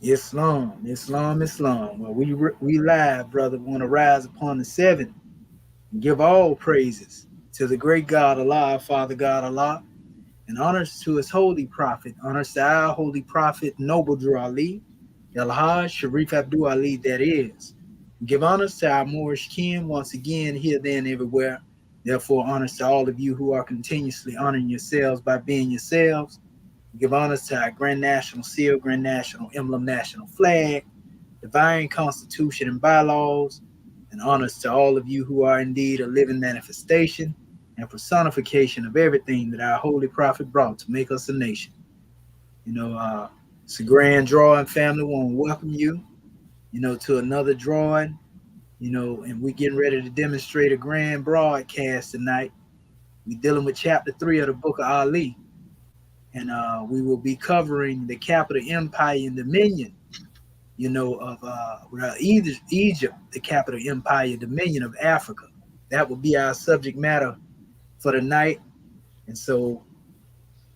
Islam, Islam, Islam. Well, we live, brother. Want to rise upon the seven and give all praises to the great God Allah, Father God Allah, and honors to His holy prophet, honors to our holy prophet, Noble Drew Ali, El Hajj Sharif Abdul Ali. That is, give honors to our Moorish kin once again here, there, and everywhere. Therefore, honors to all of you who are continuously honoring yourselves by being yourselves. Give honors to our Grand National Seal, Grand National Emblem, National Flag, divine constitution and bylaws, and honors to all of you who are indeed a living manifestation and personification of everything that our holy prophet brought to make us a nation. You know, it's a grand drawing family. We want to welcome you, to another drawing, and we're getting ready to demonstrate a grand broadcast tonight. We're dealing with chapter 3 of the book of Ali, and we will be covering the capital empire and dominion of Egypt, the capital empire, dominion of Africa. That will be our subject matter for the night. And so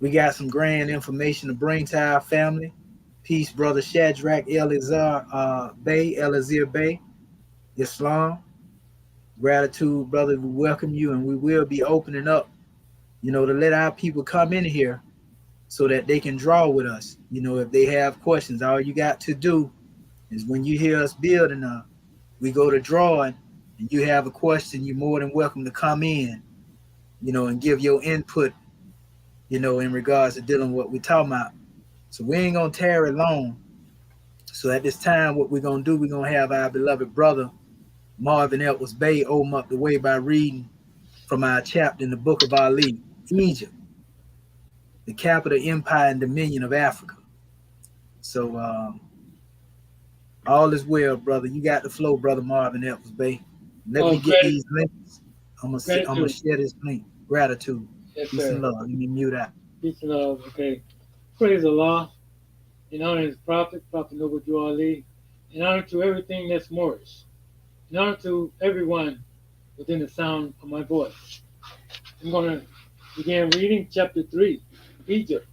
we got some grand information to bring to our family. Peace, brother Shadrach Elazar Bey, Islam. Gratitude, brother. We welcome you, and we will be opening up, to let our people come in here so that they can draw with us. If they have questions, all you got to do is when you hear us building up, we go to drawing, and you have a question, you're more than welcome to come in, and give your input, in regards to dealing with what we're talking about. So we ain't gonna tarry long. So at this time, what we're gonna do, we're gonna have our beloved brother Marvin Edwards Bey open up the way by reading from our chapter in the book of Ali, Egypt, the capital, empire, and dominion of Africa. So all is well, brother. You got the flow, brother Marvin Edwards Bey. Let Oh, me get gratitude. these links. I'm gonna Gratitude. share this link. Gratitude, Yes, peace and sir. love. Let me mute out. Peace and love. Okay. Praise Allah. In honor of his prophet, Prophet Noble Drew Ali. In honor to everything that's Moorish. In honor to everyone within the sound of my voice. I'm going to begin reading chapter 3, Egypt,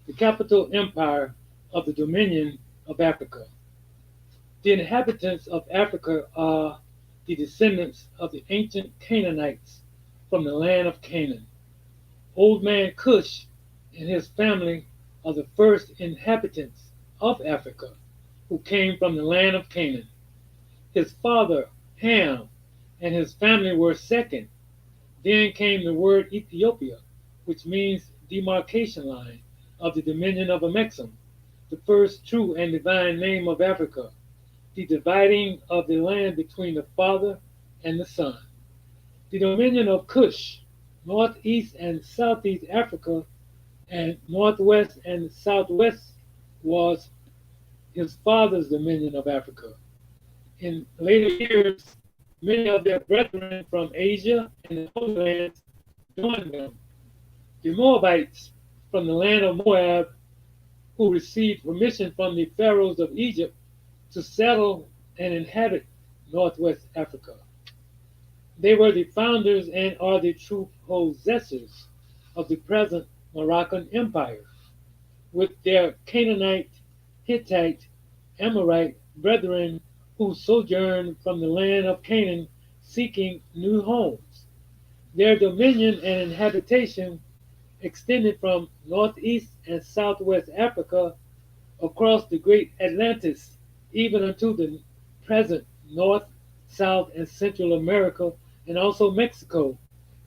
the capital empire of the dominion of Africa. The inhabitants of Africa are the descendants of the ancient Canaanites from the land of Canaan. Old man Cush and his family are the first inhabitants of Africa who came from the land of Canaan. His father, Ham, and his family were second. Then came the word Ethiopia, which means demarcation line of the dominion of Amexem, the first true and divine name of Africa, the dividing of the land between the Father and the Son. The dominion of Cush, northeast and southeast Africa, and northwest and southwest was his father's dominion of Africa. In later years, many of their brethren from Asia and the Holy Lands joined them. The Moabites from the land of Moab, who received permission from the pharaohs of Egypt to settle and inhabit northwest Africa. They were the founders and are the true possessors of the present Moroccan Empire, with their Canaanite, Hittite, Amorite brethren who sojourned from the land of Canaan seeking new homes. Their dominion and habitation extended from northeast and southwest Africa across the great Atlantis, even unto the present North, South, and Central America, and also Mexico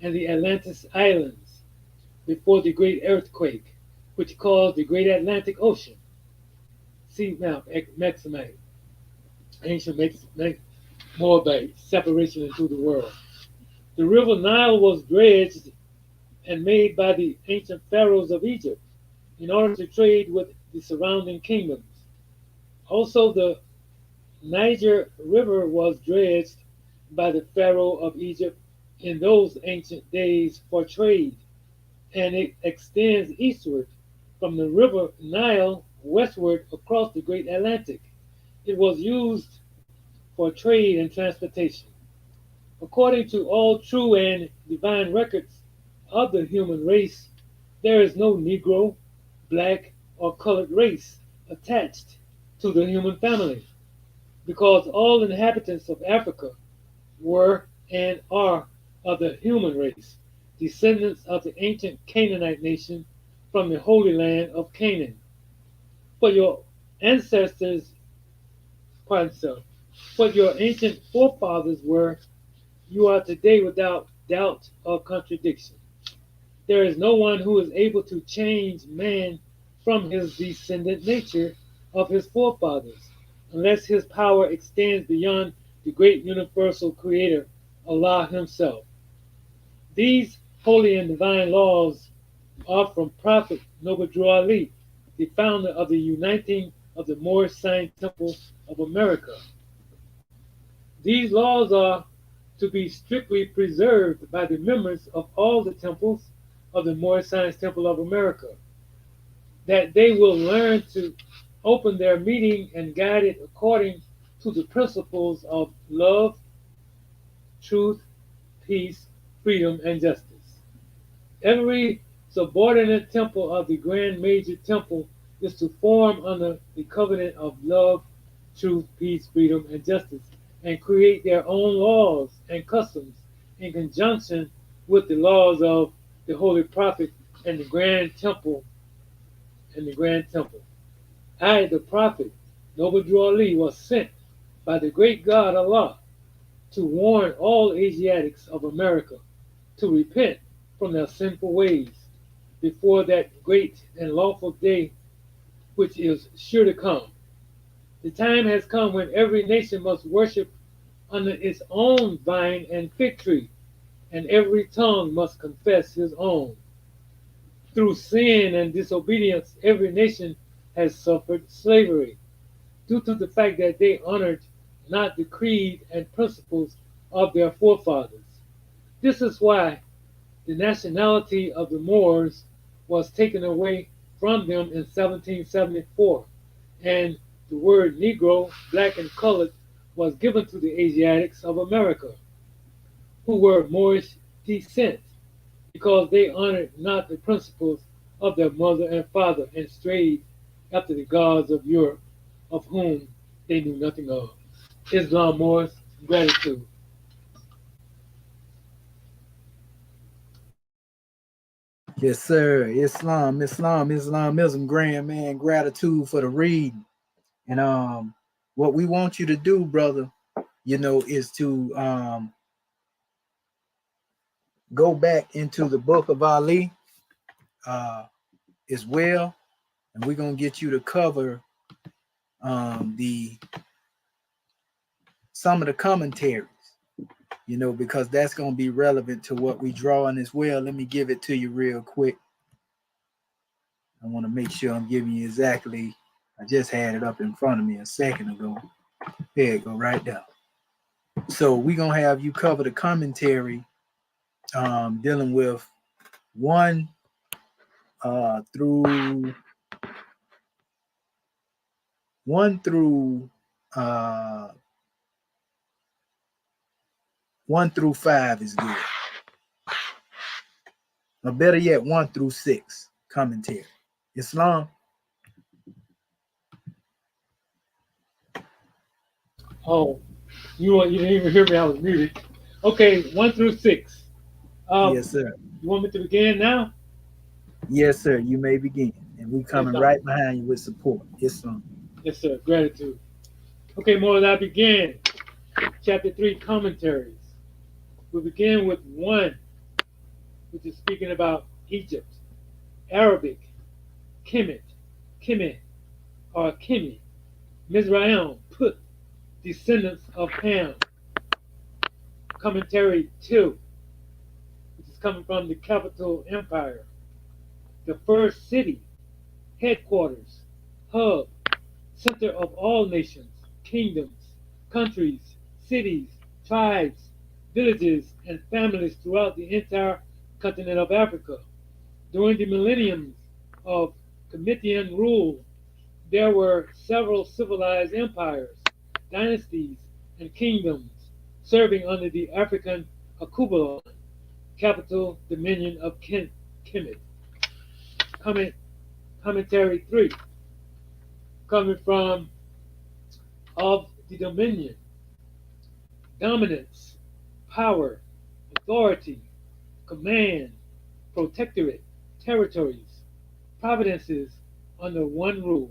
and the Atlantis Islands, before the great earthquake, which caused the great Atlantic Ocean. See now, Mexamite, ancient Moabite, separation into the world. The river Nile was dredged and made by the ancient pharaohs of Egypt in order to trade with the surrounding kingdoms. Also, the Niger River was dredged by the Pharaoh of Egypt in those ancient days for trade, and it extends eastward from the river Nile westward across the great Atlantic. It was used for trade and transportation. According to all true and divine records of the human race, there is no Negro, black, or colored race attached to the human family, because all inhabitants of Africa were and are of the human race, descendants of the ancient Canaanite nation from the Holy Land of Canaan. For your ancestors, pardon self, what your ancient forefathers were, you are today without doubt or contradiction. There is no one who is able to change man from his descendant nature of his forefathers, unless his power extends beyond the great universal creator, Allah Himself. These holy and divine laws are from Prophet Noble Drew Ali, the founder of the Uniting of the Moorish Science Temple of America. These laws are to be strictly preserved by the members of all the temples of the Moorish Science Temple of America, that they will learn to open their meeting and guide it according to the principles of love, truth, peace, freedom, and justice. Every subordinate temple of the Grand Major Temple is to form under the covenant of love, truth, peace, freedom, and justice, and create their own laws and customs in conjunction with the laws of the Holy Prophet and the Grand Temple. I, the Prophet, Noble Drew Ali, was sent by the great God Allah to warn all Asiatics of America to repent from their sinful ways before that great and lawful day which is sure to come. The time has come when every nation must worship under its own vine and fig tree, and every tongue must confess his own. Through sin and disobedience, every nation has suffered slavery due to the fact that they honored not the creed and principles of their forefathers. This is why the nationality of the Moors was taken away from them in 1774, and the word Negro, black, and colored was given to the Asiatics of America, who were of Moorish descent, because they honored not the principles of their mother and father and strayed after the gods of Europe, of whom they knew nothing of. Islam, Moors, gratitude. Yes, sir. Islamism, grand man. Gratitude for the reading. And what we want you to do, brother, is to go back into the book of Ali as well, and we're gonna get you to cover the some of the commentaries, because that's gonna be relevant to what we drawing as well. Let me give it to you real quick. I want to make sure I'm giving you exactly. I just had it up in front of me a second ago. There it go, right there. So we're gonna have you cover the commentary dealing with one through one through uh 1 through 5 is good. Or better yet, 1 through 6 commentary. Islam. Oh, you didn't even hear me. I was muted. Okay, 1 through 6. Yes, sir. You want me to begin now? Yes, sir. You may begin. And we coming right behind you with support. Islam. Yes, sir. Gratitude. Okay, more I begin. Chapter 3 commentaries. We begin with 1, which is speaking about Egypt. Arabic, Kemet, Kemet, or Kimi. Mizraim, Put, descendants of Ham. Commentary 2, which is coming from the capital empire. The first city, headquarters, hub, center of all nations, kingdoms, countries, cities, tribes, villages, and families throughout the entire continent of Africa. During the millenniums of Comitian rule, there were several civilized empires, dynasties, and kingdoms serving under the African Akubalon, capital dominion of Kemet. Comment, commentary 3, coming from of the dominion, dominance, power, authority, command, protectorate, territories, providences under one rule.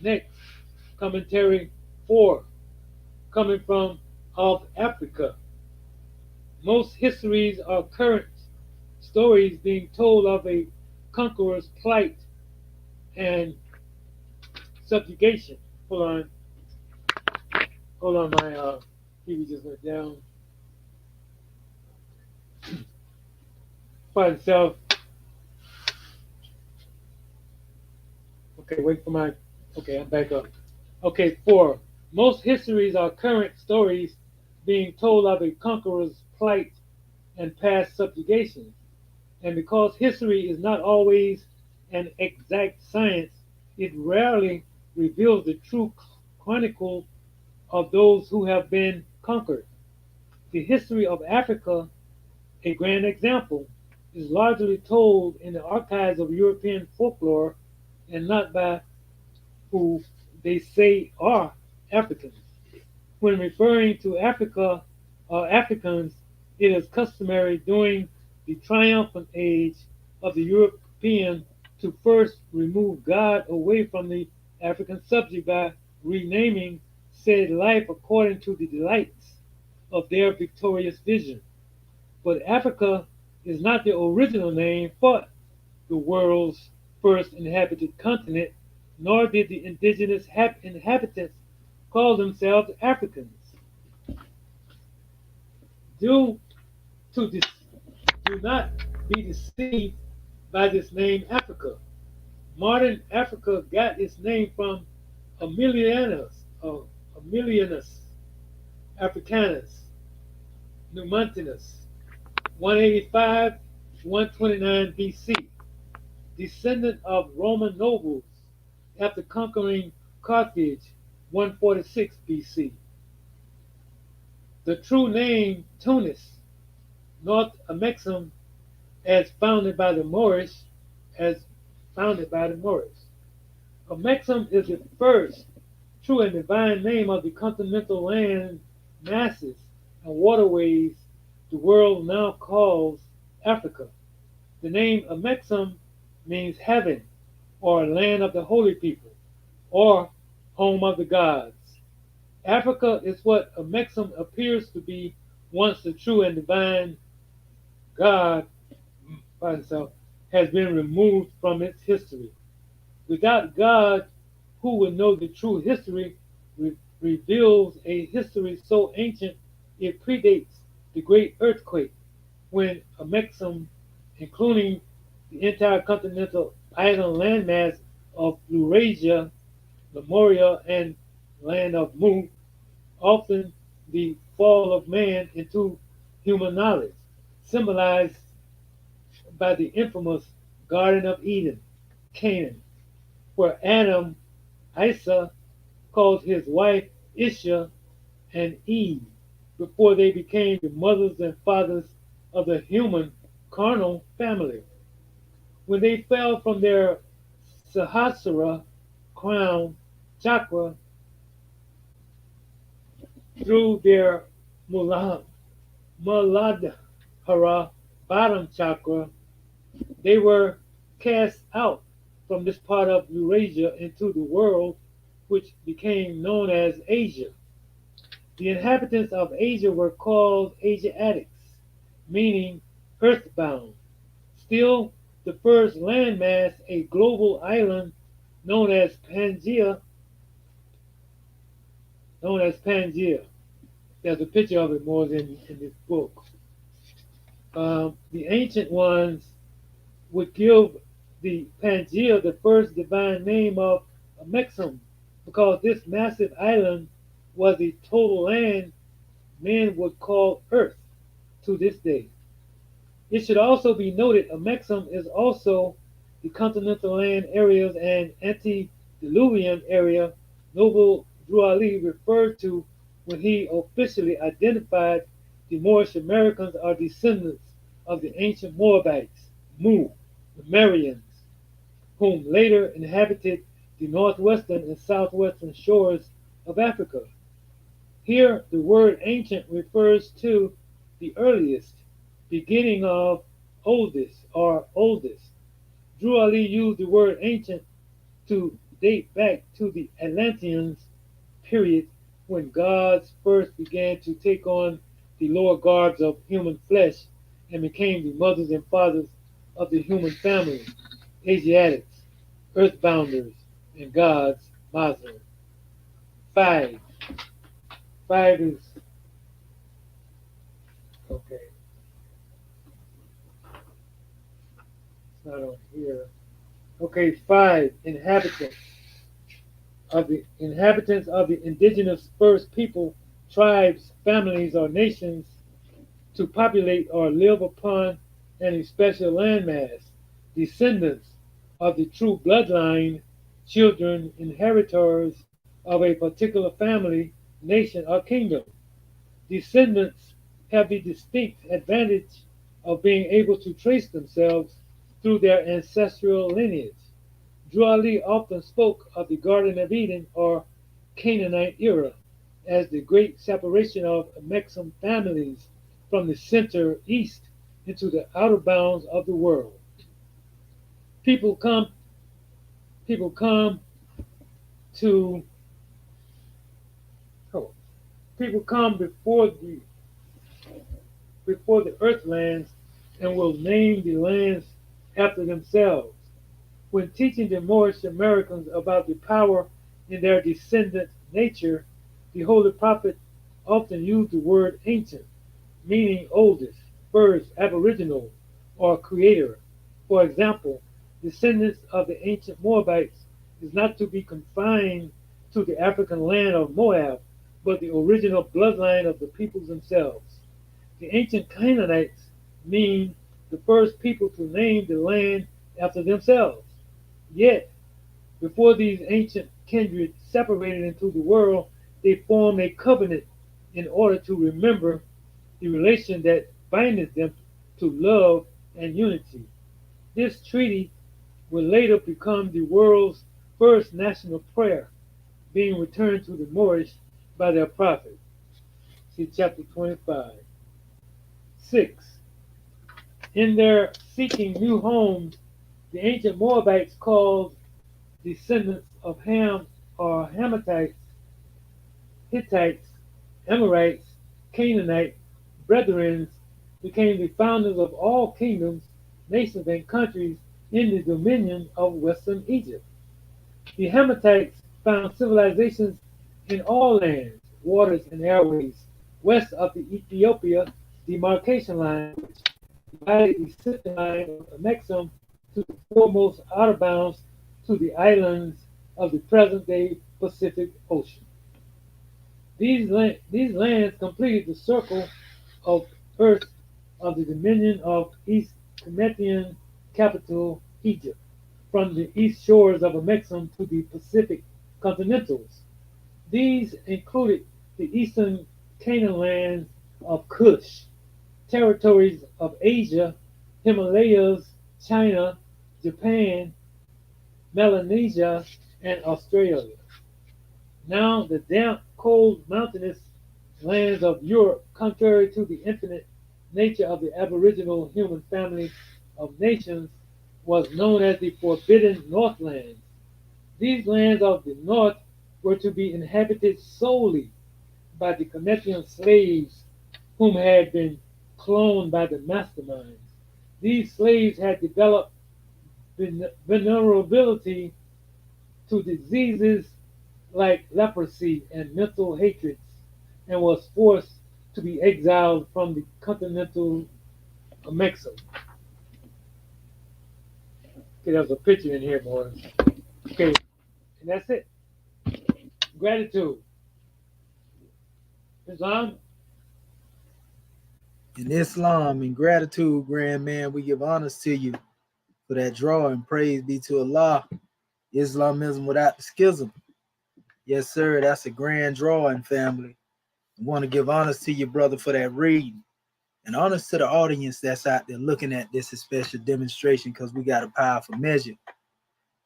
Next, commentary 4, coming from of Africa. Most histories are current stories being told of a conqueror's plight and subjugation. Hold on, hold on, my TV just went down by itself. Okay, wait for my. Okay, I'm back up. Okay, 4. Most histories are current stories being told of a conqueror's plight and past subjugation. And because history is not always an exact science, it rarely reveals the true chronicle of those who have been conquered. The history of Africa, a grand example, is largely told in the archives of European folklore and not by who they say are Africans. When referring to Africa or Africans, it is customary during the triumphant age of the European to first remove God away from the African subject by renaming said life according to the delights of their victorious vision. But Africa is not the original name for the world's first inhabited continent, nor did the indigenous inhabitants call themselves Africans. Do to this, do not be deceived by this name Africa. Modern Africa got its name from Emilianus Africanus Numantinus, 185 129 BC, descendant of Roman nobles after conquering Carthage 146 BC. The true name Tunis, North Amexem, as founded by the Moorish, as founded by the Moorish. Amexem is the first true and divine name of the continental land masses and waterways the world now calls Africa. The name Amexem means heaven, or land of the holy people, or home of the gods. Africa is what Amexem appears to be once the true and divine God by himself has been removed from its history. Without God, who would know the true history, reveals a history so ancient it predates the great earthquake when Amexem, including the entire continental island landmass of Eurasia, Lemuria, and land of Mu, often the fall of man into human knowledge, symbolized by the infamous Garden of Eden, Canaan, where Adam, Isa, called his wife Isha and Eve before they became the mothers and fathers of the human carnal family. When they fell from their Sahasrara crown chakra through their Muladhara bottom chakra, they were cast out from this part of Eurasia into the world which became known as Asia. The inhabitants of Asia were called Asiatics, meaning earthbound. Still, the first landmass, a global island known as Pangea. There's a picture of it more in this book. The ancient ones would give the Pangea the first divine name of Amexem, because this massive island was the total land men would call Earth to this day. It should also be noted Amexem is also the continental land areas and antediluvian area Noble Drew Ali referred to when he officially identified the Moorish Americans are descendants of the ancient Moabites, Mu, the whom later inhabited the northwestern and southwestern shores of Africa. Here, the word ancient refers to the earliest, beginning of oldest or oldest. Drew Ali used the word ancient to date back to the Atlanteans period when gods first began to take on the lower garbs of human flesh and became the mothers and fathers of the human family, Asiatics, earthbounders, and gods, Mazar. Five. Five is, okay, it's not on here. Okay, five, inhabitants of the indigenous first people, tribes, families, or nations to populate or live upon any special landmass, descendants of the true bloodline, children, inheritors of a particular family, nation, or kingdom. Descendants have the distinct advantage of being able to trace themselves through their ancestral lineage. Juali often spoke of the Garden of Eden or Canaanite era as the great separation of Mexam families from the center east into the outer bounds of the world. People come people come to oh, people come before the earthlands and will name the lands after themselves. When teaching the Moorish Americans about the power in their descendant nature, the Holy Prophet often used the word ancient, meaning oldest, first, aboriginal, or creator. For example, descendants of the ancient Moabites is not to be confined to the African land of Moab, but the original bloodline of the peoples themselves. The ancient Canaanites mean the first people to name the land after themselves. Yet, before these ancient kindreds separated into the world, they formed a covenant in order to remember the relation that bindeth them to love and unity. This treaty will later become the world's first national prayer, being returned to the Moorish by their prophet. See chapter 25. 6. In their seeking new homes, the ancient Moabites called descendants of Ham or Hamatites, Hittites, Amorites, Canaanite brethren became the founders of all kingdoms, nations, and countries in the dominion of western Egypt. The Hamatites found civilizations in all lands, waters, and airways west of the Ethiopia demarcation line, which divided the center line of Mexam to the foremost outer bounds to the islands of the present-day Pacific Ocean. These lands completed the circle of earth of the dominion of East Cometian capital Egypt, from the east shores of Amexem to the Pacific continentals. These included the eastern Canaan lands of Kush, territories of Asia, Himalayas, China, Japan, Melanesia, and Australia. Now the damp, cold, mountainous lands of Europe, contrary to the infinite nature of the aboriginal human family of nations, was known as the Forbidden Northlands. These lands of the north were to be inhabited solely by the Cometian slaves whom had been cloned by the masterminds. These slaves had developed vulnerability to diseases like leprosy and mental hatreds, and was forced to be exiled from the continental Mexico. Okay, there's a picture in here, boys. Okay, and that's it. Gratitude. Islam. In Islam, in gratitude, grand man, we give honors to you for that draw and praise be to Allah. Islamism without the schism. Yes, sir, that's a grand drawing, family. I want to give honors to you, brother, for that reading. And honors to the audience that's out there looking at this special demonstration because we got a powerful measure.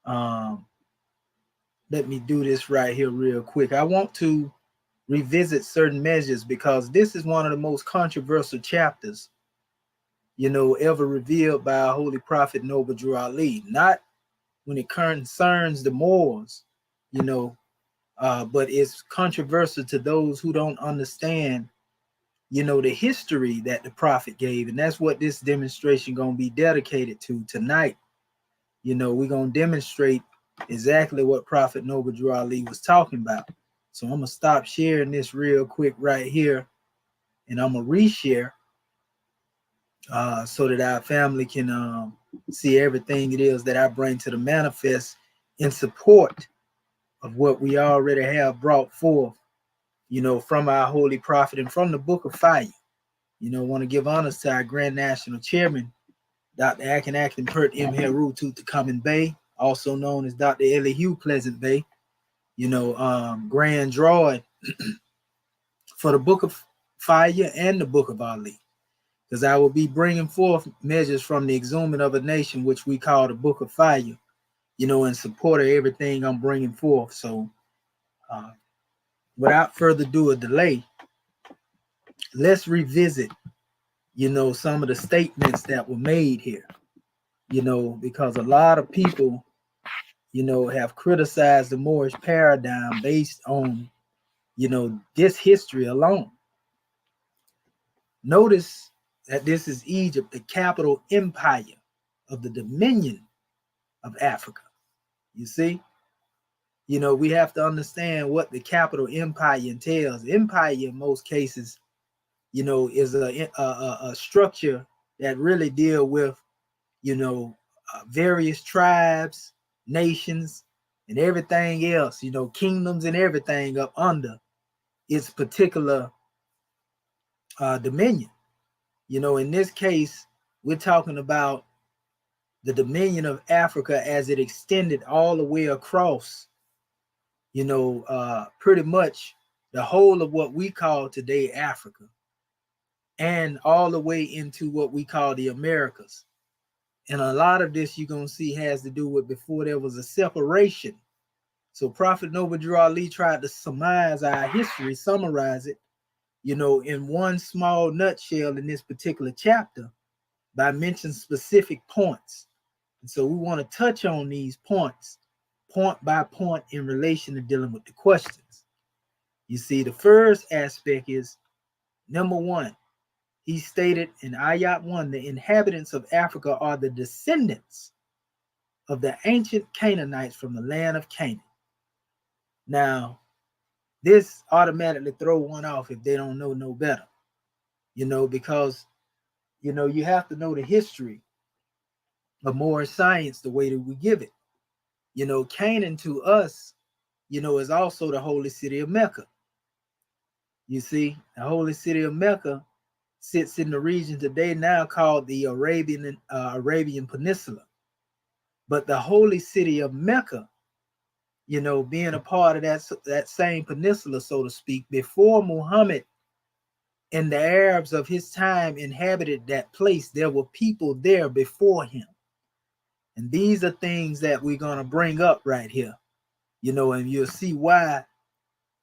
Um, let me do this right here real quick. I want to revisit certain measures because this is one of the most controversial chapters, ever revealed by our holy prophet Noble Drew Ali. Not when it concerns the Moors, you know, but it's controversial to those who don't understand, the history that the prophet gave. And that's what this demonstration going to be dedicated to tonight. We're going to demonstrate exactly what Prophet Noble Drew Ali was talking about. So I'm going to stop sharing this real quick right here, and I'm going to reshare so that our family can see everything it is that I bring to the manifest in support of what we already have brought forth, from our holy prophet and from the book of fire. Want to give honors to our Grand National Chairman, Dr. Akin Akin Pert M. Heru Tutankhamun Bey, also known as Dr. Elihu Pleasant Bey, Grand Droid for the Book of Fire and the Book of Ali. Because I will be bringing forth measures from the exhuming of a nation, which we call the Book of Fire, in support of everything I'm bringing forth. So without further ado or delay, let's revisit, some of the statements that were made here, because a lot of people, have criticized the Moorish paradigm based on, this history alone. Notice that this is Egypt, the capital empire of the dominion of Africa. You see, we have to understand what the capital empire entails. Empire, in most cases, is a structure that really deal with, various tribes, nations, and everything else, kingdoms and everything up under its particular dominion. In this case, we're talking about the dominion of Africa as it extended all the way across, pretty much the whole of what we call today Africa, and all the way into what we call the Americas. And a lot of this you're going to see has to do with before there was a separation. So Prophet Noble Drew Ali tried to surmise our history, summarize it, in one small nutshell in this particular chapter by mentioning specific points. And so we want to touch on these points, point by point, in relation to dealing with the questions. You see, the first aspect is, number one, he stated in Ayat 1, the inhabitants of Africa are the descendants of the ancient Canaanites from the land of Canaan. Now, this automatically throw one off if they don't know no better, because, you have to know the history of Moorish science the way that we give it. Canaan to us, is also the holy city of Mecca. You see, the holy city of Mecca sits in the region today now called the Arabian Peninsula. But the holy city of Mecca, being a part of that same peninsula, so to speak, before Muhammad and the Arabs of his time inhabited that place, there were people there before him. And these are things that we're going to bring up right here, and you'll see why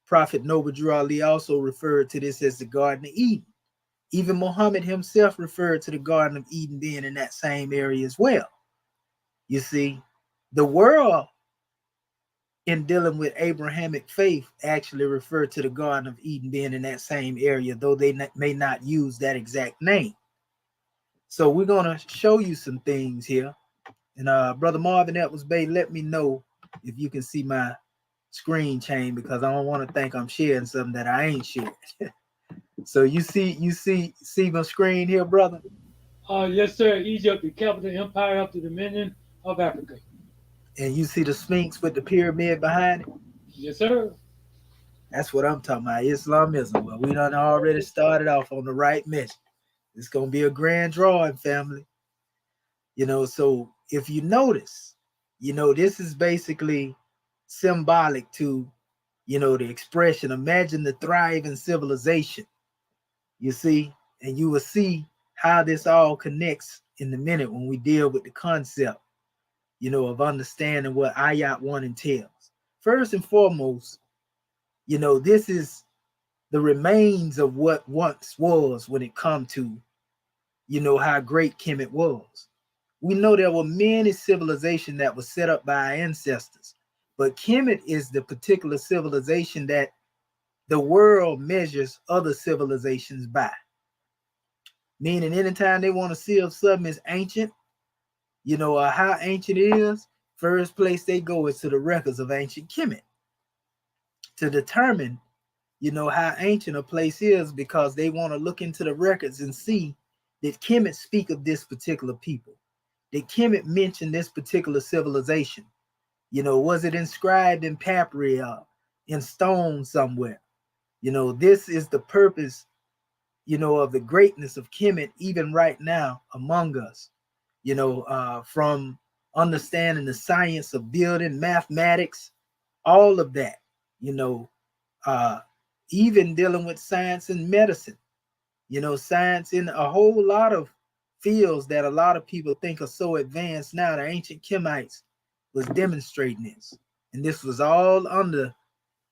Prophet Noble Drew Ali also referred to this as the Garden of Eden. Even Muhammad himself referred to the Garden of Eden being in that same area as well. You see, the world in dealing with Abrahamic faith actually referred to the Garden of Eden being in that same area, though they may not use that exact name. So we're going to show you some things here. And Brother Marvin Edwards Bay, let me know if you can see my screen chain, because I don't want to think I'm sharing something that I ain't shared. So you see my screen here, brother? Yes, sir. Egypt, the capital empire of the dominion of Africa. And you see the Sphinx with the pyramid behind it? Yes, sir. That's what I'm talking about, Islamism. Well, we done already started off on the right mission. It's going to be a grand drawing, family. So if you notice, this is basically symbolic to, the expression, imagine the thriving civilization, you see, and you will see how this all connects in a minute when we deal with the concept, of understanding what Ayat 1 entails. First and foremost, this is the remains of what once was when it come to, how great Kemet was. We know there were many civilizations that were set up by our ancestors, but Kemet is the particular civilization that the world measures other civilizations by. Meaning, anytime they want to see if something is ancient, or how ancient it is, first place they go is to the records of ancient Kemet to determine, how ancient a place is, because they want to look into the records and see that Kemet speak of this particular people. Did Kemet mention this particular civilization? Was it inscribed in papyri or in stone somewhere? This is the purpose, of the greatness of Kemet, even right now among us, from understanding the science of building, mathematics, all of that, you know, uh, even dealing with science and medicine, science in a whole lot of fields that a lot of people think are so advanced now. The ancient Kemites was demonstrating this. And this was all under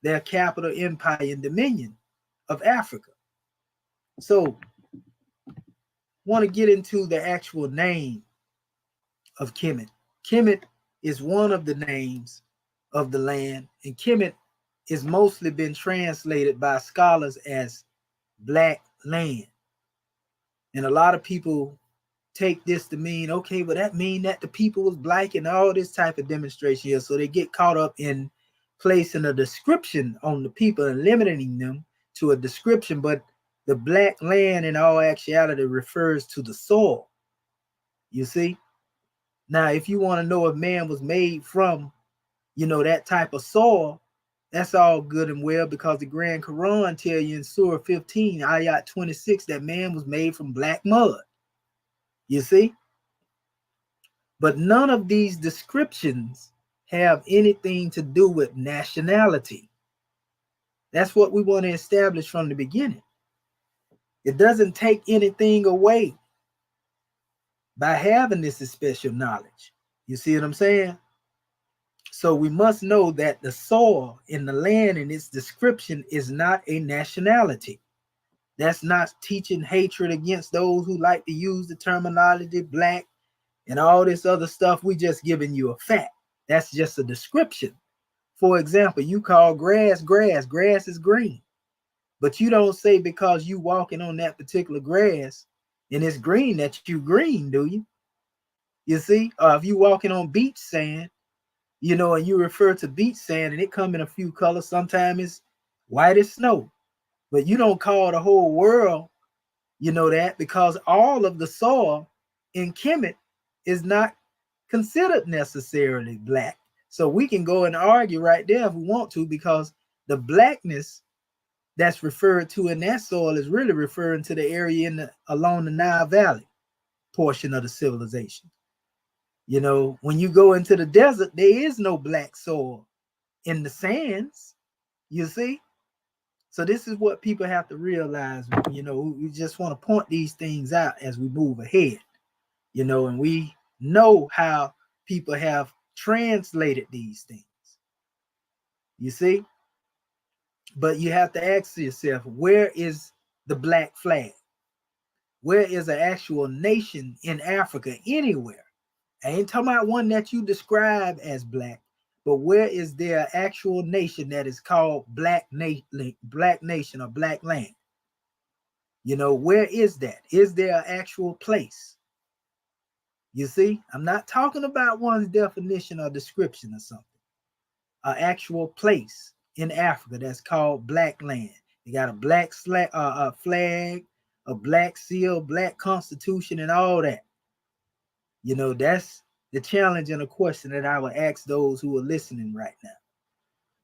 their capital empire and dominion of Africa. So, want to get into the actual name of Kemet. Kemet is one of the names of the land, and Kemet is mostly been translated by scholars as black land. And a lot of people take this to mean, okay, well, that mean that the people was black and all this type of demonstration here. So they get caught up in placing a description on the people and limiting them to a description. But the black land in all actuality refers to the soil. You see? Now, if you want to know if man was made from, that type of soil, that's all good and well, because the Grand Quran tell you in Surah 15, Ayat 26, that man was made from black mud. You see? But none of these descriptions have anything to do with nationality. That's what we want to establish from the beginning. It doesn't take anything away by having this special knowledge. You see what I'm saying? So we must know that the soil in the land and its description is not a nationality. That's not teaching hatred against those who like to use the terminology black and all this other stuff. We just giving you a fact. That's just a description. For example, you call grass grass. Grass is green. But you don't say because you walking on that particular grass and it's green that you green, do you? You see? If you walking on beach sand, and you refer to beach sand and it come in a few colors. Sometimes it's white as snow. But you don't call the whole world, that, because all of the soil in Kemet is not considered necessarily black. So we can go and argue right there if we want to, because the blackness that's referred to in that soil is really referring to the area along the Nile Valley portion of the civilization. When you go into the desert, there is no black soil in the sands, you see? So this is what people have to realize. We just want to point these things out as we move ahead, and we know how people have translated these things, you see? But you have to ask yourself, where is the black flag? Where is an actual nation in Africa anywhere? I ain't talking about one that you describe as black, but where is there actual nation that is called black nation or black land? Where is that? Is there an actual place? You see, I'm not talking about one's definition or description or something. An actual place in Africa that's called black land. They got a black flag, a black seal, black constitution, and all that. That's the challenge and a question that I would ask those who are listening right now.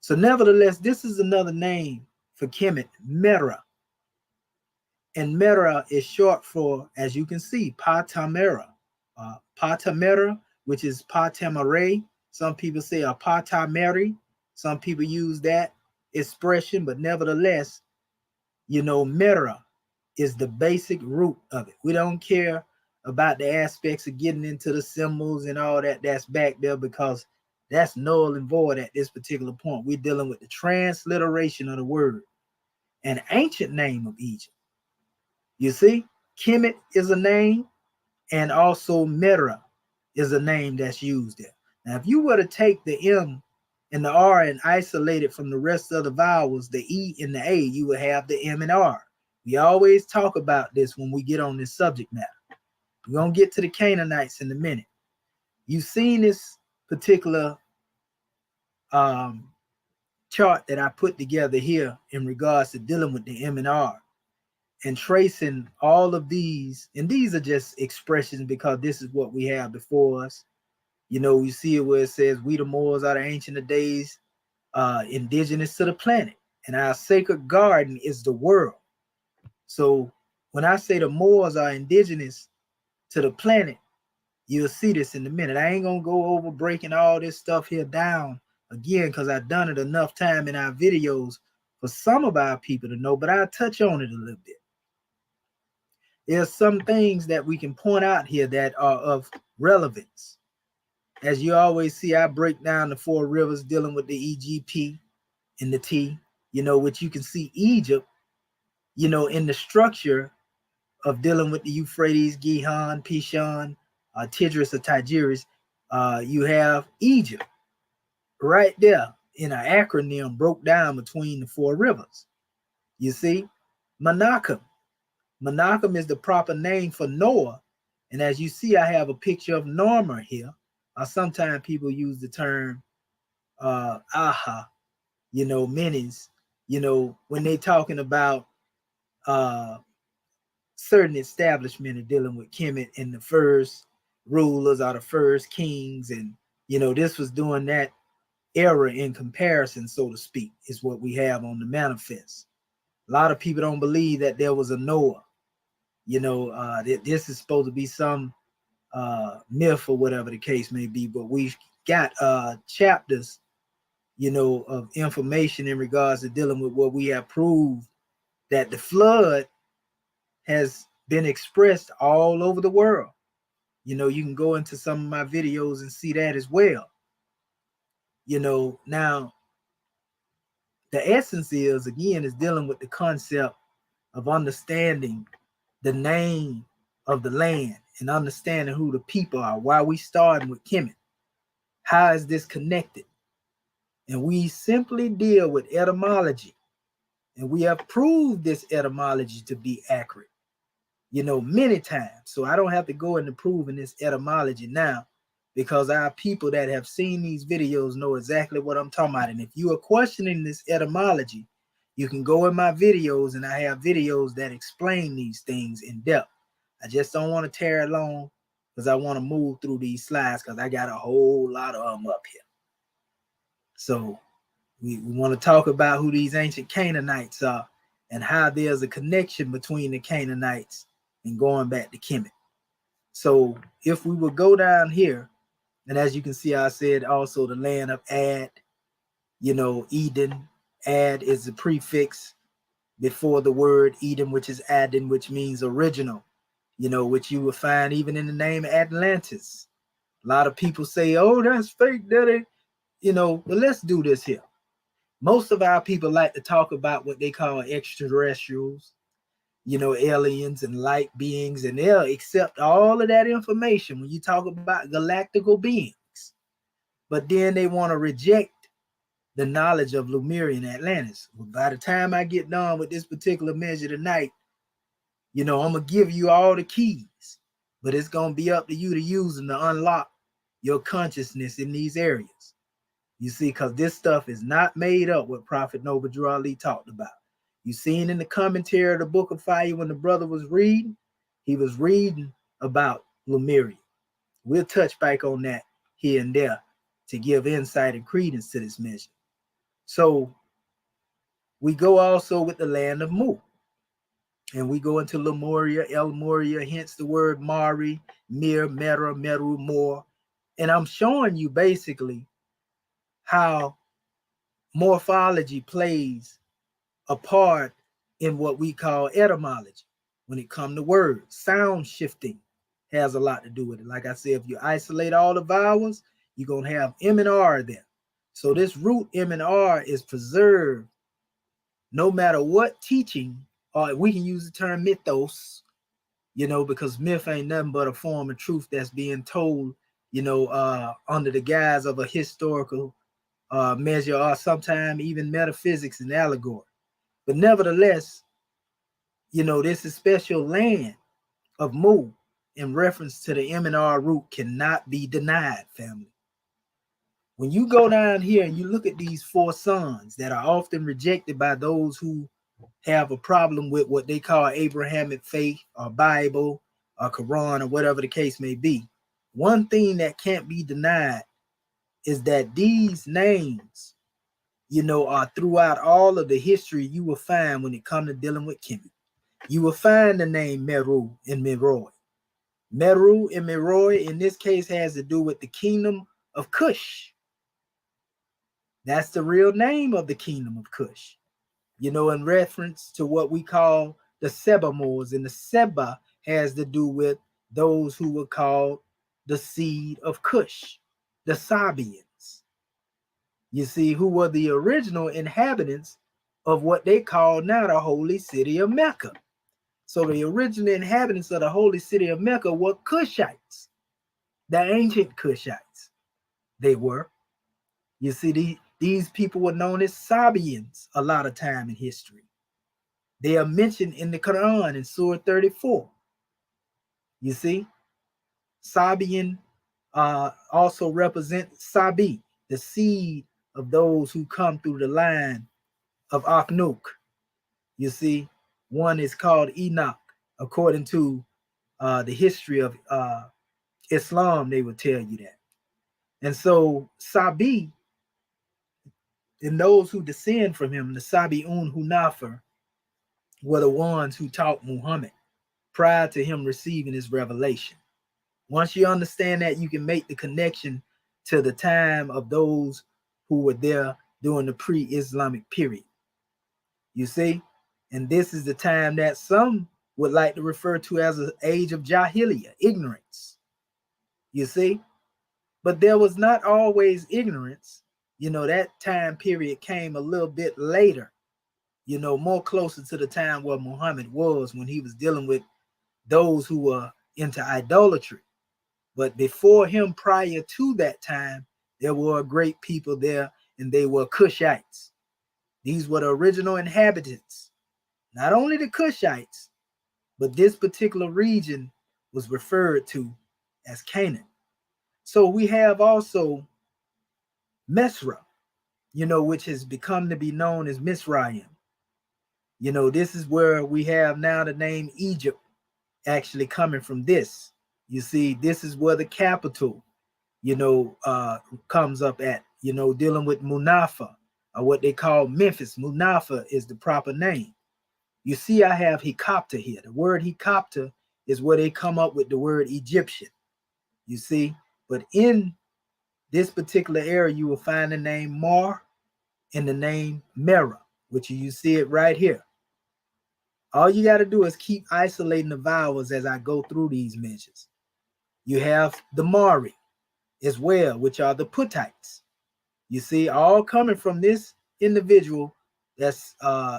So nevertheless, this is another name for Kemet, Mera. And Mera is short for, as you can see, Patamera. Patamera, which is Patamare. Some people say a Patameri. Some people use that expression, but nevertheless, Mera is the basic root of it. We don't care about the aspects of getting into the symbols and all that. That's back there, because That's null and void at this particular point. We're dealing with the transliteration of the word, an ancient name of Egypt. You see, Kemet is a name, and also Mera is a name that's used there. Now, if you were to take the M and the R and isolate it from the rest of the vowels, the E and the A, you would have the M and R. We always talk about this when we get on this subject matter. We're going to get to the Canaanites in a minute. You've seen this particular chart that I put together here in regards to dealing with the M and R and tracing all of these. And these are just expressions because this is what we have before us. You know, you see it where it says, we the Moors are the ancient of days, indigenous to the planet. And our sacred garden is the world. So when I say the Moors are indigenous to the planet, you'll see this in a minute. I ain't gonna go over breaking all this stuff here down again because I've done it enough time in our videos for some of our people to know, but I'll touch on it a little bit. There's some things that we can point out here that are of relevance. As you always see, I break down the four rivers dealing with the EGP and the T, you know, which you can see Egypt, you know, in the structure of dealing with the Euphrates, Gihon, Pishon, Tigris, or Tigris. You have Egypt right there in an acronym broke down between the four rivers. You see, Menachem. Menachem is the proper name for Noah. And as you see, I have a picture of Norma here. Sometimes people use the term aha, you know, minis, you know, when they talking about certain establishment of dealing with Kemet and the first rulers or the first kings. And, you know, this was during that era in comparison, so to speak, is what we have on the manifest. A lot of people don't believe that there was a Noah. You know, that this is supposed to be some myth or whatever the case may be, but we've got chapters, you know, of information in regards to dealing with what we have proved that the flood has been expressed all over the world. You know, you can go into some of my videos and see that as well. You know, now the essence is, again, is dealing with the concept of understanding the name of the land and understanding who the people are, why we starting with Kemet. How is this connected? And we simply deal with etymology. And we have proved this etymology to be accurate, you know, many times. So I don't have to go into proving this etymology now because our people that have seen these videos know exactly what I'm talking about. And if you are questioning this etymology, you can go in my videos and I have videos that explain these things in depth. I just don't want to tear it long because I want to move through these slides because I got a whole lot of them up here. So we want to talk about who these ancient Canaanites are and how there's a connection between the Canaanites and going back to Kemet. So if we would go down here, and as you can see, I said also the land of Ad, you know, Eden. Ad is the prefix before the word Eden, which is Adin, which means original, you know, which you will find even in the name Atlantis. A lot of people say, oh, that's fake, daddy. You know, but let's do this here. Most of our people like to talk about what they call extraterrestrials, you know, aliens and light beings, and they'll accept all of that information when you talk about galactical beings. But then they want to reject the knowledge of Lemuria and Atlantis. Well, by the time I get done with this particular measure tonight, you know, I'm going to give you all the keys, but it's going to be up to you to use them to unlock your consciousness in these areas. You see, because this stuff is not made up what Prophet Noble Drew Ali talked about. You seen in the commentary of the Book of Fire when the brother was reading, he was reading about Lemuria. We'll touch back on that here and there to give insight and credence to this measure. So we go also with the land of Mu. And we go into Lemuria, Elmuria, hence the word Mari, Mir, Mera, Meru, Mor. And I'm showing you basically how morphology plays a part in what we call etymology when it comes to words. Sound shifting has a lot to do with it. Like I said, if you isolate all the vowels, you're going to have M and R there. So this root M and R is preserved no matter what teaching, or we can use the term mythos, because myth ain't nothing but a form of truth that's being told, under the guise of a historical measure, or sometimes even metaphysics and allegory. But nevertheless, this is special land of Mu in reference to the M and R root cannot be denied, family. When you go down here and you look at these four sons that are often rejected by those who have a problem with what they call Abrahamic faith or Bible or Quran or whatever the case may be, one thing that can't be denied is that these names, are throughout all of the history you will find when it comes to dealing with Kemet. You will find the name Meru and Meroy. Meru and Meroy in this case has to do with the kingdom of Cush. That's the real name of the kingdom of Cush, in reference to what we call the Seba Moors. And the Seba has to do with those who were called the seed of Cush, the Sabians, who were the original inhabitants of what they call now the holy city of Mecca. So the original inhabitants of the holy city of Mecca were Cushites, the ancient Cushites. They were. These people were known as Sabians a lot of time in history. They are mentioned in the Quran in Surah 34. Sabian also represent Sabi, the seed of those who come through the line of Akhnuk. One is called Enoch, according to the history of Islam, they would tell you that. And so Sabi, and those who descend from him, the Sabi'un Hunafer, were the ones who taught Muhammad prior to him receiving his revelation. Once you understand that, you can make the connection to the time of those who were there during the pre-Islamic period. And this is the time that some would like to refer to as an age of Jahiliyyah, ignorance. But there was not always ignorance. That time period came a little bit later, more closer to the time where Muhammad was, when he was dealing with those who were into idolatry. But before him, prior to that time, there were great people there, and they were Cushites. These were the original inhabitants. Not only the Cushites, but this particular region was referred to as Canaan. So we have also Mesra, which has become to be known as Misraim. This is where we have now the name Egypt actually coming from this. This is where the capital, comes up at, dealing with Munafa, or what they call Memphis. Munafa is the proper name. I have Hecopter here. The word Hecopter is where they come up with the word Egyptian. But in this particular area, you will find the name Mar and the name Mera, which you see it right here. All you got to do is keep isolating the vowels as I go through these measures. You have the Mari as well, which are the Putites. All coming from this individual that's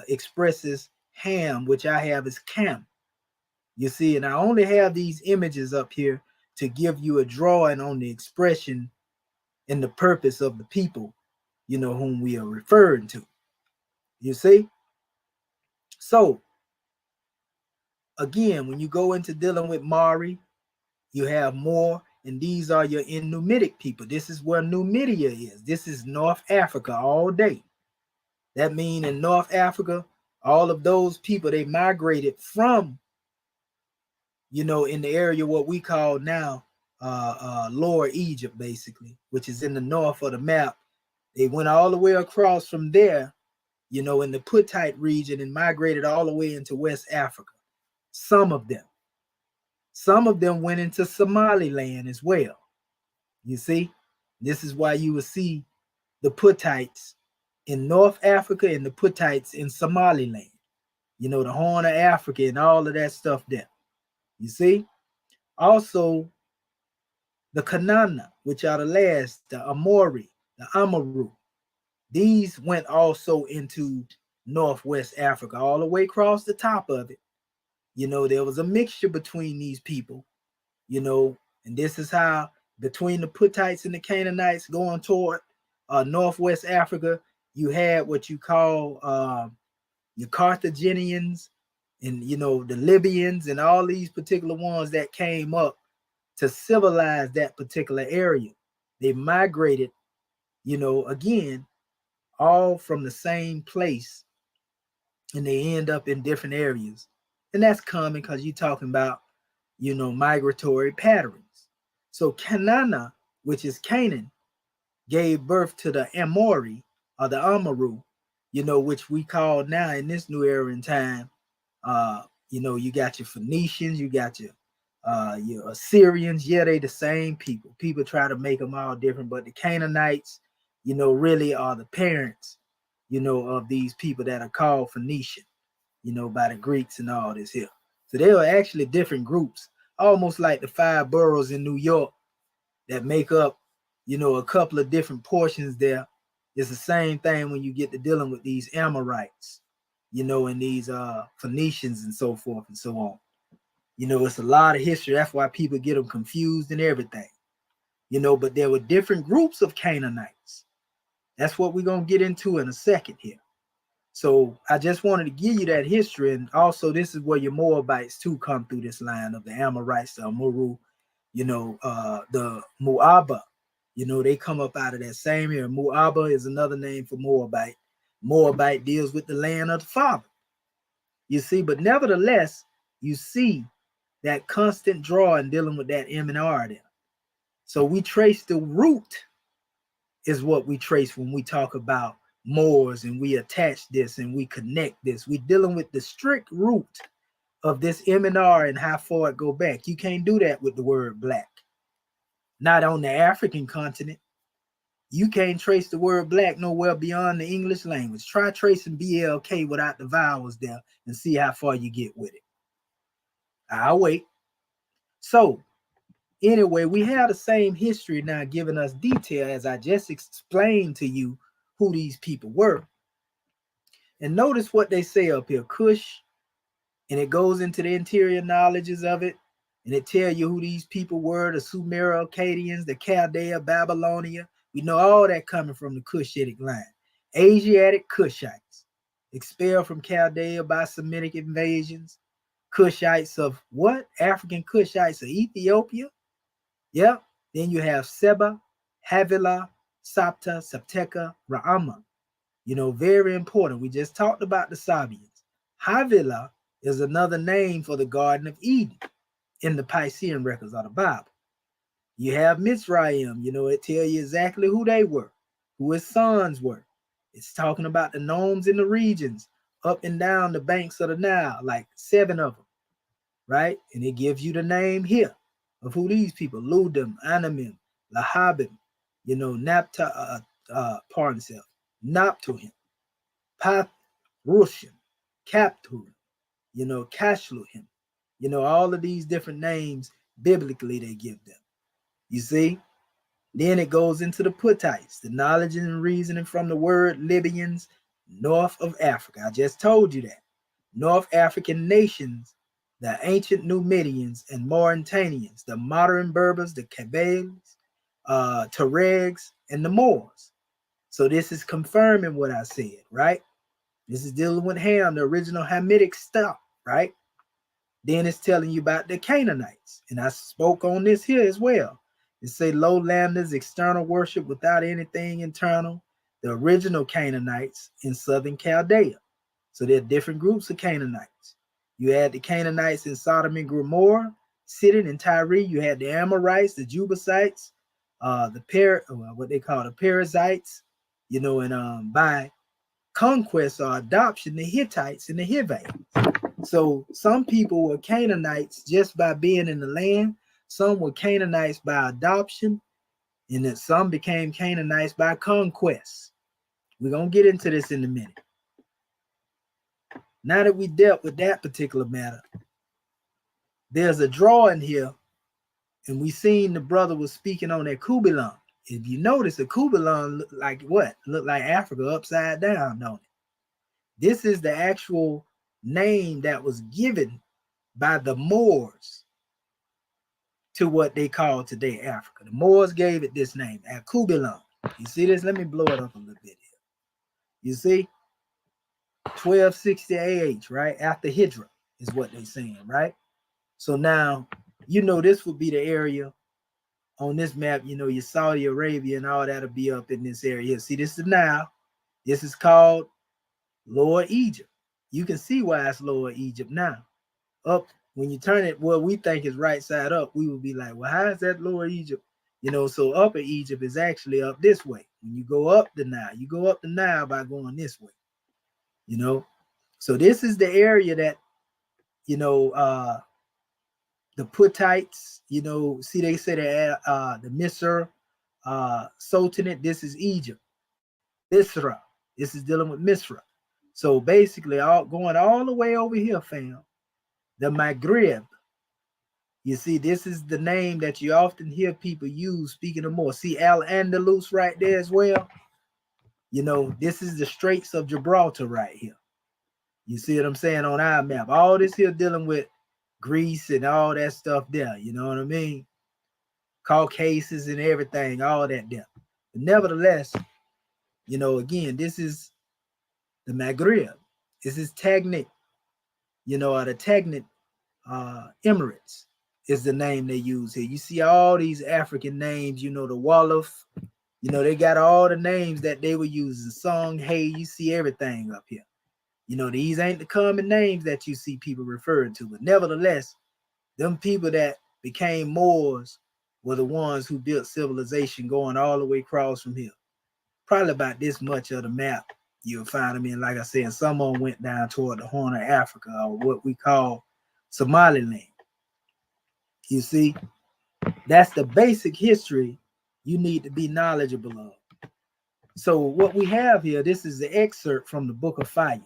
expresses Ham, which I have as Cam. And I only have these images up here to give you a drawing on the expression and the purpose of the people, whom we are referring to. So again, when you go into dealing with Mari, you have more, and these are your Numidic people. This is where Numidia is. This is North Africa all day. That means in North Africa, all of those people, they migrated from, in the area what we call now Lower Egypt, basically, which is in the north of the map. They went all the way across from there, in the Puttite region, and migrated all the way into West Africa. Some of them went into Somaliland as well. This is why you will see the Puttites in North Africa and the Puttites in Somaliland, the Horn of Africa and all of that stuff there. Also, the Kanana, which are the last, the Amori, the Amaru. These went also into Northwest Africa, all the way across the top of it. There was a mixture between these people, and this is how between the Puttites and the Canaanites going toward Northwest Africa, you had what you call your Carthaginians and the Libyans and all these particular ones that came up to civilize that particular area. They migrated, again, all from the same place, and they end up in different areas. And that's common because you're talking about, migratory patterns. So Canaan, which is Canaan, gave birth to the Amori or the Amaru, which we call now in this new era in time. You got your Phoenicians, you got your Assyrians. Yeah, they the same people. People try to make them all different, but the Canaanites, really are the parents, of these people that are called Phoenician, by the Greeks and all this here. So they are actually different groups, almost like the 5 boroughs in New York that make up, a couple of different portions there. It's the same thing when you get to dealing with these Amorites, and these Phoenicians and so forth and so on. It's a lot of history. That's why people get them confused and everything. But there were different groups of Canaanites. That's what we're going to get into in a second here. So I just wanted to give you that history. And also, this is where your Moabites too come through this line of the Amorites, the Amuru, the Moabba. They come up out of that same area. Moabba is another name for Moabite. Moabite deals with the land of the father. You see, but nevertheless, you see that constant draw in dealing with that M and R there. So we trace the root is what we trace when we talk about Moors, and we attach this and we connect this. We're dealing with the strict root of this M and R and how far it go back. You can't do that with the word black. Not on the African continent. You can't trace the word black nowhere beyond the English language. Try tracing BLK without the vowels there and see how far you get with it. I'll wait. So, anyway, we have the same history now giving us detail as I just explained to you who these people were. And notice what they say up here, Cush, and it goes into the interior knowledges of it, and it tells you who these people were, the Sumer Akkadians, the Chaldea, Babylonia. We know all that coming from the Cushitic line. Asiatic Cushites, expelled from Chaldea by Semitic invasions. Cushites of what? African Cushites of Ethiopia. Yep. Then you have Seba, Havilah, Sapta, Sapteka, Ra'ama. Very important. We just talked about the Sabians. Havilah is another name for the Garden of Eden in the Piscean records of the Bible. You have Mitzrayim, it tells you exactly who they were, who his sons were. It's talking about the nomes in the regions up and down the banks of the Nile, like 7 of them, right? And it gives you the name here of who these people, Ludim, Anamim, Lahabim, Napta, pardon self, Naptuhim, Pathrushim, Capturim, Kashluhim, all of these different names biblically they give them. You see? Then it goes into the Puttites, the knowledge and reasoning from the word Libyans, north of Africa. I just told you that. North African nations, the ancient Numidians and Mauritanians, the modern Berbers, the Kabales, Tuaregs, and the Moors. So this is confirming what I said, right? This is dealing with Ham, the original Hamitic stock, right? Then it's telling you about the Canaanites. And I spoke on this here as well. It say lowlanders, external worship without anything internal. The original Canaanites in southern Chaldea. So there are different groups of Canaanites. You had the Canaanites in Sodom and Gomorrah, Sidon and Tyre. You had the Amorites, the Jebusites, what they call the Perizzites, and by conquest or adoption, the Hittites and the Hivites. So some people were Canaanites just by being in the land. Some were Canaanites by adoption, and then some became Canaanites by conquest. We're going to get into this in a minute. Now that we dealt with that particular matter, there's a drawing here, And we seen the brother was speaking on that Kubilon. If you notice, the Kubilon look like what? Look like Africa upside down, don't it? This is the actual name that was given by the Moors to what they call today Africa. The Moors gave it this name, Akubilon. You see this? Let me blow it up a little bit here. You see? 1260 AH, right? After Hydra is what they're saying, right? So now, you know, this would be the area on this map, you know, your Saudi Arabia and all that'll be up in this area. See, this is Nile. This is called Lower Egypt. You can see why it's Lower Egypt now. Up, when you turn it, what we think is right side up, we will be like, well, how is that Lower Egypt? You know, so Upper Egypt is actually up this way. When you go up the Nile, you go up the Nile by going this way, you know. So this is the area that, you know, the Puttites, you know, see, they say that the Misr Sultanate, this is Egypt. Misra, this is dealing with Misra. So basically, going all the way over here, fam, the Maghreb. You see, this is the name that you often hear people use. Speaking of more, see Al Andalus right there as well. You know, this is the Straits of Gibraltar right here. You see what I'm saying on our map? All this here dealing with Greece and all that stuff there. You know what I mean? Caucasus and everything, all that there. But nevertheless, you know, again, this is the Maghreb. This is Tagnit, you know, or the Tagnit Emirates is the name they use here. You see all these African names, you know, the Wolof, you know, they got all the names that they were using. Song, hey, you see everything up here. You know, these ain't the common names that you see people referring to, but nevertheless, them people that became Moors were the ones who built civilization going all the way across from here. Probably about this much of the map you'll find them in. Like I said, some of them went down toward the Horn of Africa, or what we call Somaliland. You see, that's the basic history you need to be knowledgeable of. So what we have here, this is the excerpt from the Book of Fire.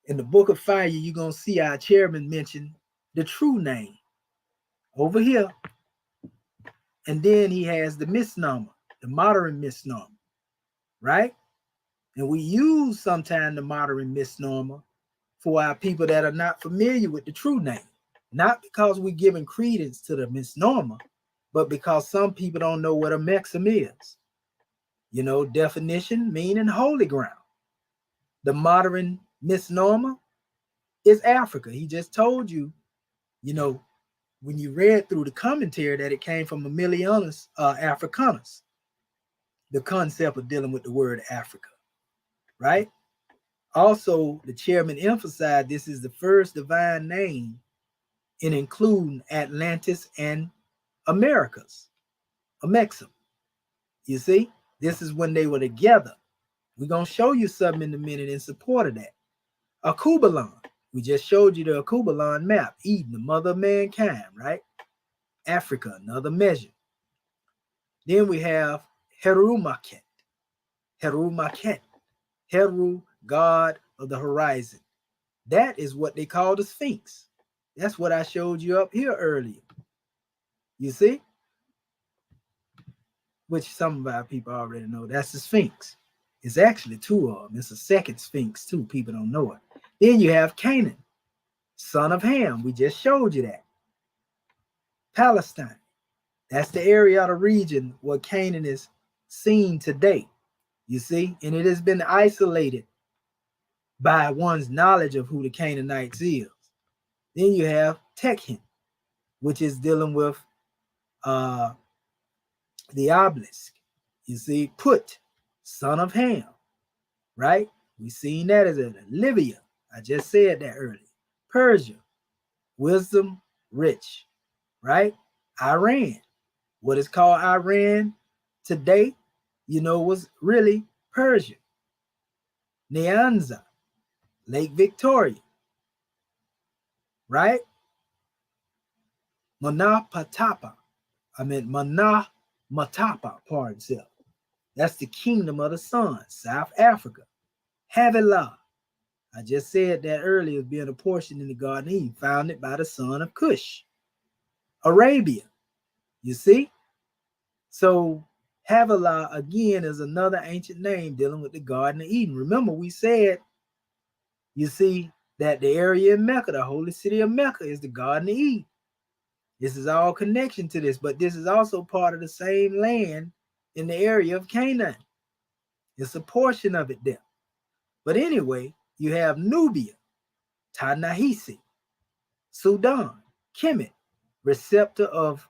In the Book of Fire, you're going to see our chairman mention the true name over here. And then he has the misnomer, the modern misnomer, right? And we use sometimes the modern misnomer for our people that are not familiar with the true name. Not because we're giving credence to the misnomer, but because some people don't know what a Mexim is. You know, definition, meaning holy ground. The modern misnomer is Africa. He just told you, you know, when you read through the commentary that it came from Aemilianus Africanus, the concept of dealing with the word Africa, right? Also, the chairman emphasized this is the first divine name in including Atlantis and Americas, Amexem. You see, this is when they were together. We're going to show you something in a minute in support of that. Akubalon, we just showed you the Akubalon map, Eden, the mother of mankind, right? Africa, another measure. Then we have Herumaket, Herumaket, Heru, God of the horizon. That is what they call the Sphinx. That's what I showed you up here earlier. You see? Which some of our people already know. That's the Sphinx. It's actually two of them. It's a second Sphinx too. People don't know it. Then you have Canaan, son of Ham. We just showed you that. Palestine. That's the area of the region where Canaan is seen today. You see? And it has been isolated by one's knowledge of who the Canaanites is. Then you have Tekhen, which is dealing with the obelisk. You see, Put, son of Ham, right? We seen that as a Libya. I just said that earlier. Persia, wisdom, rich, right? Iran, what is called Iran today, you know, was really Persia. Nyanza, Lake Victoria, right? Manapatapa, Manamatapa, pardon self. That's the kingdom of the sun, South Africa. Havilah, I just said that earlier, being a portion in the Garden of Eden, founded by the son of Cush. Arabia. You see? So Havilah again is another ancient name dealing with the Garden of Eden. Remember, we said, you see, that the area in Mecca, the holy city of Mecca, is the Garden of Eden. This is all connection to this, but this is also part of the same land in the area of Canaan. It's a portion of it there. But anyway, you have Nubia, Ta-Nehisi, Sudan, Kemet, receptor of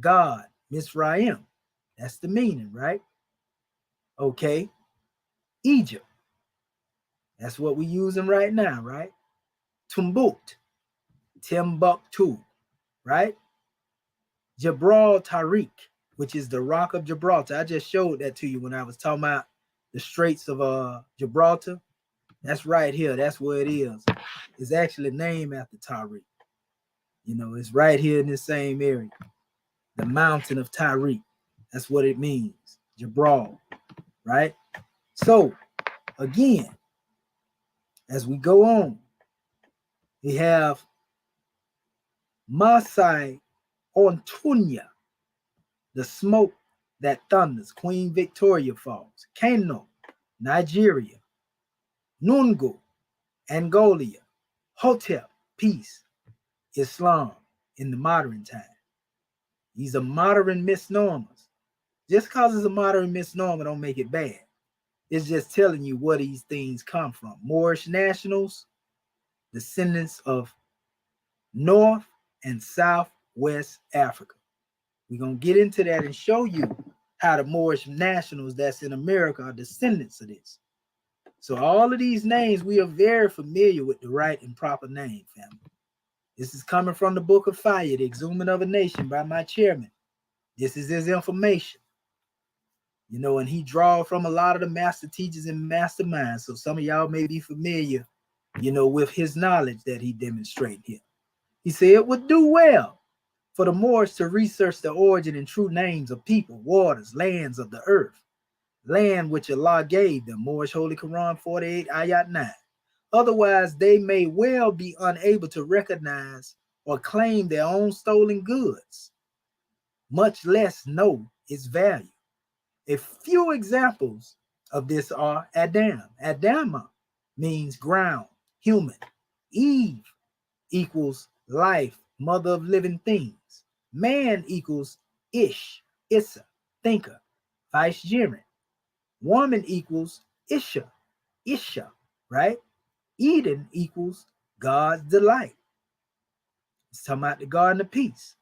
God, Mizraim. That's the meaning, right? Okay. Egypt. That's what we're using right now, right? Tumbuktu, Timbuktu, right? Gibraltar, which is the Rock of Gibraltar. I just showed that to you when I was talking about the Straits of Gibraltar. That's right here. That's where it is. It's actually named after Tariq. You know, it's right here in the same area. The mountain of Tariq. That's what it means. Gibraltar, right? So, again, as we go on, we have Masai Ontunya, the smoke that thunders, Queen Victoria Falls, Kano, Nigeria, Nungu, Angolia, Hotep, peace, Islam in the modern time. These are modern misnomers. Just because it's a modern misnomer don't make it bad. It's just telling you where these things come from. Moorish nationals, descendants of North and Southwest Africa. We're going to get into that and show you how the Moorish nationals that's in America are descendants of this. So all of these names, we are very familiar with the right and proper name, family. This is coming from the Book of Fire, The Exhuming of a Nation by my chairman. This is his information. You know, and he draw from a lot of the master teachers and masterminds. So some of y'all may be familiar, you know, with his knowledge that he demonstrated here. He said it would do well for the Moors to research the origin and true names of people, waters, lands of the earth, land which Allah gave them, Moorish Holy Quran 48, Ayat 9. Otherwise, they may well be unable to recognize or claim their own stolen goods, much less know its value. A few examples of this are Adam. Adama means ground, human. Eve equals life, mother of living things. Man equals Ish, Issa, thinker, vicegerent. Woman equals Isha, Isha, right? Eden equals God's delight. It's talking about the Garden of Peace.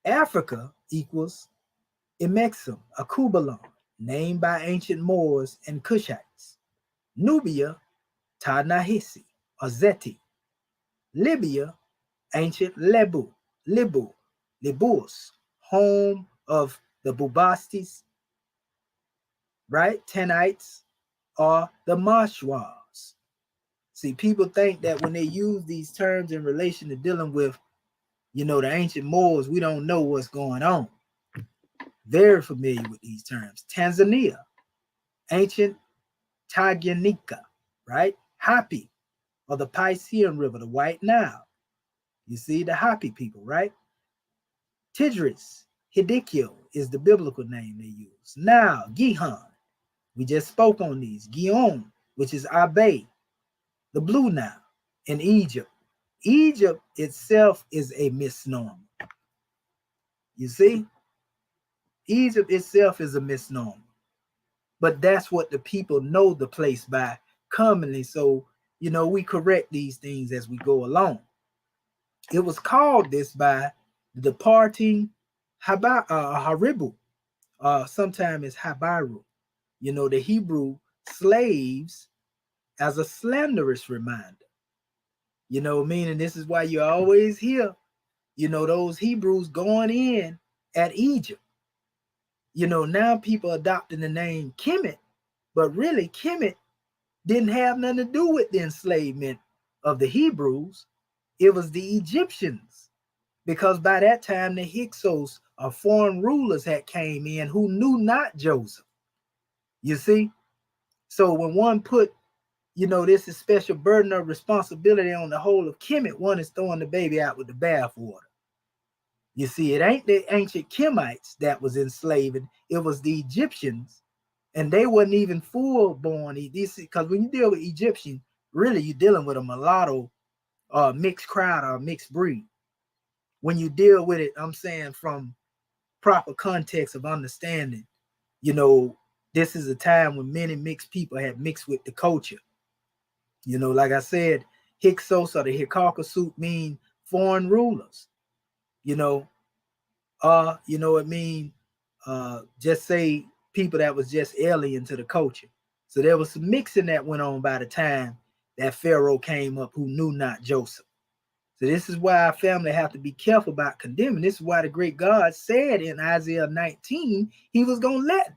Africa equals Emexim, Akubalon, named by ancient Moors and Cushites. Nubia, Ta-Nehisi, or Zeti. Libya, ancient Lebu, Libus, home of the Bubastis, right? Tanites, or the Mashwas. See, people think that when they use these terms in relation to dealing with, you know, the ancient Moors, we don't know what's going on. Very familiar with these terms. Tanzania, ancient Tanganyika, right? Hapi, or the Piscean River, the White Nile. You see the Hapi people, right? Tigris, Hidikio is the biblical name they use. Now, Gihon, we just spoke on these. Gihon, which is Abe, the Blue Nile in Egypt. Egypt itself is a misnomer. You see? Egypt itself is a misnomer. But that's what the people know the place by commonly. So, you know, we correct these things as we go along. It was called this by the departing Haribu, sometimes it's Habaru, you know, the Hebrew slaves, as a slanderous reminder. You know, meaning this is why you always hear, you know, those Hebrews going in at Egypt. You know, now people adopting the name Kemet, but really Kemet didn't have nothing to do with the enslavement of the Hebrews. It was the Egyptians, because by that time the Hyksos or foreign rulers had came in who knew not Joseph. You see? So when one put, you know, this is special burden of responsibility on the whole of Kemet, one is throwing the baby out with the bathwater. You see, it ain't the ancient Kemites that was enslaving, it was the Egyptians. And they wasn't even full born. Because when you deal with Egyptian, really you're dealing with a mulatto or mixed crowd or mixed breed. When you deal with it, I'm saying from proper context of understanding, you know, this is a time when many mixed people had mixed with the culture. You know, like I said, Hyksos or the Hikakasut mean foreign rulers. You know, it mean just say people that was just alien to the culture. So there was some mixing that went on by the time that Pharaoh came up who knew not Joseph. So this is why our family have to be careful about condemning. This is why the great God said in Isaiah 19, he was going to let,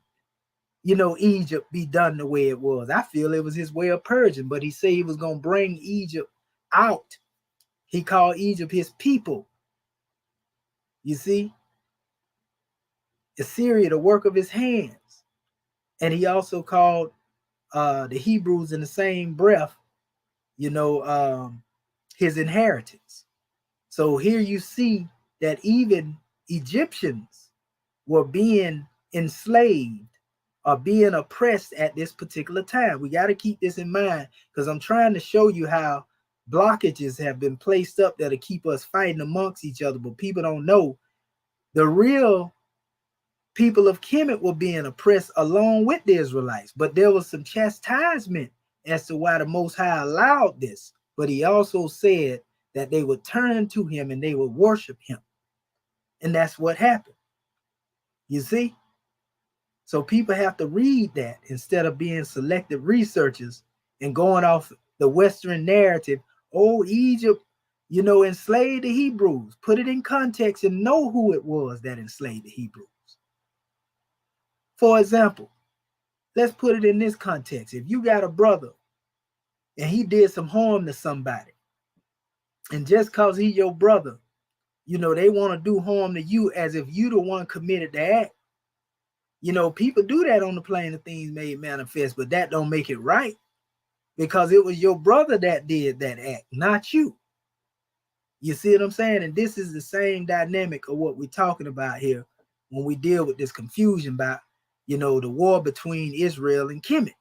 Egypt be done the way it was. I feel it was his way of purging, but he said he was going to bring Egypt out. He called Egypt his people. You see, Assyria, the work of his hands. And he also called the Hebrews in the same breath, his inheritance. So here you see that even Egyptians were being enslaved or being oppressed at this particular time. We got to keep this in mind because I'm trying to show you how blockages have been placed up there to keep us fighting amongst each other, but people don't know the real people of Kemet were being oppressed along with the Israelites, but there was some chastisement as to why the Most High allowed this. But he also said that they would turn to him and they would worship him. And that's what happened. You see? So people have to read that instead of being selective researchers and going off the Western narrative. Oh, Egypt, enslaved the Hebrews. Put it in context and know who it was that enslaved the Hebrews. For example, let's put it in this context. If you got a brother and he did some harm to somebody, and just because he your brother, they want to do harm to you as if you the one committed the act. People do that on the plane of things made manifest, but that don't make it right because it was your brother that did that act, not you. You see what I'm saying? And this is the same dynamic of what we're talking about here when we deal with this confusion about, the war between Israel and Kemet.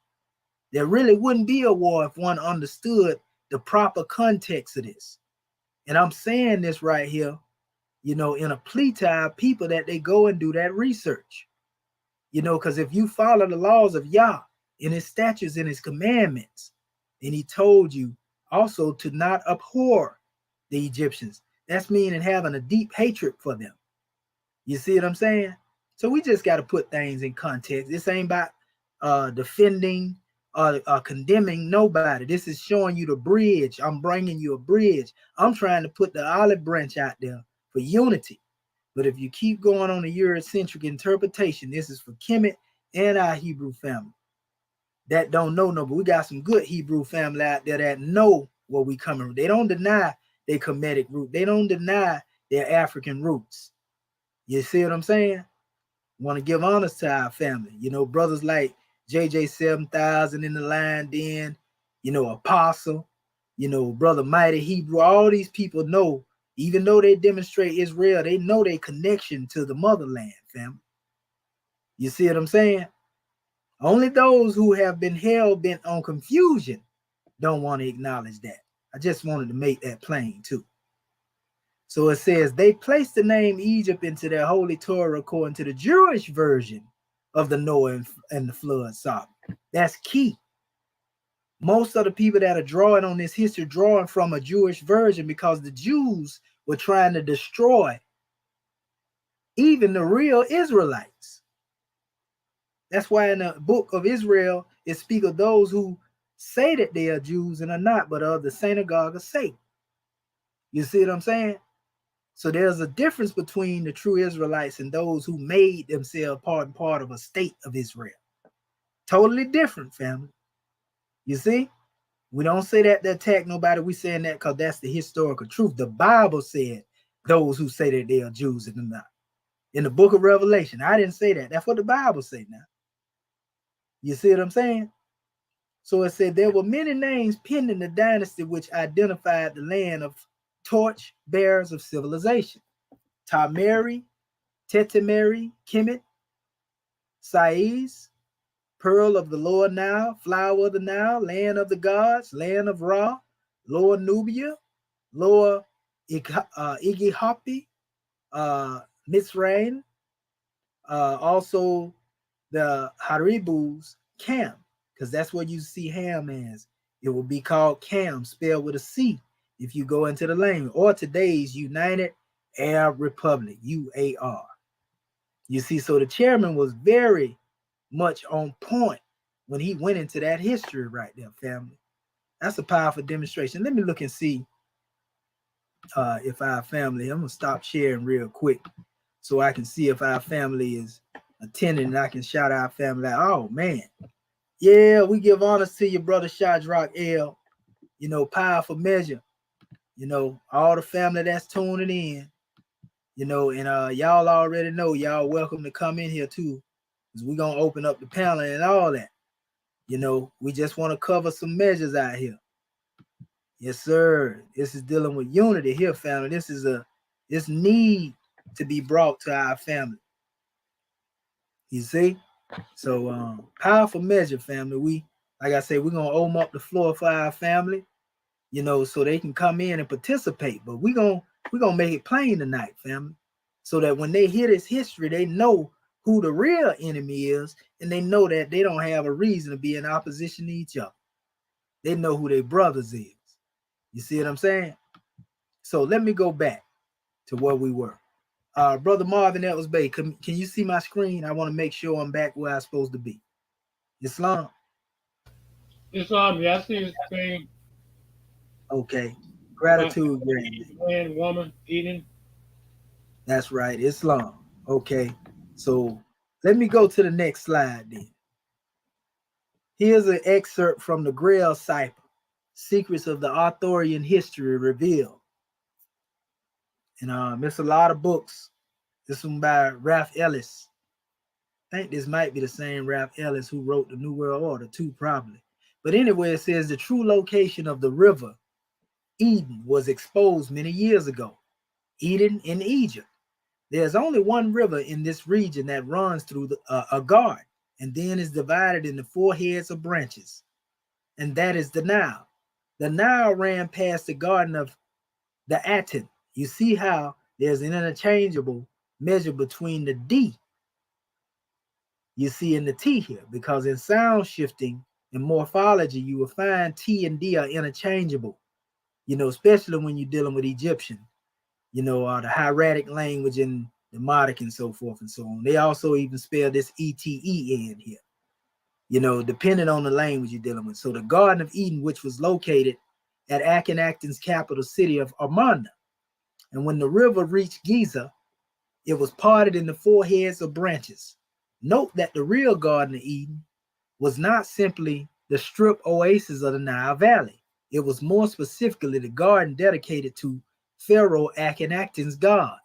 There really wouldn't be a war if one understood the proper context of this. And I'm saying this right here, in a plea to our people that they go and do that research. Because if you follow the laws of Yah in his statutes and his commandments, and he told you also to not abhor the Egyptians. That's meaning having a deep hatred for them. You see what I'm saying? So we just got to put things in context. This ain't about defending or condemning nobody. This is showing you the bridge. I'm bringing you a bridge. I'm trying to put the olive branch out there for unity. But if you keep going on a Eurocentric interpretation, this is for Kemet and our Hebrew family that don't know no, but we got some good Hebrew family out there that know where we coming from. They don't deny their Kemetic root. They don't deny their African roots. You see what I'm saying? Want to give honors to our family. Brothers like JJ 7000 in the line, then, Apostle, Brother Mighty Hebrew. All these people know, even though they demonstrate Israel, they know their connection to the motherland, family. You see what I'm saying? Only those who have been hell-bent on confusion don't want to acknowledge that. I just wanted to make that plain too. So it says, they placed the name Egypt into their holy Torah according to the Jewish version of the Noah and the flood saga. That's key. Most of the people that are drawing on this history drawing from a Jewish version because the Jews were trying to destroy even the real Israelites. That's why in the book of Israel, it speaks of those who say that they are Jews and are not, but of the synagogue of Satan. You see what I'm saying? So there's a difference between the true Israelites and those who made themselves part of a state of Israel. Totally different, family. You see? We don't say that to attack nobody. We saying that because that's the historical truth. The Bible said those who say that they are Jews and not. In the book of Revelation, I didn't say that. That's what the Bible said now. You see what I'm saying? So it said there were many names pending the dynasty which identified the land of torch bearers of civilization. Tameri, Tetemeri, Kemet, Sais, Pearl of the lower Nile, Flower of the Nile, Land of the Gods, Land of Ra, Lower Nubia, Lower Igihapi, Mizraim, also the Haribu's Cam, because that's what you see Ham as. It will be called Cam, spelled with a C, if you go into the language. Or today's United Arab Republic, UAR. You see, so the chairman was very much on point when he went into that history right there, family. That's a powerful demonstration. Let me look and see if our family, I'm going to stop sharing real quick so I can see if our family is attending and I can shout our family out. Oh, man. Yeah, we give honors to your brother Shadrach L. You know, powerful measure. You know, all the family that's tuning in. You know, and y'all already know y'all welcome to come in here too. Because we're going to open up the panel and all that. You know, we just want to cover some measures out here. Yes, sir. This is dealing with unity here, family. This need to be brought to our family. You see? So powerful measure, family. We, like I said, we're gonna open up the floor for our family, you know, so they can come in and participate. But we're gonna make it plain tonight, family. So that when they hear this history, they know who the real enemy is, and they know that they don't have a reason to be in opposition to each other. They know who their brothers is. You see what I'm saying? So let me go back to where we were. Brother Marvin Edwards Bay, can you see my screen? I want to make sure I'm back where I'm supposed to be. Islam. Islam, yeah, I see his thing Okay. about Gratitude, Granny. man, woman, eating. That's right. Islam. Okay. So let me go to the next slide then. Here's an excerpt from the Grail Cipher, Secrets of the Arthurian History Revealed. And it's a lot of books. This one by Ralph Ellis. I think this might be the same Ralph Ellis who wrote the New World Order too, probably. But anyway, it says the true location of the river Eden was exposed many years ago. Eden in Egypt. There's only one river in this region that runs through a garden and then is divided into four heads of branches, and that is the Nile. The Nile ran past the garden of the Aten. You see how there's an interchangeable measure between the D you see in the T here, because in sound shifting and morphology, you will find T and D are interchangeable, you know, especially when you're dealing with Egyptian, you know, the hieratic language and Demotic and so forth and so on. They also even spell this ETEN here, you know, depending on the language you're dealing with. So the Garden of Eden, which was located at Akhenaten's capital city of Amarna. And when the river reached Giza, it was parted into four heads of branches. Note that the real Garden of Eden was not simply the strip oasis of the Nile Valley. It was more specifically the garden dedicated to Pharaoh Akhenaten's god,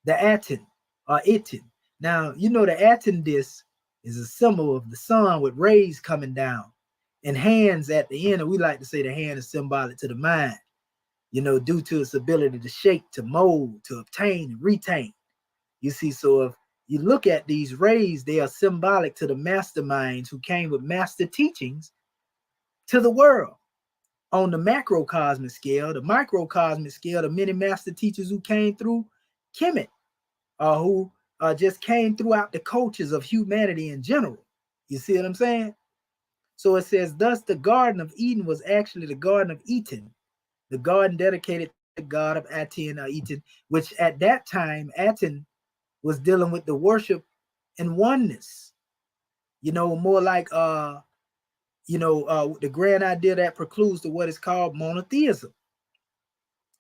the Aten or Itin. Now, you know the Aten disc is a symbol of the sun with rays coming down and hands at the end. And we like to say the hand is symbolic to the mind, you know, due to its ability to shape, to mold, to obtain and retain. You see, so if you look at these rays, they are symbolic to the masterminds who came with master teachings to the world. On the macrocosmic scale, the microcosmic scale, the many master teachers who came through Kemet, who just came throughout the cultures of humanity in general. You see what I'm saying? So it says, thus the Garden of Eden was actually the Garden of Eden, the garden dedicated to the god of Aten or Eden, which at that time, Aten was dealing with the worship and oneness, you know, more like the grand idea that precludes to what is called monotheism.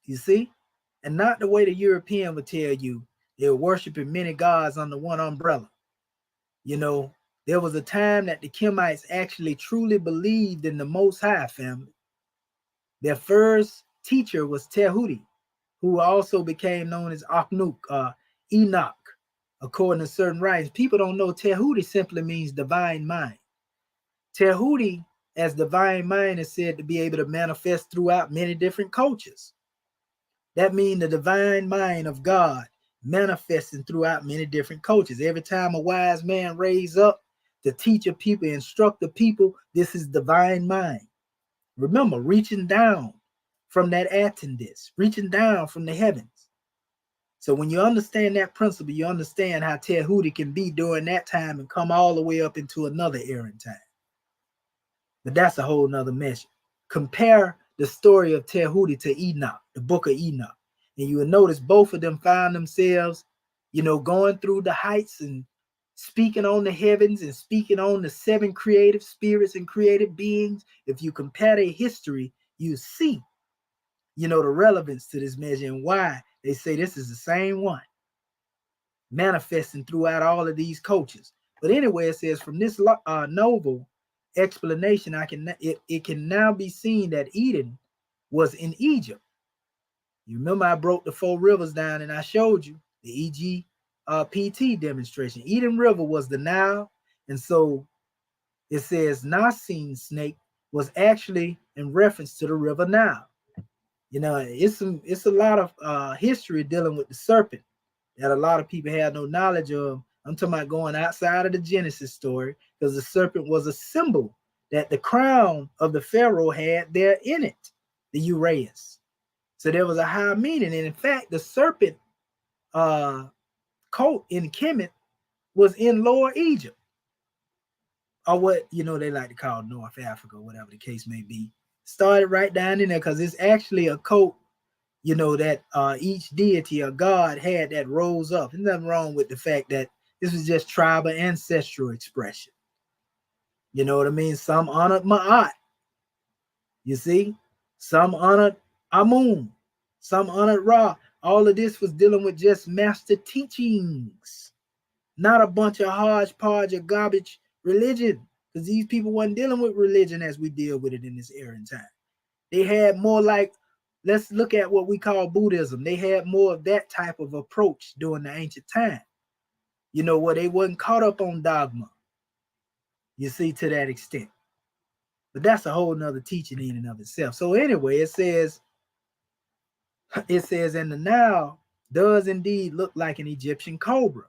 You see? And not the way the European would tell you they're worshiping many gods under one umbrella. You know, there was a time that the Kemites actually truly believed in the Most High family. Their first teacher was Tehuti, who also became known as Akhnuk, Enoch, according to certain writings. People don't know Tehuti simply means divine mind. Tehuti, as divine mind, is said to be able to manifest throughout many different cultures. That means the divine mind of God manifesting throughout many different cultures. Every time a wise man raised up to teach a people, instruct the people, this is divine mind. Remember, reaching down from that Atlantis, reaching down from the heavens. So when you understand that principle, you understand how Tehuti can be during that time and come all the way up into another era in time. But that's a whole nother measure. Compare the story of Tehuti to Enoch, the book of Enoch. And you will notice both of them found themselves, going through the heights and speaking on the heavens and speaking on the seven creative spirits and creative beings. If you compare their history, you see, the relevance to this measure and why they say this is the same one manifesting throughout all of these cultures. But anyway, it says from this novel explanation, it can now be seen that Eden was in Egypt. You remember I broke the 4 rivers down and I showed you the EGPT demonstration. Eden River was the Nile, and so it says Nassim snake was actually in reference to the river Nile. It's a lot of history dealing with the serpent that a lot of people have no knowledge of. I'm talking about going outside of the Genesis story, because the serpent was a symbol that the crown of the Pharaoh had there in it, the Uraeus. So there was a high meaning. And in fact, the serpent coat in Kemet was in Lower Egypt, or what they like to call North Africa, whatever the case may be. Started right down in there because it's actually a coat that each deity or god had that rose up. There's nothing wrong with the fact that this was just tribal ancestral expression. You know what I mean? Some honored Ma'at, you see? Some honored Amun, some honored Ra. All of this was dealing with just master teachings, not a bunch of hodgepodge or garbage religion, because these people weren't dealing with religion as we deal with it in this era and time. They had more like, let's look at what we call Buddhism. They had more of that type of approach during the ancient time, where they wasn't caught up on dogma, you see, to that extent. But that's a whole nother teaching in and of itself. So anyway, it says, and the Nile does indeed look like an Egyptian cobra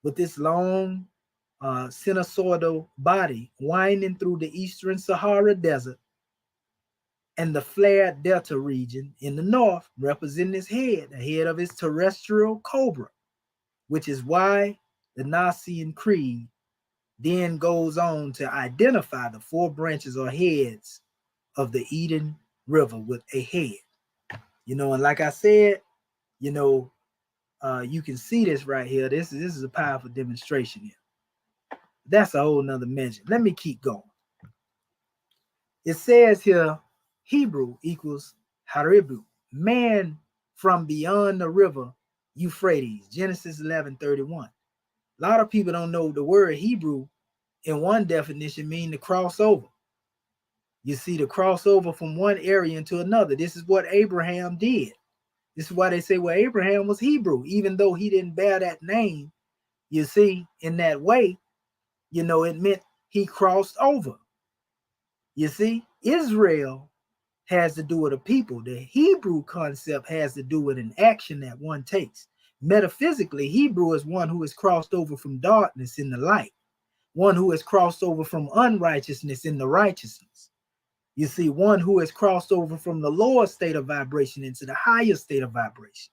with this long sinusoidal body winding through the eastern Sahara Desert, and the flared delta region in the north representing his head, the head of his terrestrial cobra, which is why the Nicene Creed then goes on to identify the 4 branches or heads of the Eden River with a head. And like I said, you can see this right here. This is a powerful demonstration here. That's a whole nother measure. Let me keep going. It says here, Hebrew equals Haribu, man from beyond the river Euphrates, Genesis 11:31. A lot of people don't know the word Hebrew in one definition mean to cross over. You see, the crossover from one area into another. This is what Abraham did. This is why they say, well, Abraham was Hebrew, even though he didn't bear that name. You see, in that way, it meant he crossed over. You see, Israel has to do with a people. The Hebrew concept has to do with an action that one takes. Metaphysically, Hebrew is one who has crossed over from darkness in the light, one who has crossed over from unrighteousness in the righteousness. You see, one who has crossed over from the lower state of vibration into the higher state of vibration.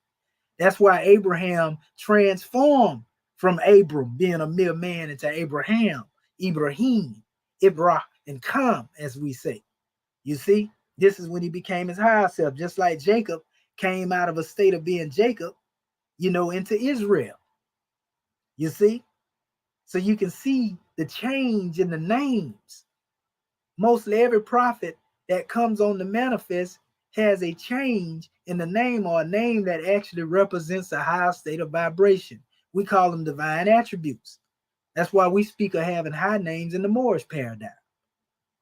That's why Abraham transformed from Abram, being a mere man, into Ibrahim, Ibrah, and Kam, as we say. You see, this is when he became his higher self, just like Jacob came out of a state of being Jacob, into Israel. You see? So you can see the change in the names. Mostly every prophet that comes on the manifest has a change in the name, or a name that actually represents a higher state of vibration. We call them divine attributes. That's why we speak of having high names in the Moorish paradigm,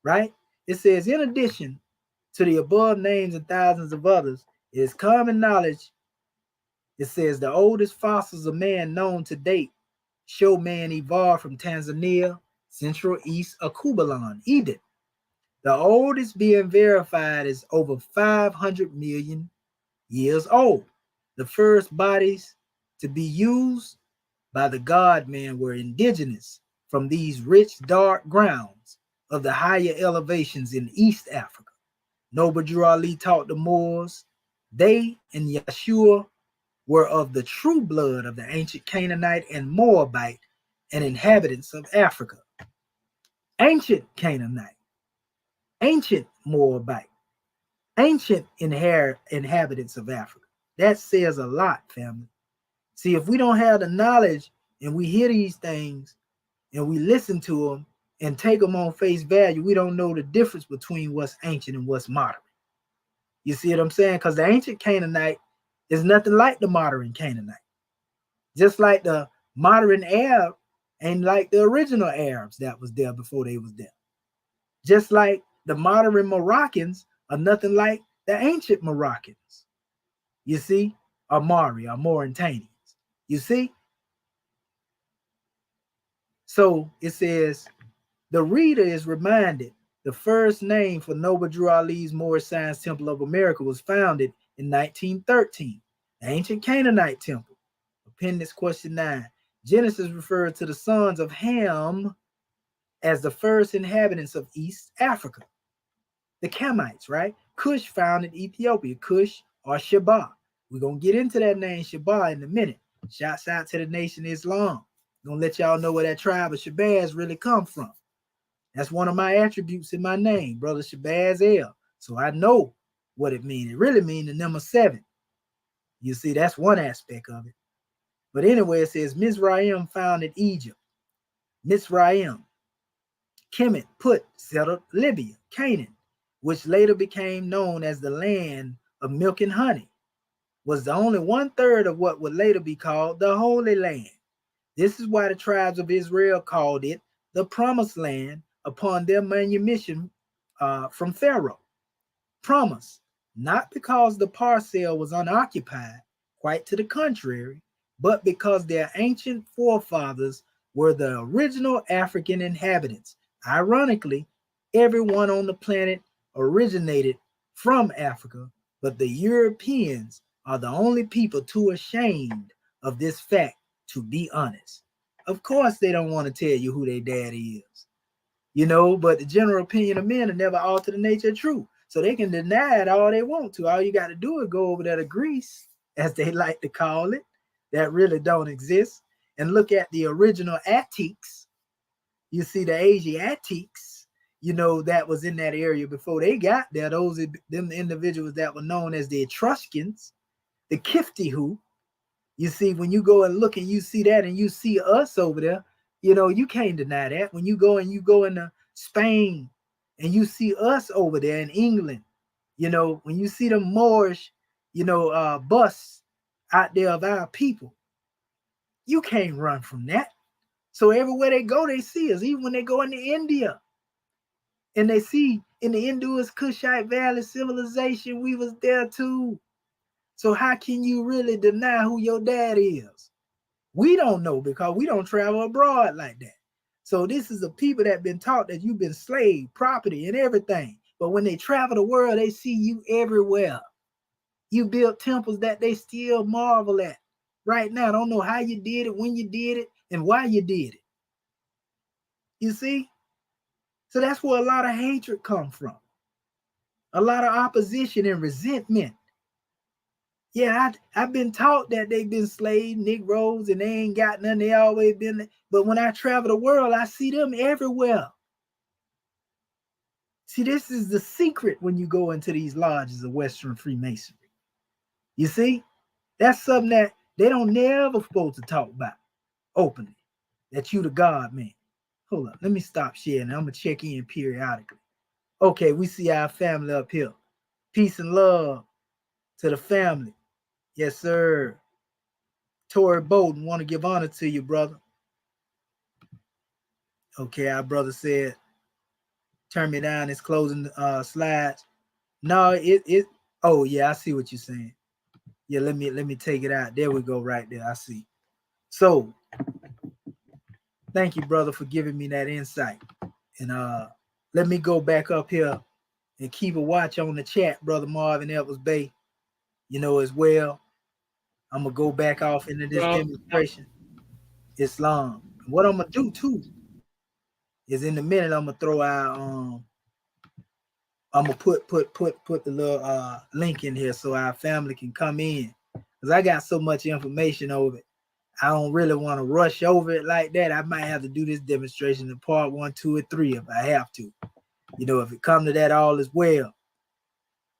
right? It says, in addition to the above names and thousands of others, it is common knowledge. It says the oldest fossils of man known to date show man evolved from Tanzania, Central East Akubalan, Eden. The oldest being verified is over 500 million years old. The first bodies to be used by the God men were indigenous from these rich, dark grounds of the higher elevations in East Africa. Noble Drew Ali taught the Moors. They and Yeshua were of the true blood of the ancient Canaanite and Moabite and inhabitants of Africa. Ancient Canaanite, ancient Moabite, ancient inhabitants of Africa. That says a lot, family. See, if we don't have the knowledge and we hear these things and we listen to them and take them on face value, we don't know the difference between what's ancient and what's modern. You see what I'm saying? Because the ancient Canaanite is nothing like the modern Canaanite. Just like the modern Arab ain't like the original Arabs that was there before they was there. Just like the modern Moroccans are nothing like the ancient Moroccans. You see? Or Mauritanians. You see? So it says, the reader is reminded the first name for Noble Drew Ali's Moorish Science Temple of America was founded in 1913, the ancient Canaanite temple. Appendix question 9. Genesis referred to the sons of Ham as the first inhabitants of East Africa. The Kamites, right? Cush founded Ethiopia, Cush or Sheba. We're going to get into that name Sheba in a minute. Shouts out to the Nation of Islam. Gonna let y'all know where that tribe of Shabazz really come from. That's one of my attributes in my name, Brother Shabazz El. So I know what it means. It really means the number 7. You see, that's one aspect of it. But anyway, it says Mizraim founded Egypt. Mizraim, Kemet, Put, settled Libya, Canaan, which later became known as the land of milk and honey, was the only 1/3 of what would later be called the Holy Land. This is why the tribes of Israel called it the Promised Land upon their manumission from Pharaoh. Promise, not because the parcel was unoccupied, quite to the contrary, but because their ancient forefathers were the original African inhabitants. Ironically, everyone on the planet originated from Africa, but the Europeans are the only people too ashamed of this fact to be honest. Of course, they don't want to tell you who their daddy is, but the general opinion of men will never alter the nature of truth. So they can deny it all they want to. All you got to do is go over there to Greece, as they like to call it, that really don't exist, and look at the original Attics. You see the Asiatics, that was in that area before they got there. Those them individuals that were known as the Etruscans, the Kiftihu. You see, when you go and look and you see that and you see us over there, you can't deny that. When you go into Spain and you see us over there in England, when you see the Moorish, busts out there of our people, you can't run from that. So everywhere they go, they see us. Even when they go into India and they see in the Indus Kushite Valley civilization, we was there too. So how can you really deny who your dad is? We don't know because we don't travel abroad like that. So this is a people that been taught that you've been slave, property, and everything. But when they travel the world, they see you everywhere. You built temples that they still marvel at. Right now, I don't know how you did it, when you did it, and why you did it. You see? So that's where a lot of hatred comes from. A lot of opposition and resentment. Yeah, I've been taught that they've been slave Negroes and they ain't got nothing. They always been. But when I travel the world, I see them everywhere. See, this is the secret when you go into these lodges of Western Freemasonry. You see, that's something that they don't never supposed to talk about openly. That you the God man. Hold up, let me stop sharing. I'm gonna check in periodically. Okay, we see our family up here. Peace and love to the family. Yes, sir. Tory Bolton, want to give honor to you, brother. Okay, our brother said, turn me down. It's closing slides. No, it. Oh yeah, I see what you're saying. Yeah, let me take it out. There we go, right there. I see. So, thank you, brother, for giving me that insight. And let me go back up here and keep a watch on the chat, brother Marvin Edwards Bay. As well. I'm gonna go back off into this Well, demonstration. Islam. What I'm gonna do too is in a minute I'm gonna throw out I'm gonna put the little link in here so our family can come in. Because I got so much information over it. I don't really want to rush over it like that. I might have to do this demonstration in part 1, 2, or 3 if I have to. You know, if it come to that, all is well.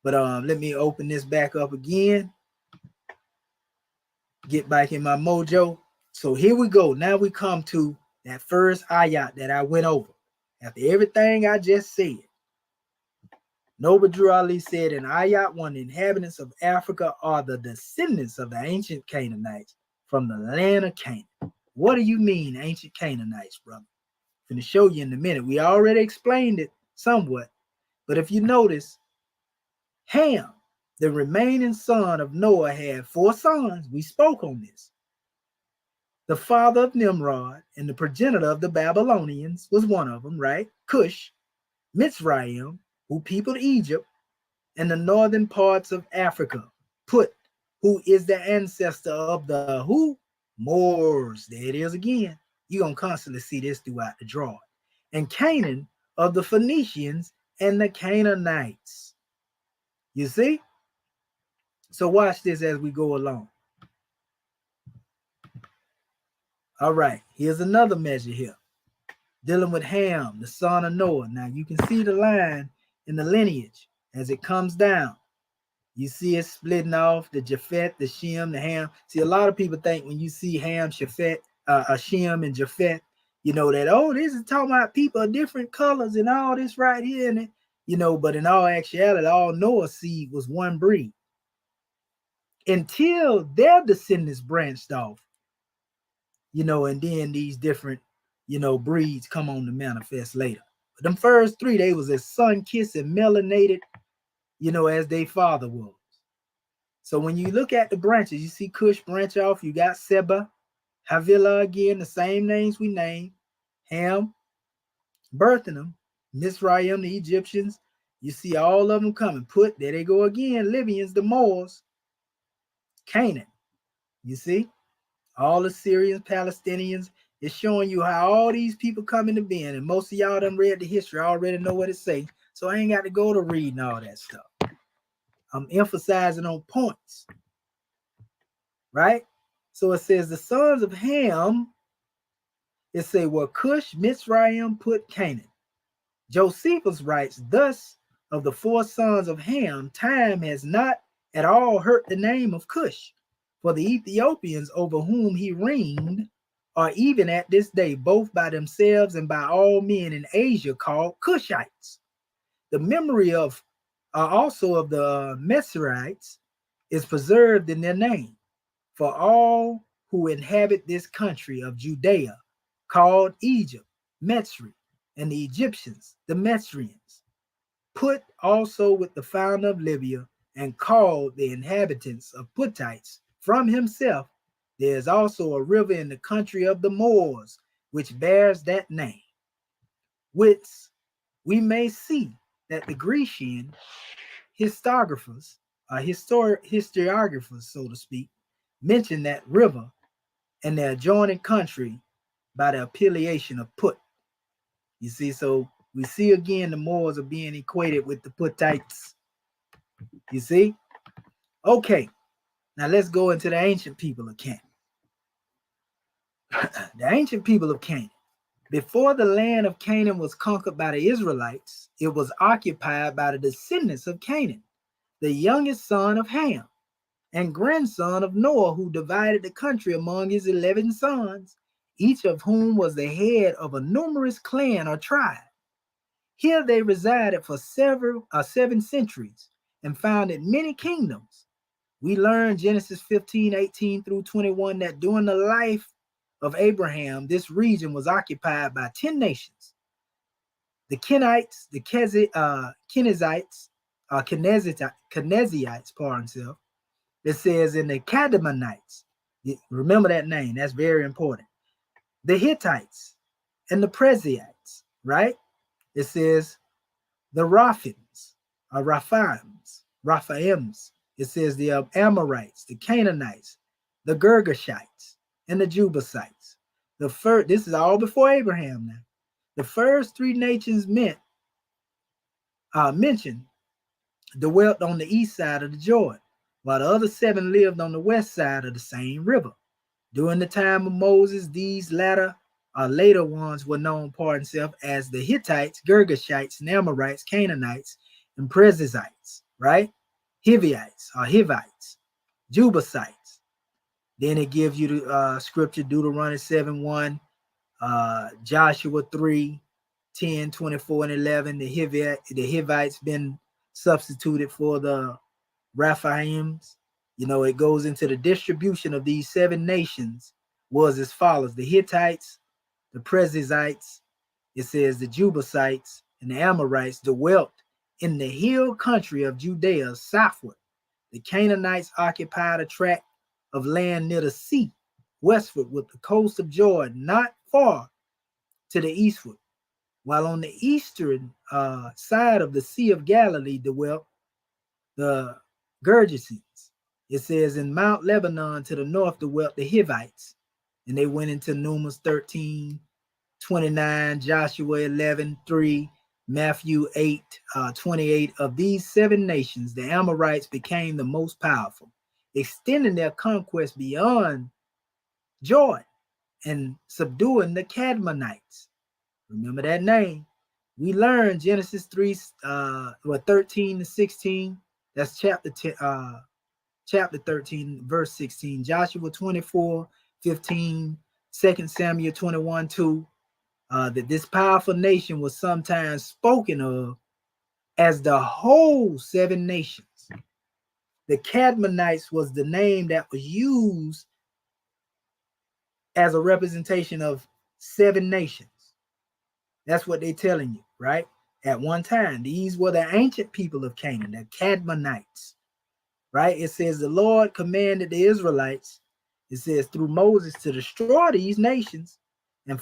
But let me open this back up again. Get back in my mojo. So here we go. Now we come to that first ayat that I went over. After everything I just said, Noble Drew Ali said in ayat 1, the inhabitants of Africa are the descendants of the ancient Canaanites from the land of Canaan. What do you mean, ancient Canaanites, brother? I'm going to show you in a minute. We already explained it somewhat. But if you notice, Ham, the remaining son of Noah, had 4 sons. We spoke on this. The father of Nimrod and the progenitor of the Babylonians was one of them, right? Cush, Mitzrayim, who peopled Egypt, and the northern parts of Africa. Put, who is the ancestor of the who? Moors. There it is again. You're going to constantly see this throughout the drawing. And Canaan of the Phoenicians and the Canaanites. You see? So watch this as we go along. All right, here's another measure here. Dealing with Ham, the son of Noah. Now you can see the line in the lineage as it comes down. You see it splitting off the Japheth, the Shem, the Ham. See, a lot of people think when you see Ham, Shem, and Japheth, you know that, oh, this is talking about people of different colors and all this right here. And it, you know, but in all actuality, all Noah's seed was one breed. Until their descendants branched off, you know, and then these different, you know, breeds come on to manifest later. But them first 3, they was as sun-kissing, melanated, you know, as their father was. So when you look at the branches, you see Cush branch off. You got Seba, Havilah again, the same names we named. Ham, birthing them. Mizraim, the Egyptians. You see all of them coming. Put, there they go again. Libyans, the Moors. Canaan. You see? All the Syrians, Palestinians. It's showing you how all these people come into being. And most of y'all done read the history. I already know what it say. So I ain't got to go to reading all that stuff. I'm emphasizing on points. Right? So it says the sons of Ham, it say, well, Cush, Mitzrayim, put Canaan. Josephus writes, thus, of the 4 sons of Ham, time has not at all hurt the name of Cush, for the Ethiopians over whom he reigned are even at this day, both by themselves and by all men in Asia, called Cushites. The memory of also of the Meserites is preserved in their name. For all who inhabit this country of Judea, called Egypt, Metzri, and the Egyptians, the Metzrians, put also with the founder of Libya, and called the inhabitants of Putites from himself. There is also a river in the country of the Moors, which bears that name. Which we may see that the Grecian historiographers, historiographers, so to speak, mention that river and the adjoining country by the affiliation of Put. You see, so we see again the Moors are being equated with the Putites. You see? Okay, now let's go into the ancient people of Canaan. The ancient people of Canaan. Before the land of Canaan was conquered by the Israelites, it was occupied by the descendants of Canaan, the youngest son of Ham and grandson of Noah, who divided the country among his 11 sons, each of whom was the head of a numerous clan or tribe. Here they resided for 7 centuries and founded many kingdoms. We learn Genesis 15, 18 through 21 that during the life of Abraham, this region was occupied by 10 nations. The Kenites, the Kenizzites, pardon himself. It says in the Kadmonites, remember that name, that's very important. The Hittites and the Perizzites, right? It says the Raphaims. It says the Amorites, the Canaanites, the Girgashites, and the Jebusites. This is all before Abraham now. The first three nations mentioned dwelt on the east side of the Jordan, while the other seven lived on the west side of the same river. During the time of Moses, these later ones were known, pardon self, as the Hittites, Girgashites, and Amorites, Canaanites, and Perizzites, right? Hivites, Jebusites. Then it gives you the scripture, Deuteronomy 7:1, Joshua 3:10, 24, and 11. The Hivites been substituted for the Raphaims. It goes into the distribution of these seven nations was as follows: the Hittites, the Perizzites, it says the Jebusites, and the Amorites dwelt in the hill country of Judea southward. The Canaanites occupied a tract of land near the sea, westward with the coast of Jordan, not far to the eastward, while on the eastern side of the Sea of Galilee dwelt the Gergesenes. It says in Mount Lebanon to the north dwelt the Hivites, and they went into Numbers 13:29, Joshua 11:3, Matthew 8:28. Of these seven nations, the Amorites became the most powerful, extending their conquest beyond Jordan and subduing the Cadmonites. Remember that name. We learned Genesis 13-16. That's chapter 13, verse 16. Joshua 24:15, 2 Samuel 21:2. That this powerful nation was sometimes spoken of as the whole seven nations. The Cadmonites was the name that was used as a representation of seven nations. That's what they're telling you, right? At one time, these were the ancient people of Canaan, the Cadmonites, right? It says the Lord commanded the Israelites, it says through Moses, to destroy these nations, and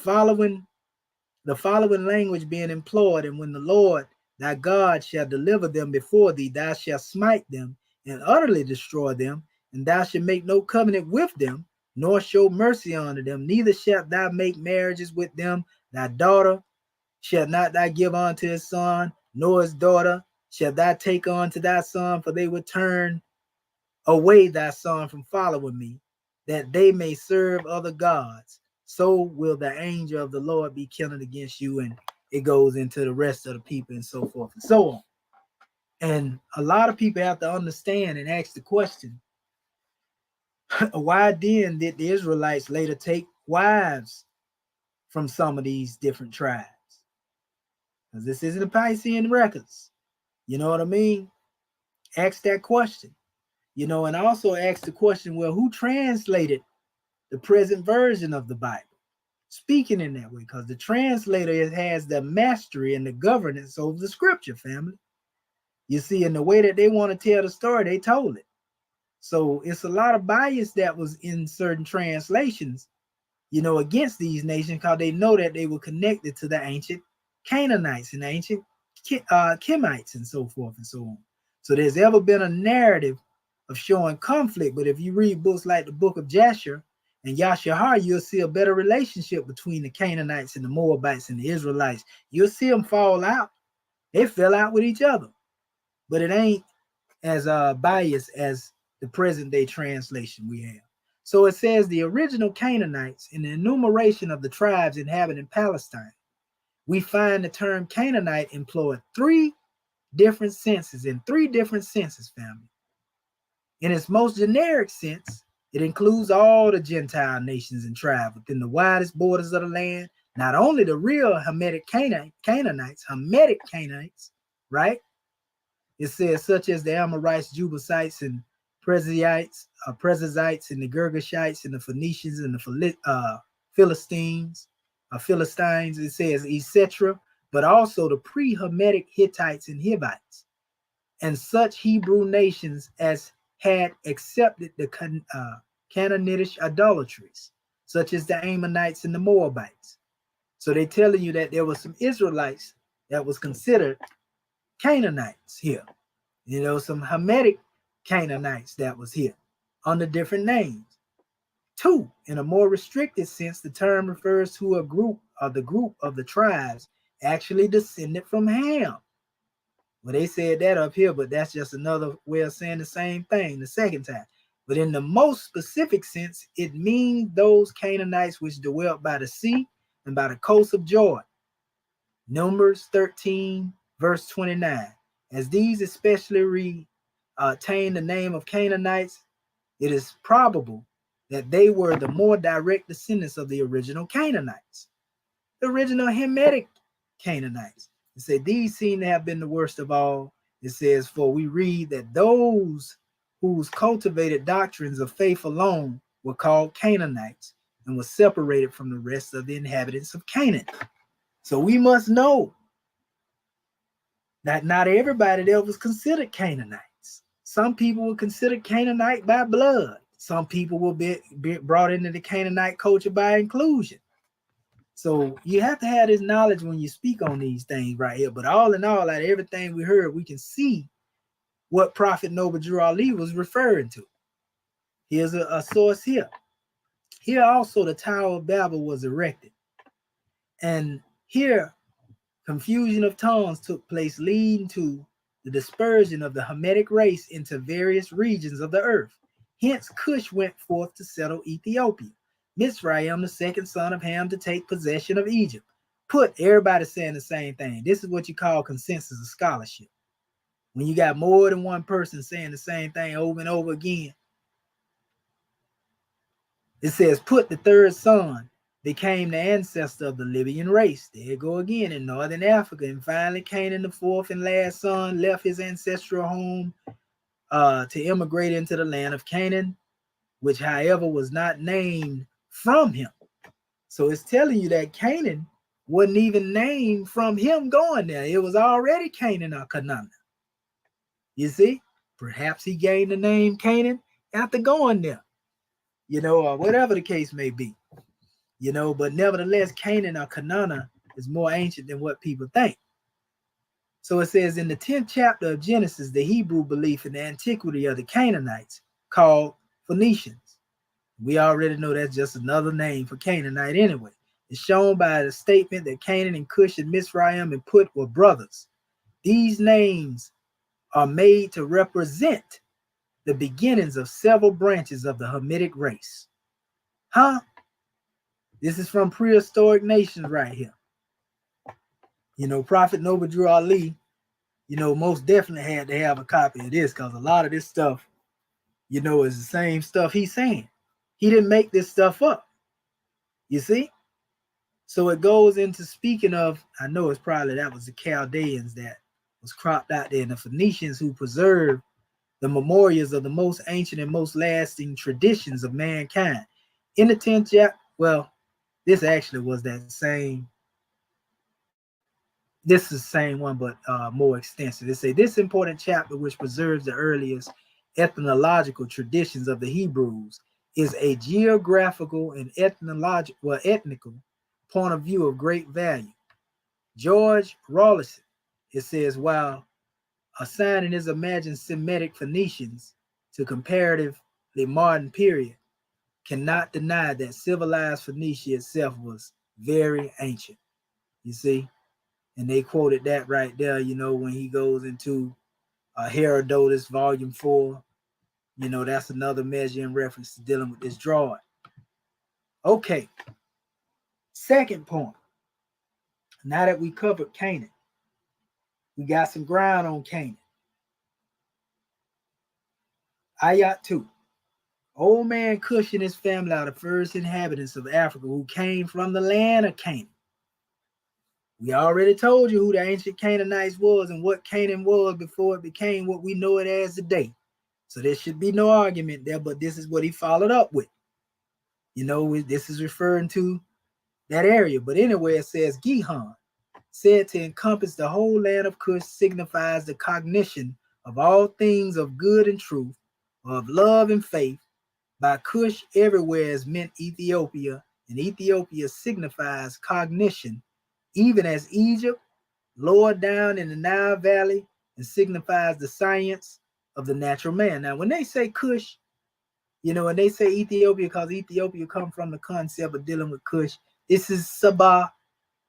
the following language being employed: and when the Lord thy God shall deliver them before thee, thou shalt smite them and utterly destroy them, and thou shalt make no covenant with them, nor show mercy unto them, neither shalt thou make marriages with them. Thy daughter shall not thou give unto his son, nor his daughter shall thou take unto thy son, for they would turn away thy son from following me, that they may serve other gods. So will the angel of the Lord be kindled against you. And it goes into the rest of the people and so forth and so on. And a lot of people have to understand and ask the question, why then did the Israelites later take wives from some of these different tribes? Because this isn't the Piscean records. You know what I mean? Ask that question. And also ask the question, well, who translated the present version of the Bible? Speaking in that way, because the translator has the mastery and the governance over the scripture, family. You see, in the way that they want to tell the story, they told it. So it's a lot of bias that was in certain translations, against these nations, because they know that they were connected to the ancient Canaanites and ancient Kemites and so forth and so on. So there's ever been a narrative of showing conflict. But if you read books like the book of Jasher and Yashahar, you'll see a better relationship between the Canaanites and the Moabites and the Israelites. You'll see them fall out. They fell out with each other. But it ain't as biased as the present day translation we have. So it says the original Canaanites in the enumeration of the tribes inhabiting Palestine. We find the term Canaanite employed in three different senses, family. In its most generic sense, it includes all the Gentile nations and tribes within the widest borders of the land, not only the real Hamitic Canaanites, right? It says such as the Amorites, Jebusites, and Perizzites, and the Girgashites, and the Phoenicians, and the Philistines. It says etc., but also the pre-Hamitic Hittites and Hivites, and such Hebrew nations as had accepted the Canaanitish idolatries, such as the Ammonites and the Moabites. So they're telling you that there were some Israelites that was considered Canaanites here. Some Hamitic Canaanites that was here under different names. Two, in a more restricted sense, the term refers to a group of the tribes actually descended from Ham. Well, they said that up here, but that's just another way of saying the same thing the second time. But in the most specific sense, it means those Canaanites which dwelt by the sea and by the coast of Jordan. Numbers 13, verse 29. As these especially retain the name of Canaanites, it is probable that they were the more direct descendants of the original Canaanites, the original Hamitic Canaanites. It said these seem to have been the worst of all. It says, for we read that those whose cultivated doctrines of faith alone were called Canaanites and were separated from the rest of the inhabitants of Canaan. So we must know that not everybody there was considered Canaanites. Some people were considered Canaanite by blood. Some people will be brought into the Canaanite culture by inclusion. So you have to have this knowledge when you speak on these things right here. But all in all, out of everything we heard, we can see what Prophet Noble Drew Ali was referring to. Here's a source here. Here also the Tower of Babel was erected. And here confusion of tongues took place, leading to the dispersion of the Hamitic race into various regions of the earth. Hence, Cush went forth to settle Ethiopia. Mizraim, the second son of Ham, to take possession of Egypt. Put everybody saying the same thing. This is what you call consensus of scholarship. When you got more than one person saying the same thing over and over again, it says, Put, the third son, became the ancestor of the Libyan race. There you go again in northern Africa. And finally, Canaan, the fourth and last son, left his ancestral home to immigrate into the land of Canaan, which, however, was not named from him. So it's telling you that Canaan wasn't even named from him going there. It was already Canaan or Canaan. You see, perhaps he gained the name Canaan after going there, or whatever the case may be. But nevertheless, Canaan or Canaan is more ancient than what people think. So it says in the 10th chapter of Genesis, the Hebrew belief in the antiquity of the Canaanites called Phoenicians. We already know that's just another name for Canaanite anyway. It's shown by the statement that Canaan and Cush and Mizraim and Put were brothers. These names are made to represent the beginnings of several branches of the Hamitic race. This is from Prehistoric Nations right here. Prophet Noble Drew Ali, most definitely had to have a copy of this because a lot of this stuff, is the same stuff he's saying. He didn't make this stuff up. You see? So it goes into speaking of, I know it's probably that was the Chaldeans that was cropped out there, and the Phoenicians who preserved the memorials of the most ancient and most lasting traditions of mankind. In the 10th chapter, well, this actually was that same. This is the same one, but more extensive. They say this important chapter, which preserves the earliest ethnological traditions of the Hebrews, is a geographical and ethnical point of view of great value. George Rawlinson, it says, while assigning his imagined Semitic Phoenicians to comparatively modern period, cannot deny that civilized Phoenicia itself was very ancient. You see? And they quoted that right there, when he goes into Herodotus, volume 4. That's another measure in reference to dealing with this drawing. Okay. Second point. Now that we covered Canaan, we got some ground on Canaan. Ayat 2. Old man Cush and his family are the first inhabitants of Africa who came from the land of Canaan. We already told you who the ancient Canaanites was and what Canaan was before it became what we know it as today. So there should be no argument there, but this is what he followed up with. This is referring to that area. But anyway, it says Gihon, said to encompass the whole land of Cush, signifies the cognition of all things of good and truth, of love and faith. By Cush everywhere is meant Ethiopia, and Ethiopia signifies cognition, even as Egypt, lower down in the Nile Valley, and signifies the science of the natural man. Now, when they say Cush, And they say Ethiopia because Ethiopia come from the concept of dealing with Kush. This is Sabah,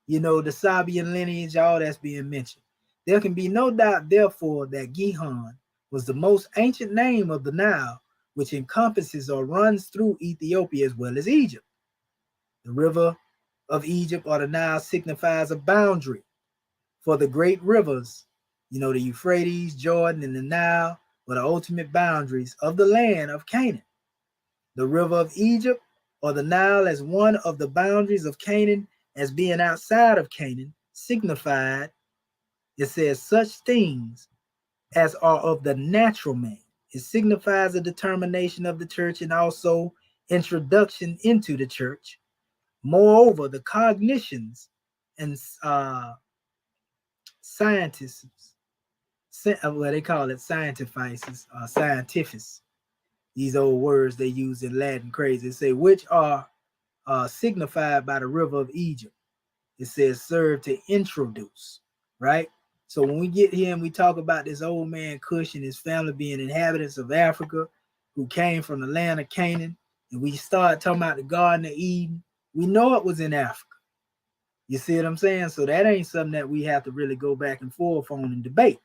the Sabian lineage, all that's being mentioned. There can be no doubt, therefore, that Gihon was the most ancient name of the Nile, which encompasses or runs through Ethiopia as well as Egypt. The river of Egypt or the Nile signifies a boundary for the great rivers, the Euphrates, Jordan, and the Nile were the ultimate boundaries of the land of Canaan. The river of Egypt or the Nile as one of the boundaries of Canaan as being outside of Canaan signified, it says, such things as are of the natural man. It signifies a determination of the church and also introduction into the church. Moreover, the cognitions and scientists, well, they call it scientifices, scientifics. These old words they use in Latin crazy. They say, which are signified by the river of Egypt. It says, serve to introduce, right? So when we get here and we talk about this old man Cush and his family being inhabitants of Africa who came from the land of Canaan, and we start talking about the Garden of Eden, we know it was in Africa. You see what I'm saying? So that ain't something that we have to really go back and forth on and debate.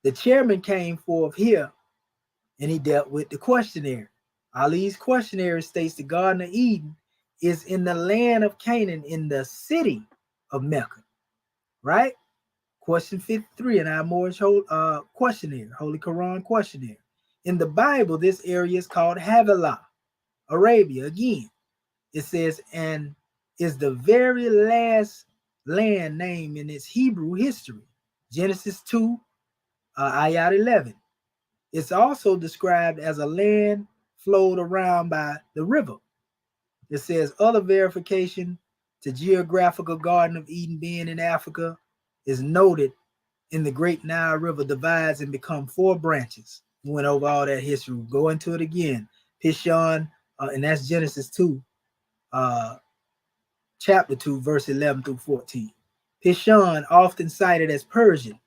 The chairman came forth here and he dealt with the questionnaire. Ali's questionnaire states the Garden of Eden is in the land of Canaan in the city of Mecca, right? Question 53 in our Moorish questionnaire, Holy Quran questionnaire. In the Bible, this area is called Havilah, Arabia. Again, it says, and is the very last land name in its Hebrew history. Genesis 2, ayat 11. It's also described as a land flowed around by the river. It says other verification to geographical Garden of Eden being in Africa is noted in the Great Nile River divides and become 4 branches. We went over all that history. We'll go into it again. Pishon, and that's Genesis 2, chapter 2, verse 11 through 14. Pishon, often cited as Persian.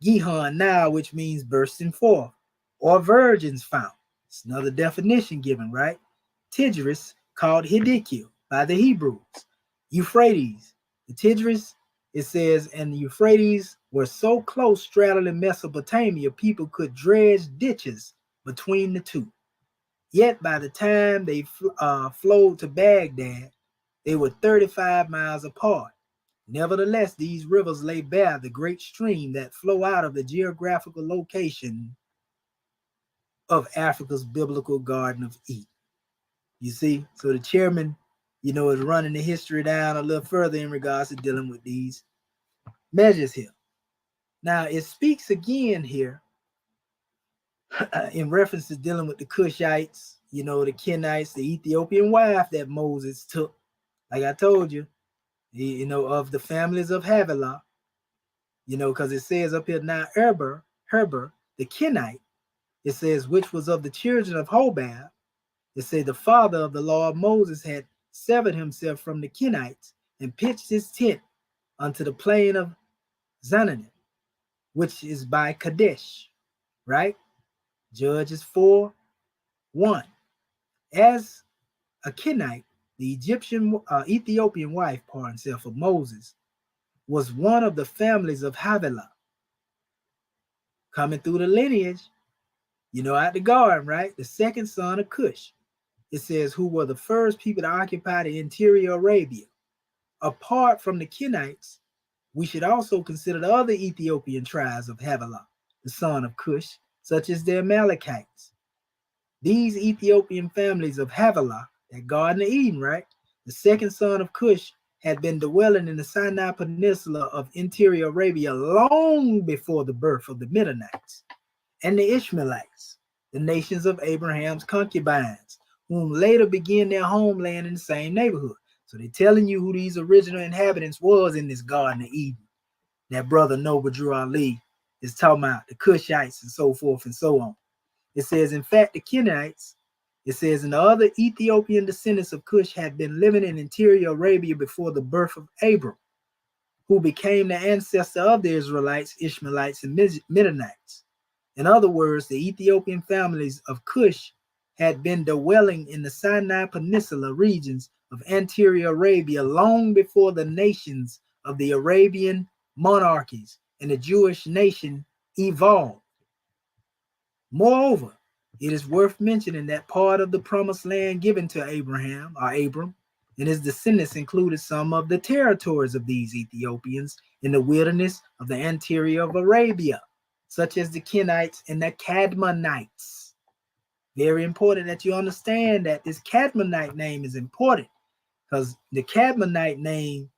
Gihon, now, which means bursting forth, or virgins found. It's another definition given, right? Tigris, called Hiddekel by the Hebrews. Euphrates, the Tigris, it says, and the Euphrates were so close straddling Mesopotamia, people could dredge ditches between the two. Yet by the time they flowed to Baghdad, they were 35 miles apart. Nevertheless, these rivers lay bare the great stream that flow out of the geographical location of Africa's biblical Garden of Eden. You see, so the chairman, is running the history down a little further in regards to dealing with these measures here. Now, it speaks again here in reference to dealing with the Cushites, the Kenites, the Ethiopian wife that Moses took, like I told you, of the families of Havilah, because it says up here now, Heber, the Kenite, it says, which was of the children of Hobab. It says the father of the law of Moses had severed himself from the Kenites and pitched his tent unto the plain of Zananim, which is by Kadesh, right? Judges 4:1. As a Kenite, the Ethiopian wife, of Moses, was one of the families of Havilah, coming through the lineage, out the garden, right? The second son of Cush. It says, who were the first people to occupy the interior Arabia. Apart from the Kenites, we should also consider the other Ethiopian tribes of Havilah, the son of Cush, such as the Amalekites. These Ethiopian families of Havilah, that Garden of Eden, right? The second son of Cush had been dwelling in the Sinai Peninsula of interior Arabia long before the birth of the Midianites and the Ishmaelites, the nations of Abraham's concubines, whom later began their homeland in the same neighborhood. So they're telling you who these original inhabitants was in this Garden of Eden. That brother Noble Drew Ali is talking about the Cushites and so forth and so on. It says, in fact, the Kenites, it says, and the other Ethiopian descendants of Cush had been living in interior Arabia before the birth of Abram, who became the ancestor of the Israelites, Ishmaelites, and Midianites. In other words, the Ethiopian families of Cush had been dwelling in the Sinai Peninsula regions of anterior Arabia long before the nations of the Arabian monarchies and the Jewish nation evolved. Moreover, it is worth mentioning that part of the promised land given to Abraham, or Abram, and his descendants included some of the territories of these Ethiopians in the wilderness of the anterior of Arabia, such as the Kenites and the Cadmonites. Very important that you understand that this Cadmonite name is important because the Cadmonite name,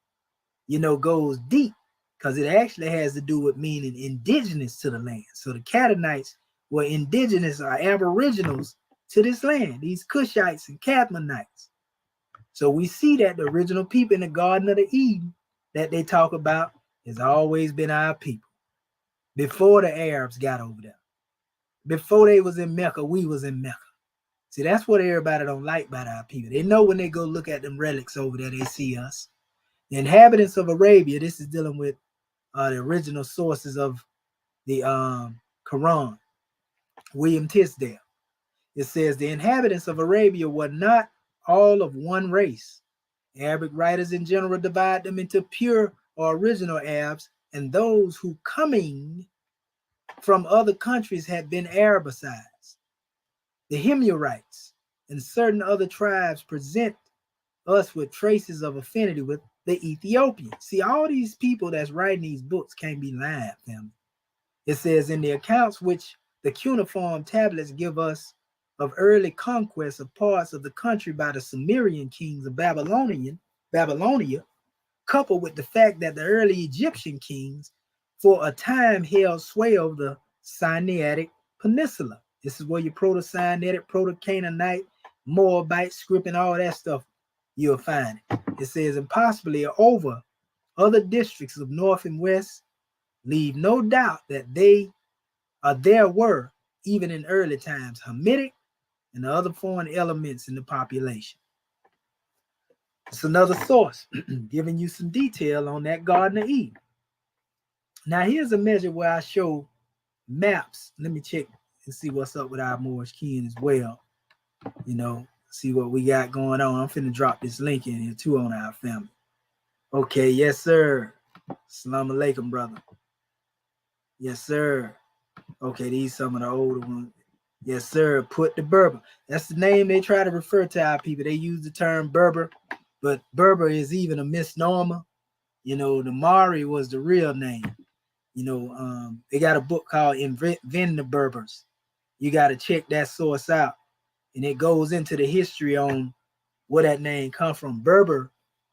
goes deep because it actually has to do with meaning indigenous to the land. So the Canaanites were indigenous or aboriginals to this land, these Cushites and Cadmonites. So we see that the original people in the Garden of the Eden that they talk about has always been our people. Before the Arabs got over there, before they was in Mecca, we was in Mecca. See, that's what everybody don't like about our people. They know when they go look at them relics over there, they see us. The inhabitants of Arabia, this is dealing with the original sources of the Quran, William Tisdale. It says the inhabitants of Arabia were not all of one race. Arabic writers in general divide them into pure or original Arabs and those who coming from other countries had been Arabicized. The Himyarites and certain other tribes present us with traces of affinity with the Ethiopians. See, all these people that's writing these books can't be lying, family. It says in the accounts which the cuneiform tablets give us of early conquests of parts of the country by the Sumerian kings of Babylonia, coupled with the fact that the early Egyptian kings for a time held sway over the Sinaitic Peninsula. This is where your Proto-Sinaitic, Proto-Canaanite, Moabite script and all that stuff you'll find it. It says, and possibly over other districts of north and west, leave no doubt that there were, even in early times, Hamitic and the other foreign elements in the population. It's another source giving you some detail on that Garden of Eden. Now, here's a measure where I show maps. Let me check and see what's up with our Moorish kin as well. See what we got going on. I'm finna drop this link in here too on our family. Okay, yes, sir. Assalamu alaikum, brother. Yes, sir. Okay, these some of the older ones. Yes, sir. Put the Berber. That's the name they try to refer to our people. They use the term Berber, but Berber is even a misnomer. The Mari was the real name. They got a book called Invent the Berbers. You got to check that source out. And it goes into the history on where that name come from. Berber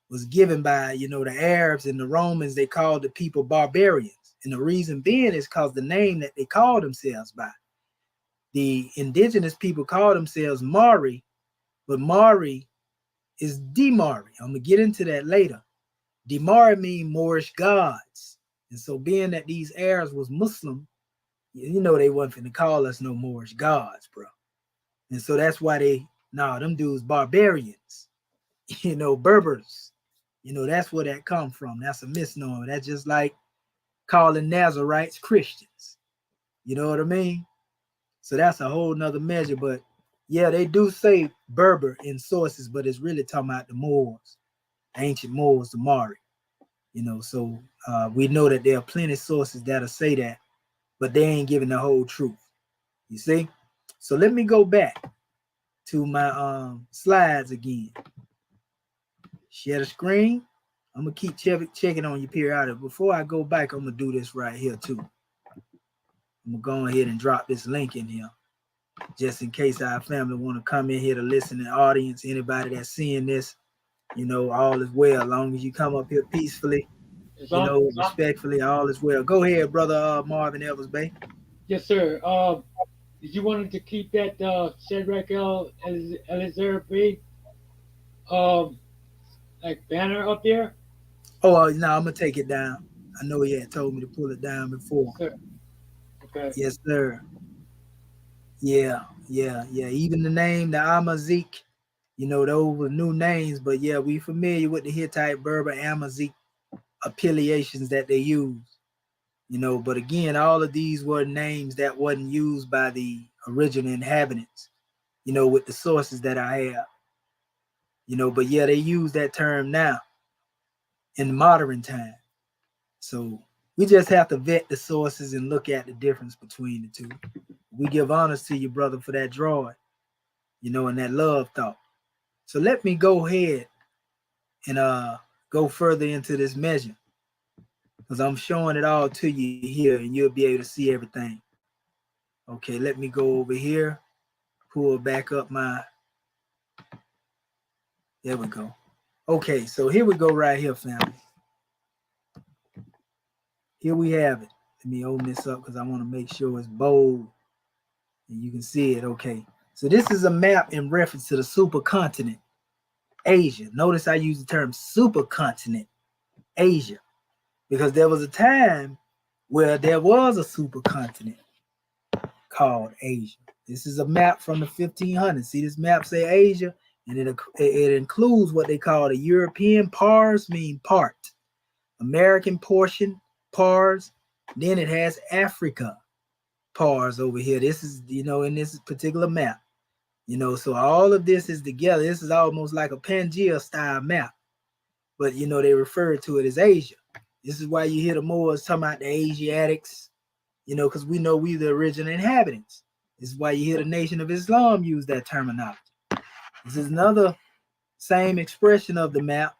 was given by, the Arabs and the Romans. They called the people barbarians. And the reason being is because the name that they called themselves by. The indigenous people call themselves Mari, but Mari is Demari. I'm going to get into that later. Demari mean Moorish gods. And so being that these Arabs was Muslim, they wasn't finna call us no Moorish gods, bro. And so that's why them dudes barbarians, Berbers. That's where that come from. That's a misnomer. That's just like calling Nazarites Christians. You know what I mean? So that's a whole nother measure. But yeah, they do say Berber in sources, but it's really talking about the Moors, ancient Moors, the Mari. So we know that there are plenty of sources that'll say that, but they ain't giving the whole truth. You see? So let me go back to my slides again. Share the screen. I'm gonna keep checking on you periodically. Before I go back, I'm gonna do this right here too. I'm gonna go ahead and drop this link in here, just in case our family want to come in here to listen. The audience, anybody that's seeing this, all is well. As long as you come up here peacefully, respectfully, all is well. Go ahead, brother Marvin Evers Bay. Yes, sir. Did you want to keep that Shadrach Eliezer B like banner up there? Oh, no, I'm gonna take it down. I know he had told me to pull it down before. Yes, sir. Okay. Yes, sir. Yeah. Even the name, the Amazik, those were new names, but yeah, we familiar with the Hittite, Berber, Amazik affiliations that they use. But again, all of these were names that wasn't used by the original inhabitants. with the sources that I have, but yeah, they use that term now in modern time. So we just have to vet the sources and look at the difference between the two. We give honors to your brother for that drawing, and that love thought. So let me go ahead and go further into this measure because I'm showing it all to you here and you'll be able to see everything. Okay, let me go over here, pull back up my, there we go. Okay, so here we go right here, family. Here we have it. Let me open this up because I want to make sure it's bold and you can see it. Okay, so this is a map in reference to the supercontinent, Asia. Notice I use the term supercontinent, Asia, because there was a time where there was a supercontinent called Asia. This is a map from the 1500s. See, this map say Asia, and it includes what they call the European pars, mean part, American portion, pars. Then it has Africa pars over here. This is, in this particular map. So all of this is together. This is almost like a Pangea style map, but they refer to it as Asia. This is why you hear the Moors talking about the Asiatics, because we know we the original inhabitants. This is why you hear the Nation of Islam use that terminology. This is another same expression of the map.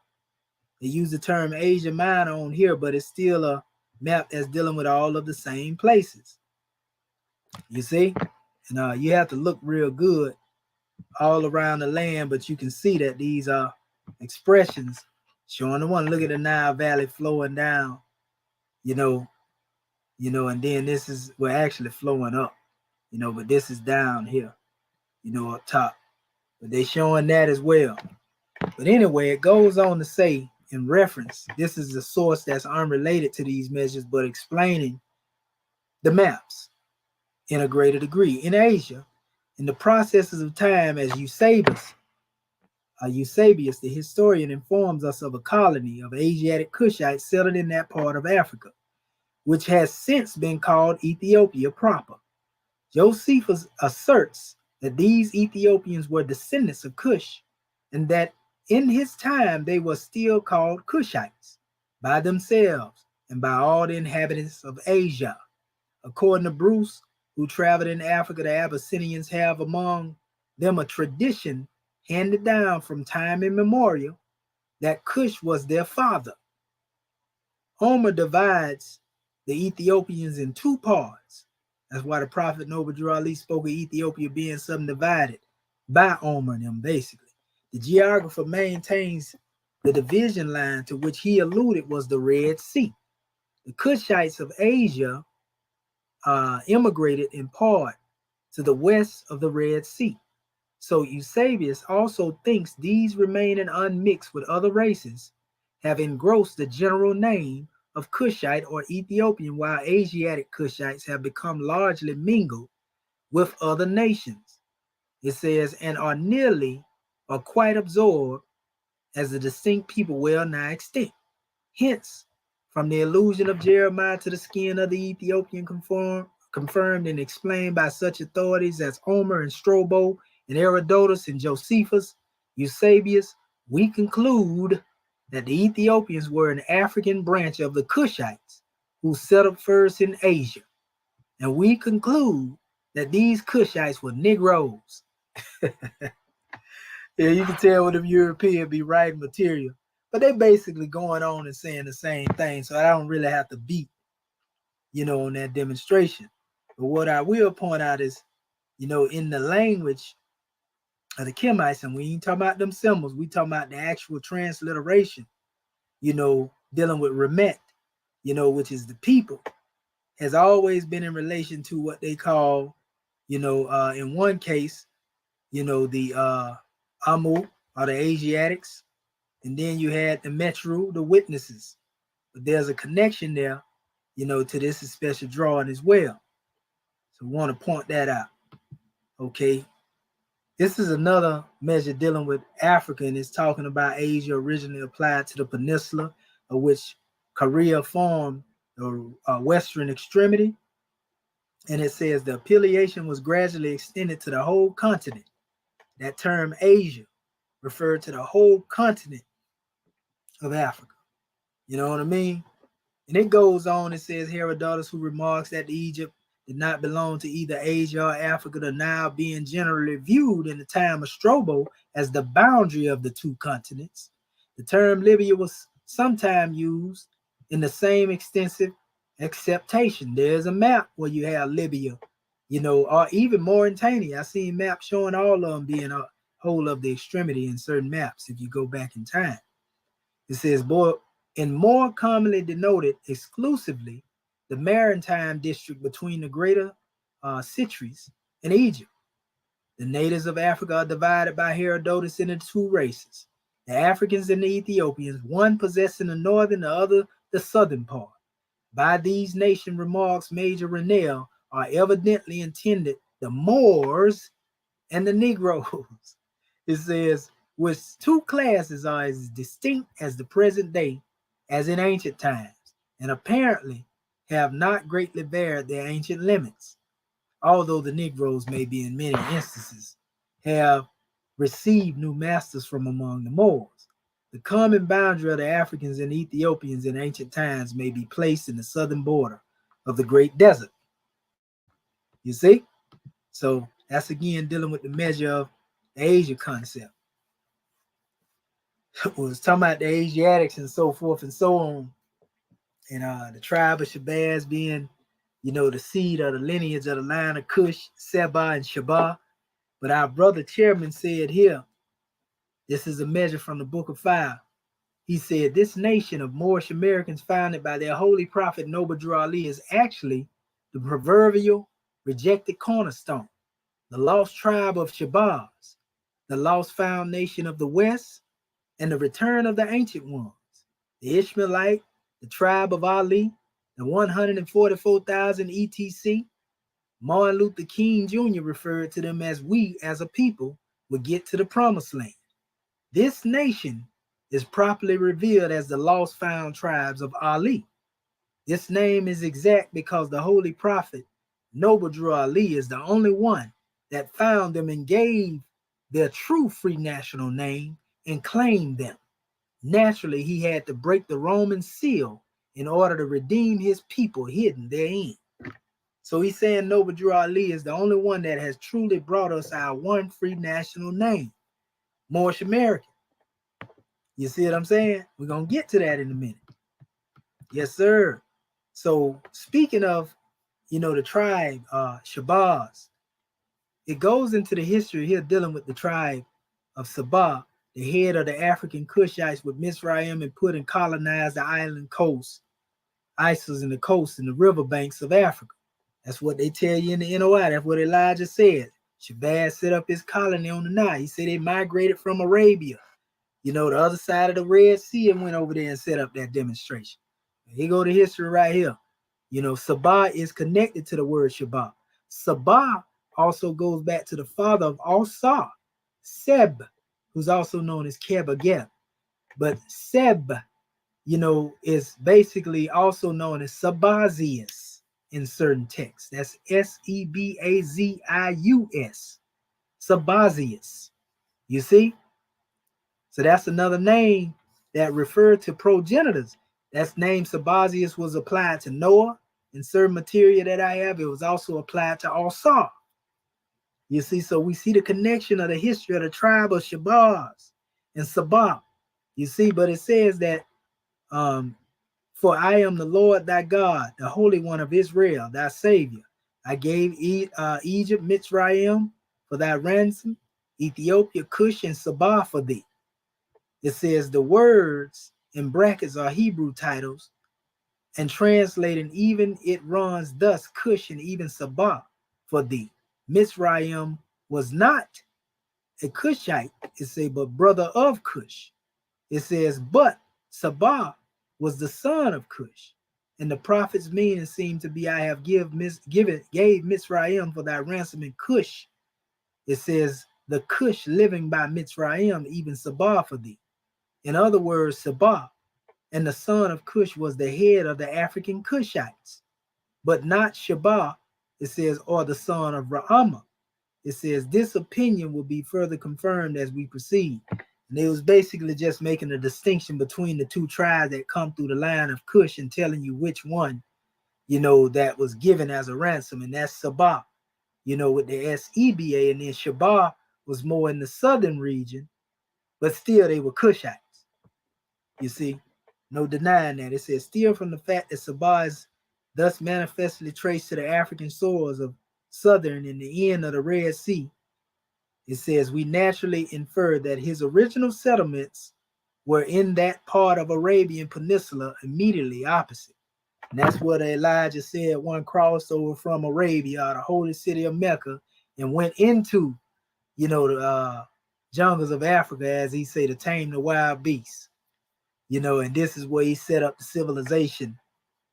They use the term Asia Minor on here, but it's still a map that's dealing with all of the same places. You see? And you have to look real good all around the land, but you can see that these are expressions showing the one. Look at the Nile Valley flowing down, and then this is, we're actually flowing up, but this is down here, up top. But they're showing that as well. But anyway, it goes on to say, in reference, this is a source that's unrelated to these measures, but explaining the maps in a greater degree. In Asia, in the processes of time, as Eusebius, the historian, informs us of a colony of Asiatic Cushites settled in that part of Africa, which has since been called Ethiopia proper. Josephus asserts that these Ethiopians were descendants of Cush, and that in his time they were still called Cushites by themselves and by all the inhabitants of Asia. According to Bruce, who traveled in Africa, the Abyssinians have among them a tradition handed down from time immemorial that Cush was their father. Homer divides the Ethiopians in two parts. That's why the prophet Noble Drew Ali spoke of Ethiopia being subdivided by Homer and them, basically. The geographer maintains the division line to which he alluded was the Red Sea. The Cushites of Asia immigrated in part to the west of the Red Sea. So Eusebius also thinks these remaining unmixed with other races have engrossed the general name of Cushite or Ethiopian, while Asiatic Cushites have become largely mingled with other nations. It says, and are nearly or quite absorbed as a distinct people well nigh extinct. Hence, from the allusion of Jeremiah to the skin of the Ethiopian confirmed and explained by such authorities as Homer and Strabo and Herodotus and Josephus, Eusebius, we conclude that the Ethiopians were an African branch of the Cushites who settled first in Asia. And we conclude that these Cushites were Negroes. Yeah, you can tell what the European be writing material, but they basically going on and saying the same thing. So I don't really have to beat, on that demonstration. But what I will point out is, in the language of the Kemites, and we ain't talking about them symbols, we talking about the actual transliteration, dealing with Remet, which is the people, has always been in relation to what they call, in one case, the Amu or the Asiatics, and then you had the Metru, the witnesses. But there's a connection there, to this special drawing as well. So we want to point that out. Okay. This is another measure dealing with Africa, and it's talking about Asia originally applied to the peninsula, of which Korea formed the western extremity. And it says the affiliation was gradually extended to the whole continent. That term Asia referred to the whole continent of Africa. You know what I mean? And it goes on, it says Herodotus, who remarks that Egypt did not belong to either Asia or Africa, the Nile being generally viewed in the time of Strabo as the boundary of the two continents. The term Libya was sometimes used in the same extensive acceptation. There's a map where you have Libya, or even Mauritania. I seen maps showing all of them being a whole of the extremity in certain maps if you go back in time. It says, and more commonly denoted exclusively the maritime district between the greater cities and Egypt. The natives of Africa are divided by Herodotus into two races, the Africans and the Ethiopians, one possessing the northern, the other the southern part. By these nation remarks, Major Rennell are evidently intended the Moors and the Negroes. It says, which two classes are as distinct as the present day as in ancient times, and apparently have not greatly varied their ancient limits, although the Negroes may be in many instances have received new masters from among the Moors. The common boundary of the Africans and Ethiopians in ancient times may be placed in the southern border of the Great Desert. You see? So that's again dealing with the measure of the Asia concept. We was talking about the Asiatics and so forth and so on, and the tribe of Shabazz being, the seed of the lineage of the line of Cush, Seba, and Sheba. But our brother chairman said here, this is a measure from the book of Fire. He said, this nation of Moorish Americans founded by their holy prophet Noble Drew Ali is actually the proverbial rejected cornerstone, the lost tribe of Shabazz, the lost found nation of the West, and the return of the ancient ones, the Ishmaelite, the tribe of Ali, the 144,000 ETC. Martin Luther King Jr. referred to them as we as a people would get to the promised land. This nation is properly revealed as the lost found tribes of Ali. This name is exact because the holy prophet Noble Drew Ali is the only one that found them and gave their true free national name and claimed them. Naturally, he had to break the Roman seal in order to redeem his people hidden therein. So he's saying Noble Drew Ali is the only one that has truly brought us our one free national name, Moorish American. You see what I'm saying? We're going to get to that in a minute. Yes, sir. So speaking of, the tribe, Shabazz, it goes into the history here dealing with the tribe of Sabah, the head of the African Cushites with Mizraim and put and colonized the island coast, isles in the coast and the riverbanks of Africa. That's what they tell you in the NOI. That's what Elijah said. Shabazz set up his colony on the Nile. He said they migrated from Arabia, the other side of the Red Sea, and went over there and set up that demonstration. Here go the history right here. Sabah is connected to the word Shabbat. Sabah also goes back to the father of Asa, Seb, who's also known as Kebageb. But Seb, is basically also known as Sabazius in certain texts. That's Sebazius. Sabazius. You see? So that's another name that referred to progenitors. That name Sabazius was applied to Noah. In certain material that I have, it was also applied to Asa. You see, so we see the connection of the history of the tribe of Shabazz and Sabah. You see, but it says that, for I am the Lord thy God, the Holy One of Israel, thy Savior. I gave Egypt, Mitzrayim for thy ransom, Ethiopia, Cush, and Sabah for thee. It says the words in brackets are Hebrew titles, and translating even it runs thus, Cush and even Sabah for thee. Mizraim was not a Cushite, it says, but brother of Cush. It says, but Sabah was the son of Cush. And the prophet's meaning seemed to be, I have gave Mizraim for thy ransom in Cush. It says, the Cush living by Mizraim, even Sabah for thee. In other words, Sabah and the son of Cush was the head of the African Cushites, but not Shabah, it says, or the son of Ra'amah. It says this opinion will be further confirmed as we proceed. And it was basically just making a distinction between the two tribes that come through the line of Cush and telling you which one, that was given as a ransom, and that's Sabah, with the Seba, and then Shabah was more in the southern region, but still they were Cushites. You see, no denying that. It says, still from the fact that Sabah is thus manifestly traced to the African shores of southern and the end of the Red Sea, it says, we naturally infer that his original settlements were in that part of Arabian Peninsula immediately opposite. And that's what Elijah said one crossed over from Arabia, the holy city of Mecca, and went into, the jungles of Africa, as he said, to tame the wild beasts. And this is where he set up the civilization,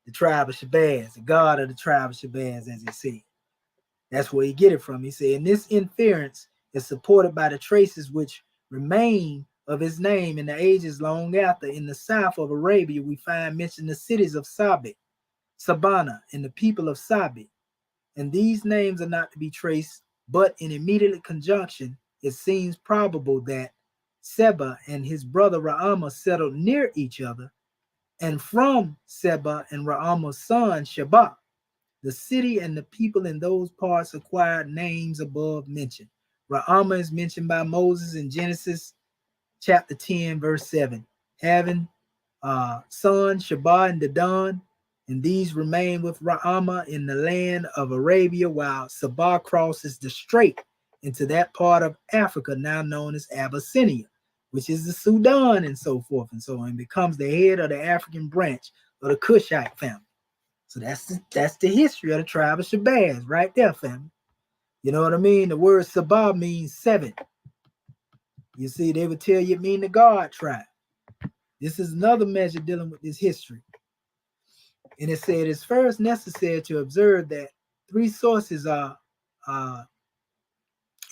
the tribe of Shabazz, the god of the tribe of Shabazz, as he said. That's where he get it from. He said, and this inference is supported by the traces which remain of his name in the ages long after. In the south of Arabia, we find mentioned the cities of Sabit, Sabana, and the people of Sabit. And these names are not to be traced, but in immediate conjunction, it seems probable that Seba and his brother Ra'amah settled near each other, and from Seba and Ra'amah's son Sheba, the city and the people in those parts acquired names above mentioned. Ra'amah is mentioned by Moses in Genesis chapter 10, verse 7, having son Sheba and Dedan, and these remain with Ra'amah in the land of Arabia, while Sabah crosses the strait into that part of Africa now known as Abyssinia, which is the Sudan and so forth and so on, and becomes the head of the African branch of the Cushite family. So that's the history of the tribe of Shabazz right there, family. You know what I mean? The word Sabah means seven. You see, they would tell you it mean the God tribe. This is another measure dealing with this history. And it said it's first necessary to observe that three sources are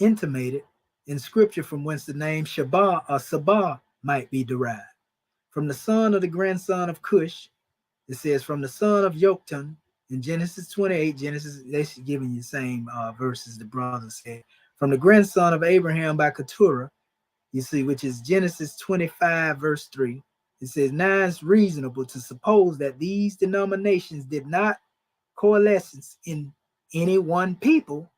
intimated in scripture from whence the name Shabah or Sabah might be derived. From the son of the grandson of Cush, it says, from the son of Yoktan in Genesis 28, they're giving you the same verses the brother said. From the grandson of Abraham by Keturah, you see, which is Genesis 25, verse 3. It says, now it's reasonable to suppose that these denominations did not coalesce in any one people,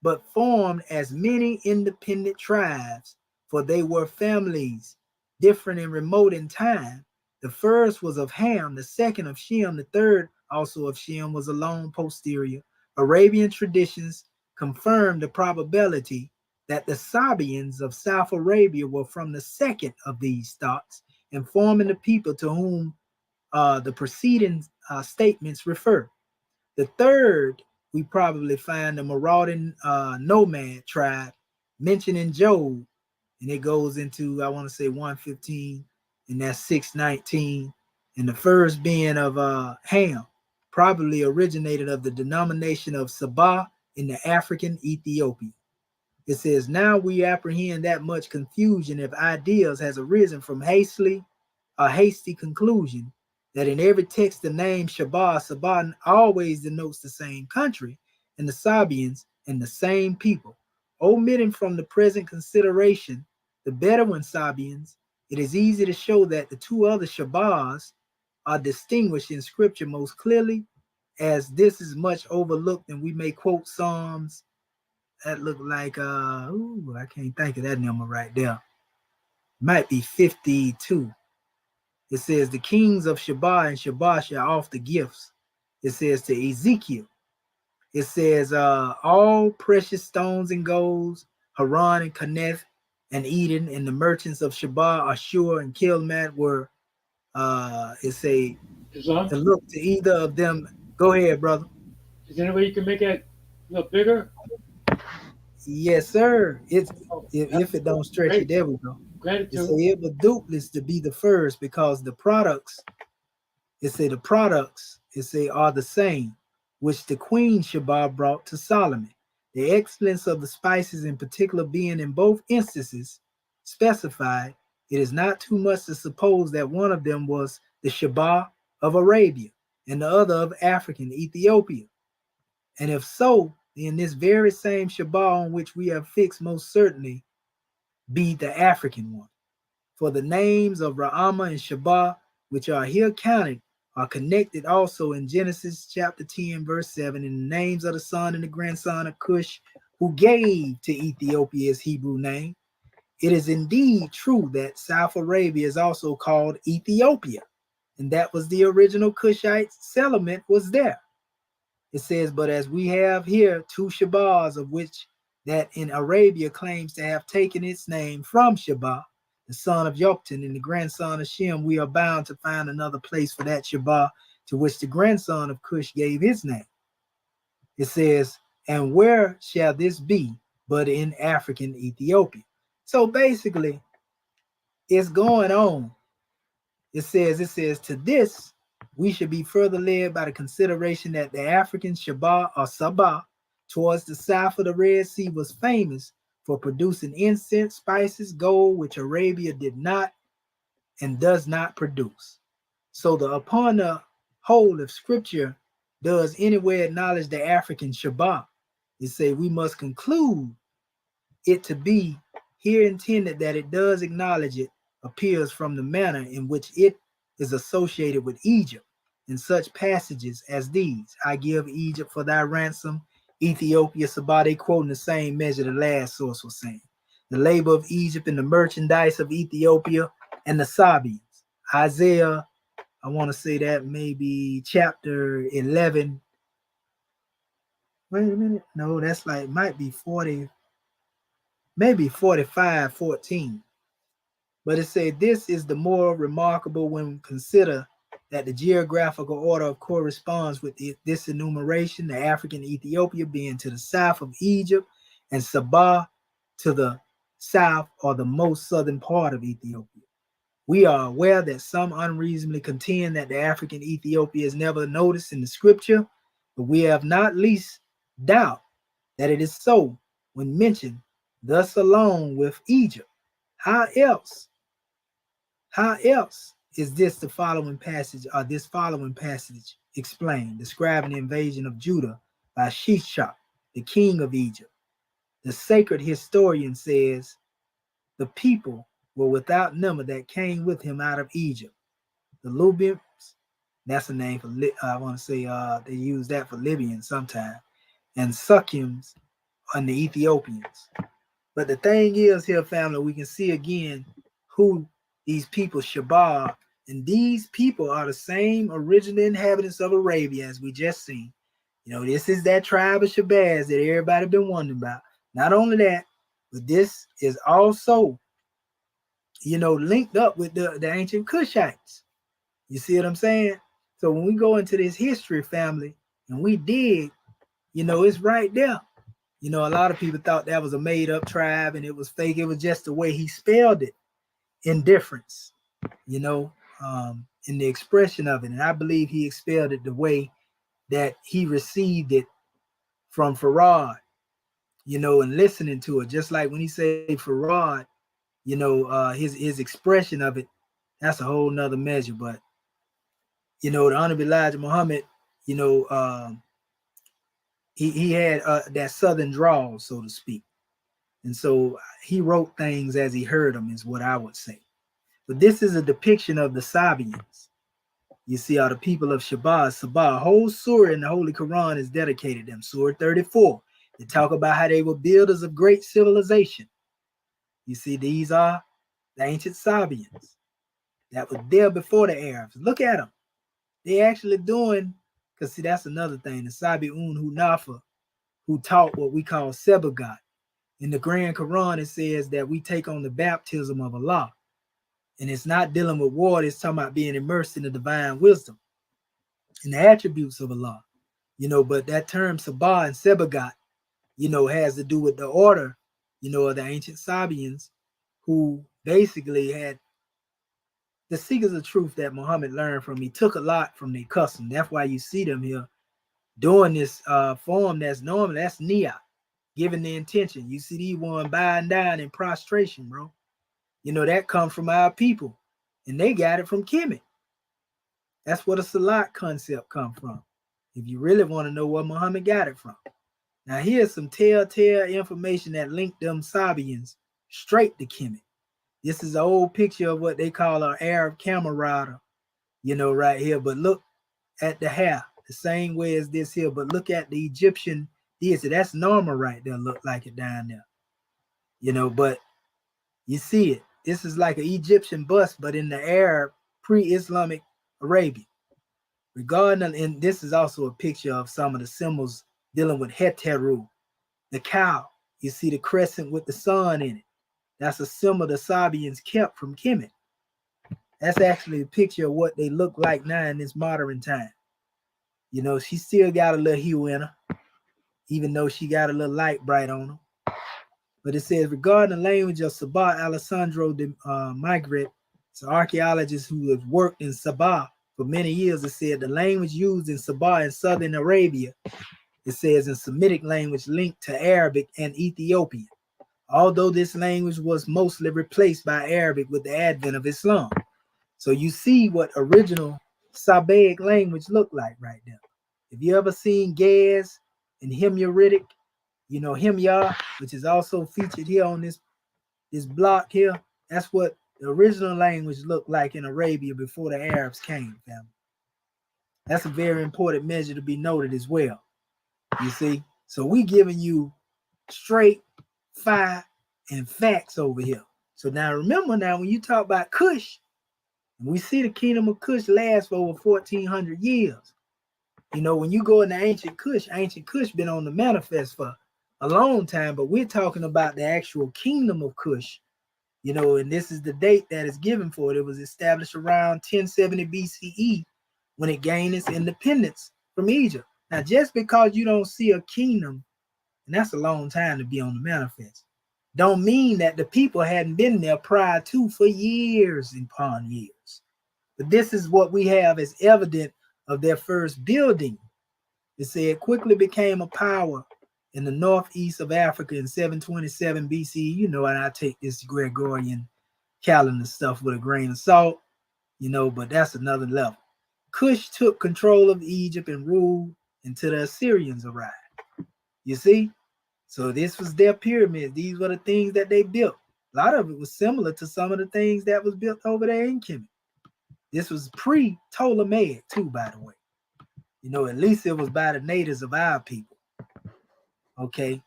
but formed as many independent tribes, for they were families, different and remote in time. The first was of Ham, the second of Shem, the third also of Shem was alone posterior. Arabian traditions confirm the probability that the Sabians of South Arabia were from the second of these stocks, informing the people to whom the preceding statements refer. The third, we probably find the marauding nomad tribe mentioned in Job, and it goes into, I want to say 115, and that's 619. And the first being of Ham, probably originated of the denomination of Sabah in the African Ethiopia. It says, now we apprehend that much confusion if ideas has arisen from a hasty conclusion that in every text the name Sabah always denotes the same country and the Sabians and the same people. Omitting from the present consideration the Bedouin Sabians, it is easy to show that the two other Shabahs are distinguished in scripture most clearly, as this is much overlooked, and we may quote Psalms that look like I can't think of that number right there. Might be 52. It says the kings of Sheba and Sheba shall offer gifts. It says to Ezekiel. It says all precious stones and golds, Haran and Kaneth and Eden, and the merchants of Sheba, Ashur and Kilmat were it say Islam? to look to either of them. Go ahead, brother. Is there any way you can make that a little bigger? Yes, sir. It's Oh, if it don't stretch it, great. there we go. It say Gratitude. it was dupless to be the first because the products, it say are the same, which the Queen Sheba brought to Solomon. The excellence of the spices in particular being in both instances specified, it is not too much to suppose that one of them was the Sheba of Arabia and the other of African Ethiopia. And if so, then this very same Shabbat on which we have fixed most certainly be the African one. For the names of Ra'ama and Shabbat, which are here counted, are connected also in Genesis chapter 10, verse 7, in the names of the son and the grandson of Cush, who gave to Ethiopia his Hebrew name. It is indeed true that South Arabia is also called Ethiopia, and that was the original Cushite settlement was there. It says, but as we have here two Shabas, of which that in Arabia claims to have taken its name from Sheba, the son of Yoktan and the grandson of Shem, we are bound to find another place for that Sheba to which the grandson of Cush gave his name. It says, and where shall this be but in African Ethiopia? So basically, it's going on. It says, to this, we should be further led by the consideration that the African Sheba or Sabah towards the south of the Red Sea was famous for producing incense, spices, gold, which Arabia did not and does not produce. So upon the whole, if scripture does anywhere acknowledge the African Sheba, it say we must conclude it to be here intended that it does acknowledge it appears from the manner in which it is associated with Egypt in such passages as these. I give Egypt for thy ransom, Ethiopia, Sabah. They quoting the same measure the last source was saying. The labor of Egypt and the merchandise of Ethiopia and the Sabians. Isaiah, I want to say that maybe chapter 11. Wait a minute. No, that's like, might be 40, maybe 45:14. But it said this is the more remarkable when consider that the geographical order of corresponds with this enumeration, the African Ethiopia being to the south of Egypt and Sabah to the south or the most southern part of Ethiopia. We are aware that some unreasonably contend that the African Ethiopia is never noticed in the scripture, but we have not least doubt that it is so when mentioned thus along with Egypt. How else is this the following passage or this following passage explained, describing the invasion of Judah by Shishak, the king of Egypt? The sacred historian says the people were without number that came with him out of Egypt. The Lubims, that's a name for, I want to say they use that for Libyans sometimes, and Sukkims and the Ethiopians. But the thing is here, family, we can see again who these people, Shabar, and these people are the same original inhabitants of Arabia as we just seen. You know, this is that tribe of Shabazz that everybody been wondering about. Not only that, but this is also, you know, linked up with the ancient Cushites. You see what I'm saying? So when we go into this history, family, and we dig, you know, it's right there. You know, a lot of people thought that was a made up tribe and it was fake. It was just the way he spelled it, indifference, you know, in the expression of it. And I believe he expelled it the way that he received it from Farad, you know, and listening to it. Just like when he said Farad, you know, his expression of it, that's a whole nother measure. But, you know, the Honorable Elijah Muhammad, you know, he had that southern drawl, so to speak. And so he wrote things as he heard them, is what I would say. But this is a depiction of the Sabians. You see how the people of Sabah, whole surah in the Holy Quran is dedicated to them. Surah 34. They talk about how they were builders of great civilization. You see, these are the ancient Sabians that were there before the Arabs. Look at them. They actually doing, because see, that's another thing. The Sabi'un Hunafa, who taught what we call Sebagat. In the Grand Quran, it says that we take on the baptism of Allah. And it's not dealing with water, it's talking about being immersed in the divine wisdom and the attributes of Allah. You know, but that term Sabah and Sebagat, you know, has to do with the order, you know, of the ancient Sabians who basically had the seekers of truth that Muhammad learned from. He took a lot from their custom. That's why you see them here doing this form that's normal. That's Nia, giving the intention. You see these one bowing down in prostration, bro. You know, that comes from our people. And they got it from Kemet. That's where the Salat concept come from. If you really want to know where Muhammad got it from. Now here's some telltale information that linked them Sabians straight to Kemet. This is an old picture of what they call an Arab camel rider, right here. But look at the hair, the same way as this here. But look at the Egyptian deity. That's normal right there. Look like it down there, But you see it. This is like an Egyptian bust, but in the Arab pre-Islamic Arabia. And this is also a picture of some of the symbols dealing with Heteru, the cow. You see the crescent with the sun in it. That's a symbol the Sabians kept from Kemet. That's actually a picture of what they look like now in this modern time. She still got a little hue in her, even though she got a little light bright on her. But it says, regarding the language of Sabah, Alessandro de Migret, it's an archaeologist who has worked in Sabah for many years. It said the language used in Sabah in southern Arabia, it says in Semitic language linked to Arabic and Ethiopian, although this language was mostly replaced by Arabic with the advent of Islam. So you see what original Sabaic language looked like right there. If you ever seen Gaz and Himyaritic, Himyar, which is also featured here on this block here, that's what the original language looked like in Arabia before the Arabs came, family. That's a very important measure to be noted as well. You see? So we giving you straight fire and facts over here. So now remember, when you talk about Kush, we see the kingdom of Kush last for over 1,400 years. When you go into ancient Kush been on the manifest for a long time, but we're talking about the actual kingdom of Kush, and this is the date that is given for it. It was established around 1070 BCE when it gained its independence from Egypt. Now, just because you don't see a kingdom, and that's a long time to be on the manifest, don't mean that the people hadn't been there prior to for years upon years. But this is what we have as evident of their first building. It said it quickly became a power in the northeast of Africa in 727 BC. And I take this Gregorian calendar stuff with a grain of salt, but that's another level. Cush took control of Egypt and ruled until the Assyrians arrived. You see? So this was their pyramids. These were the things that they built. A lot of it was similar to some of the things that was built over there in Kemet. This was pre-Ptolemaic too, by the way. At least it was by the natives of our people. Okay.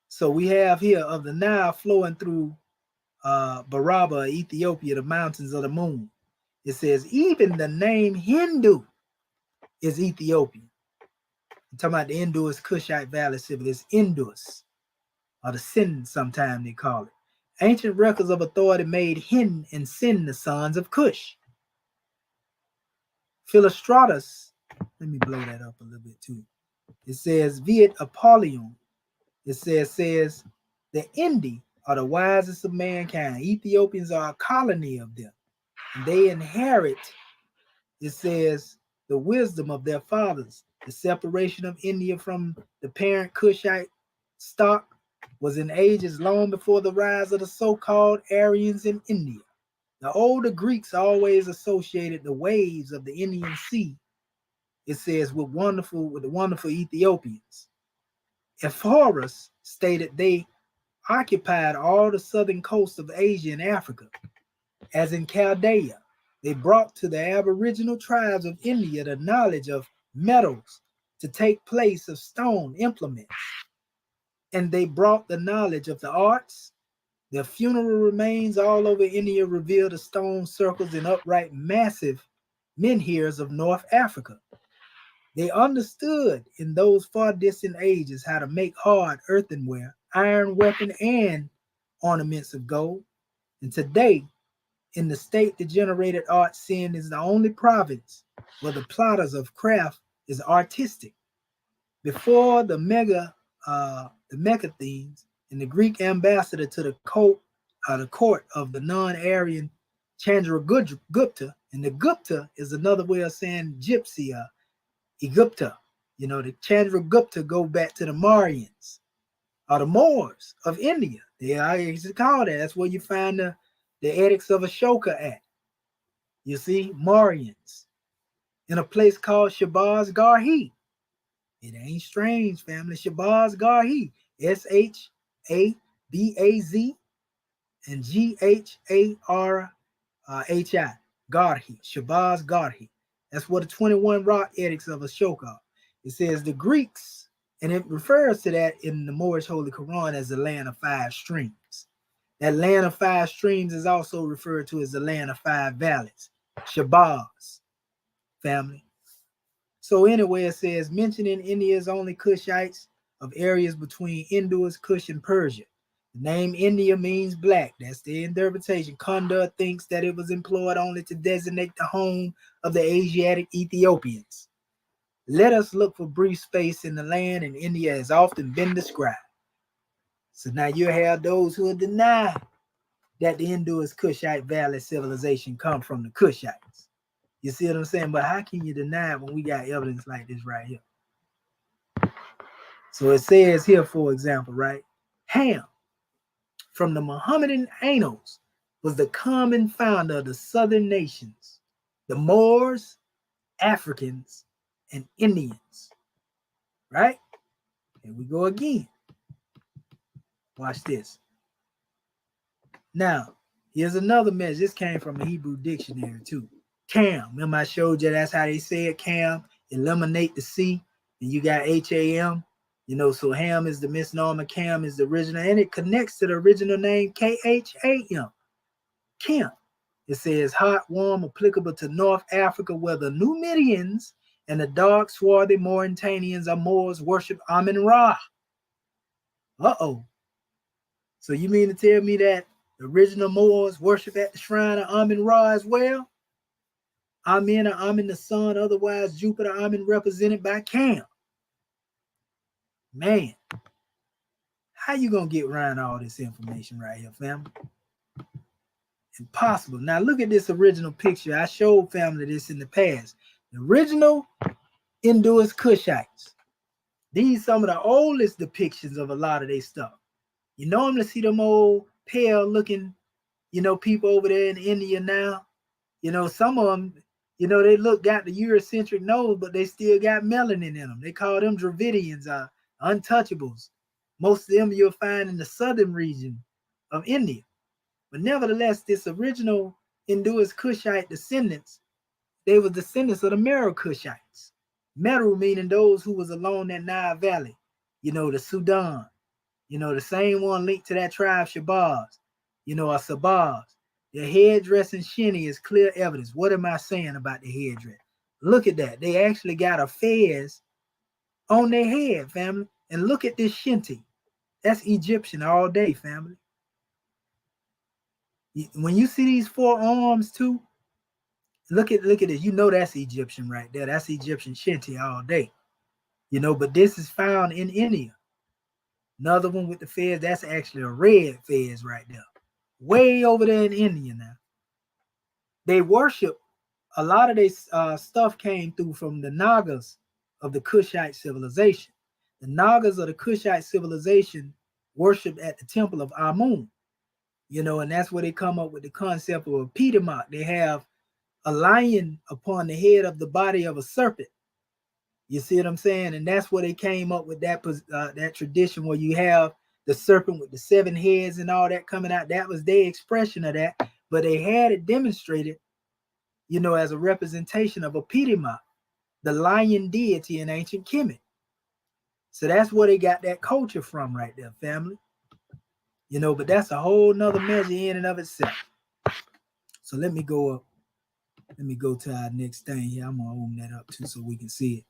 So we have here of the Nile flowing through Baraba, Ethiopia, the mountains of the moon. It says even the name Hindu is Ethiopian. I'm talking about the Indus Kushite Valley civil. It's Indus, or the Sin, sometimes they call it. Ancient records of authority made Hin and Sin the sons of Cush. Philostratus, let me blow that up a little bit too. It says Viet Apollyon. It says the Indi are the wisest of mankind. Ethiopians are a colony of them. And they inherit, it says, the wisdom of their fathers. The separation of India from the parent Kushite stock was in ages long before the rise of the so-called Aryans in India. The older Greeks always associated the waves of the Indian Sea, it says, with the wonderful Ethiopians. Ephorus stated they occupied all the southern coast of Asia and Africa. As in Chaldea, they brought to the aboriginal tribes of India the knowledge of metals to take place of stone implements. And they brought the knowledge of the arts. Their funeral remains all over India reveal the stone circles and upright massive menhirs of North Africa. They understood in those far distant ages how to make hard earthenware, iron weapon, and ornaments of gold. And today, in the state degenerated art scene is the only province where the plotters of craft is artistic. Before the Mechathenes and the Greek ambassador to the court of the non-Aryan Chandragupta, and the Gupta is another way of saying gypsy, Egypta. The Chandragupta go back to the Maryans, or the Moors of India. They used to call that. That's where you find the edicts of Ashoka at. You see, Maryans, in a place called Shabaz Garhi. It ain't strange, family. Shabazz Garhi. Shabaz and Gharhi. Garhi. Shabazz Garhi. That's what the 21 rock edicts of Ashoka are. It says the Greeks, and it refers to that in the Moorish Holy Quran as the land of five streams. That land of five streams is also referred to as the land of five valleys. Shabazz, family. So anyway, it says mentioning India's only Kushites of areas between Indus, Kush, and Persia. The name India means black. That's the interpretation. Kunda thinks that it was employed only to designate the home of the Asiatic Ethiopians. Let us look for brief space in the land, and India has often been described. So now you have those who deny that the Indus Kushite Valley civilization come from the Kushites. You see what I'm saying? But how can you deny it when we got evidence like this right here? So it says here, for example, right? Ham, from the Mohammedan annals, was the common founder of the southern nations, the Moors, Africans, and Indians. Right? Here we go again. Watch this. Now, here's another message. This came from a Hebrew dictionary too. Cam. Remember I showed you that's how they say it, Cam. Eliminate the C, and you got Ham. You know, so Ham is the misnomer, Cam is the original, and it connects to the original name Kham. Cam. It says hot, warm, applicable to North Africa, where the Numidians and the dark, swarthy Mauritanians or Moors worship Amun Ra. Uh-oh. So you mean to tell me that the original Moors worship at the shrine of Amun Ra as well? Amen or Amen the sun, otherwise Jupiter Amen represented by Cam. Man, how you gonna get around all this information right here, family? Impossible. Now look at this original picture. I showed family this in the past. The original Indus Kushites. These some of the oldest depictions of a lot of their stuff. You normally see them old pale looking, people over there in India now. Some of them, they got the Eurocentric nose, but they still got melanin in them. They call them Dravidians, untouchables. Most of them you'll find in the southern region of India. But nevertheless, this original Indus Kushite descendants, they were descendants of the Meru Kushites. Meru meaning those who was along that Nile Valley, the Sudan, the same one linked to that tribe Shabazz, or Sabaz. The headdress and shinny is clear evidence. What am I saying about the headdress? Look at that. They actually got a fez on their head, family. And look at this shinty. That's Egyptian all day, family. When you see these four arms too, look at it. That's Egyptian right there. That's Egyptian shinty all day. But this is found in India. Another one with the fez, that's actually a red fez right there. Way over there in India now. They worship, a lot of this stuff came through from the Nagas of the Kushite civilization. The Nagas of the Kushite civilization worship at the temple of Amun, and that's where they come up with the concept of a Piedmont. They have a lion upon the head of the body of a serpent. You see what I'm saying? And that's where they came up with that tradition where you have the serpent with the seven heads and all that coming out. That was their expression of that, but they had it demonstrated, as a representation of a Piedmont, the lion deity in ancient Kemet. So that's where they got that culture from right there, family. But that's a whole nother measure in and of itself. So let me go up. Let me go to our next thing here. I'm gonna open that up too so we can see it.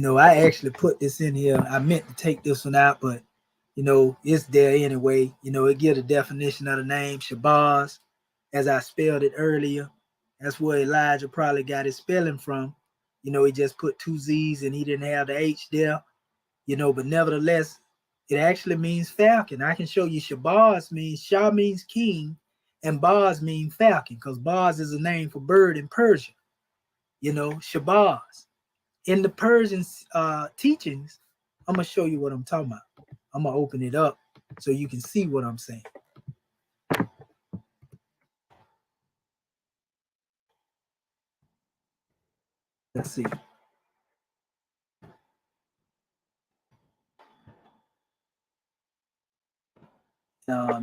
I actually put this in here. I meant to take this one out, but it's there anyway. It gives a definition of the name Shabazz, as I spelled it earlier. That's where Elijah probably got his spelling from. He just put two Z's and he didn't have the H there. But nevertheless, it actually means falcon. I can show you Shabazz means, Shah means king, and Baz means falcon, because Baz is a name for bird in Persia. Shabazz. In the Persian teachings, I'm going to show you what I'm talking about. I'm going to open it up so you can see what I'm saying. Let's see.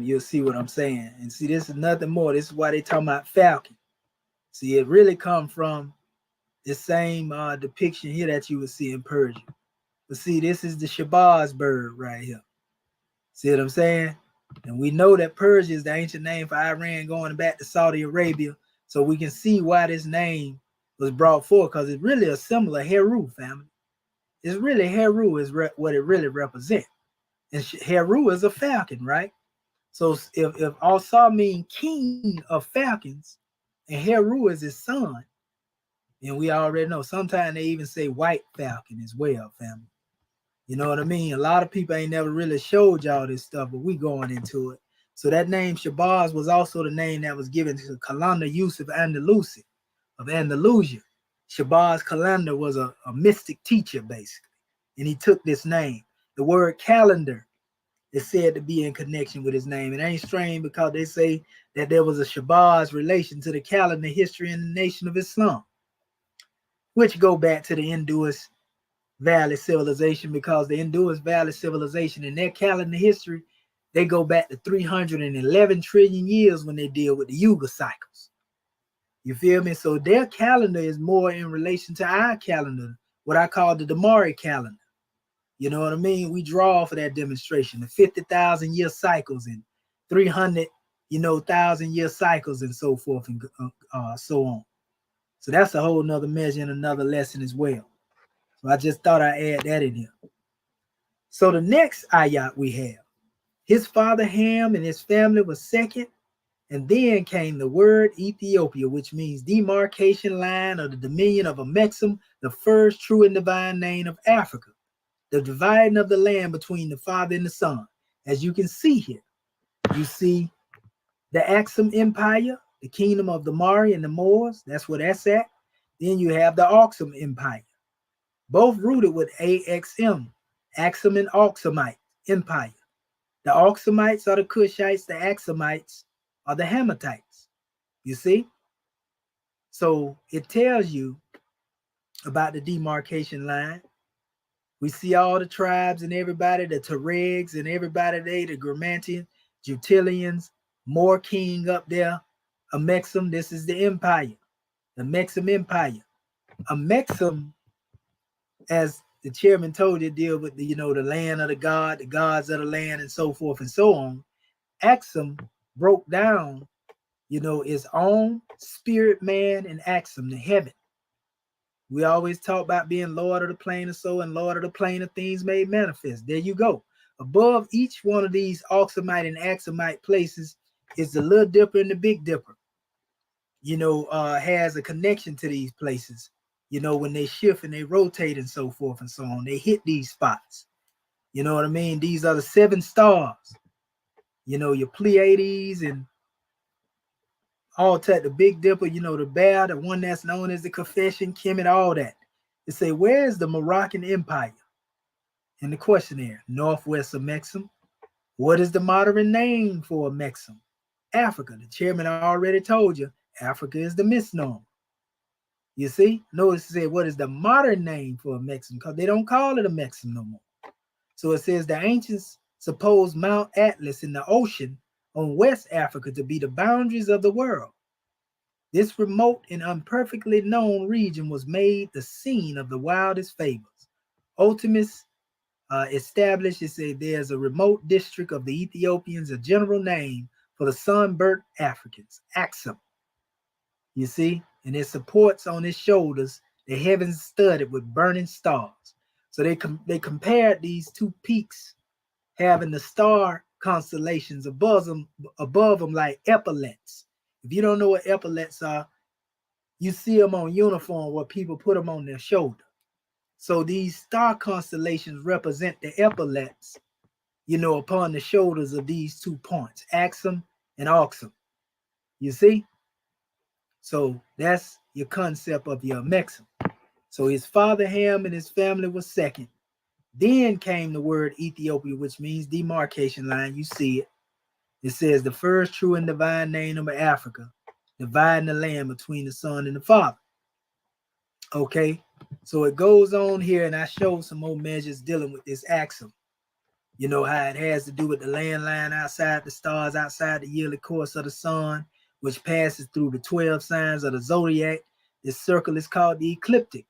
you'll see what I'm saying. And see, this is nothing more. This is why they talking about falcon. See, it really come from the same depiction here that you would see in Persia. But see, this is the Shabazz bird right here. See what I'm saying? And we know that Persia is the ancient name for Iran going back to Saudi Arabia. So we can see why this name was brought forth, because it's really a similar Heru family. It's really Heru is what it really represents. And Heru is a falcon, right? So if Asa means king of falcons and Heru is his son, and we already know sometimes they even say white falcon as well, family. You know what I mean? A lot of people ain't never really showed y'all this stuff, but we going into it. So that name Shabazz was also the name that was given to Calendar Yusuf Andalusi of Andalusia. Shabazz Calendar was a mystic teacher, basically, and he took this name. The word calendar is said to be in connection with his name. It ain't strange because they say that there was a Shabazz relation to the calendar history in the nation of Islam, which go back to the Indus Valley civilization, because the Indus Valley civilization in their calendar history, they go back to 311 trillion years when they deal with the Yuga cycles. You feel me? So their calendar is more in relation to our calendar, what I call the Damari calendar. You know what I mean? We draw for that demonstration, the 50,000 year cycles and 300, thousand year cycles and so forth and so on. So that's a whole nother measure and another lesson as well. So I just thought I'd add that in here. So the next ayat we have, his father Ham and his family was second, and then came the word Ethiopia, which means demarcation line of the dominion of Amexem, the first true and divine name of Africa, the dividing of the land between the father and the son. As you can see here, you see the Axum Empire, the kingdom of the Mari and the Moors, that's where that's at. Then you have the Aksum Empire, both rooted with AXM, Axum and Aksumite Empire. The Aksumites are the Cushites, the Axumites are the Hammatites. You see? So it tells you about the demarcation line. We see all the tribes and everybody, the Tuaregs and everybody there, the Gramantians, Jutilians, Moor King up there, Amexem, this is the empire, the Mexem Empire. Amexem, as the chairman told you, deal with the land of the gods of the land, and so forth and so on. Axum broke down, its own spirit man and Axum, the heaven. We always talk about being Lord of the plane of soul and Lord of the plane of things made manifest. There you go. Above each one of these Oxumite and Axumite places is the Little Dipper and the Big Dipper. Has a connection to these places. When they shift and they rotate and so forth and so on, they hit these spots. You know what I mean? These are the 7 stars. Your Pleiades and all that, the Big Dipper, the Bear, the one that's known as the Confession, Kemet, all that. They say, where is the Moroccan Empire? In the questionnaire, Northwest of Amexem. What is the modern name for Amexem? Africa. The chairman already told you, Africa is the misnomer. You see? Notice it said, what is the modern name for Amexem? Because they don't call it Amexem no more. So it says the ancients supposed Mount Atlas in the ocean on West Africa to be the boundaries of the world. This remote and imperfectly known region was made the scene of the wildest fables. Ultimus established, it said, there's a remote district of the Ethiopians, a general name for the sunburnt Africans, Axum. You see? And it supports on its shoulders the heavens studded with burning stars. So they compared these two peaks having the star constellations above them like epaulets. If you don't know what epaulets are, you see them on uniform where people put them on their shoulder. So these star constellations represent the epaulets, upon the shoulders of these 2 points, Axum and Oxum. You see? So that's your concept of your Amexem. So his father Ham and his family was second. Then came the word Ethiopia, which means demarcation line. You see it. It says the first true and divine name of Africa, dividing the land between the son and the father. Okay, so it goes on here, and I show some more measures dealing with this Axum. You know how it has to do with the landline outside the stars, outside the yearly course of the sun, which passes through the 12 signs of the zodiac. This circle is called the ecliptic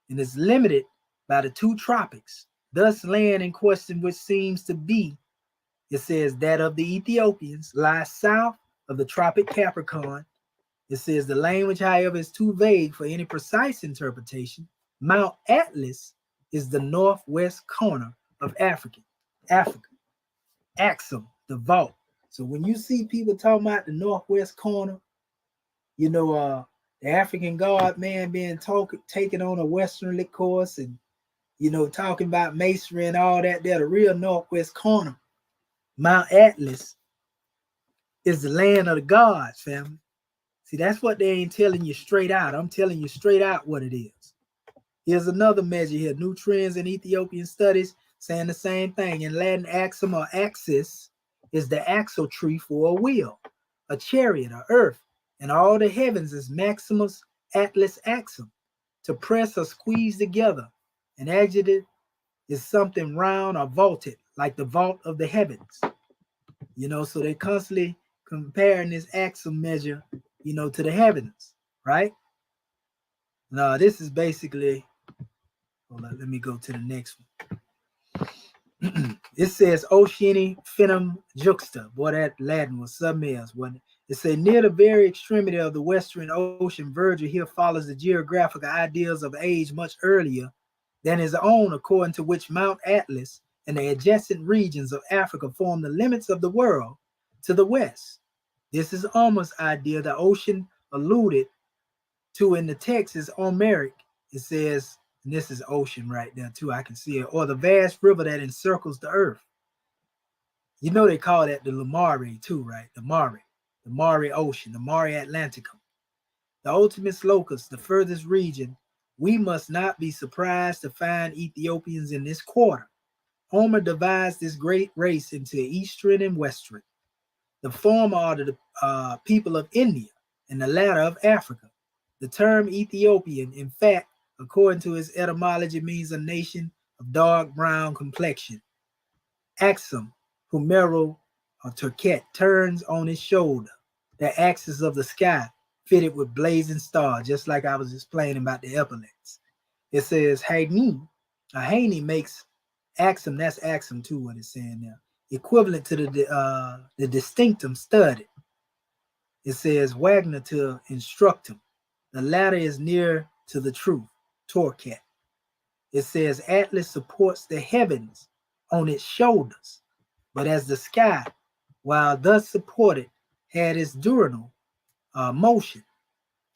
and is limited by the two tropics. Thus, land in question, which seems to be, it says, that of the Ethiopians, lies south of the tropic Capricorn. It says the language, however, is too vague for any precise interpretation. Mount Atlas is the northwest corner of Africa. Axum, the vault. So when you see people talking about the northwest corner, you know, the African God man being taken on a westerly course and, you know, talking about masonry and all that, they're the real northwest corner. Mount Atlas is the land of the gods, family. See, that's what they ain't telling you straight out. I'm telling you straight out what it is. Here's another measure here. New trends in Ethiopian studies saying the same thing. In Latin, axum or axis is the axle tree for a wheel, a chariot, or earth, and all the heavens is Maximus Atlas axum, to press or squeeze together. An adjective is something round or vaulted, like the vault of the heavens. You know, so they're constantly comparing this axum measure, you know, to the heavens, right? Now, this is basically, hold on, let me go to the next one. It says Oceani Finum Juxta. Boy, that Latin was something else, wasn't it? It says near the very extremity of the Western Ocean, Virgil here follows the geographical ideals of age much earlier than his own, according to which Mount Atlas and the adjacent regions of Africa form the limits of the world to the west. This is almost idea the ocean alluded to in the text is Homeric. It says, and this is ocean right there too, I can see it, or the vast river that encircles the earth. You know they call that the Lemuria too, right? The Mare Ocean, the Mare Atlanticum. The ultimate locus, the furthest region. We must not be surprised to find Ethiopians in this quarter. Homer divides this great race into eastern and western. The former are the people of India, and the latter of Africa. The term Ethiopian, in fact, according to its etymology, means a nation of dark brown complexion. Axum, Humero or Turket, turns on his shoulder, the axis of the sky, fitted with blazing stars, just like I was explaining about the epaulets. It says Haini. A Haini makes Axum, that's Axum too, what it's saying now, equivalent to the distinctum studied. It says Wagner to instructum. The latter is near to the truth, Torquat. It says Atlas supports the heavens on its shoulders, but as the sky, while thus supported, had its diurnal motion,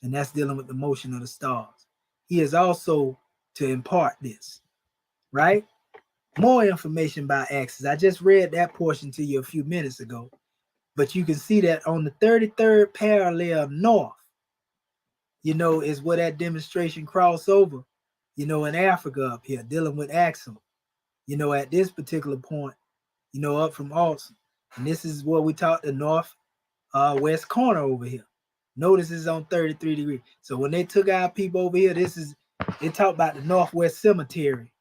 and that's dealing with the motion of the stars. He is also to impart this, right? More information about axis. I just read that portion to you a few minutes ago, but you can see that on the 33rd parallel north, you know, is where that demonstration cross over, you know, in Africa up here, dealing with Axum, you know, at this particular point, you know, up from Austin. And this is what we taught the north west corner over here. Notice it's on 33 degrees. So when they took our people over here, they talked about the Northwest Cemetery,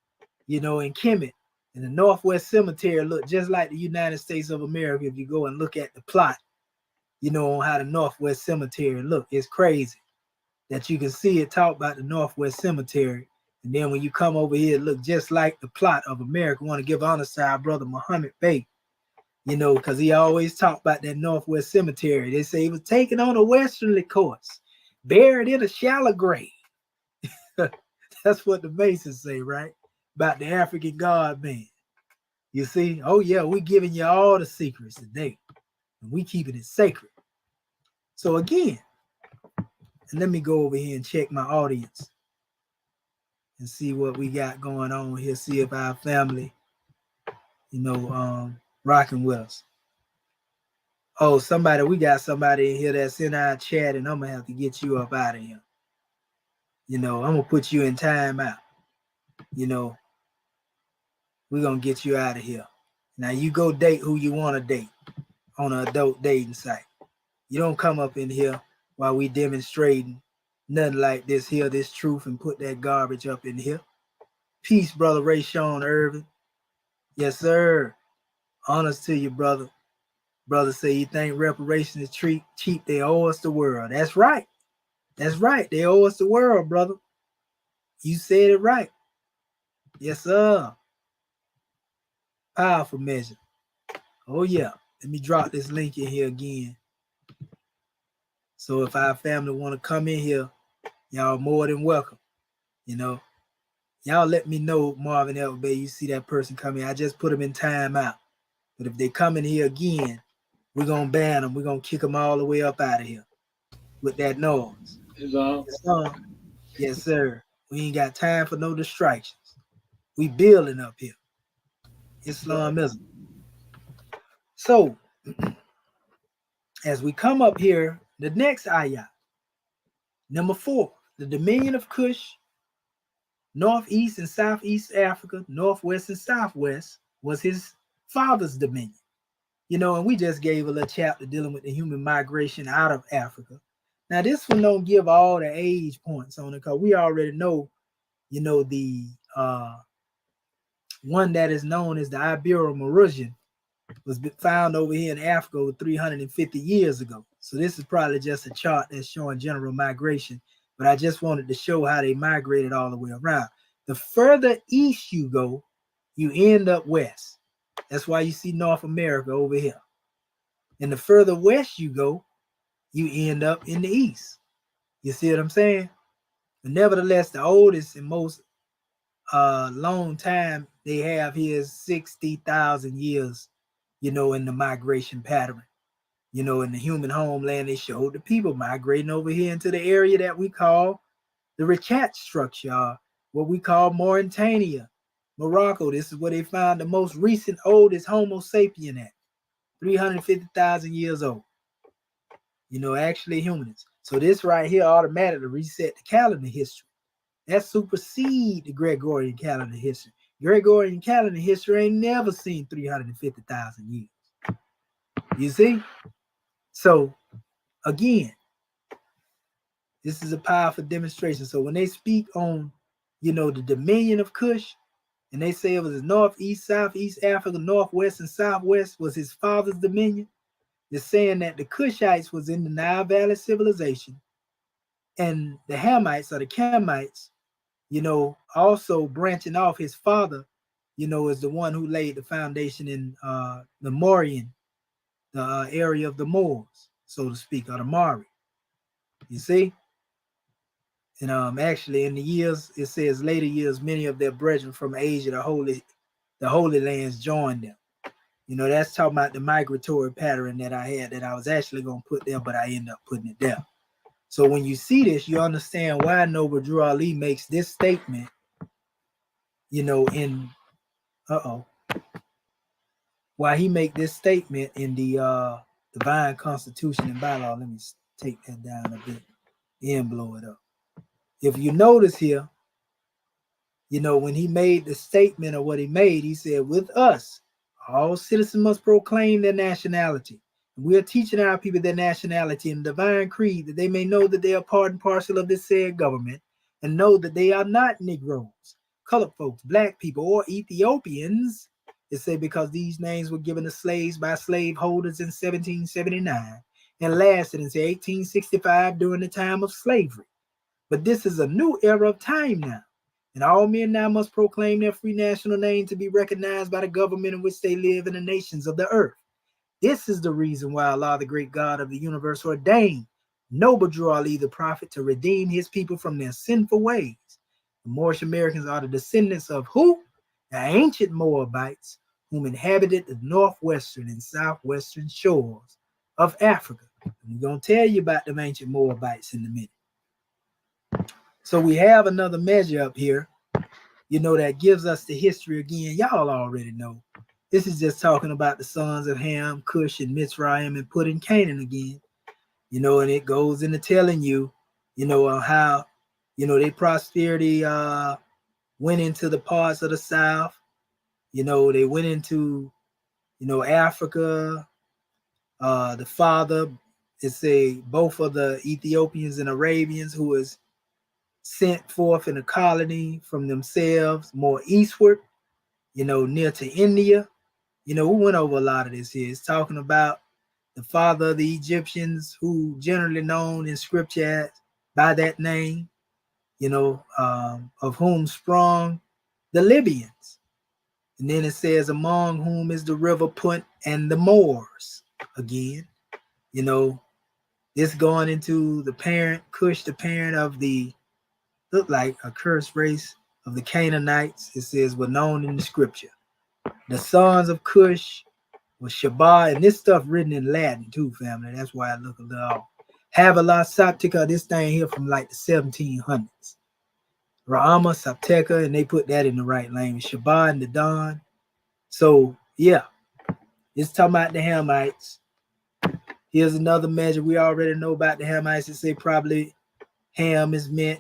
you know, in Kemet. And the Northwest Cemetery looked just like the United States of America if you go and look at the plot, you know, on how the Northwest Cemetery look. It's crazy that you can see it talk about the Northwest Cemetery. And then when you come over here, it look just like the plot of America. I want to give honor to our brother Muhammad Bey, you know, because he always talked about that Northwest Cemetery. They say he was taken on a westerly course, buried in a shallow grave. That's what the Masons say, right? About the African God man. You see? Oh, yeah, we giving you all the secrets today. And we keeping it sacred. So again, and let me go over here and check my audience and see what we got going on here. See if our family, you know, rocking with us. Oh, we got somebody in here that's in our chat, and I'm gonna have to get you up out of here. You know, I'm gonna put you in timeout. You know, we're gonna get you out of here. Now you go date who you want to date on an adult dating site. You don't come up in here while we demonstrating nothing like this here, this truth, and put that garbage up in here. Peace, brother Ray Sean Irvin. Yes, sir. Honors to you, brother. Brother say you think reparation is cheap. They owe us the world. That's right. That's right. They owe us the world, brother. You said it right. Yes, sir. Powerful measure. Oh, yeah. Let me drop this link in here again. So if our family want to come in here, y'all more than welcome. You know, y'all let me know, Marvin Elbay, you see that person coming. I just put them in timeout. But if they come in here again, we're going to ban them. We're going to kick them all the way up out of here with that noise. Is all. Yes, sir. Yes, sir. We ain't got time for no distractions. We building up here. Islamism. So, as we come up here, the next ayah, number 4, the dominion of Cush, northeast and southeast Africa, northwest and southwest, was his father's dominion. You know, and we just gave a little chapter dealing with the human migration out of Africa. Now, this one don't give all the age points on it because we already know, you know, the one that is known as the Ibero-Mauritanian was found over here in Africa over 350 years ago. So this is probably just a chart that's showing general migration, but I just wanted to show how they migrated all the way around. The further east you go, you end up west. That's why you see North America over here. And the further west you go, you end up in the east. You see what I'm saying? But nevertheless, the oldest and most long time they have here is 60,000 years, you know, in the migration pattern. You know, in the human homeland, they showed the people migrating over here into the area that we call the Richat structure, what we call Mauritania, Morocco. This is where they found the most recent oldest Homo sapien at, 350,000 years old. You know, actually humans. So this right here automatically reset the calendar history. That supersede the Gregorian calendar history. Gregorian calendar history ain't never seen 350,000 years. You see? So again, this is a powerful demonstration. So when they speak on, you know, the dominion of Cush, and they say it was northeast, southeast Africa, northwest, and southwest was his father's dominion, they're saying that the Cushites was in the Nile Valley civilization, and the Hamites or the Kemites, you know, also branching off his father, you know, is the one who laid the foundation in the Mauryan, the area of the Moors, so to speak, or the Mari. You see? And actually in the years, it says later years, many of their brethren from Asia, the Holy Lands joined them. You know, that's talking about the migratory pattern that I had that I was actually going to put there, but I ended up putting it there. So when you see this, you understand why Noble Drew Ali makes this statement, you know, in, why he make this statement in the Divine Constitution and Bylaw. Let me take that down a bit and blow it up. If you notice here, you know, when he made the statement of what he made, he said, with us, all citizens must proclaim their nationality. We are teaching our people their nationality in the divine creed that they may know that they are part and parcel of this said government and know that they are not Negroes, colored folks, black people, or Ethiopians. It said because these names were given to slaves by slaveholders in 1779 and lasted until 1865 during the time of slavery. But this is a new era of time now. And all men now must proclaim their free national name to be recognized by the government in which they live in the nations of the earth. This is the reason why Allah, the great God of the universe, ordained Noble Drew Ali, the prophet, to redeem his people from their sinful ways. The Moorish Americans are the descendants of who? The ancient Moabites, whom inhabited the northwestern and southwestern shores of Africa. And we're going to tell you about them ancient Moabites in a minute. So we have another measure up here, you know, that gives us the history again. Y'all already know. This is just talking about the sons of Ham, Cush, and Mitzrayim, and put in Canaan again. You know, and it goes into telling you, you know, how, you know, their prosperity went into the parts of the south. You know, they went into, you know, Africa. The father is both of the Ethiopians and Arabians who was sent forth in a colony from themselves more eastward, you know, near to India. We went over a lot of this here. It's talking about the father of the Egyptians, who generally known in scripture as by that name, of whom sprung the Libyans. And then it says, among whom is the river Punt and the Moors. Again, you know, this going into the parent, Cush, the parent of the, look like a cursed race of the Canaanites. It says, were known in the scripture. The sons of Cush was Shabbat, and this stuff written in Latin too, family. That's why I look a little off. Havilah Saptica, this thing here from like the 1700s. Ra'ama Sapteca, and they put that in the right language. Shabbat and the Don. So, yeah, it's talking about the Hamites. Here's another measure we already know about the Hamites. It say probably Ham is meant.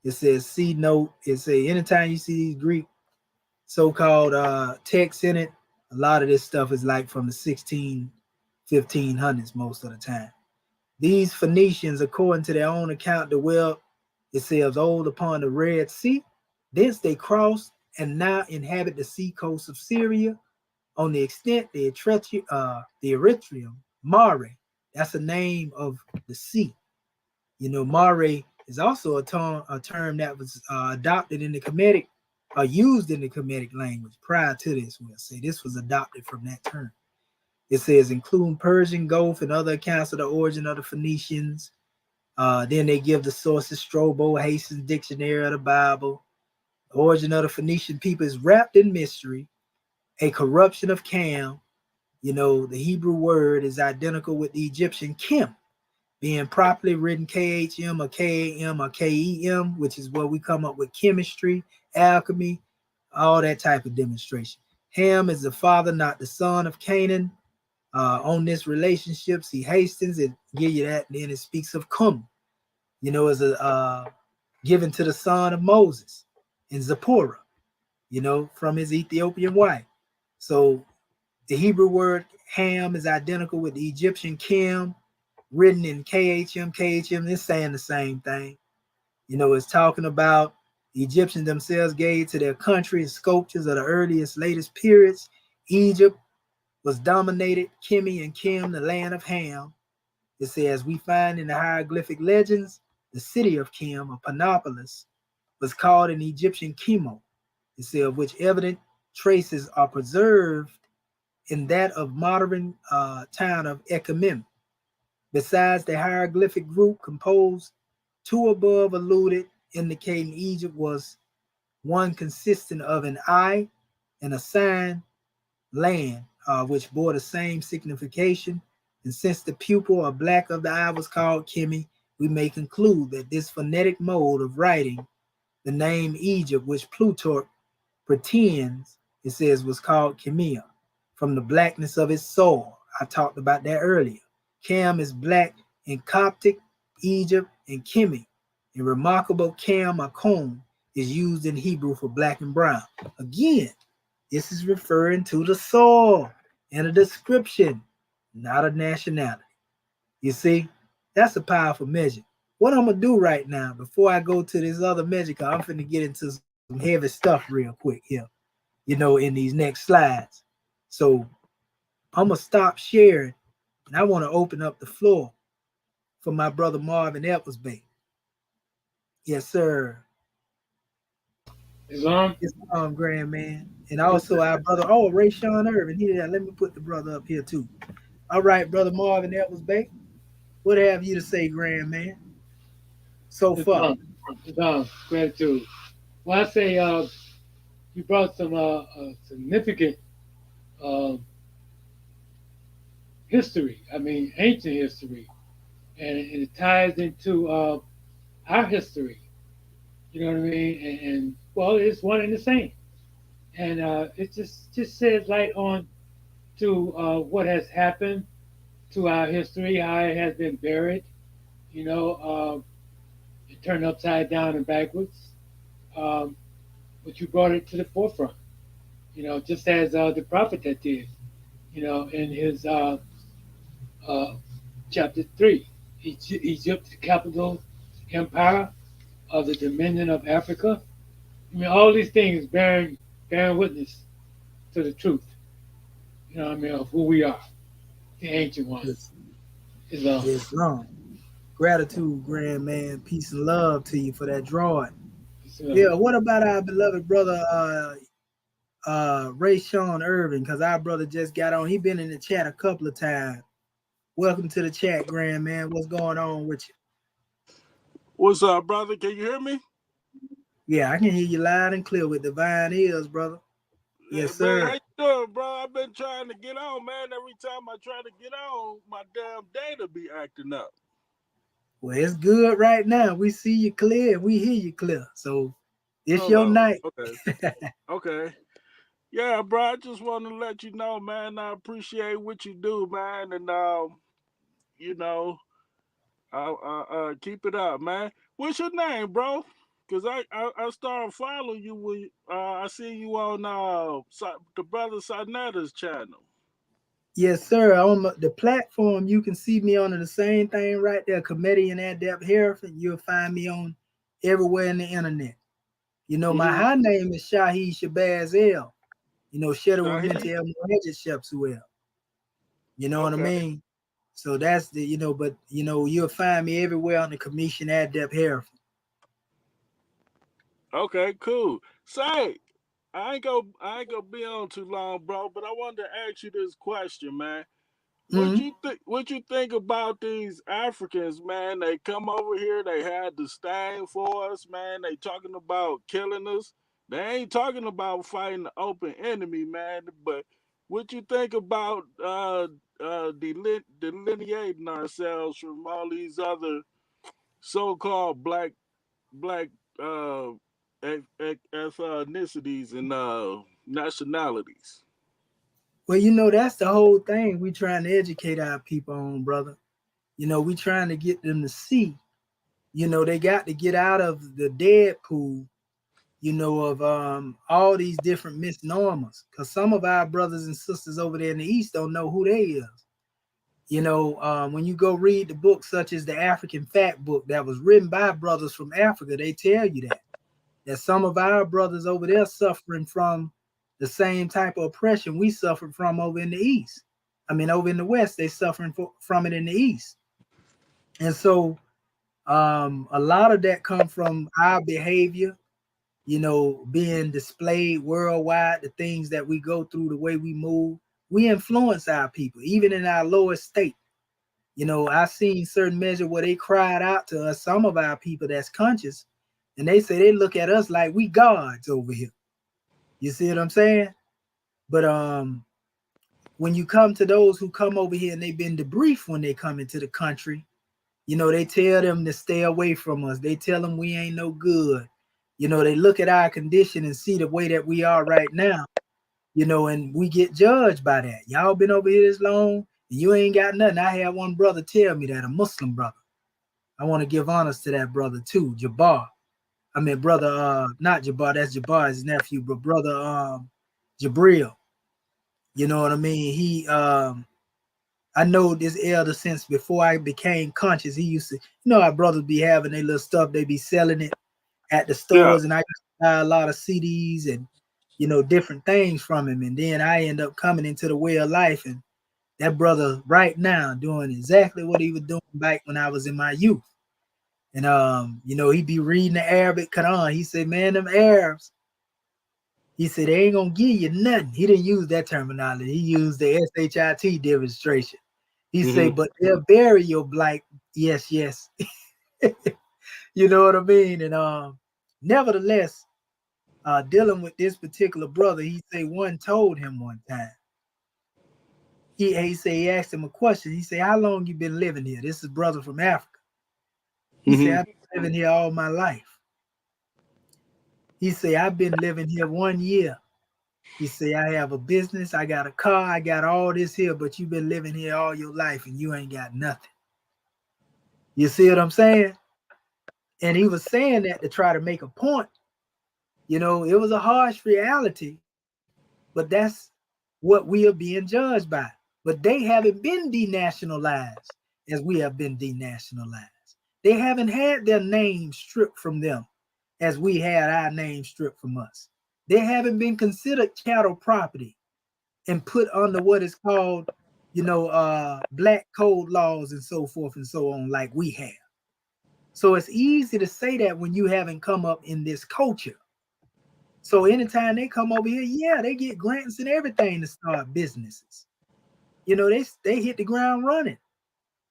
It says C note. It say anytime you see these Greek so-called texts in it, a lot of this stuff is like from the 1500s most of the time. These Phoenicians, according to their own account, dwelt, it says, old upon the Red Sea. Thence they crossed and now inhabit the sea coast of Syria. On the extent the Erythraeum, Mare, that's a name of the sea. Mare is also a term that was adopted in the Kemetic, used in the Kemetic language prior to this. We'll say this was adopted from that term. It says, including Persian Gulf and other accounts of the origin of the Phoenicians. Then they give the sources Strabo, Hastings Dictionary of the Bible. The origin of the Phoenician people is wrapped in mystery, a corruption of Cam. The Hebrew word is identical with the Egyptian Kim, being properly written KHM or KAM or KEM, which is what we come up with chemistry, alchemy, all that type of demonstration. Ham is the father, not the son of Canaan. On this relationship, see Hastings, it give you that. Then it speaks of Cum, as a given to the son of Moses in Zipporah, from his Ethiopian wife. So the Hebrew word Ham is identical with the Egyptian Kim, written in KHM. KHM is saying the same thing. It's talking about the Egyptians themselves gave to their country sculptures of the earliest, latest periods. Egypt was dominated, Kimi and Kim, the land of Ham. It says, we find in the hieroglyphic legends, the city of Kim, or Panopolis, was called in Egyptian Chemo. It says, of which evident traces are preserved in that of modern town of Ekamim. Besides the hieroglyphic group composed, two above alluded, indicating Egypt was one consisting of an eye and a sign, land, which bore the same signification. And since the pupil or black of the eye was called Kimi, we may conclude that this phonetic mode of writing the name Egypt, which Plutarch pretends, it says, was called Chemia, from the blackness of its soil. I talked about that earlier. Cam is black in Coptic, Egypt, and Kimi. A remarkable Cam or Kom is used in Hebrew for black and brown. Again, this is referring to the soil and a description, not a nationality. You see, that's a powerful measure. What I'm going to do right now, before I go to this other measure, because I'm finna get into some heavy stuff real quick here, in these next slides. So I'm going to stop sharing, and I want to open up the floor for my brother Marvin Epplesby. Yes, sir. Islam. It's Grand Man. And Yes, also our brother, Ray Sean Irvin. Here, let me put the brother up here too. All right, brother Marvin Epplesby. What have you to say, Grand Man? So far. Islam. Islam. Gratitude. Well, I say you brought some significant uh, history. I mean, ancient history, and it ties into our history. You know what I mean? And well, it's one and the same. And it just sheds light on to what has happened to our history, how it has been buried. You know, it turned upside down and backwards. Um, but you brought it to the forefront. You know, just as the prophet that did. You know, in his uh, chapter 3. Egypt, the capital empire of the dominion of Africa. I mean, all these things bearing witness to the truth. I mean, of who we are, the ancient ones. Yes, Islam. Islam. Gratitude, grand man. Peace and love to you for that drawing. So, Yeah, what about our beloved brother Ray Sean Irving? Because our brother just got on. He been in the chat a couple of times. Welcome to the chat, grand man. What's going on with you? What's up, brother? Can you hear me? Yeah, I can hear you loud and clear with divine ears, brother. Yes, Man, how sir. you doing, bro? I've been trying to get on, man. Every time I try to get on, my damn data be acting up. Well, it's good right now. We see you clear and we hear you clear. So it's Hold your on. night. Okay. Okay. Yeah, bro. I just want to let you know, man. I appreciate what you do, man, and you know, keep it up, man. What's your name, bro? Cause I started following you when I see you on the brother Sanetta's channel. Yes, sir. On the platform, you can see me on the same thing right there, Comedian Adept Hereford. You'll find me on everywhere in the internet. You know, my Mm-hmm. high name is Shahid Shabazz L. You know, Shadow with Shaheed. Mental El Mohamed Shepsuel. You know what I Okay. mean? So that's the, but you'll find me everywhere on the Commission Adept Hereford. Okay, cool. Say, I ain't gonna be on too long, bro. But I wanted to ask you this question, man. Mm-hmm. What you think about these Africans, man? They come over here, they had the stain for us, man. They talking about killing us. They ain't talking about fighting the open enemy, man. But what you think about delineating ourselves from all these other so-called black uh ethnicities and nationalities. Well, that's the whole thing we trying to educate our people on, brother. We trying to get them to see. They got to get out of the dead pool, of all these different misnomers. Because some of our brothers and sisters over there in the East don't know who they is. When you go read the books such as the African Fact Book that was written by brothers from Africa, they tell you that some of our brothers over there suffering from the same type of oppression we suffered from over in the East. I mean, over in the West, they suffering from it in the East. And so a lot of that come from our behavior, being displayed worldwide, the things that we go through, the way we move. We influence our people, even in our lowest state. I seen certain measure where they cried out to us, some of our people that's conscious, and they say they look at us like we gods over here. You see what I'm saying? But when you come to those who come over here and they've been debriefed when they come into the country, they tell them to stay away from us. They tell them we ain't no good. They look at our condition and see the way that we are right now, and we get judged by that. Y'all been over here this long and you ain't got nothing. I had one brother tell me that, a Muslim brother. I want to give honors to that brother too, Jabbar. I mean, brother, not Jabbar, that's Jabbar's nephew, but brother Jabril. You know what I mean? I know this elder since before I became conscious. He used to, our brothers be having their little stuff, they be selling it at the Yeah. stores, and I used to buy a lot of CDs and different things from him. And then I end up coming into the way of life, and that brother right now doing exactly what he was doing back when I was in my youth. And he'd be reading the Arabic Quran. He said, man, them Arabs, he said, they ain't gonna give you nothing. He didn't use that terminology. He used the SHIT demonstration. He Hmm. said, but they'll bury your blight. Yes, yes. You know what I mean? And nevertheless, dealing with this particular brother, he said one told him one time. He said he asked him a question. He said, how long you been living here? This is brother from Africa. He said, Hmm. I've been living here all my life. He said, I've been living here 1 year. He said, I have a business, I got a car, I got all this here, but you've been living here all your life and you ain't got nothing. You see what I'm saying? And he was saying that to try to make a point. It was a harsh reality, but that's what we are being judged by. But they haven't been denationalized as we have been denationalized. They haven't had their name stripped from them as we had our name stripped from us. They haven't been considered chattel property and put under what is called, black code laws and so forth and so on, like we have. So it's easy to say that when you haven't come up in this culture. So anytime they come over here, yeah, they get grants and everything to start businesses. They hit the ground running.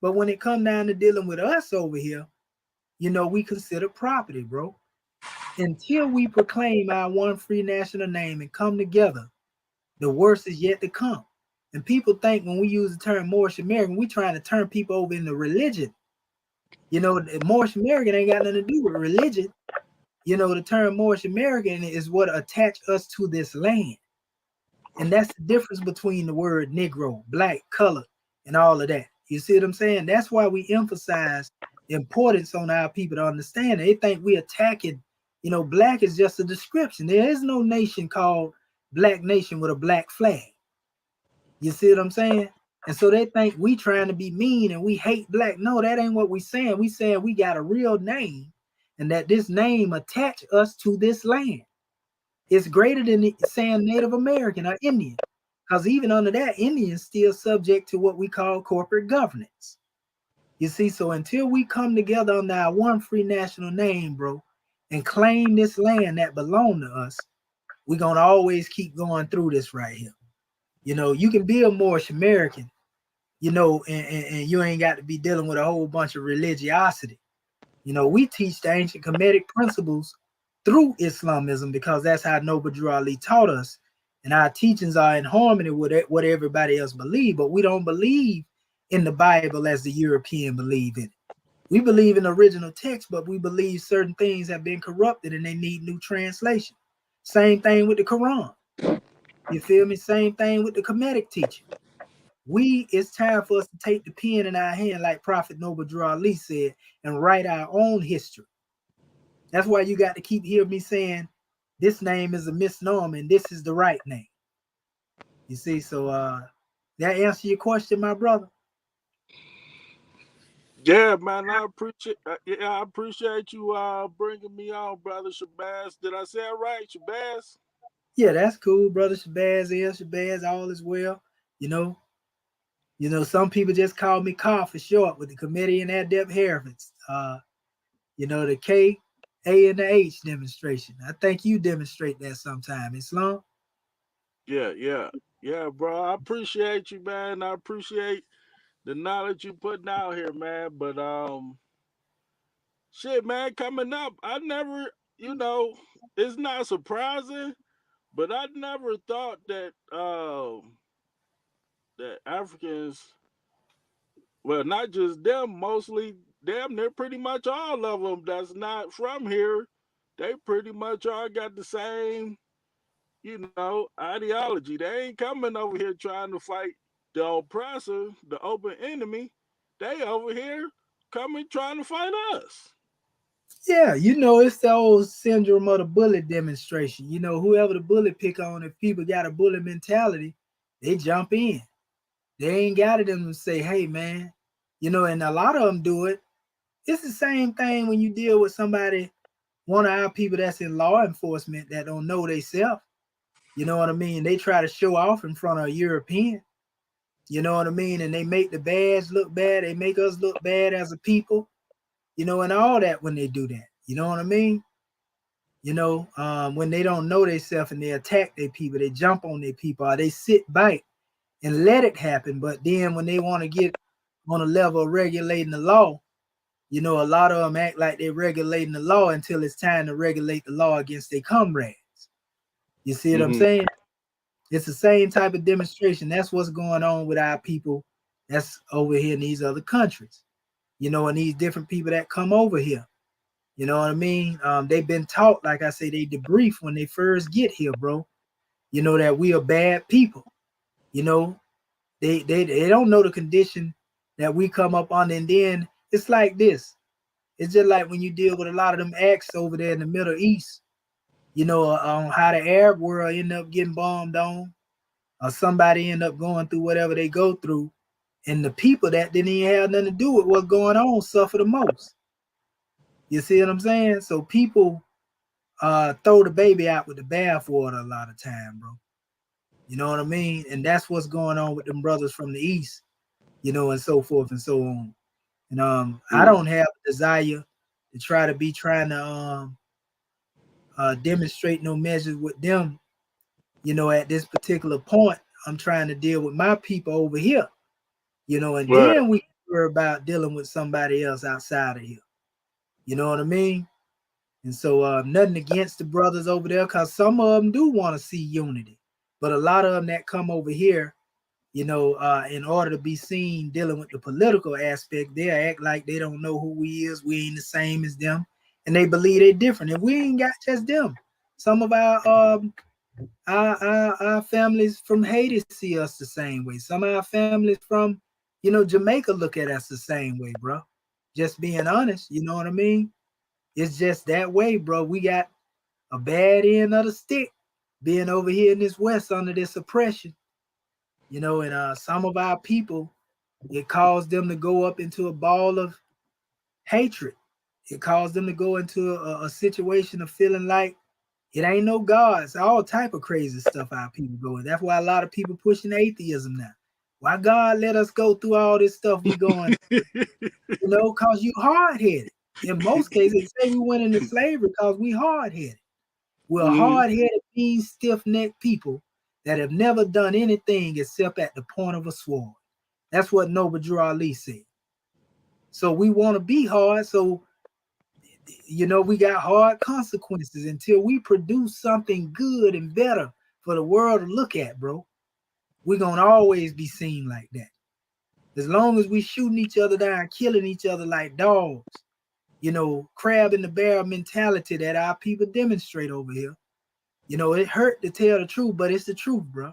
But when it come down to dealing with us over here, we consider property, bro. Until we proclaim our one free national name and come together, the worst is yet to come. And people think when we use the term Moorish American, we trying to turn people over into religion. Moorish American ain't got nothing to do with religion. The term Moorish American is what attach us to this land. And that's the difference between the word Negro, black, color, and all of that. You see what I'm saying? That's why we emphasize the importance on our people to understand it. They think we attacking, black is just a description. There is no nation called Black Nation with a black flag. You see what I'm saying? And so they think we trying to be mean and we hate black. No, that ain't what we saying. We saying we got a real name and that this name attach us to this land. It's greater than saying Native American or Indian, because even under that, Indians still subject to what we call corporate governance. You see, so until we come together under our one free national name, bro, and claim this land that belong to us, we're going to always keep going through this right here. You can be a Moorish American, and you ain't got to be dealing with a whole bunch of religiosity. We teach the ancient Kemetic principles through Islamism because that's how Noble Drew Ali taught us. And our teachings are in harmony with what everybody else believes, but we don't believe in the Bible as the European believe in it. We believe in the original text, but we believe certain things have been corrupted and they need new translation. Same thing with the Quran. You feel me? Same thing with the Kemetic teaching. It's time for us to take the pen in our hand, like Prophet Noble Drew Ali said, and write our own history. That's why you got to keep hearing me saying this name is a misnomer and this is the right name. You see, so that answer your question, my brother? Yeah, man, I appreciate you bringing me on, brother Shabazz. Did I say it right, Shabazz? Yeah, that's cool, brother Shabazz, all is well. Some people just call me Carl for short with the Committee and Adept Hereford's. The K, A, and the H demonstration. I think you demonstrate that sometime, Islam. Yeah, bro. I appreciate you, man. I appreciate the knowledge you putting out here, man. But shit, man, coming up, I never, it's not surprising, but I never thought that Africans, well, not just them, mostly them, they're pretty much all of them that's not from here. They pretty much all got the same, ideology. They ain't coming over here trying to fight the oppressor, the open enemy. They over here coming trying to fight us. Yeah, it's the old syndrome of the bullet demonstration. Whoever the bullet pick on, if people got a bullet mentality, they jump in. They ain't got it in them to say, hey, man, and a lot of them do it. It's the same thing when you deal with somebody, one of our people that's in law enforcement that don't know they self. You know what I mean? They try to show off in front of a European. You know what I mean? And they make the badge look bad. They make us look bad as a people, and all that when they do that. You know what I mean? When they don't know themselves and they attack their people, they jump on their people, or they sit back and let it happen. But then when they want to get on a level of regulating the law, a lot of them act like they're regulating the law until it's time to regulate the law against their comrades. You see what I'm saying? It's the same type of demonstration. That's what's going on with our people that's over here in these other countries, and these different people that come over here. You know what I mean? They've been taught, like I say, they debrief when they first get here, bro. That we are bad people. They don't know the condition that we come up on. And then it's like this. It's just like when you deal with a lot of them acts over there in the Middle East, on how the Arab world end up getting bombed on, or somebody end up going through whatever they go through, and the people that didn't even have nothing to do with what's going on suffer the most. You see what I'm saying? So people throw the baby out with the bathwater a lot of time, bro. You know what I mean? And that's what's going on with them brothers from the east, and so forth and so on. And I Mm. don't have a desire to trying to demonstrate no measures with them. At this particular point, I'm trying to deal with my people over here. And Right. then we worry about dealing with somebody else outside of here. You know what I mean? And so nothing against the brothers over there, because some of them do want to see unity. But a lot of them that come over here, in order to be seen dealing with the political aspect, they act like they don't know who we is. We ain't the same as them. And they believe they're different. And we ain't got just them. Some of our families from Haiti see us the same way. Some of our families from, Jamaica look at us the same way, bro. Just being honest, you know what I mean? It's just that way, bro. We got a bad end of the stick being over here in this West under this oppression, and some of our people, it caused them to go up into a ball of hatred. It caused them to go into a situation of feeling like it ain't no gods, all type of crazy stuff our people go in. That's why a lot of people pushing atheism now. Why God let us go through all this stuff we going, cause you hard headed. In most cases, they say we went into slavery because we hard headed. We're Mm. hard headed, mean, stiff necked people that have never done anything except at the point of a sword. That's what Noble Drew Ali said. So we want to be hard. So, we got hard consequences until we produce something good and better for the world to look at, bro. We're going to always be seen like that. As long as we shooting each other down, killing each other like dogs, crab in the barrel mentality that our people demonstrate over here. It hurt to tell the truth, but it's the truth, bro.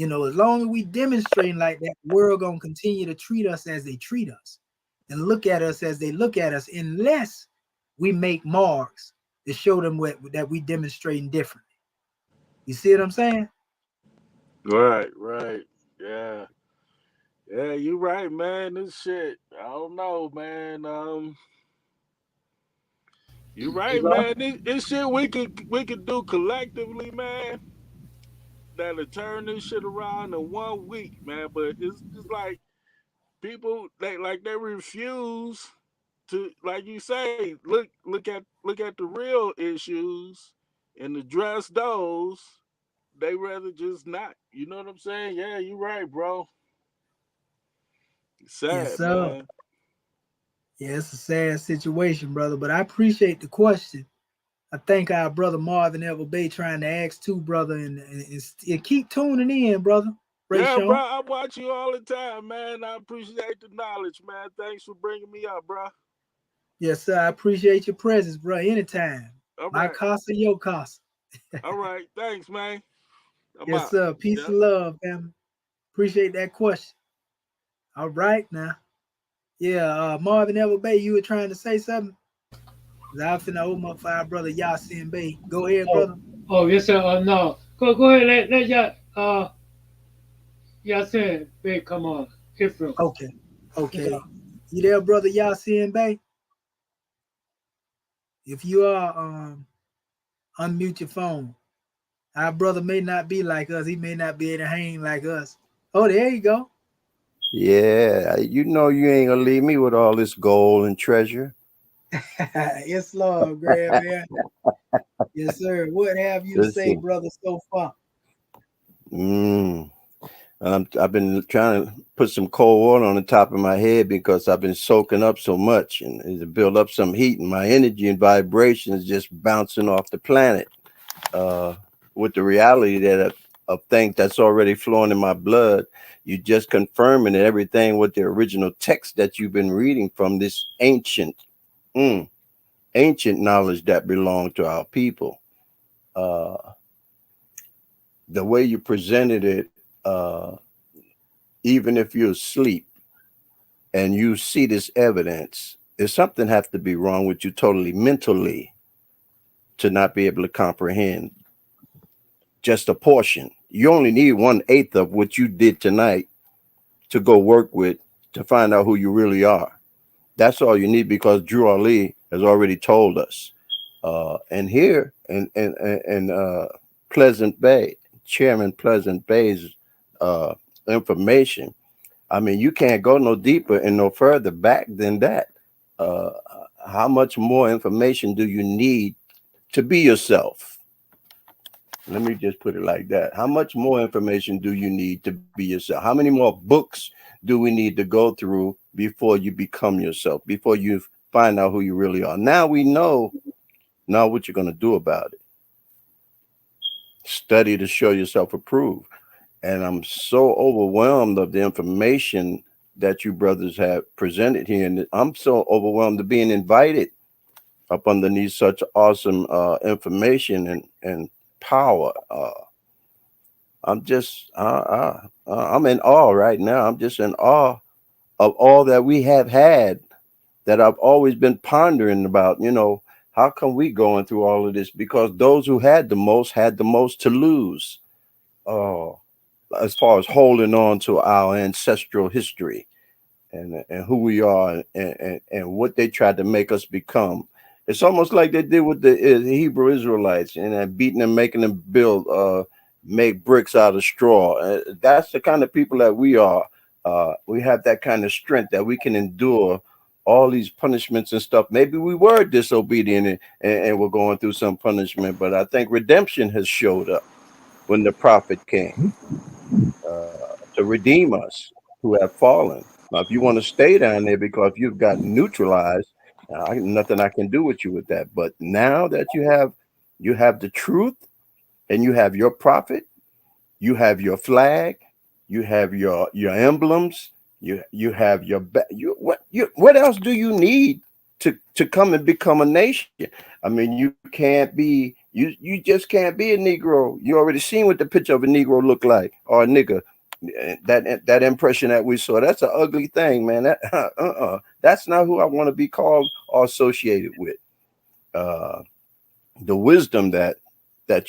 As long as we demonstrating like that, the world gonna continue to treat us as they treat us and look at us as they look at us, unless we make marks to show them that we demonstrating differently. You see what I'm saying? Right, right. Yeah. Yeah, you right, man. This shit. I don't know, man. You right, man. This shit we could do collectively, man. That'll turn this shit around in 1 week, man. But it's like people they refuse to, like you say, look at the real issues and address those. They rather just not. You know what I'm saying? Yeah, you right, bro. It's Yes, sad, sir. man. Yeah, it's a sad situation, brother. But I appreciate the question. I thank our brother Marvin Ever Bay trying to ask too, brother, and keep tuning in, brother. Ray Yeah, bro, Sean. I watch you all the time, man. I appreciate the knowledge, man. Thanks for bringing me up, bro. Yes, sir. I appreciate your presence, bro. Anytime. All My right, casa, your casa. all right. Thanks, man. I'm Yes, out. sir. Peace Yeah. and love, family. Appreciate that question. All right, now. Yeah, Marvin Ever Bay, you were trying to say something? 'Cause I finna open up for our brother Yasin Bay. Go ahead, Oh, brother. oh yes, sir. No, go ahead. Let Yasin Bey come on. Ifrim. Okay. Yeah. Okay. You there, brother Yasin Bay? If you are, unmute your phone. Our brother may not be like us. He may not be able to hang like us. Oh, there you go. Yeah, you know you ain't gonna leave me with all this gold and treasure. Yes, Lord, grab here. Yes, sir. What have you to say, Listen, brother, so far? mm, I've been trying to put some cold water on the top of my head because I've been soaking up so much and to build up some heat, and my energy and vibration is just bouncing off the planet. Uh, with the reality that of things that's already flowing in my blood, you just confirming everything with the original text that you've been reading from this mm, ancient knowledge that belonged to our people. Uh, the way you presented it, even if you're asleep and you see this evidence, there's something has to be wrong with you totally mentally to not be able to comprehend just a portion. You only need 1/8 of what you did tonight to go work with to find out who you really are. That's all you need because Drew Ali has already told us. And here in Pleasant Bay, Chairman Pleasant Bay's uh, information. I mean, you can't go no deeper and no further back than that. Uh, how much more information do you need to be yourself? Let me just put it like that. How much more information do you need to be yourself? How many more books do we need to go through before you become yourself, before you find out who you really are? Now we know now what you're going to do about it. Study to show yourself approved. And I'm so overwhelmed of the information that you brothers have presented here. And I'm so overwhelmed of being invited up underneath such awesome information and power. I'm just, I'm in awe right now. I'm just in awe of all that we have had that I've always been pondering about. How come we going through all of this? Because those who had the most to lose. Oh, as far as holding on to our ancestral history and who we are and what they tried to make us become. It's almost like they did with the Hebrew Israelites and beating them, making them build, make bricks out of straw. That's the kind of people that we are. We have that kind of strength that we can endure all these punishments and stuff. Maybe we were disobedient and we're going through some punishment, but I think redemption has showed up when the prophet came to redeem us who have fallen. Now, if you want to stay down there because you've gotten neutralized, nothing I can do with you with that. But now that you have the truth and you have your prophet, you have your flag, you have your emblems, you have what else do you need to come and become a nation? I mean, you can't be you just can't be a Negro. You already seen what the picture of a Negro look like or a nigga. That impression that we saw, that's an ugly thing, man. That's not who I want to be called or associated with. Uh, the wisdom that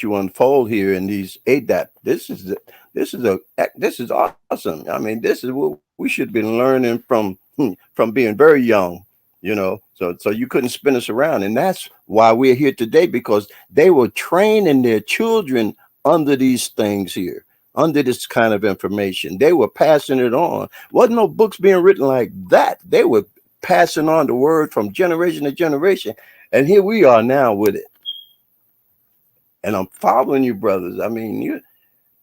you unfold here in these ADAP. This is awesome. I mean, this is what we should be learning from being very young. So you couldn't spin us around, and that's why we're here today, because they were training their children under these things here, under this kind of information. They were passing it on. Wasn't no books being written like that. They were passing on the word from generation to generation, and here we are now with it. And I'm following you, brothers. I mean,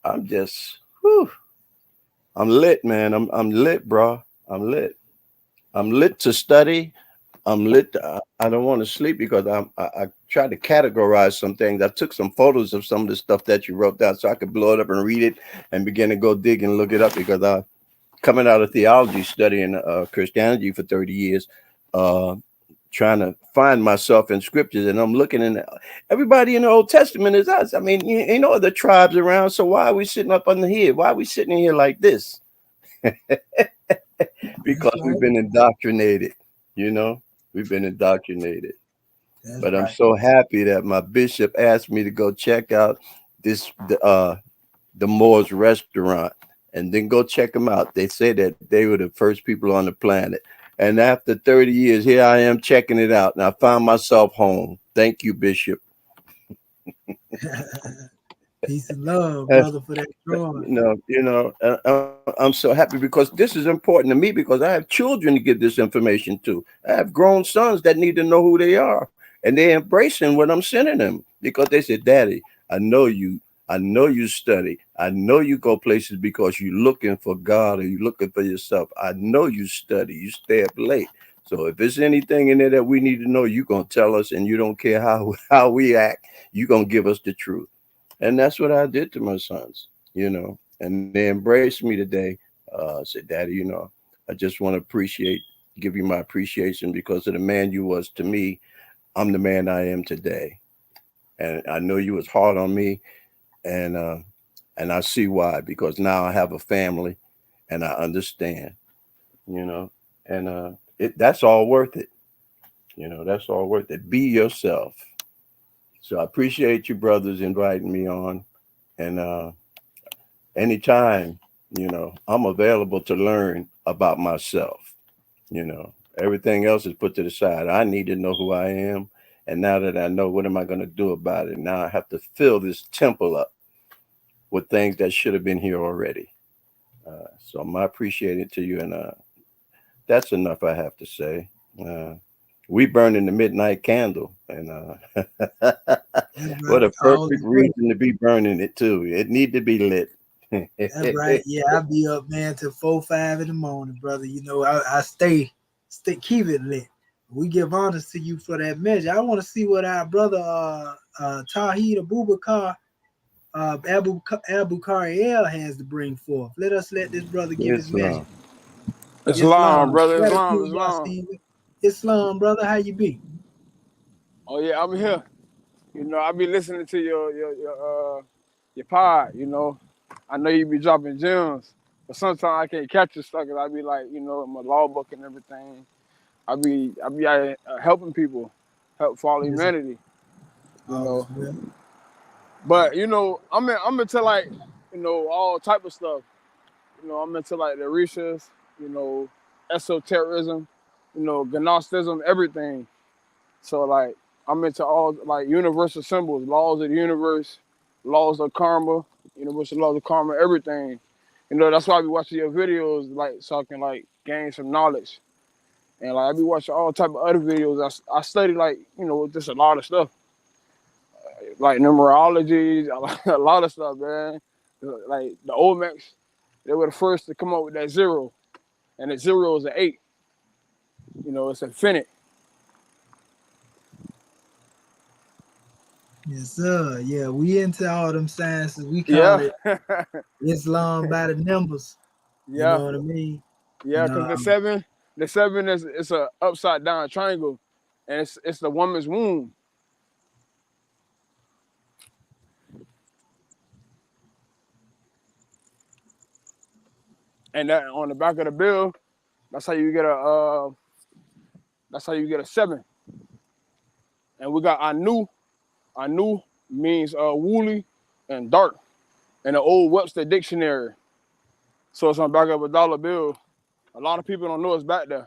I'm just, whew, I'm lit, man. I'm lit, bro. I'm lit. I'm lit to study. I'm lit. I don't want to sleep because I tried to categorize some things. I took some photos of some of the stuff that you wrote down so I could blow it up and read it and begin to go dig and look it up, because I coming out of theology, studying Christianity for 30 years, uh, trying to find myself in scriptures, and I'm looking in everybody in the Old Testament is us. I mean, you know the tribes around, so why are we sitting up under here? Why are we sitting in here like this? That's Because we've right. been indoctrinated, you know, we've been indoctrinated. That's But I'm right. so happy that my bishop asked me to go check out this the Moors restaurant, and then go check them out. They say that they were the first people on the planet. And after 30 years, here I am checking it out. And I found myself home. Thank you, Bishop. Peace and love, Uh, brother, for that joy. I'm so happy because this is important to me, because I have children to give this information to. I have grown sons that need to know who they are, and they're embracing what I'm sending them, because they said, "Daddy, I know you. I know you study. I know you go places because you're looking for God or you're looking for yourself. I know you study. You stay up late. So if there's anything in there that we need to know, you're gonna tell us, and you don't care how how we act. You're gonna give us the truth." And that's what I did to my sons, and they embraced me today. Said, "Daddy, I just want to give you my appreciation because of the man you was to me. I'm the man I am today. And I know you was hard on me, and I see why, because now I have a family and I understand, you know, and that's all worth it. That's all worth it. Be yourself." So I appreciate you brothers inviting me on, and anytime, I'm available to learn about myself. Everything else is put to the side. I need to know who I am. And now that I know, what am I going to do about it? Now I have to fill this temple up with things that should have been here already. So I appreciate it to you, and that's enough I have to say. We burning the midnight candle, and That's what right. a All perfect the way. reason to be burning it too. It need to be lit. That's right. Yeah, I be up, man, till 4, 5 in the morning, brother. You know, I stay keep it lit. We give honors to you for that measure. I want to see what our brother Tawheed Abubakar Abu Kariel has to bring forth. Let this brother give his measure. Islam. Islam, Islam. brother. Islam, Gratitude, Islam. Yasin. Islam, brother. How you be? Oh yeah, I'm here. I be listening to your pod. I know you be dropping gems, but sometimes I can't catch your stuff. 'Cause I be like, my law book and everything. I be out helping people, help for all Yes, humanity. You all is know, well. but I'm into like, all type of stuff. I'm into like the Orishas, you know, esotericism, Gnosticism, everything. So like I'm into all like universal symbols, laws of the universe, laws of karma, universal laws of karma, everything. That's why I be watching your videos, like so I can like gain some knowledge. And like I be watching all type of other videos. I study like, just a lot of stuff. Like numerology, a lot of stuff, man. Like the Olmecs, they were the first to come up with that zero. And the zero is an 8. It's infinite. Yes, sir. Yeah, we into all them sciences. We call Yeah. it Islam by the numbers. You Yeah. know what I mean? Yeah, And because the seven is it's a upside down triangle, and it's the woman's womb. And that on the back of the bill, that's how you get a 7. And we got Anu. Anu means woolly and dark in the old Webster dictionary. So it's on the back of a dollar bill. A lot of people don't know it's back there.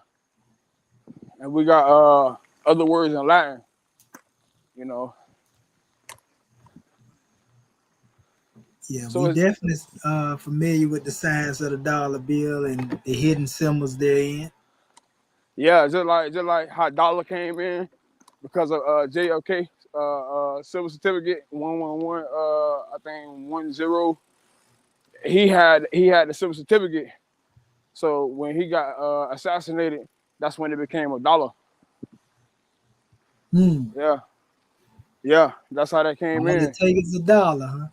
And we got other words in Latin, you know. yeah, So we it's definitely familiar with the science of the dollar bill and the hidden symbols therein. yeah, just like how dollar came in because of JLK civil certificate 111 I think 10. He had the civil certificate. So when he got assassinated, that's when it became a dollar. Hmm. Yeah, yeah, that's how that came All it in. takes is a dollar, huh?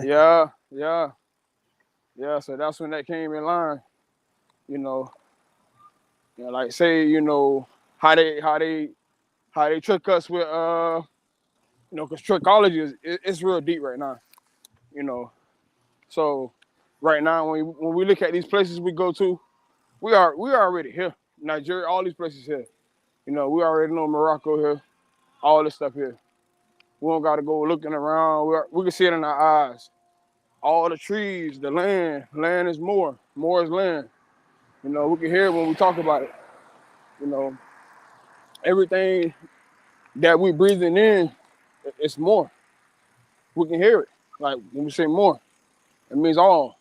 Yeah, yeah, yeah. So that's when that came in line. You know, like say how they trick us with because trickology it's real deep right now. You know, so right now when we look at these places we go to, we are already here. Nigeria, all these places here. We already know Morocco here, all this stuff here. We don't got to go looking around. We can see it in our eyes. All the trees, the land is more. More is land. We can hear it when we talk about it. You know, everything that we breathing in, it's more. We can hear it. Like when we say more, it means all.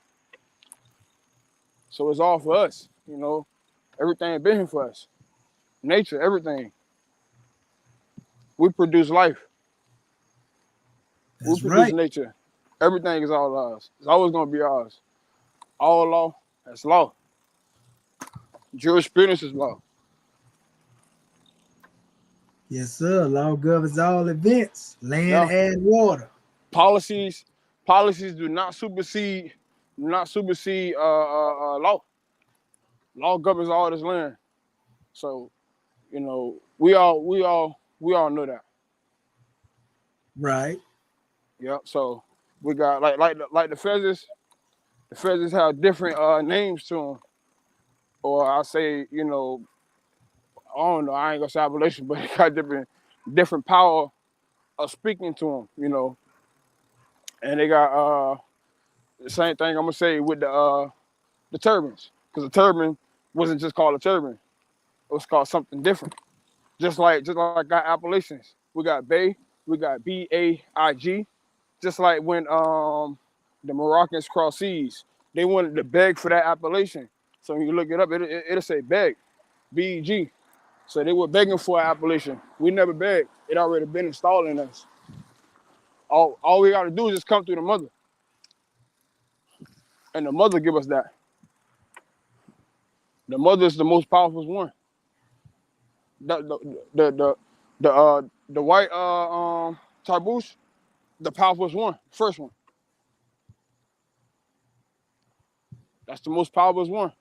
So it's all for us. Everything been here for us. Nature, everything. We produce life. We That's produce right. nature. Everything is all ours. It's always gonna be ours. All law, that's law. Jurisprudence is law. Yes, sir. Law governs all events, land Yeah. and water. Policies, policies do not supersede law. Law governs all this land. So, we all know that. Right. Yep. So we got like the feathers. The feathers have different names to them, or I say, I don't know. I ain't gonna say appellation, but it got different power of speaking to them. And they got the same thing I'm gonna say with the turbans, because the turban wasn't just called a turban; it was called something different. Just like got appellations. We got Bay, we got BAIG. Just like when the Moroccans crossed seas. They wanted to beg for that appellation. So when you look it up, it'll say beg, B-E-G. So they were begging for an appellation. We never begged. It already been installed in us. All we got to do is just come through the mother. And the mother give us that. The mother is the most powerful one. The white tarbush, the powerful one, first one. That's the most powerful one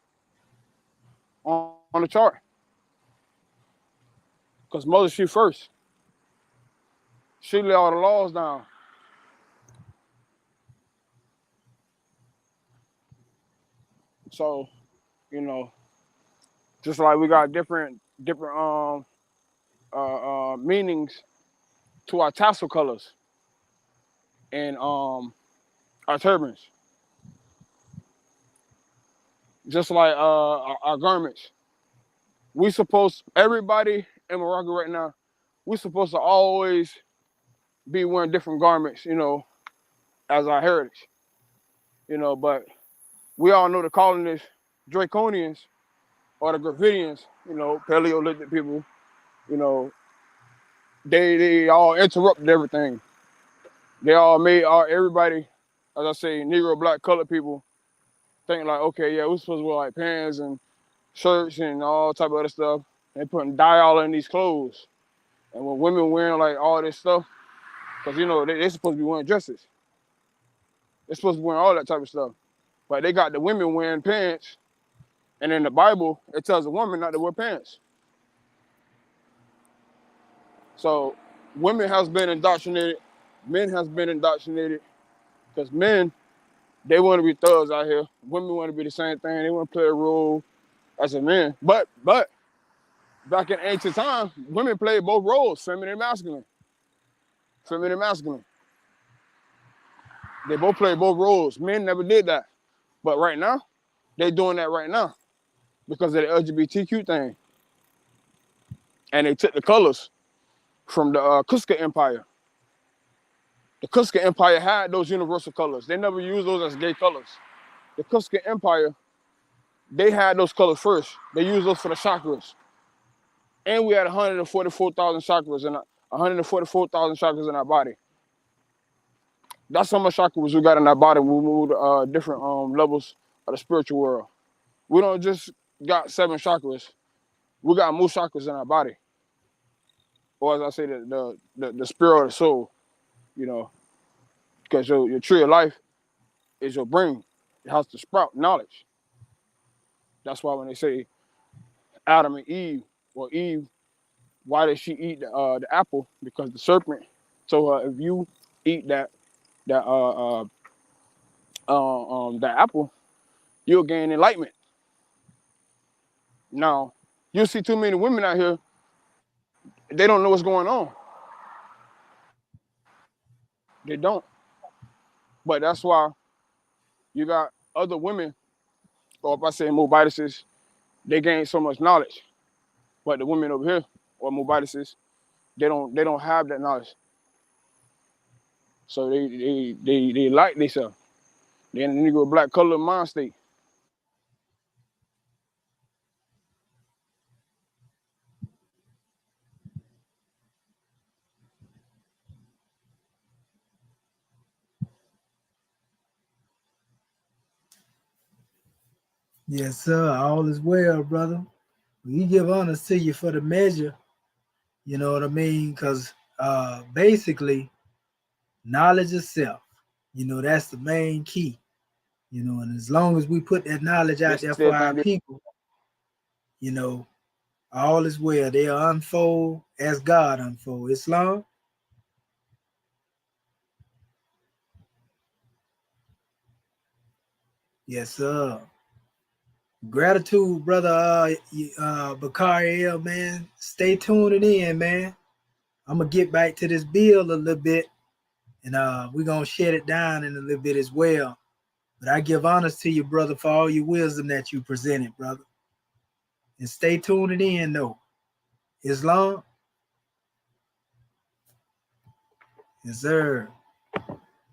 on the chart. Because mother, she first. She lay all the laws down. So, you know, just like we got different meanings to our tassel colors and our turbans. Just like our garments. Everybody in Morocco right now, we supposed to always be wearing different garments, you know, as our heritage. You know, but we all know the colonists, Draconians, or the Graffitians, you know, Paleolithic people, you know, they all interrupted everything. They all made everybody, as I say, Negro, black, colored people, think like, okay, yeah, we're supposed to wear like pants and shirts and all type of other stuff. They putting dye all in these clothes. And when women wearing like all this stuff, because you know, they're supposed to be wearing dresses. They're supposed to be wearing all that type of stuff. But they got the women wearing pants. And in the Bible, it tells a woman not to wear pants. So women has been indoctrinated, men has been indoctrinated, because men, they want to be thugs out here. Women want to be the same thing. They want to play a role as a man. But back in ancient times, women played both roles, feminine and masculine. Feminine and masculine. They both played both roles. Men never did that. But right now, they're doing that right now because of the LGBTQ thing. And they took the colors from the Cusca Empire. The Cusca Empire had those universal colors. They never used those as gay colors. The Cusca Empire, they had those colors first. They used those for the chakras. And we had 144,000 chakras and 144,000 chakras in our body. That's how much chakras we got in our body when we moved different levels of the spiritual world. We don't just got 7 chakras. We got more chakras in our body. Or as I say, the spirit of the soul, you know, because your tree of life is your brain. It has to sprout knowledge. That's why when they say Adam and Eve, or Eve, why did she eat the apple? Because the serpent told her, if you eat that apple, you'll gain enlightenment. Now, you see too many women out here, they don't know what's going on. They don't. But that's why you got other women, or if I say Mobitises, they gain so much knowledge. But the women over here, or Mobitises, they don't have that knowledge. So they like themselves. They're in the Negro black color mind state. Yes, sir. All is well, brother. We give honors to you for the measure. You know what I mean? Because basically, knowledge of self. You know, that's the main key. You know, and as long as we put that knowledge They out there still for our think people, you know, all is well. They'll unfold as God unfold. Islam? Yes, sir. Gratitude, brother Bakari L, man. Stay tuned in, man. I'm gonna get back to this bill a little bit, and we're gonna shut it down in a little bit as well. But I give honors to you, brother, for all your wisdom that you presented, brother. And stay tuned in, though. Islam? Yes, sir.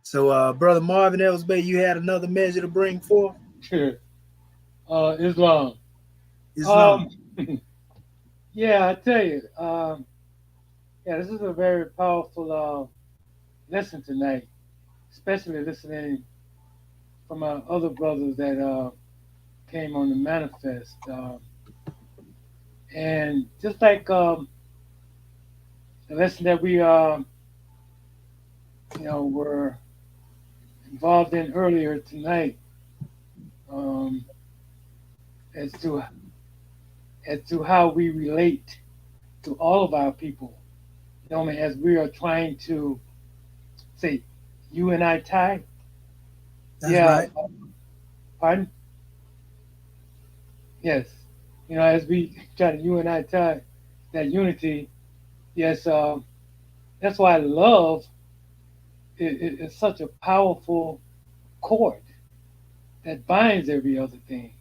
So, Brother Marvin Ellsbay, you had another measure to bring forth? Islam. Um, Islam. yeah, I tell you, yeah, this is a very powerful lesson tonight, especially listening from our other brothers that came on the manifest. And just like the lesson that we, were involved in earlier tonight, um, as to how we relate to all of our people. You know, I mean, as we are trying to say, you and I, Ty. That's Yeah, right. pardon. Yes. You know, as we try to you and I, Ty, that unity. Yes. That's why love is such a powerful cord that binds every other thing.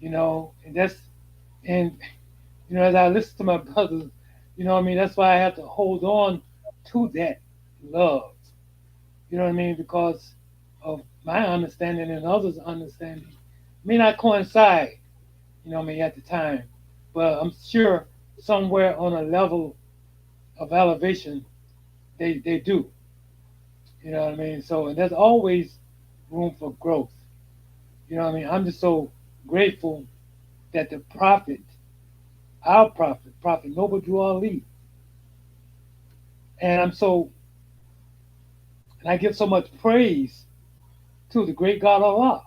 You know, and as I listen to my brothers, I mean, that's why I have to hold on to that love. You know what I mean? Because of my understanding and others' understanding may not coincide, I mean, at the time. But I'm sure somewhere on a level of elevation, they do. You know what I mean? So, and there's always room for growth. You know what I mean? I'm just so grateful that the prophet, our prophet, Prophet Noble Drew Ali, and and I give so much praise to the great God Allah,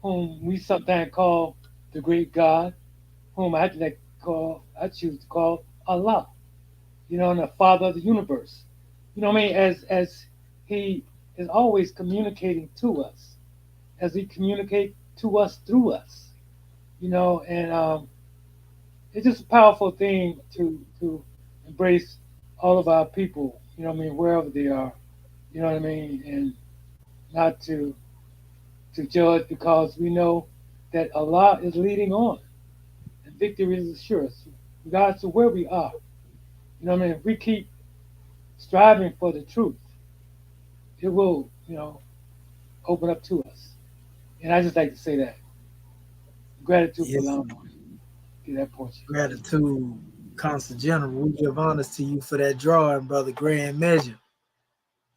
whom we sometimes call the great God, whom I choose to call Allah. And the Father of the universe. You know what I mean? As He is always communicating to us, as He communicates to us through us. And it's just a powerful thing to embrace all of our people. You know what I mean? Wherever they are. You know what I mean? And not to judge because we know that Allah is leading on and victory is assured, regardless of where we are. You know what I mean? If we keep striving for the truth, it will, open up to us. And I just like to say that. Gratitude for Yes. allowing me to get that portion. Gratitude, Consul General. We give honors to you for that drawing, brother. Grand measure.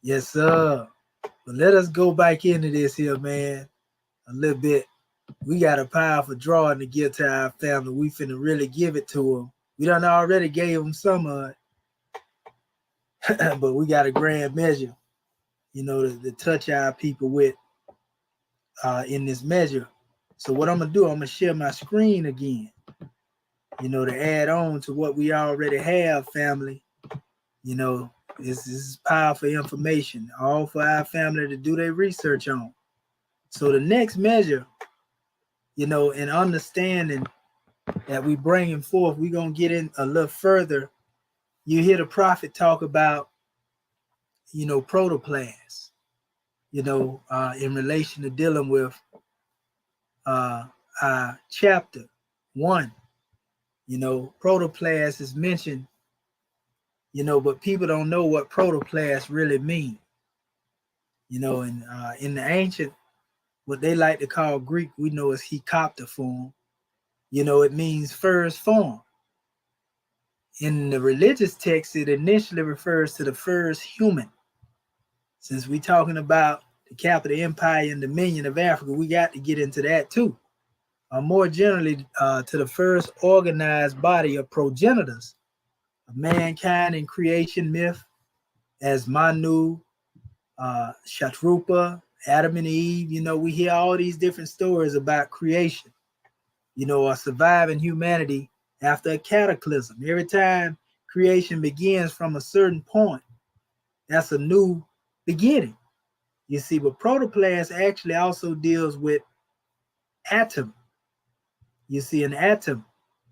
Yes, sir. But let us go back into this here, man, a little bit. We got a powerful drawing to give to our family. We finna really give it to them. We done already gave them some of it, but we got a grand measure, to touch our people with in this measure. So what I'm gonna do, I'm gonna share my screen again, to add on to what we already have, family. You know, this is powerful information, all for our family to do their research on. So the next measure, in understanding that we bringing forth, we're gonna get in a little further. You hear the prophet talk about, protoplast, in relation to dealing with uh, chapter 1. Protoplast is mentioned, but people don't know what protoplast really mean. And in the ancient, what they like to call Greek, we know is hecopter form. It means first form. In the religious text, it initially refers to the first human. Since we're talking about the capital empire and dominion of Africa, we got to get into that too. More generally, to the first organized body of progenitors of mankind in creation myth, as Manu, Shatrupa, Adam and Eve. We hear all these different stories about creation, or surviving humanity after a cataclysm. Every time creation begins from a certain point, that's a new beginning. You see, but protoplast actually also deals with atom. You see, an atom,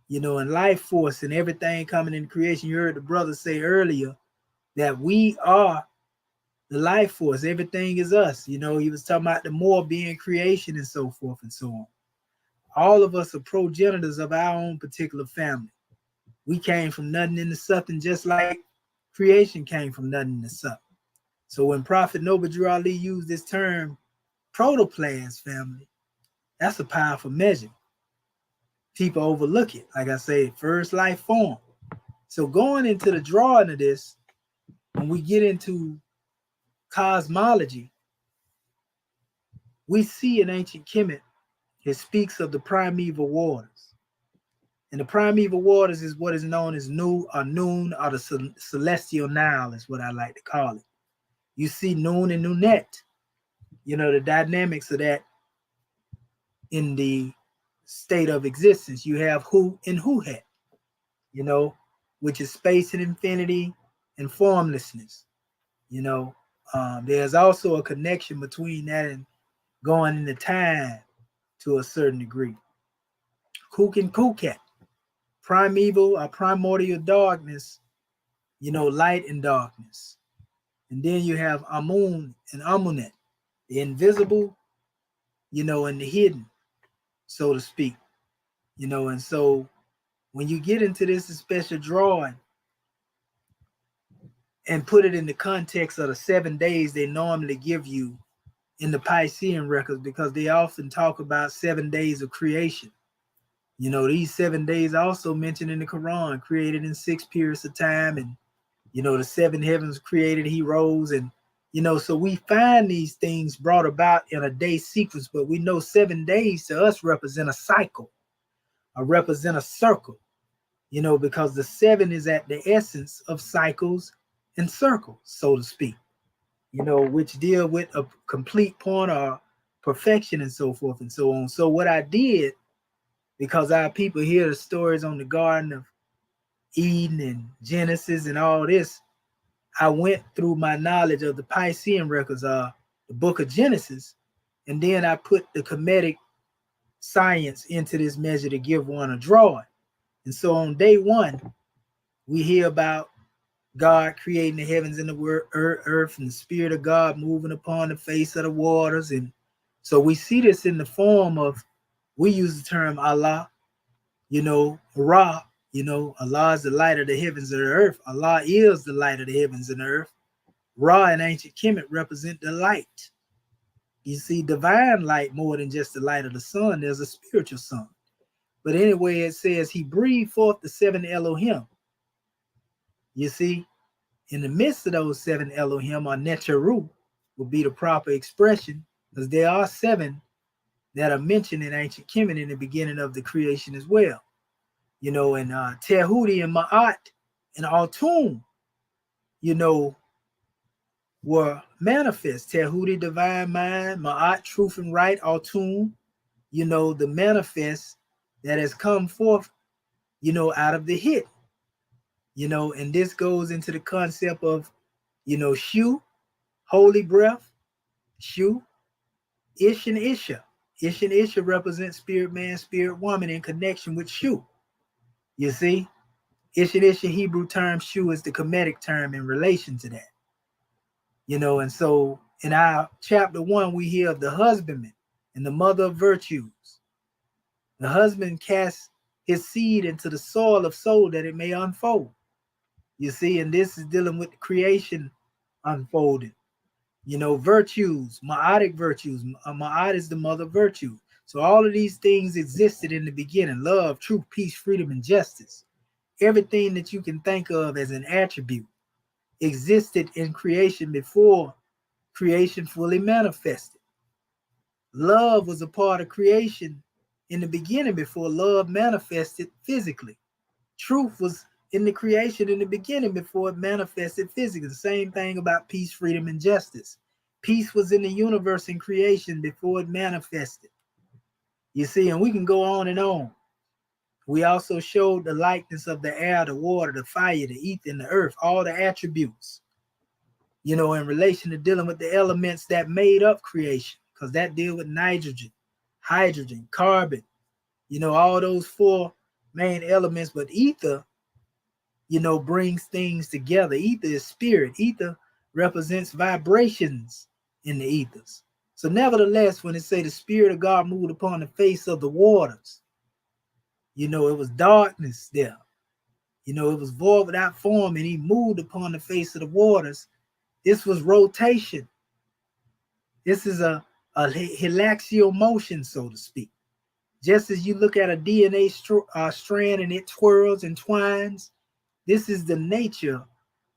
and life force and everything coming in creation. You heard the brother say earlier that we are the life force. Everything is us. He was talking about the more being creation and so forth and so on. All of us are progenitors of our own particular family. We came from nothing into something, just like creation came from nothing into something. So when Prophet Noble Drew Ali used this term, protoplans, family, that's a powerful measure. People overlook it. Like I say, first life form. So going into the drawing of this, when we get into cosmology, we see in ancient Kemet, it speaks of the primeval waters. And the primeval waters is what is known as Nu or Noon or the celestial Nile, is what I like to call it. You see Noon and Nunet, the dynamics of that in the state of existence. You have Hu and Huhet, which is space and infinity and formlessness. There's also a connection between that and going into time to a certain degree. Kuk and Kuket, primeval or primordial darkness, light and darkness. And then you have Amun and Amunet, the invisible, and the hidden, so to speak. And so when you get into this special drawing and put it in the context of the 7 days they normally give you in the Piscean records, because they often talk about 7 days of creation. These 7 days also mentioned in the Quran, created in 6 periods of time, and the 7 heavens created, he rose, and so we find these things brought about in a day sequence, but we know 7 days to us represent a cycle, or represent a circle, because the 7 is at the essence of cycles and circles, so to speak, which deal with a complete point or perfection and so forth and so on. So what I did, because our people hear the stories on the Garden of Eden and Genesis and all this, I went through my knowledge of the Piscean records, the book of Genesis, and then I put the Kemetic science into this measure to give one a drawing. And so on day 1, we hear about God creating the heavens and the earth, and the Spirit of God moving upon the face of the waters. And so we see this in the form of, we use the term Allah, Ra, Allah is the light of the heavens and the earth. Allah is the light of the heavens and the earth. Ra in ancient Kemet represent the light. You see, divine light more than just the light of the sun. There's a spiritual sun. But anyway, it says he breathed forth the 7 Elohim. You see, in the midst of those 7 Elohim, or Neteru would be the proper expression, because there are 7 that are mentioned in ancient Kemet in the beginning of the creation as well. And Tehudi and Ma'at and Altum, were manifest. Tehudi, divine mind; Ma'at, truth and right; Altum, the manifest that has come forth, out of the hit. And this goes into the concept of, Shu, holy breath, Shu, Ish and Isha. Ish and Isha represent spirit man, spirit woman in connection with Shu. You see, Ish and Isha Hebrew term, Shu, is the Kemetic term in relation to that. And so in our chapter 1, we hear of the husbandman and the mother of virtues. The husband casts his seed into the soil of soul that it may unfold. You see, and this is dealing with creation unfolding. Virtues, Ma'atic virtues. Ma'at is the mother of virtue. So all of these things existed in the beginning: love, truth, peace, freedom, and justice. Everything that you can think of as an attribute existed in creation before creation fully manifested. Love was a part of creation in the beginning before love manifested physically. Truth was in the creation in the beginning before it manifested physically. The same thing about peace, freedom, and justice. Peace was in the universe in creation before it manifested. You see, and we can go on and on. We also showed the likeness of the air, the water, the fire, the ether, and the earth, all the attributes, in relation to dealing with the elements that made up creation, because that deal with nitrogen, hydrogen, carbon, all those 4 main elements. But ether, brings things together. Ether is spirit. Ether represents vibrations in the ethers. So nevertheless, when it say the Spirit of God moved upon the face of the waters, it was darkness there. It was void without form, and he moved upon the face of the waters. This was rotation. This is a helaxial motion, so to speak. Just as you look at a DNA strand and it twirls and twines, this is the nature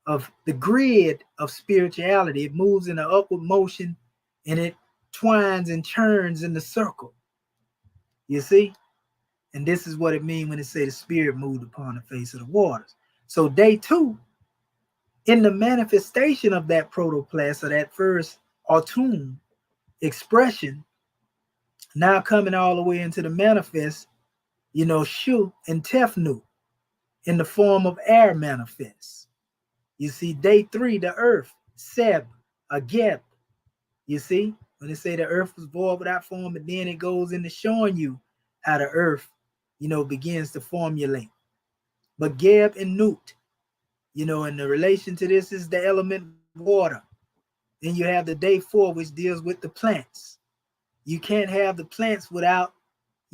of the grid of spirituality. It moves in an upward motion and it twines and churns in the circle. You see? And this is what it means when it say the spirit moved upon the face of the waters. So day 2, in the manifestation of that protoplasm, or that first autumn expression, now coming all the way into the manifest, Shu and Tefnu in the form of air manifests. You see, day 3, the earth, Seb, Ageb. You see, when they say the earth was void without form, but then it goes into showing you how the earth, begins to formulate. But Geb and Nut, and the relation to this is the element water. Then you have the day 4, which deals with the plants. You can't have the plants without,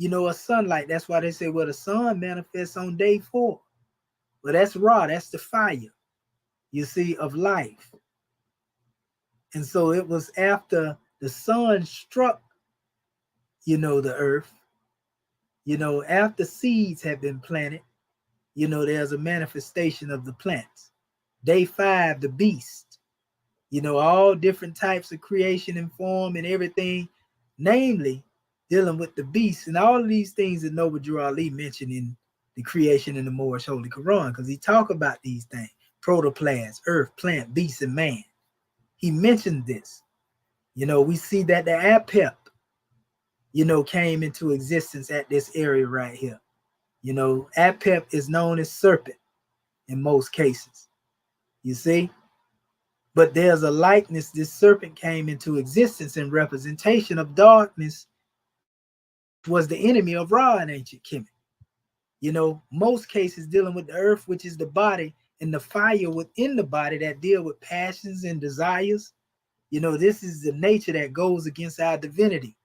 a sunlight. That's why they say, well, the sun manifests on day 4. Well, that's Ra, that's the fire, you see, of life. And so it was after the sun struck, the earth, after seeds had been planted, there's a manifestation of the plants. Day 5, the beast, all different types of creation and form and everything, namely dealing with the beast. And all of these things that Noble Drew Ali mentioned in the creation in the Moorish Holy Quran, because he talked about these things: protoplasm, earth, plant, beast, and man. He mentioned this. We see that the Apep, came into existence at this area right here. Apep is known as serpent in most cases. You see? But there's a likeness. This serpent came into existence in representation of darkness, was the enemy of Ra in ancient Kemet. Most cases dealing with the earth, which is the body, and the fire within the body that deal with passions and desires. This is the nature that goes against our divinity.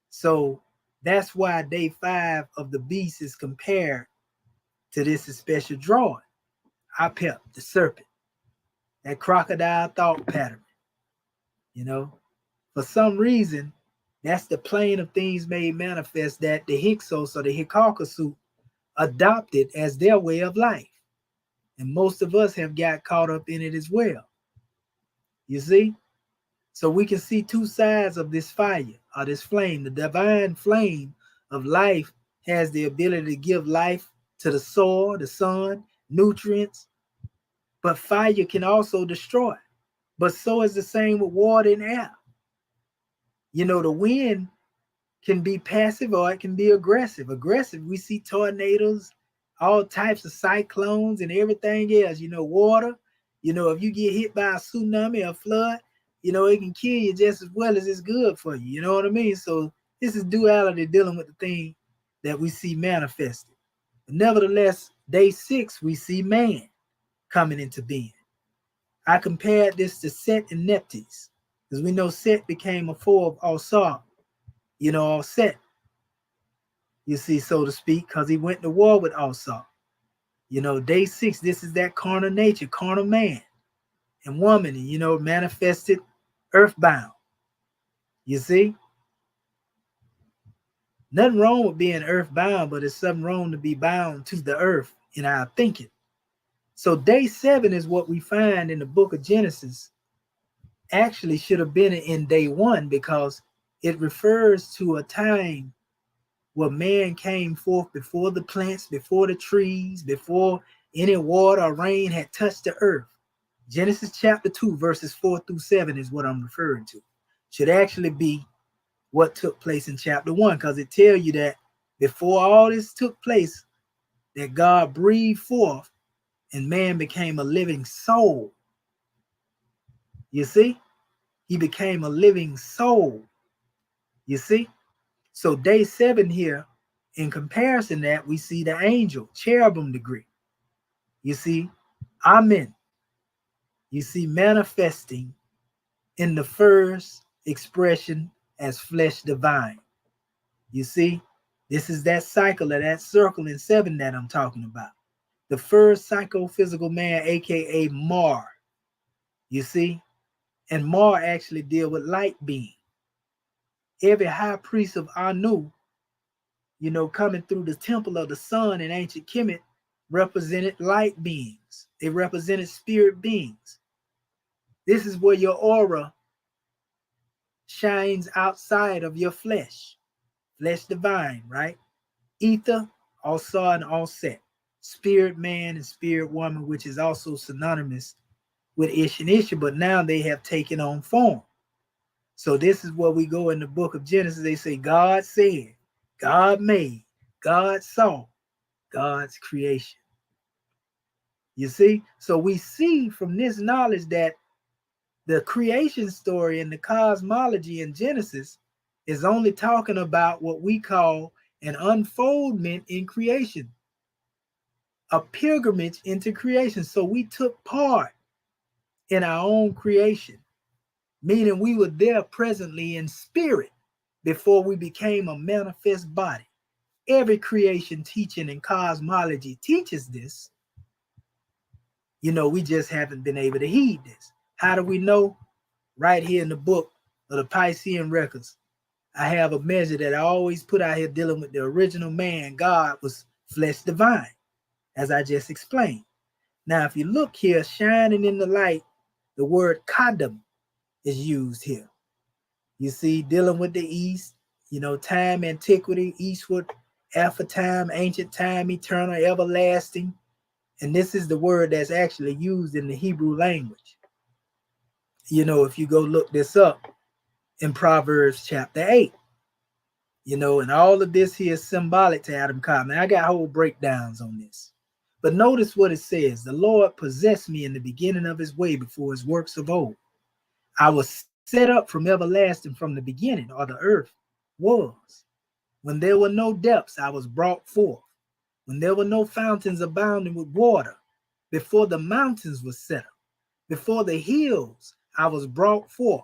So that's why day 5 of the beast is compared to this special drawing. Apep, the serpent, that crocodile thought pattern. For some reason, that's the plane of things made manifest that the Hyksos or the Hykakasut adopted as their way of life. And most of us have got caught up in it as well. You see? So we can see 2 sides of this fire or this flame. The divine flame of life has the ability to give life to the soil, the sun, nutrients. But fire can also destroy. But so is the same with water and air. The wind can be passive or it can be aggressive. Aggressive, we see tornadoes, all types of cyclones and everything else. Water, if you get hit by a tsunami or flood, it can kill you just as well as it's good for you. You know what I mean? So this is duality dealing with the thing that we see manifested. But nevertheless, day 6, we see man coming into being. I compared this to Set and Nephthys, because we know Set became a foe of Al-Sar, Set, you see, so to speak, because he went to war with Al-Sar. Day 6, this is that carnal nature, carnal man and woman, and, manifested earthbound. You see? Nothing wrong with being earthbound, but it's something wrong to be bound to the earth in our thinking. So day 7 is what we find in the book of Genesis. Actually should have been in day 1, because it refers to a time where man came forth before the plants, before the trees, before any water or rain had touched the earth. Genesis chapter 2, verses 4 through 7 is what I'm referring to. Should actually be what took place in chapter 1, because it tells you that before all this took place, that God breathed forth and man became a living soul. You see? He became a living soul. You see? So day 7 here, in comparison to that, we see the angel, cherubim degree. You see? Amen. You see manifesting in the first expression as flesh divine. You see? This is that cycle of that circle in 7 that I'm talking about. The first psychophysical man, aka Mar. You see? And Mar actually deal with light being. Every high priest of Anu, coming through the temple of the sun in ancient Kemet, represented light beings. They represented spirit beings. This is where your aura shines outside of your flesh. Flesh divine, right? Ether, all saw and all set. Spirit man and spirit woman, which is also synonymous with Ish and Isha, but now they have taken on form. So this is where we go in the book of Genesis. They say God said, God made, God saw, God's creation. You see? So we see from this knowledge that the creation story and the cosmology in Genesis is only talking about what we call an unfoldment in creation, a pilgrimage into creation. So we took part in our own creation, meaning we were there presently in spirit before we became a manifest body. Every creation teaching in cosmology teaches this. We just haven't been able to heed this. How do we know? Right here in the book of the Piscean records, I have a measure that I always put out here dealing with the original man. God was flesh divine, as I just explained. Now, if you look here, shining in the light, the word Kadam is used here. You see, dealing with the East, time, antiquity, eastward, alpha time, ancient time, eternal, everlasting. And this is the word that's actually used in the Hebrew language. If you go look this up in Proverbs chapter 8, and all of this here is symbolic to Adam Cobb. Now, I got whole breakdowns on this. But notice what it says. The Lord possessed me in the beginning of his way before his works of old. I was set up from everlasting from the beginning, or the earth was. When there were no depths, I was brought forth. When there were no fountains abounding with water, before the mountains were set up, before the hills, I was brought forth.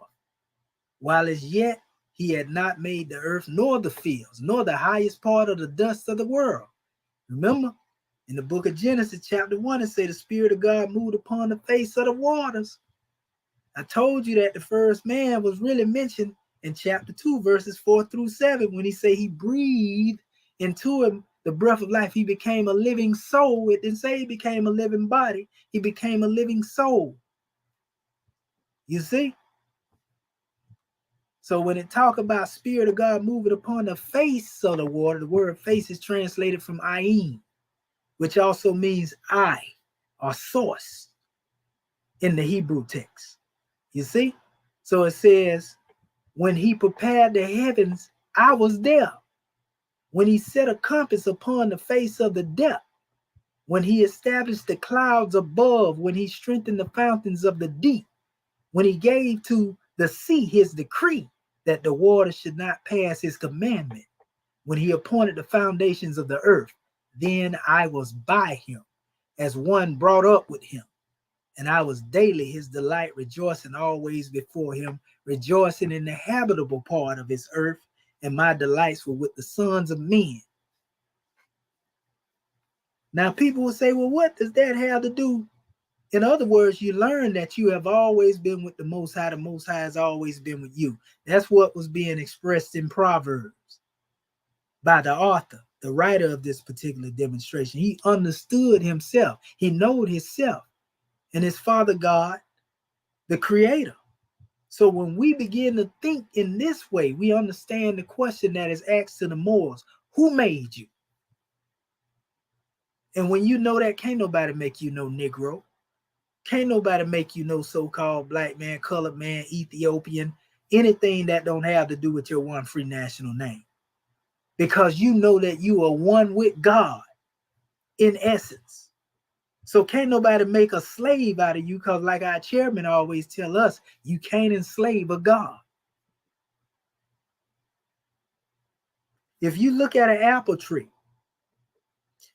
While as yet he had not made the earth, nor the fields, nor the highest part of the dust of the world. Remember, in the book of Genesis, chapter 1, it says the Spirit of God moved upon the face of the waters. I told you that the first man was really mentioned in chapter 2, verses 4 through 7, when he said he breathed into him the breath of life. He became a living soul. It didn't say he became a living body. He became a living soul. You see? So when it talk about Spirit of God moving upon the face of the water, the word face is translated from ayin, which also means eye or source in the Hebrew text. You see? So it says, when he prepared the heavens, I was there. When he set a compass upon the face of the depth, when he established the clouds above, when he strengthened the fountains of the deep, when he gave to the sea his decree that the water should not pass his commandment, when he appointed the foundations of the earth, then I was by him as one brought up with him. And I was daily his delight, rejoicing always before him, rejoicing in the habitable part of his earth, and my delights were with the sons of men. Now people will say, well, what does that have to do? In other words, you learn that you have always been with the Most High. The Most High has always been with you. That's what was being expressed in Proverbs by the author, the writer of this particular demonstration. He understood himself. He knowed himself and his Father God, the Creator. So when we begin to think in this way, we understand the question that is asked to the Moors: who made you? And when you know that, can't nobody make you no Negro. Can't nobody make you no so-called black man, colored man, Ethiopian, anything that don't have to do with your one free national name. Because you know that you are one with God in essence. So can't nobody make a slave out of you, because like our chairman always tell us, you can't enslave a God. If you look at an apple tree,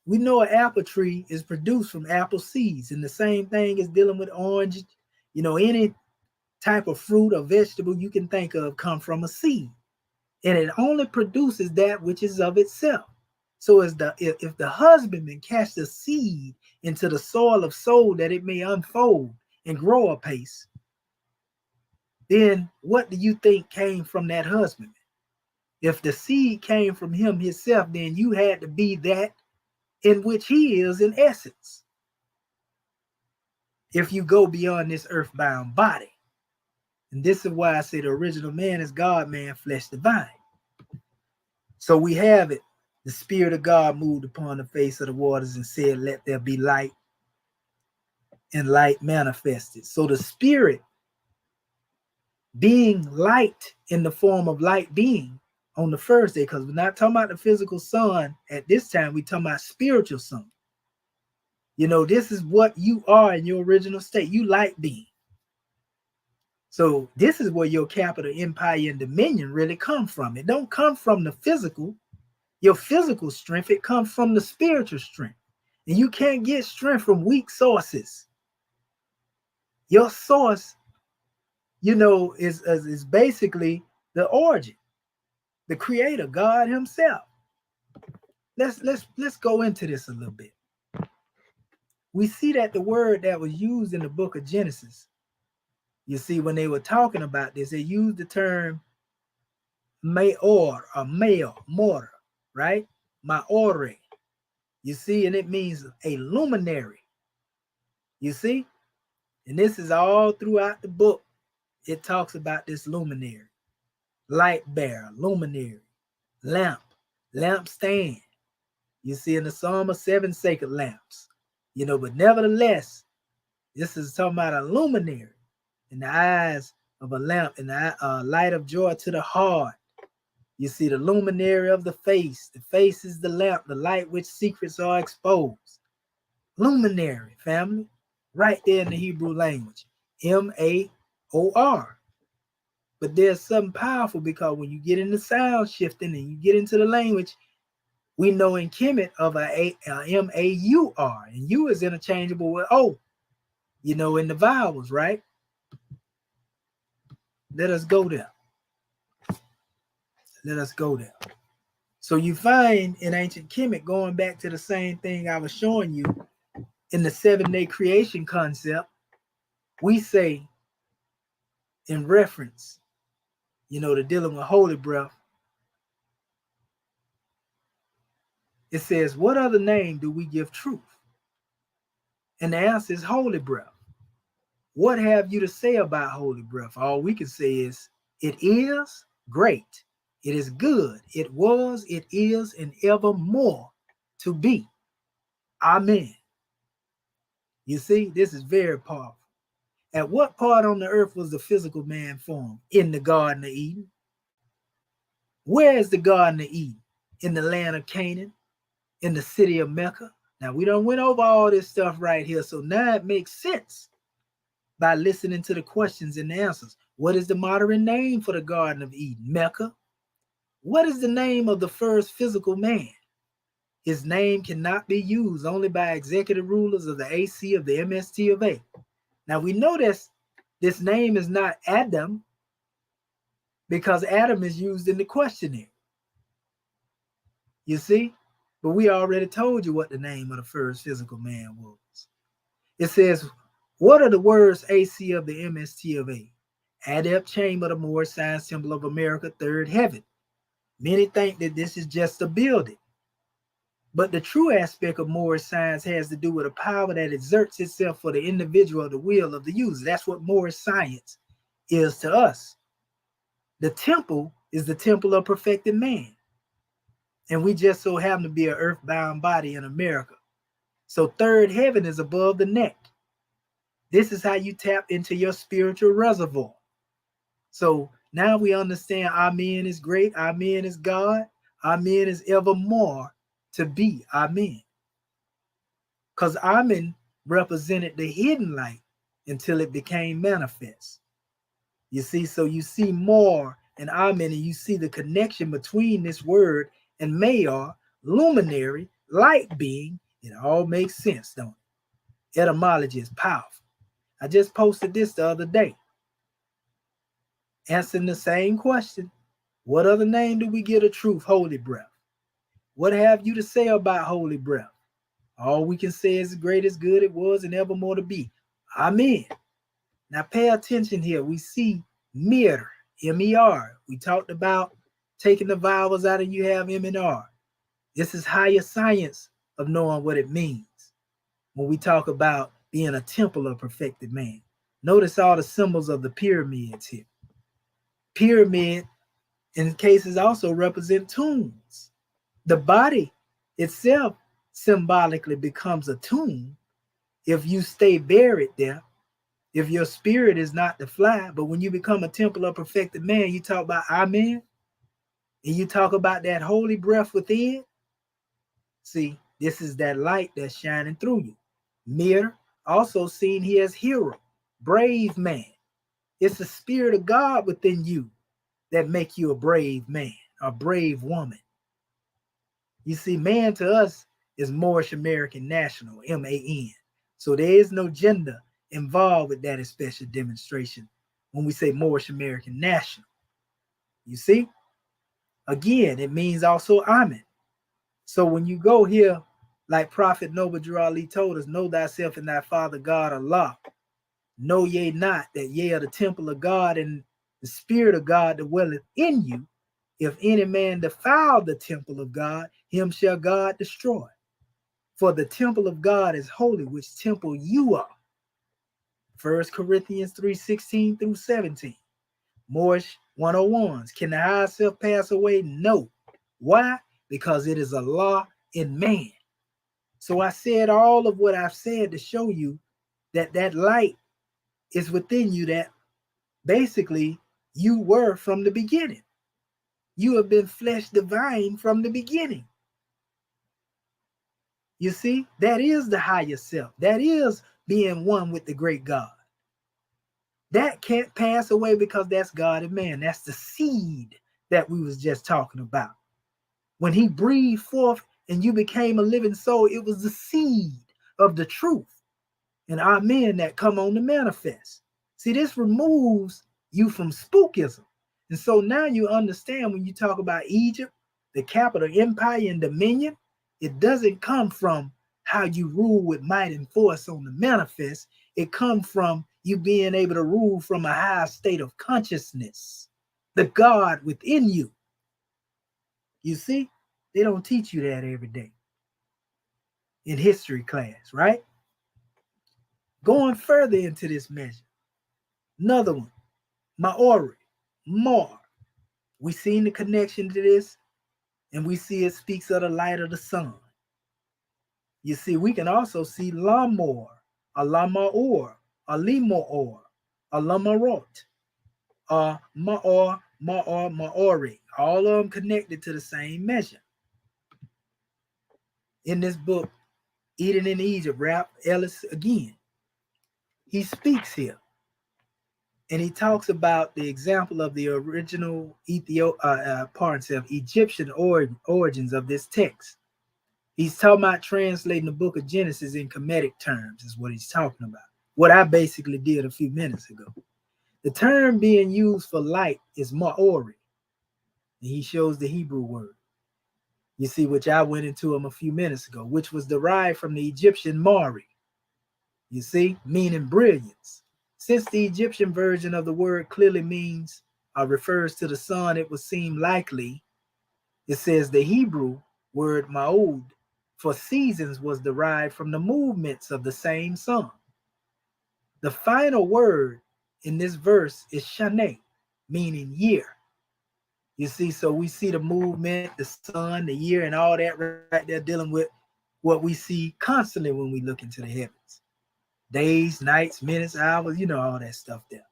we know an apple tree is produced from apple seeds, and the same thing is dealing with orange. Any type of fruit or vegetable you can think of come from a seed, and it only produces that which is of itself. So if the husbandman cast a seed into the soil of soul that it may unfold and grow apace, then what do you think came from that husbandman? If the seed came from him himself, then you had to be that in which he is in essence. If you go beyond this earthbound body. And this is why I say the original man is God, man, flesh divine. So we have it. The Spirit of God moved upon the face of the waters and said, let there be light, and light manifested. So the Spirit being light in the form of light being on the first day, because we're not talking about the physical sun at this time, we're talking about spiritual sun. You know, this is what you are in your original state. You light being. So this is where your capital empire and dominion really come from. It don't come from the physical, your physical strength. It comes from the spiritual strength. And you can't get strength from weak sources. Your source, you know, is basically the origin, the creator, God himself. Let's go into this a little bit. We see that the word that was used in the book of Genesis, you see, when they were talking about this, they used the term maor or male, mortar, right? Maore. You see, and it means a luminary. You see? And this is all throughout the book. It talks about this luminary, light bearer, luminary, lamp, lampstand. You see, in the Psalm of 7 sacred lamps. You know, but nevertheless, this is talking about a luminary in the eyes of a lamp, and the light of joy to the heart. You see, the luminary of the face. The face is the lamp, the light which secrets are exposed. Luminary, family, right there in the Hebrew language. M-A-O-R. But there's something powerful, because when you get into sound shifting and you get into the language, we know in Kemet of a M-A-U-R, and U is interchangeable with O, you know, in the vowels, right? Let us go there. Let us go there. So you find in ancient Kemet, going back to the same thing I was showing you in the 7-day creation concept, we say in reference, you know, to dealing with holy breath, it says, what other name do we give truth? And the answer is holy breath. What have you to say about holy breath? All we can say is, it is great. It is good. It was, it is, and evermore to be. Amen. You see, this is very powerful. At what part on the earth was the physical man formed? In the Garden of Eden. Where is the Garden of Eden? In the land of Canaan, in the city of Mecca. Now, we don't went over all this stuff right here, so now it makes sense by listening to the questions and the answers. What is the modern name for the Garden of Eden? Mecca. What is the name of the first physical man? His name cannot be used only by executive rulers of the AC of the MST of A. Now, we know this name is not Adam, because Adam is used in the questionnaire. You see? But we already told you what the name of the first physical man was. It says, what are the words AC of the MST of A? Adept chamber, the Moorish sign symbol of America, third heaven. Many think that this is just a building. But the true aspect of Moorish science has to do with a power that exerts itself for the individual, the will of the user. That's what Moorish science is to us. The temple is the temple of perfected man. And we just so happen to be an earthbound body in America. So third heaven is above the neck. This is how you tap into your spiritual reservoir. So now we understand Amen is great, Amen is God, Amen is evermore to be. Amen. Because Amen represented the hidden light until it became manifest. You see, so you see more and Amen, and you see the connection between this word and Mayor, luminary, light being. It all makes sense, don't it? Etymology is powerful. I just posted this the other day, answering the same question. What other name do we give a truth? Holy breath. What have you to say about holy breath? All we can say is great, is good, it was, and evermore to be. Amen. Now pay attention here. We see Mir, M-E-R. We talked about taking the vowels out and you have M and R. This is higher science of knowing what it means when we talk about being a temple of perfected man. Notice all the symbols of the pyramids here. Pyramid in cases also represent tombs. The body itself symbolically becomes a tomb if you stay buried there, if your spirit is not to fly. But when you become a temple of perfected man, you talk about Amen, and you talk about that holy breath within. See, this is that light that's shining through you. Mir, also seen here as hero, brave man. It's the spirit of God within you that make you a brave man, a brave woman. You see, man to us is Moorish American National, MAN. So there is no gender involved with that special demonstration when we say Moorish American National. You see? Again, it means also Amen. So when you go here, like Prophet Noble Drew Ali told us, know thyself and thy Father God Allah. Know ye not that ye are the temple of God and the Spirit of God dwelleth in you. If any man defile the temple of God, him shall God destroy. For the temple of God is holy, which temple you are. 1 Corinthians 3:16 through 17. Moorish 101s. Can the high self pass away? No. Why? Because it is a law in man. So I said all of what I've said to show you that that light is within you, that basically you were from the beginning. You have been flesh divine from the beginning. You see, that is the higher self. That is being one with the great God. That can't pass away because that's God and man. That's the seed that we was just talking about. When he breathed forth and you became a living soul, it was the seed of the truth and our men that come on to manifest. See, this removes you from spookism. And so now you understand when you talk about Egypt, the capital empire and dominion, it doesn't come from how you rule with might and force on the manifest. It comes from you being able to rule from a high state of consciousness, the God within you. You see, they don't teach you that every day in history class, right? Going further into this measure, another one, Maori, Mar. We seen the connection to this, and we see it speaks of the light of the sun. You see, we can also see Lamor, a Lamaor, a Limor, a Lamarot, Maori, all of them connected to the same measure. In this book, Eden in Egypt, Ralph Ellis again, he speaks here. And he talks about the example of the original Egyptian origins of this text. He's talking about translating the book of Genesis in Kemetic terms, is what he's talking about. What I basically did a few minutes ago. The term being used for light is Maori. And he shows the Hebrew word. You see, which I went into him a few minutes ago, which was derived from the Egyptian Mari. You see, meaning brilliance. Since the Egyptian version of the word clearly means, refers to the sun, it would seem likely, it says the Hebrew word Ma'ud for seasons was derived from the movements of the same sun. The final word in this verse is Shane, meaning year. You see, so we see the movement, the sun, the year, and all that right there dealing with what we see constantly when we look into the heavens. Days, nights, minutes, hours, you know, all that stuff there.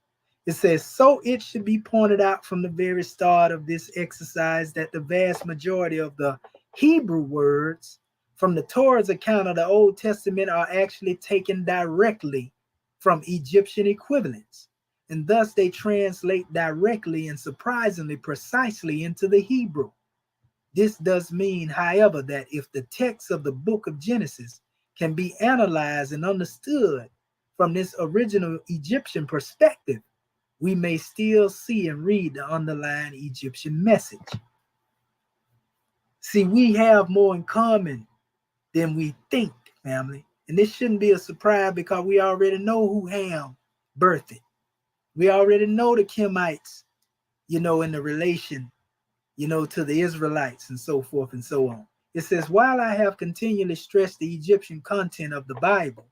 It says, so it should be pointed out from the very start of this exercise that the vast majority of the Hebrew words from the Torah's account of the Old Testament are actually taken directly from Egyptian equivalents, and thus they translate directly and surprisingly precisely into the Hebrew. This does mean, however, that if the text of the book of Genesis can be analyzed and understood from this original Egyptian perspective, we may still see and read the underlying Egyptian message. See, we have more in common than we think, family. And this shouldn't be a surprise because we already know who Ham birthed it. We already know the Kemites, in the relation, to the Israelites and so forth and so on. It says, while I have continually stressed the Egyptian content of the Bible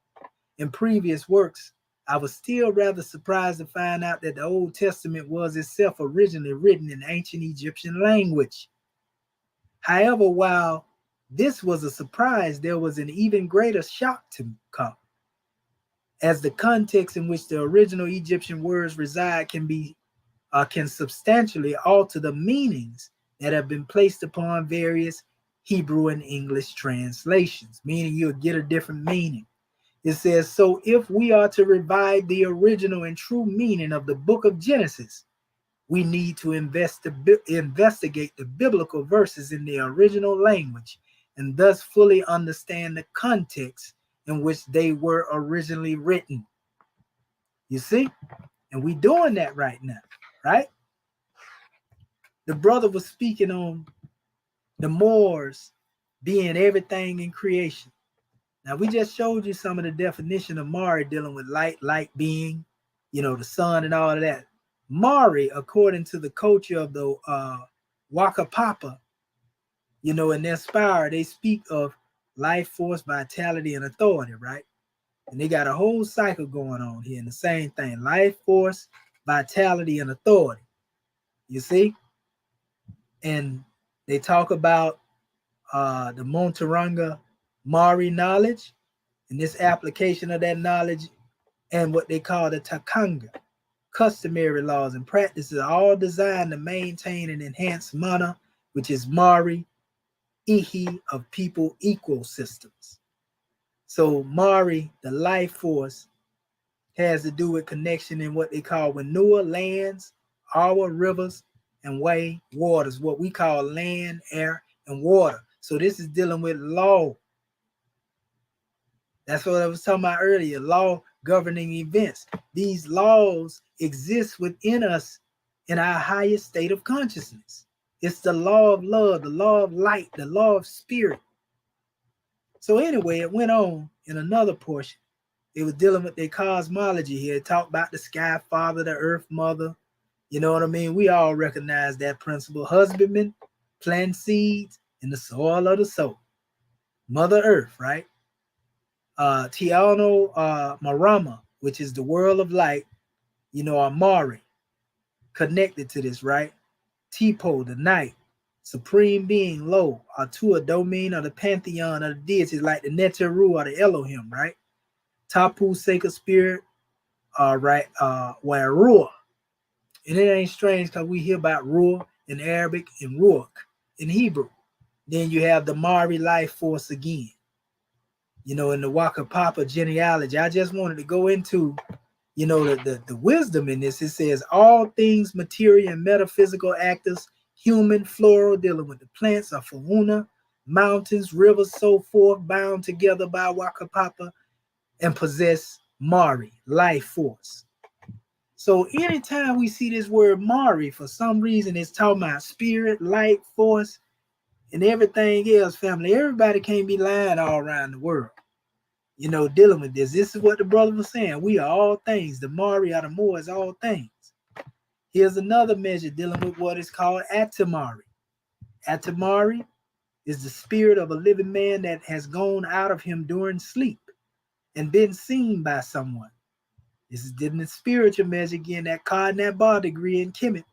in previous works, I was still rather surprised to find out that the Old Testament was itself originally written in ancient Egyptian language. However, while this was a surprise, there was an even greater shock to come, as the context in which the original Egyptian words reside can substantially alter the meanings that have been placed upon various Hebrew and English translations, meaning you'll get a different meaning. It says, so if we are to revive the original and true meaning of the book of Genesis, we need to investigate the biblical verses in the original language and thus fully understand the context in which they were originally written. You see? And we doing that right now, right? The brother was speaking on the Moors being everything in creation. Now, we just showed you some of the definition of Mari dealing with light being, the sun and all of that. Mari, according to the culture of the Waka Papa, in their spire, they speak of life force, vitality, and authority, right? And they got a whole cycle going on here in the same thing: life force, vitality, and authority. You see? And they talk about the Monteranga Mari knowledge and this application of that knowledge and what they call the Takanga, customary laws and practices, all designed to maintain and enhance mana, which is Mari, Ihi of people ecosystems. So Mari, the life force, has to do with connection in what they call Wenua, lands, Awa, rivers, and Way, waters, what we call land, air, and water. So this is dealing with law. That's what I was talking about earlier, law governing events. These laws exist within us in our highest state of consciousness. It's the law of love, the law of light, the law of spirit. So anyway, it went on in another portion. It was dealing with their cosmology here. It talked about the sky father, the earth mother. You know what I mean? We all recognize that principle. Husbandman, plant seeds in the soil of the soul. Mother Earth, right? Tiano Marama, which is the world of light, Amari, connected to this, right? Tipo, the night, supreme being, Lo, Atua, domain of the pantheon of the deities, like the Neteru or the Elohim, right? Tapu, sacred spirit, right? Ruah. And it ain't strange because we hear about Ruah in Arabic and Ruach in Hebrew. Then you have the Mari life force again, in the Waka Papa genealogy. I just wanted to go into, the wisdom in this. It says all things material and metaphysical actors, human, floral, dealing with the plants of fauna, mountains, rivers, so forth, bound together by Waka Papa and possess Mari, life force. So anytime we see this word Mari, for some reason, it's talking about spirit, light, force, and everything else, family. Everybody can't be lying all around the world, dealing with this. This is what the brother was saying. We are all things. The Mari or the Moor is all things. Here's another measure dealing with what is called Atamari. Atamari is the spirit of a living man that has gone out of him during sleep and been seen by someone. This is dealing with spiritual measure again, that Cardinal bar degree in Kemet.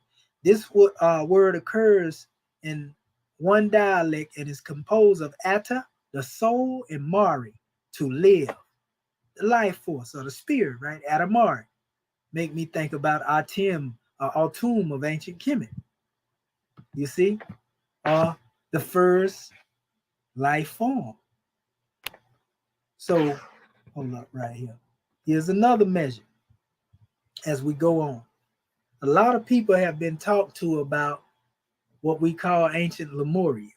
This word occurs in one dialect and is composed of Atta, the soul, and Mari, to live, the life force or the spirit, right? Atamari. Make me think about Autumn of ancient Kemet. You see? The first life form. So, hold up right here. Here's another measure as we go on. A lot of people have been talked to about what we call ancient Lemuria.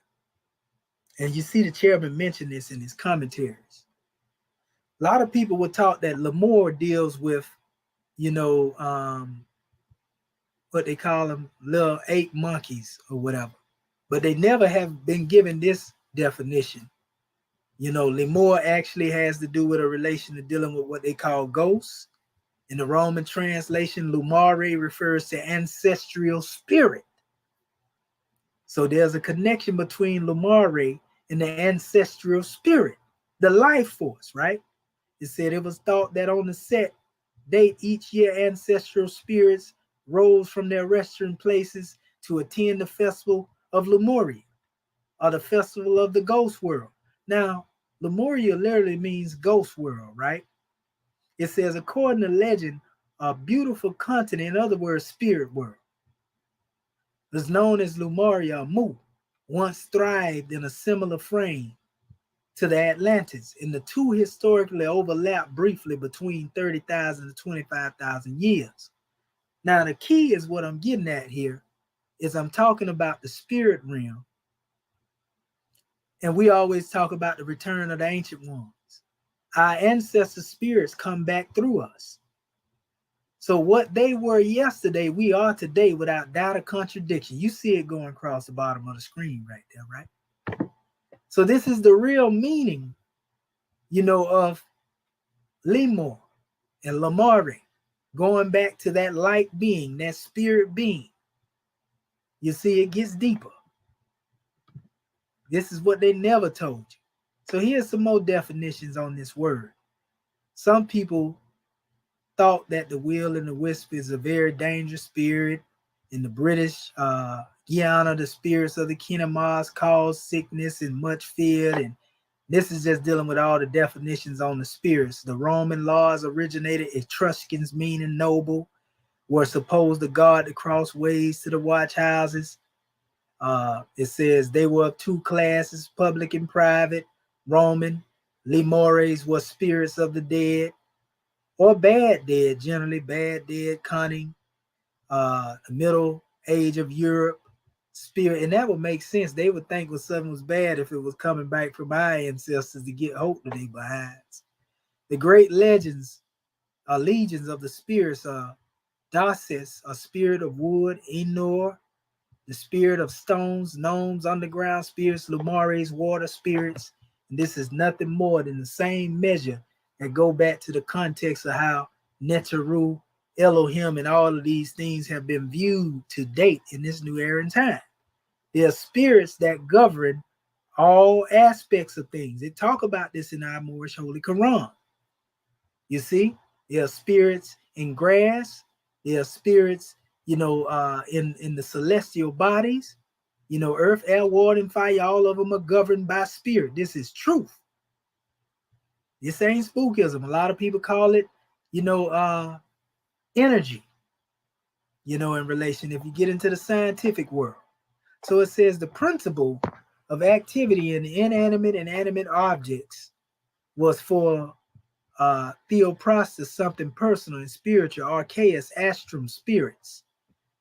And you see the chairman mention this in his commentaries. A lot of people were taught that Lemur deals with, what they call them, little ape monkeys or whatever. But they never have been given this definition. Lemur actually has to do with a relation to dealing with what they call ghosts In the Roman translation, Lemuria refers to ancestral spirit. So there's a connection between Lemuria and the ancestral spirit, the life force, right? It said it was thought that on the set date each year, ancestral spirits rose from their resting places to attend the festival of Lemuria, or the festival of the ghost world. Now, Lemuria literally means ghost world, right? It says, according to legend, a beautiful continent, in other words, spirit world, is known as Lemuria Mu, once thrived in a similar frame to the Atlantis, and the two historically overlapped briefly between 30,000 to 25,000 years. Now, the key is what I'm getting at here is I'm talking about the spirit realm, and we always talk about the return of the ancient ones. Our ancestor spirits come back through us. So what they were yesterday, we are today without doubt or contradiction. You see it going across the bottom of the screen right there, right? So this is the real meaning, of Lemur and Lemuria, going back to that light being, that spirit being. You see, it gets deeper. This is what they never told you. So here's some more definitions on this word. Some people thought that the will and the wisp is a very dangerous spirit. In the British Guiana, the spirits of the Kinamas cause sickness and much fear. And this is just dealing with all the definitions on the spirits. The Roman laws originated Etruscans, meaning noble, were supposed to guard the crossways to the watch houses. It says they were of two classes, public and private. Roman Lemures were spirits of the dead, or bad dead, generally bad dead, cunning. The middle age of Europe, spirit, and that would make sense. They would think when something was bad if it was coming back from our ancestors to get hope to their behinds. The great legions of the spirits are Dasis, a spirit of wood, Enor, the spirit of stones, gnomes, underground spirits, Lemures, water spirits. And this is nothing more than the same measure that go back to the context of how Neteru, Elohim, and all of these things have been viewed to date in this new era and time. They are spirits that govern all aspects of things. They talk about this in our Moorish Holy Quran. You see, there are spirits in grass. There are spirits, in the celestial bodies. Earth, air, water, and fire, all of them are governed by spirit. This is truth. This ain't spookism. A lot of people call it, energy, in relation, if you get into the scientific world. So it says the principle of activity in inanimate and animate objects was for Theoprostus, something personal and spiritual, Archaeus, astrum, spirits,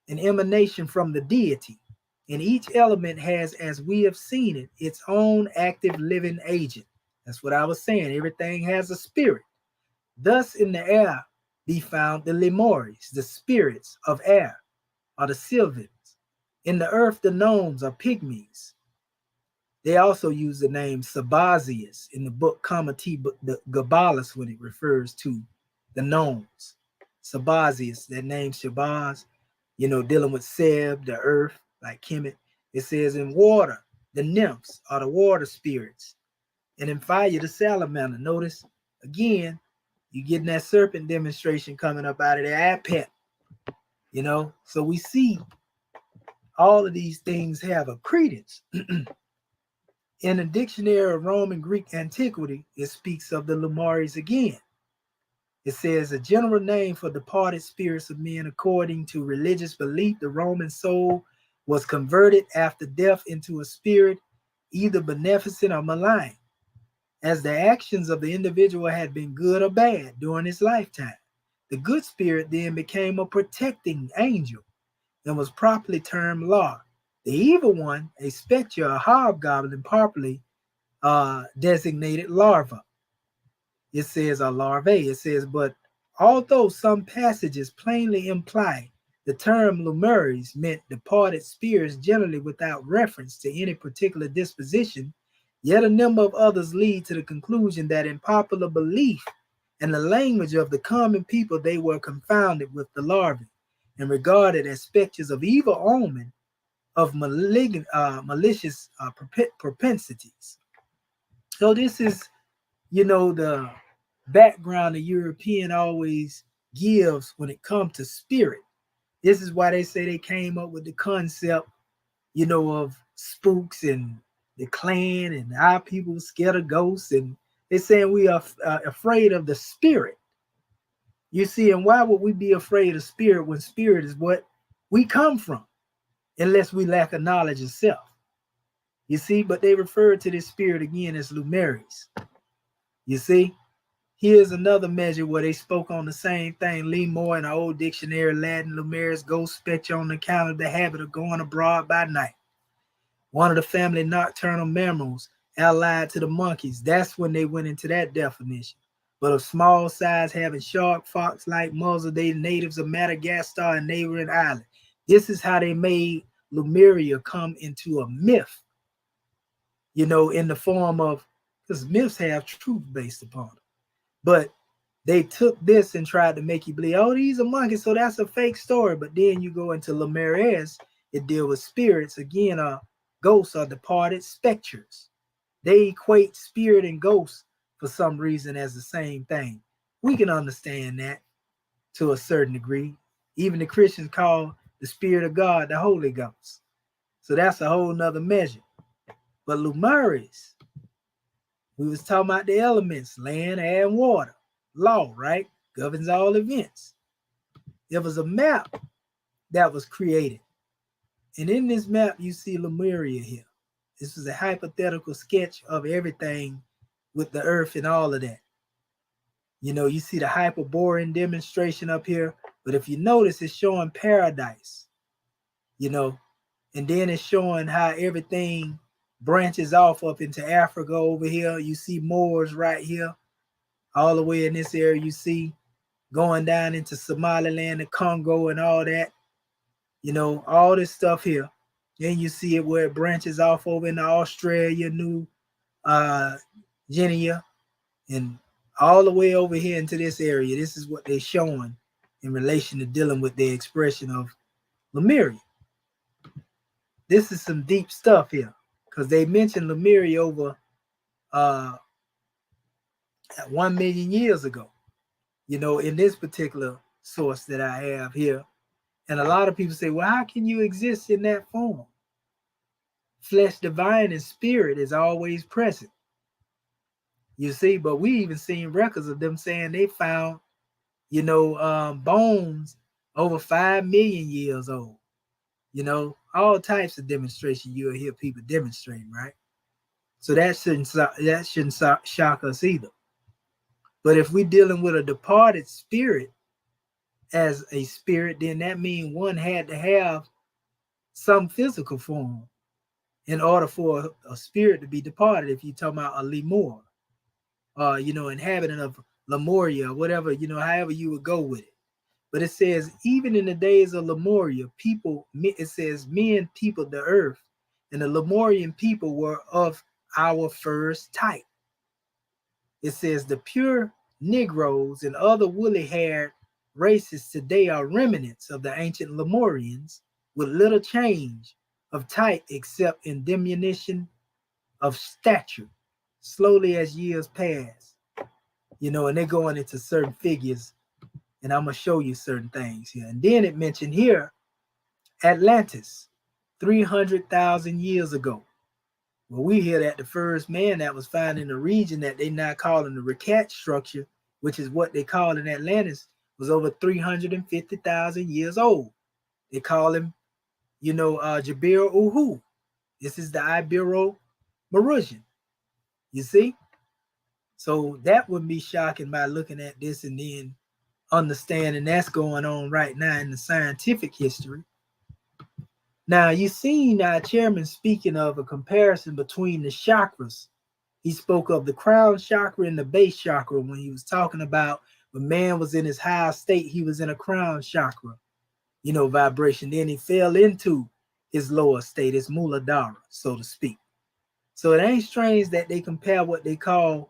an emanation from the deity. And each element has, as we have seen it, its own active living agent. That's what I was saying. Everything has a spirit. Thus in the air be found the Lemures, the spirits of air, or the Sylvans. In the earth, the gnomes are pygmies. They also use the name Sabazius in the book Comity Gabalis when it refers to the gnomes. Sabazius, that name Shabazz, dealing with Seb, the earth, like Kemet. It says in water, the nymphs are the water spirits. And in fire, the salamander. Notice, again, you're getting that serpent demonstration coming up out of their Apet. So we see all of these things have a credence. In the dictionary of Roman Greek antiquity, it speaks of the Lemures again. It says a general name for departed spirits of men. According to religious belief, the Roman soul was converted after death into a spirit, either beneficent or malign, as the actions of the individual had been good or bad during his lifetime. The good spirit then became a protecting angel and was properly termed law. The evil one, a spectre, a hobgoblin, properly designated larva. It says a larvae. It says, but although some passages plainly imply the term Lemures meant departed spirits generally without reference to any particular disposition, yet a number of others lead to the conclusion that in popular belief, and the language of the common people, they were confounded with the larvae and regarded as specters of evil omen of malicious propensities. So this is, the background the European always gives when it comes to spirit. This is why they say they came up with the concept, of spooks and the clan and our people scared of ghosts. And they're saying we are afraid of the spirit. You see, and why would we be afraid of spirit when spirit is what we come from, unless we lack a knowledge of self? You see, but they refer to this spirit again as Lumeries. You see, here's another measure where they spoke on the same thing. Lemuria in the old dictionary, Latin, Lumeris, ghost spectre on account of the habit of going abroad by night. One of the family nocturnal mammals allied to the monkeys. That's when they went into that definition. But of small size, having sharp, fox-like muzzle, they natives of Madagascar and neighboring island. This is how they made Lemuria come into a myth, in the form of, because myths have truth based upon them. But they took this and tried to make you believe, oh, these are monkeys, so that's a fake story. But then you go into Lemuria, it deals with spirits. Again, ghosts are departed specters. They equate spirit and ghosts for some reason as the same thing. We can understand that to a certain degree. Even the Christians call the Spirit of God the Holy Ghost. So that's a whole nother measure. But Lumeris, we was talking about the elements, land, air, and water. Law, right? Governs all events. There was a map that was created. And in this map, you see Lemuria here. This is a hypothetical sketch of everything with the earth and all of that. You see the Hyperborean demonstration up here. But if you notice, it's showing paradise, and then it's showing how everything branches off up into Africa over here. You see Moors right here. All the way in this area, you see going down into Somaliland and Congo and all that. All this stuff here. Then you see it where it branches off over into Australia, New Guinea, and all the way over here into this area. This is what they're showing in relation to dealing with the expression of Lemuria. This is some deep stuff here, because they mentioned Lemuria over 1 million years ago, in this particular source that I have here. And a lot of people say, well, how can you exist in that form? Flesh divine and spirit is always present. You see, but we even seen records of them saying they found, bones over 5 million years old. All types of demonstration you'll hear people demonstrating, right? So that shouldn't shock us either. But if we're dealing with a departed spirit as a spirit, then that means one had to have some physical form in order for a spirit to be departed. If you're talking about a lemur, inhabitant of Lemuria, whatever, however you would go with it. But it says, even in the days of Lemuria, it says men peopled the earth, and the Lemurian people were of our first type. It says the pure Negroes and other woolly-haired races today are remnants of the ancient Lemurians with little change of type except in diminution of stature, slowly as years pass. And they're going into certain figures, and I'm going to show you certain things here. And then it mentioned here, Atlantis, 300,000 years ago. Well, we hear that the first man that was found in the region that they now calling the Raquette structure, which is what they call in Atlantis, was over 350,000 years old. They call him, Jabir Uhu. This is the Ibero-Mauritian. You see? So that wouldn't be shocking by looking at this and then understanding that's going on right now in the scientific history. Now, you've seen our chairman speaking of a comparison between the chakras. He spoke of the crown chakra and the base chakra when he was talking about when man was in his higher state, he was in a crown chakra, vibration. Then he fell into his lower state, his muladhara, so to speak. So it ain't strange that they compare what they call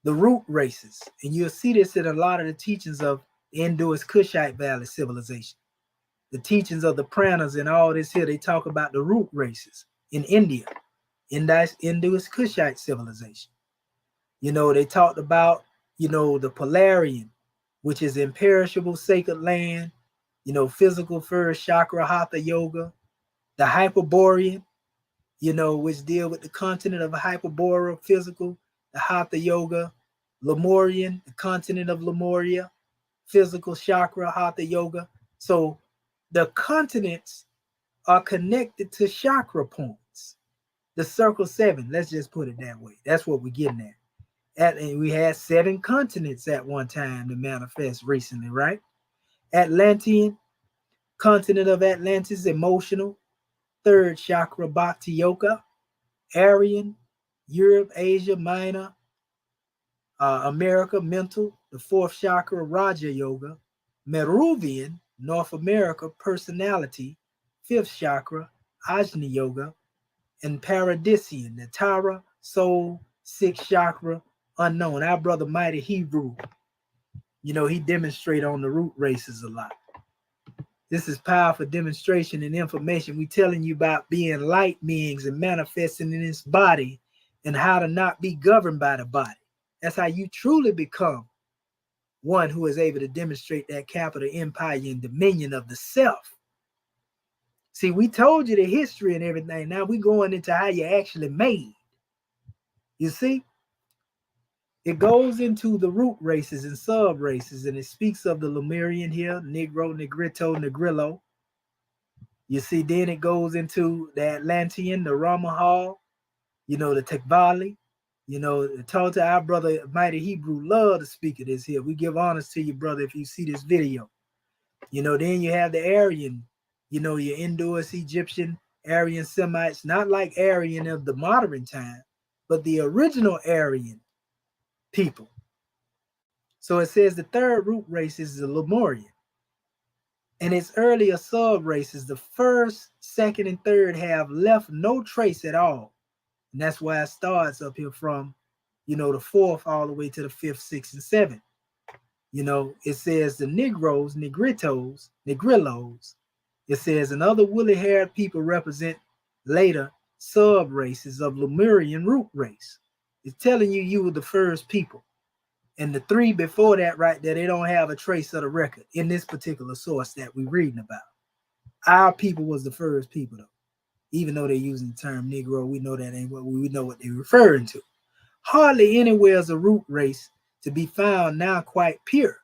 the root races. And you'll see this in a lot of the teachings of the Indus Kushite Valley civilization. The teachings of the Pranas and all this here, they talk about the root races in India, Indus Kushite civilization. They talked about, the Polarian, which is imperishable sacred land, physical first chakra hatha yoga, the Hyperborean, which deal with the continent of Hyperborea, physical, the hatha yoga, Lemurian, the continent of Lemuria, physical chakra hatha yoga. So the continents are connected to chakra points. The circle 7, let's just put it that way. That's what we're getting at. And we had 7 continents at one time to manifest recently, right? Atlantean, continent of Atlantis, emotional, 3rd chakra bhakti yoga. Aryan, Europe, Asia, Minor, America, mental, the 4th chakra Raja yoga. Meruvian, North America, personality, 5th chakra Ajna yoga. And Paradisian, the Tara, soul, 6th chakra, unknown. Our brother Mighty Hebrew, he demonstrated on the root races a lot. This is powerful demonstration and information. We telling you about being light beings and manifesting in this body and how to not be governed by the body. That's how you truly become one who is able to demonstrate that capital empire and dominion of the self. See, we told you the history and everything. Now we're going into how you actually made. You see? It goes into the root races and sub races, and it speaks of the Lemurian here, Negro, Negrito, Negrillo. You see, then it goes into the Atlantean, the Ramahal, the Tekvali, the Tota. Our brother Mighty Hebrew love to speak of this here. We give honors to you, brother, if you see this video. Then you have the Aryan, your Indus, Egyptian, Aryan Semites, not like Aryan of the modern time, but the original Aryan people. So it says the 3rd root race is the Lemurian. And its earlier sub races, the 1st, 2nd, and 3rd have left no trace at all. And that's why it starts up here from, the 4th all the way to the 5th, 6th, and 7th. It says the Negroes, Negritos, Negrillos. It says, and other woolly-haired people represent later sub-races of Lemurian root race. It's telling you were the first people. And the 3 before that right there, they don't have a trace of the record in this particular source that we're reading about. Our people was the first people, though. Even though they're using the term Negro, we know that ain't what we know what they're referring to. Hardly anywhere is a root race to be found now quite pure.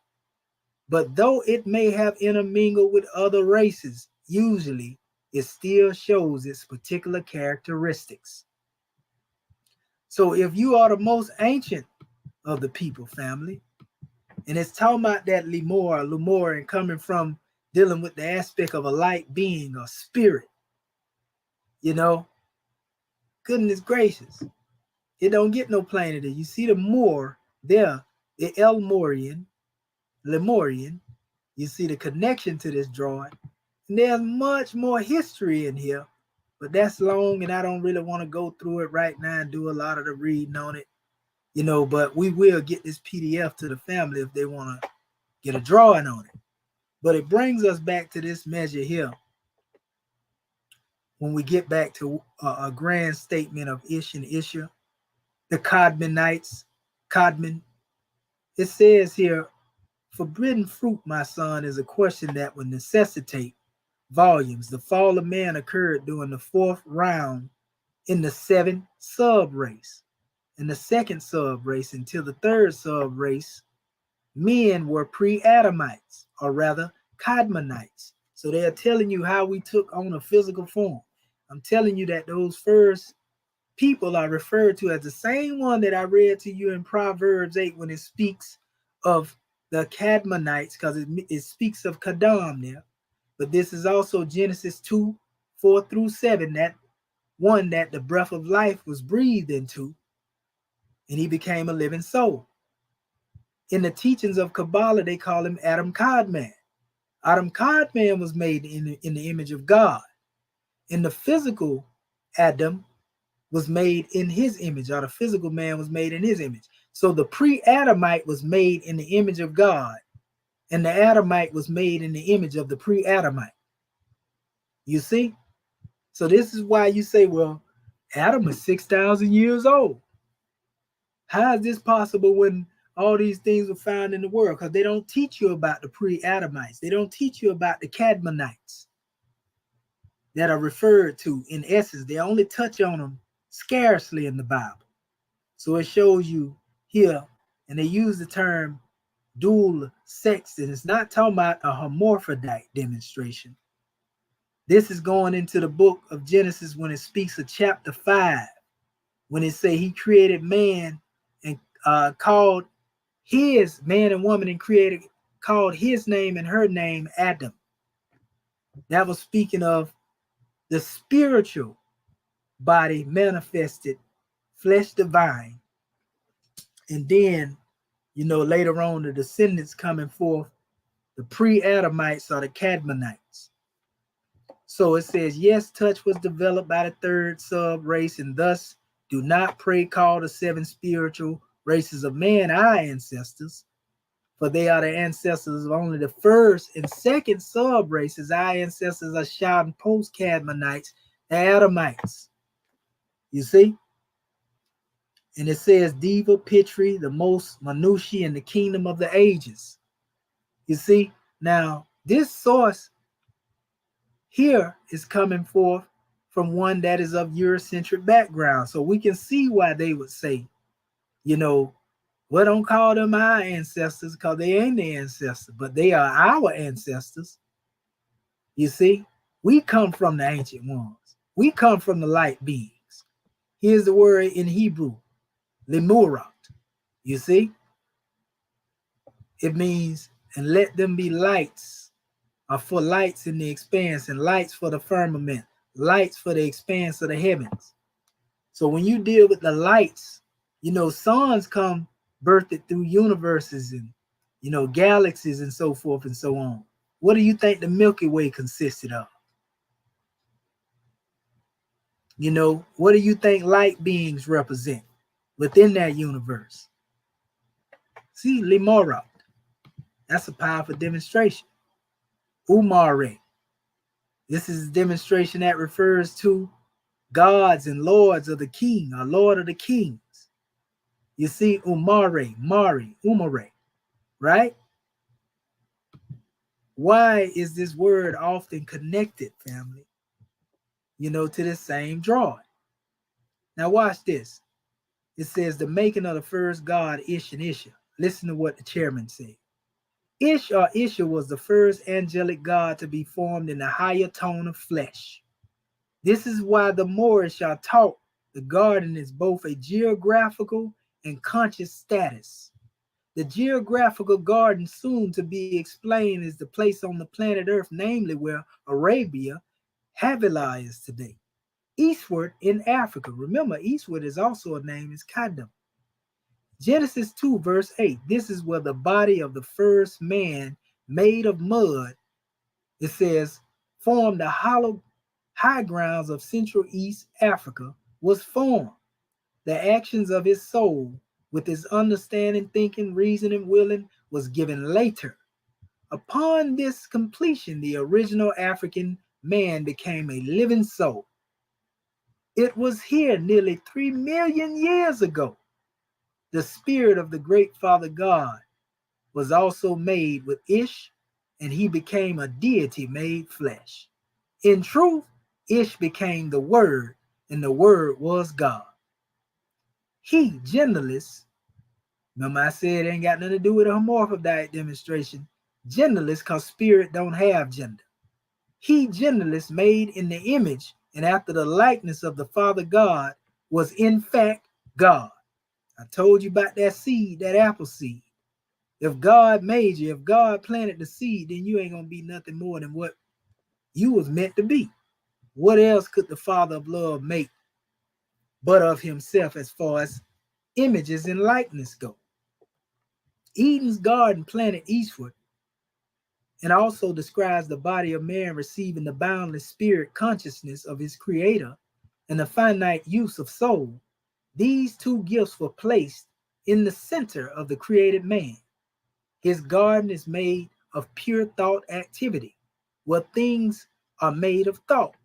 But though it may have intermingled with other races, usually it still shows its particular characteristics. So if you are the most ancient of the people family, and it's talking about that Lemuria, coming from dealing with the aspect of a light being or spirit, goodness gracious, it don't get no plainer than you see the Moor there, the Lemurian, you see the connection to this drawing. And there's much more history in here, but that's long and I don't really want to go through it right now and do a lot of the reading on it, but we will get this PDF to the family if they want to get a drawing on it. But it brings us back to this measure here when we get back to a grand statement of Ish and Isha, the Cadmonites, Cadmon. It says here, forbidden fruit, my son, is a question that would necessitate volumes. The fall of man occurred during the 4th round in the 7th sub-race. In the 2nd sub-race until the 3rd sub-race, men were pre-Adamites, or rather Cadmonites. So they are telling you how we took on a physical form. I'm telling you that those first people are referred to as the same one that I read to you in Proverbs 8 when it speaks of the Cadmonites, because it speaks of Kadam there. But this is also Genesis 2, 4 through 7, that one that the breath of life was breathed into, and he became a living soul. In the teachings of Kabbalah, they call him Adam Kadman. Adam Kadman was made in the image of God. In the physical, Adam was made in his image, or the physical man was made in his image. So the pre-Adamite was made in the image of God, and the Adamite was made in the image of the pre-Adamite. You see? So this is why you say, well, Adam is 6,000 years old. How is this possible when all these things were found in the world? Because they don't teach you about the pre-Adamites. They don't teach you about the Cadmonites that are referred to in essence. They only touch on them scarcely in the Bible. So it shows you here, and they use the term dual sex, and it's not talking about a hermaphrodite demonstration. This is going into the book of Genesis when it speaks of chapter 5, when it say he created man and called his man and woman and called his name and her name Adam. That was speaking of the spiritual body manifested, flesh divine. And then, later on, the descendants coming forth, the pre-Adamites are the Cadmonites. So it says, yes, touch was developed by the third sub-race, and thus do not pray call the 7 spiritual races of man our ancestors, for they are the ancestors of only the first and second sub-races. Our ancestors are shouting post-Cadmonites, the Adamites. You see? And it says, Diva, Pitri, the most minutiae in the kingdom of the ages. You see? Now, this source here is coming forth from one that is of Eurocentric background. So we can see why they would say, well, don't call them our ancestors because they ain't the ancestors, but they are our ancestors. You see? We come from the ancient ones. We come from the light beings. Here's the word in Hebrew, Lemuria. You see? It means, and let them be lights, or for lights in the expanse, and lights for the firmament, lights for the expanse of the heavens. So when you deal with the lights, suns come birthed through universes and, galaxies and so forth and so on. What do you think the Milky Way consisted of? What do you think light beings represent within that universe? See, Lemuria. That's a powerful demonstration. Umare. This is a demonstration that refers to gods and lords of the king, or lord of the kings. You see, Umare, Mari, Umare, right? Why is this word often connected, family, to the same drawing? Now watch this. It says the making of the first god, Ish and Isha. Listen to what the chairman said. Ish or Isha was the first angelic god to be formed in the higher tone of flesh. This is why the Moorish are taught the garden is both a geographical and conscious status. The geographical garden, soon to be explained, is the place on the planet Earth, namely where Arabia, Havilah is today. Eastward in Africa. Remember, eastward is also a name, is Kadam. Genesis 2, verse 8. This is where the body of the first man made of mud, it says, formed the hollow high grounds of Central East Africa, was formed. The actions of his soul, with his understanding, thinking, reasoning, willing, was given later. Upon this completion, the original African man became a living soul. It was here nearly 3 million years ago. The spirit of the great Father God was also made with Ish, and he became a deity made flesh. In truth, Ish became the Word, and the Word was God. He, genderless, remember I said it ain't got nothing to do with a hermaphrodite demonstration. Genderless, because spirit don't have gender. He, genderless, made in the image and after the likeness of the Father God, was in fact God. I told you about that seed, that apple seed. If God made you, if God planted the seed, then you ain't going to be nothing more than what you was meant to be. What else could the Father of love make but of himself as far as images and likeness go? Eden's garden planted eastward and also describes the body of man receiving the boundless spirit consciousness of his creator and the finite use of soul. These two gifts were placed in the center of the created man. His garden is made of pure thought activity, where things are made of thought.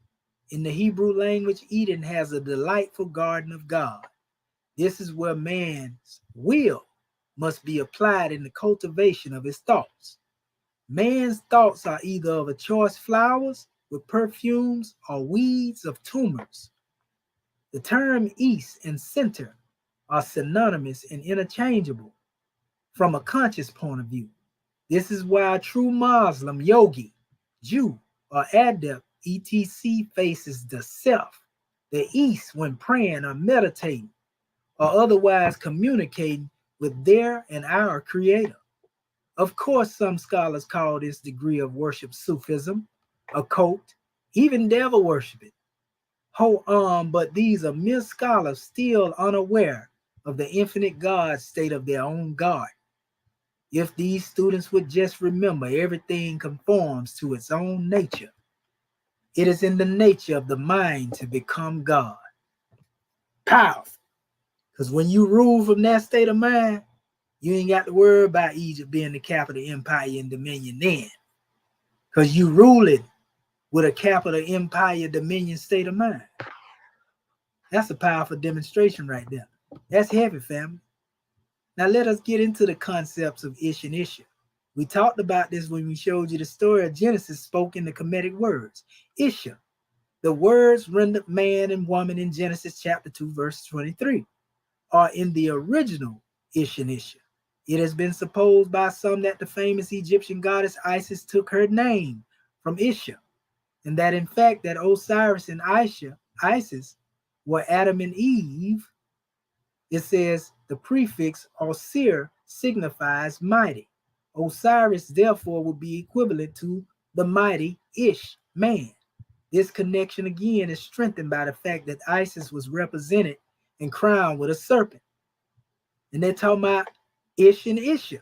In the Hebrew language, Eden has a delightful garden of God. This is where man's will must be applied in the cultivation of his thoughts. Man's thoughts are either of a choice flowers with perfumes or weeds of tumors. The term east and center are synonymous and interchangeable from a conscious point of view. This is why a true Muslim, yogi, Jew, or adept, etc., faces the self, the east, when praying or meditating or otherwise communicating with their and our creator. Of course, some scholars call this degree of worship Sufism, occult, even devil worshiping. But these are mere scholars still unaware of the infinite God state of their own God. If these students would just remember everything conforms to its own nature, it is in the nature of the mind to become God. Powerful. Because when you rule from that state of mind, you ain't got to worry about Egypt being the capital empire and dominion then. Because you rule it with a capital empire dominion state of mind. That's a powerful demonstration right there. That's heavy, family. Now let us get into the concepts of Ish and Isha. We talked about this when we showed you the story of Genesis spoke in the Kemetic words. Isha, the words rendered man and woman in Genesis chapter 2, verse 23, are in the original Ish and Isha. It has been supposed by some that the famous Egyptian goddess Isis took her name from Isha, and that in fact that Osiris and Isis were Adam and Eve. It says the prefix Osir signifies mighty. Osiris therefore would be equivalent to the mighty Ish, man. This connection again is strengthened by the fact that Isis was represented and crowned with a serpent. And they're talking about Ish and Isha,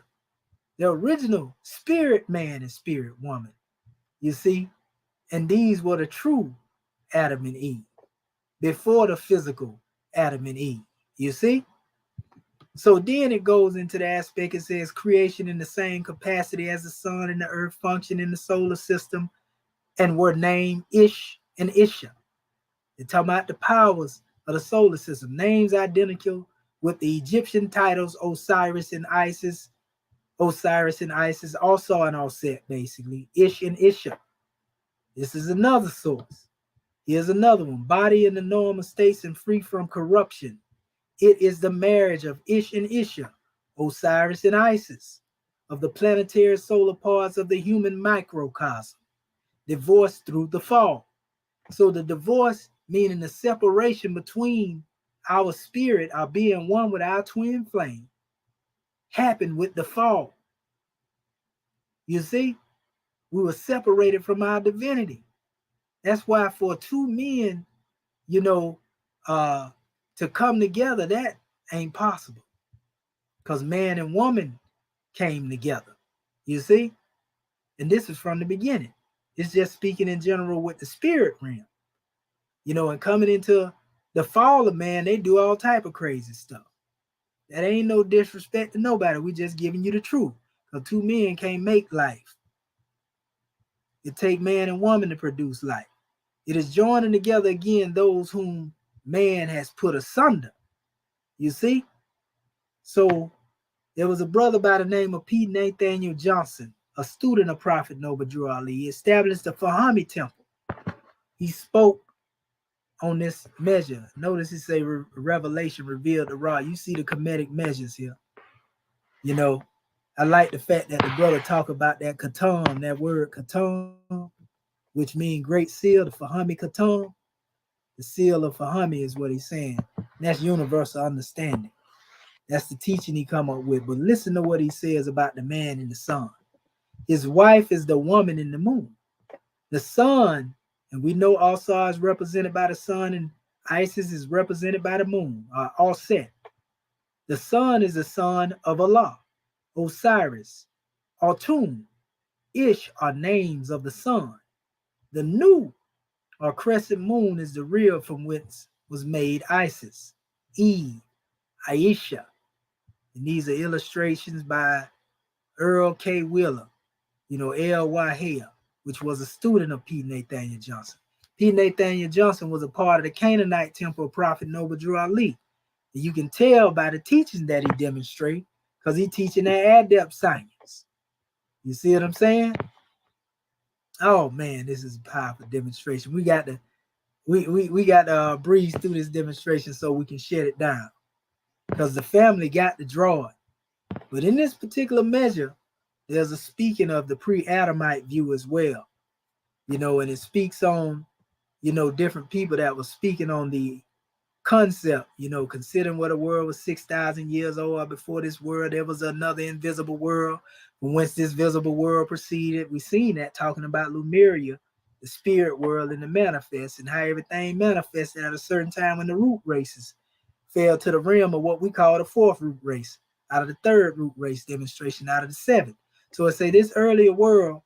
the original spirit man and spirit woman. You see? And these were the true Adam and Eve before the physical Adam and Eve. You see? So then it goes into the aspect, it says creation in the same capacity as the sun and the earth function in the solar system and were named Ish and Isha. They're talking about the powers of the solar system, names identical with the Egyptian titles Osiris and Isis, also an offset basically, Ish and Isha. This is another source. Here's another one, body in the normal states and free from corruption. It is the marriage of Ish and Isha, Osiris and Isis, of the planetary solar parts of the human microcosm, divorced through the fall. So the divorce, meaning the separation between our spirit, our being one with our twin flame, happened with the fall. You see, we were separated from our divinity. That's why for two men, to come together, that ain't possible. Because man and woman came together. You see? And this is from the beginning. It's just speaking in general with the spirit realm. And coming into the fall of man, they do all type of crazy stuff. That ain't no disrespect to nobody. We just giving you the truth. Because two men can't make life. It take man and woman to produce life. It is joining together again those whom man has put asunder. You see? So there was a brother by the name of P. Nathaniel Johnson, a student of Prophet Noble Drew Ali. He established the Fahami Temple. He spoke on this measure. Notice he say revelation revealed the Ra. You see the Kemetic measures here. I like the fact that the brother talk about that Katam, that word Katam, which means great seal, the Fahami Katam. The seal of Fahami is what he's saying. And that's universal understanding. That's the teaching he come up with. But listen to what he says about the man in the sun. His wife is the woman in the moon. The sun, and we know Osar is represented by the sun and Isis is represented by the moon, all set. The sun is the son of Allah. Osiris, Atum, Ish are names of the sun. The new or crescent moon is the real from whence was made Isis, Eve, Aisha. And these are illustrations by Earl K. Wheeler, L.Y. Hale, which was a student of P. Nathaniel Johnson. P. Nathaniel Johnson was a part of the Canaanite temple of Prophet Noble Drew Ali. And you can tell by the teachings that he demonstrates, because he's teaching that adept science. You see what I'm saying? Oh man, this is a powerful demonstration. We got to breeze through this demonstration so we can shut it down, because the family got to draw it. But in this particular measure, there's a speaking of the pre-Adamite view as well, and it speaks on, different people that were speaking on the concept, considering what a world was 6,000 years old. Before this world, there was another invisible world from whence this visible world proceeded. We seen that talking about Lemuria, the spirit world, and the manifest, and how everything manifested at a certain time when the root races fell to the realm of what we call the fourth root race, out of the third root race demonstration, out of the seventh. So it say this earlier world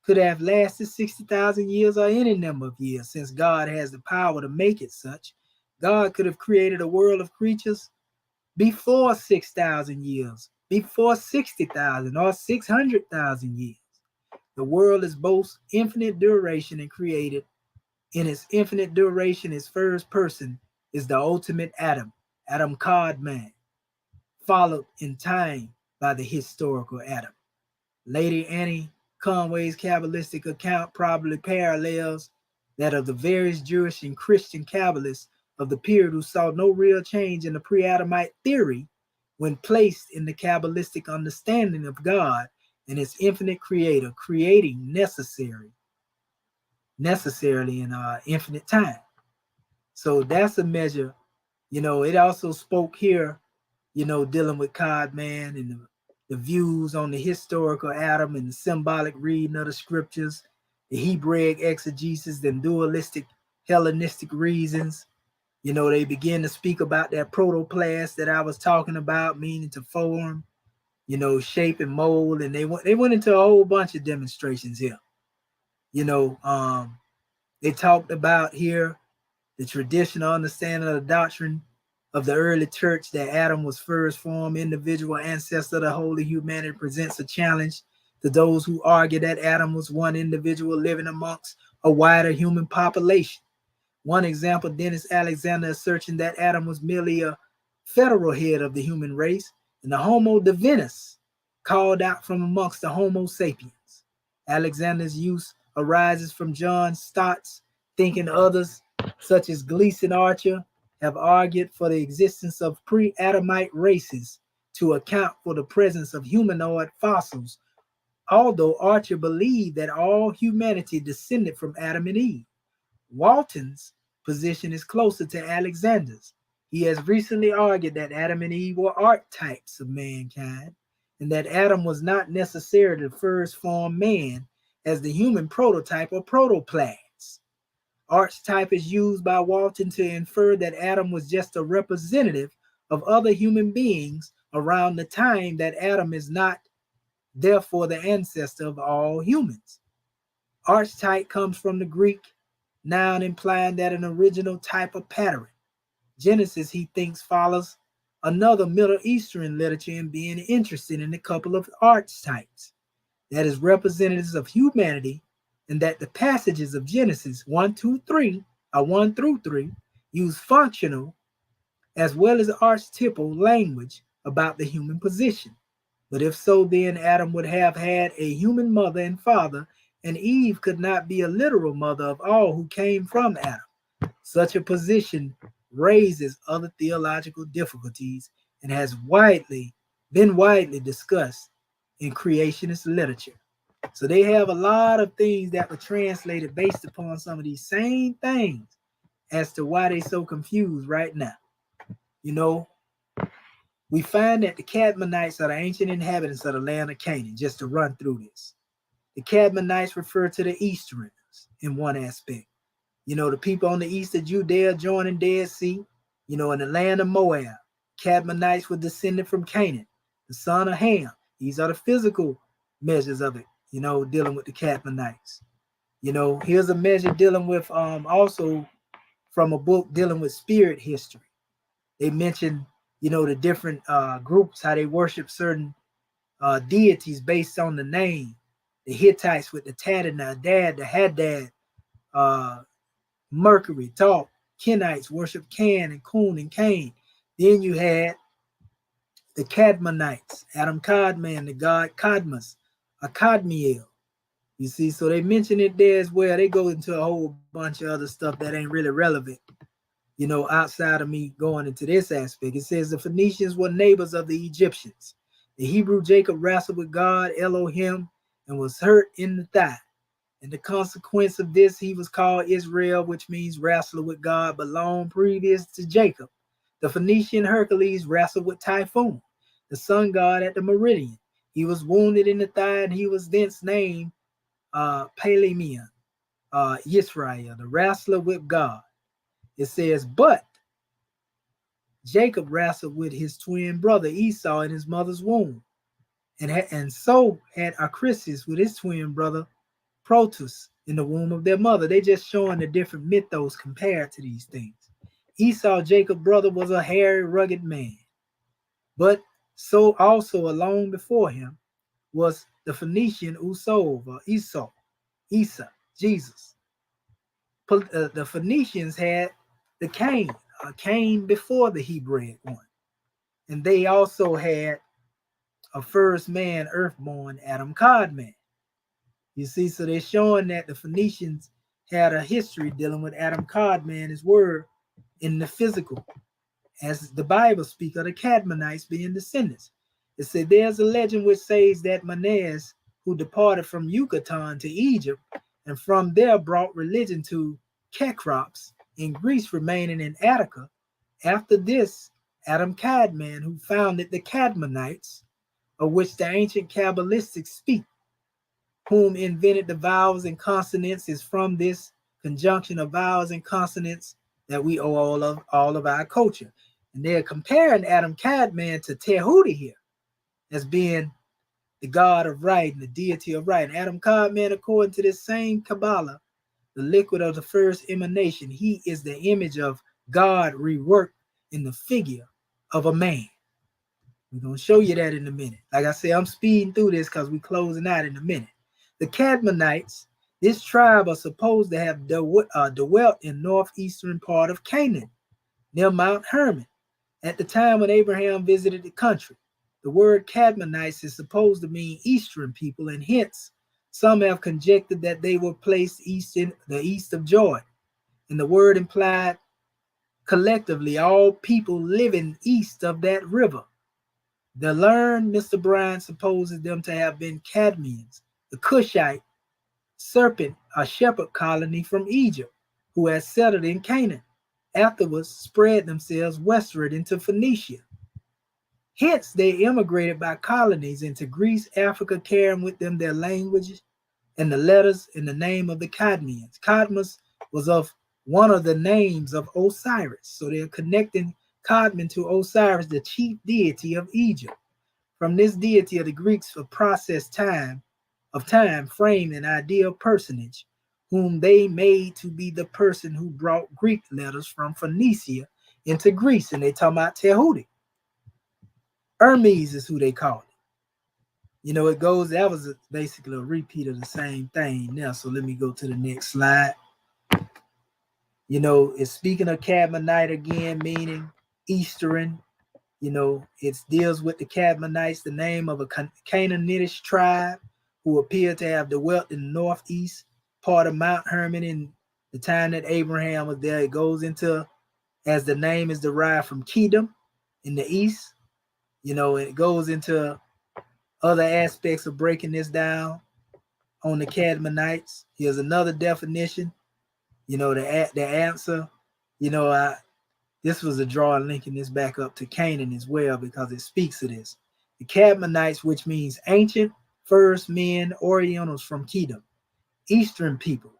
could have lasted 60,000 years or any number of years, since God has the power to make it such. God could have created a world of creatures before 6,000 years, before 60,000 or 600,000 years. The world is both infinite duration and created. In its infinite duration, its first person is the ultimate Adam, Adam Codman, followed in time by the historical Adam. Lady Annie Conway's Kabbalistic account probably parallels that of the various Jewish and Christian Kabbalists of the period who saw no real change in the pre-Adamite theory when placed in the Kabbalistic understanding of God and his infinite creator creating necessarily in infinite time. So that's a measure. It also spoke here, dealing with Codman and the views on the historical Adam and the symbolic reading of the scriptures, the Hebraic exegesis, and dualistic Hellenistic reasons. They begin to speak about that protoplast that I was talking about, meaning to form, shape and mold, and they went into a whole bunch of demonstrations here. They talked about here the traditional understanding of the doctrine of the early church that Adam was first formed individual ancestor of the holy humanity presents a challenge to those who argue that Adam was one individual living amongst a wider human population. One example, Dennis Alexander asserting that Adam was merely a federal head of the human race and the Homo divinus called out from amongst the Homo sapiens. Alexander's use arises from John Stott's thinking. Others, such as Gleason Archer, have argued for the existence of pre-Adamite races to account for the presence of humanoid fossils, although Archer believed that all humanity descended from Adam and Eve. Walton's position is closer to Alexander's. He has recently argued that Adam and Eve were archetypes of mankind, and that Adam was not necessarily the first formed man as the human prototype or protoplast. Archetype is used by Walton to infer that Adam was just a representative of other human beings around the time that Adam is not, therefore, the ancestor of all humans. Archetype comes from the Greek noun implying that an original type of pattern. Genesis, he thinks, follows another Middle Eastern literature in being interested in a couple of archetypes, that is representatives of humanity, and that the passages of Genesis 1 through 3 use functional as well as archetypal language about the human position. But if so, then Adam would have had a human mother and father, and Eve could not be a literal mother of all who came from Adam. Such a position raises other theological difficulties and has been widely discussed in creationist literature. So they have a lot of things that were translated based upon some of these same things as to why they're so confused right now. We find that the Cadmonites are the ancient inhabitants of the land of Canaan, just to run through this. The Cadmonites refer to the Easterns in one aspect. The people on the east of Judea joining Dead Sea, in the land of Moab. Cadmonites were descended from Canaan, the son of Ham. These are the physical measures of it, dealing with the Cadmonites. Here's a measure dealing with also from a book dealing with spirit history. They mention the different groups, how they worship certain deities based on the name. The Hittites with the Tadana, Dad, the Hadad, uh, Mercury, Talk. Kenites worship Can and Kun and Cain. Then you had the Cadmonites, Adam Cadman, the god Cadmus, a Cadmiel. You see, so they mention it there as well. They go into a whole bunch of other stuff that ain't really relevant, outside of me going into this aspect. It says the Phoenicians were neighbors of the Egyptians. The Hebrew Jacob wrestled with God, Elohim, and was hurt in the thigh. And the consequence of this, he was called Israel, which means wrestler with God, but long previous to Jacob. The Phoenician Hercules wrestled with Typhoon, the sun god at the meridian. He was wounded in the thigh, and he was thence named Palemian, Yisrael, the wrestler with God. It says, but Jacob wrestled with his twin brother Esau in his mother's womb, and so had Acrisius with his twin brother Protus in the womb of their mother. They just showing the different mythos compared to these things. Esau, Jacob's brother, was a hairy, rugged man, but so also along before him was the Phoenician Esau, Jesus. The Phoenicians had the Cain before the Hebraic one. And they also had a first man, earthborn, Adam Codman. You see, so they're showing that the Phoenicians had a history dealing with Adam Codman, his word, in the physical, as the Bible speaks of the Cadmonites being descendants. It said there's a legend which says that Menes, who departed from Yucatan to Egypt, and from there brought religion to Cecrops in Greece, remaining in Attica. After this, Adam Cadman, who founded the Cadmonites, of which the ancient Kabbalistics speak, whom invented the vowels and consonants, is from this conjunction of vowels and consonants that we owe all of our culture. And they're comparing Adam Cadman to Tehuti here as being the god of right and the deity of right. And Adam Cadman, according to this same Kabbalah, the liquid of the first emanation, he is the image of God reworked in the figure of a man. We're going to show you that in a minute. Like I said, I'm speeding through this because we're closing out in a minute. The Cadmonites, this tribe are supposed to have dwelt in northeastern part of Canaan, near Mount Hermon, at the time when Abraham visited the country. The word Cadmonites is supposed to mean eastern people, and hence some have conjectured that they were placed in the east of Jordan. And the word implied collectively all people living east of that river. The learned Mr. Bryan supposes them to have been Cadmeans, the Cushite serpent, a shepherd colony from Egypt, who had settled in Canaan, afterwards spread themselves westward into Phoenicia. Hence, they immigrated by colonies into Greece, Africa, carrying with them their languages and the letters in the name of the Cadmeans. Cadmus was of one of the names of Osiris, so they're connecting Cadman to Osiris, the chief deity of Egypt. From this deity of the Greeks, for process time framed an ideal personage, whom they made to be the person who brought Greek letters from Phoenicia into Greece. And they talk about Tehuti. Hermes is who they called it. It goes, that was basically a repeat of the same thing now. So let me go to the next slide. It's speaking of Cadmonite again, meaning Eastern. It deals with the Cadmonites, the name of a Canaanitish tribe who appear to have dwelt in the northeast part of Mount Hermon in the time that Abraham was there. It goes into, as the name is derived from Kedem in the east. It goes into other aspects of breaking this down on the Cadmonites. Here's another definition. The answer. This was a drawing linking this back up to Canaan as well, because it speaks of this. The Cadmonites, which means ancient first men, Orientals from Kedem, Eastern people,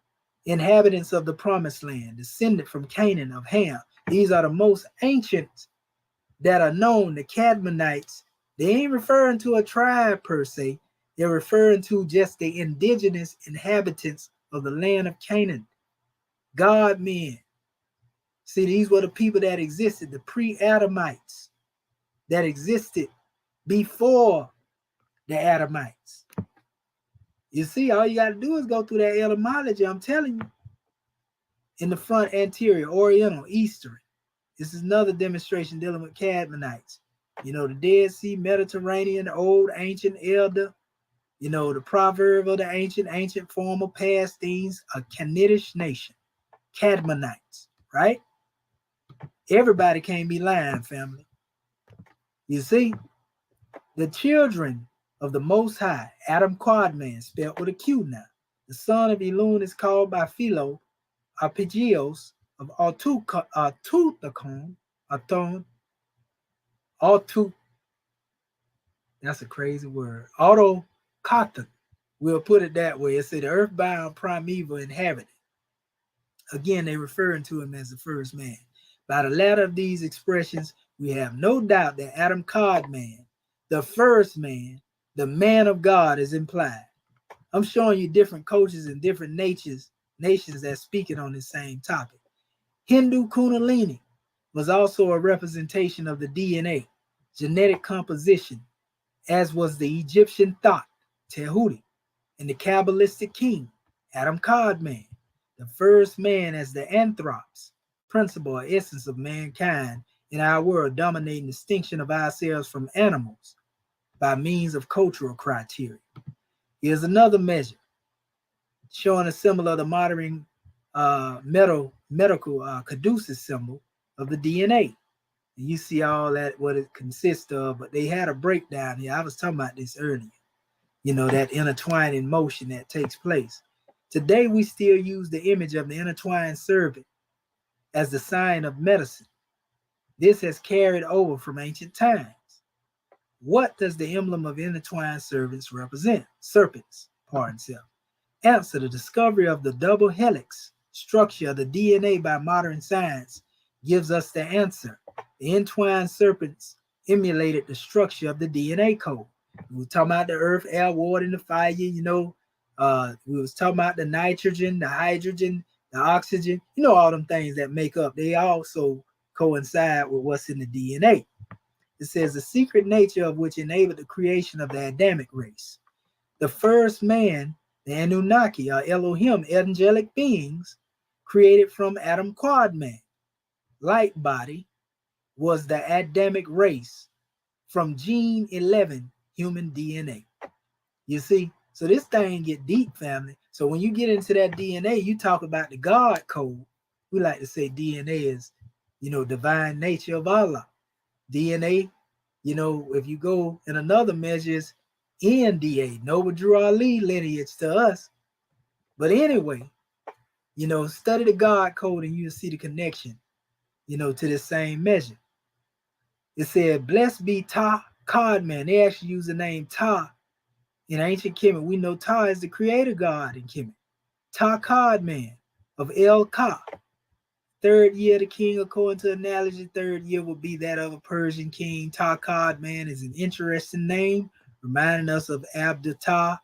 inhabitants of the promised land, descended from Canaan of Ham. These are the most ancient that are known. The Cadmonites, they ain't referring to a tribe per se. They're referring to just the indigenous inhabitants of the land of Canaan. God men. See, these were the people that existed, the pre-Adamites. that existed before the Adamites. You see, all you got to do is go through that etymology, I'm telling you. In the front, anterior, Oriental, Eastern. This is another demonstration dealing with Cadmonites. You know, the Dead Sea, Mediterranean, the old, ancient, elder. You know, the proverb of the ancient form of past things, a Canaanitish nation. Cadmonites, right? Everybody can't be lying, family. You see, the children of the Most High, Adam Quadman, spelled with a Q now. The son of Elun is called by Philo, Arpeggios of Artuthacon, Artu, that's a crazy word. Autocothan, we'll put it that way. It said the earthbound primeval inhabitant. Again, they referring to him as the first man. By the latter of these expressions, we have no doubt that Adam Codman, the first man, the man of God, is implied. I'm showing you different cultures and different nations that speaking on this same topic. Hindu Kundalini was also a representation of the DNA, genetic composition, as was the Egyptian thought, Tehuti, and the Kabbalistic king, Adam Codman, the first man as the anthropos, principle or essence of mankind in our world, dominating distinction of ourselves from animals by means of cultural criteria. Here's another measure showing a symbol of the modern medical caduceus symbol of the DNA. And you see all that, what it consists of, but they had a breakdown here. I was talking about this earlier. You know, that intertwining motion that takes place. Today, we still use the image of the intertwined serpent as the sign of medicine. This has carried over from ancient times. What does the emblem of intertwined serpents represent? Serpents, pardon self. Answer: the discovery of the double helix structure of the DNA by modern science gives us the answer. The entwined serpents emulated the structure of the DNA code. We were talking about the earth, air, water, and the fire, you know. We was talking about the nitrogen, the hydrogen, the oxygen, you know, all them things that make up. They also coincide with what's in the DNA. It says the secret nature of which enabled the creation of the Adamic race. The first man, the Anunnaki, or Elohim, angelic beings, created from Adam Quadman, light body, was the Adamic race from gene 11, human DNA. You see, so this thing get deep, family. So when you get into that DNA, you talk about the God code. We like to say DNA is, you know, divine nature of Allah. DNA, you know, if you go in another measure, is NDA, Noble Drew Ali lineage to us. But anyway, you know, study the God code and you'll see the connection, you know, to the same measure. It said, blessed be Ta Codman. They actually use the name Ta in ancient Kemet. We know Ta is the creator God in Kemet. Ta Codman of El Ka. Third year, the king, according to analogy, third year will be that of a Persian king. Ta Codman is an interesting name, reminding us of Abdutah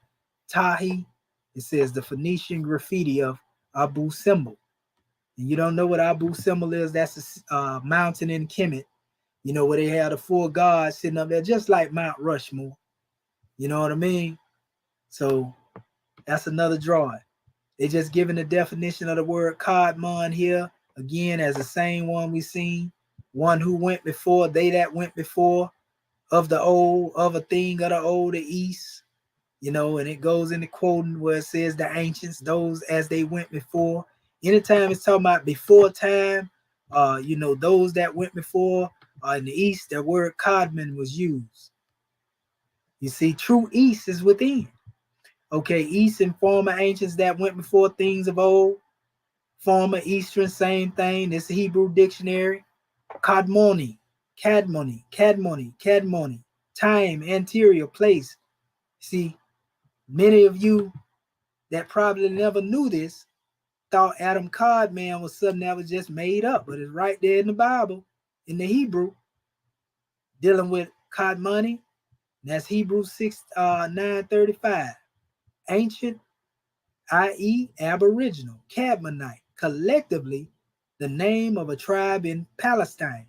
Tahi. It says the Phoenician graffiti of Abu Simbel. And you don't know what Abu Simbel is? That's a mountain in Kemet, you know, where they have the four gods sitting up there, just like Mount Rushmore. You know what I mean? So that's another drawing. They just giving the definition of the word Kadmon here, again, as the same one we seen. One who went before, they that went before, of the old, of a thing of the old, the east. You know, and it goes into quoting where it says the ancients, those as they went before. Anytime it's talking about before time, you know, those that went before in the east, the word Kadmon was used. You see, true east is within. Okay, east and former ancients that went before things of old. Former eastern, same thing. This Hebrew dictionary. Kadmoni, Kadmoni. Time, anterior, place. See, many of you that probably never knew this thought Adam Codman was something that was just made up, but it's right there in the Bible, in the Hebrew, dealing with Kadmoni. That's Hebrew 9:35. Ancient, i.e., Aboriginal, Cadmonite, collectively the name of a tribe in Palestine.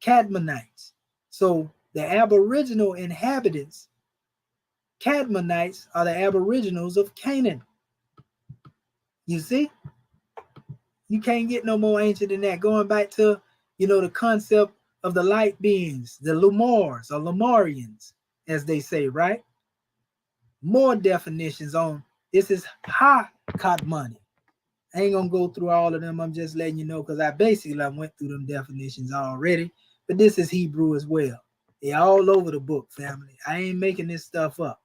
Cadmonites, So the aboriginal inhabitants, Cadmonites, are the aboriginals of Canaan. You see, you can't get no more ancient than that. Going back to, the concept of the light beings, the Lemurs or Lemurians, as they say, right? More definitions on this is Ha Kadmoni. I ain't gonna go through all of them. I'm just letting you know because I basically went through them definitions already. But this is Hebrew as well. They're all over the book, family. I ain't making this stuff up.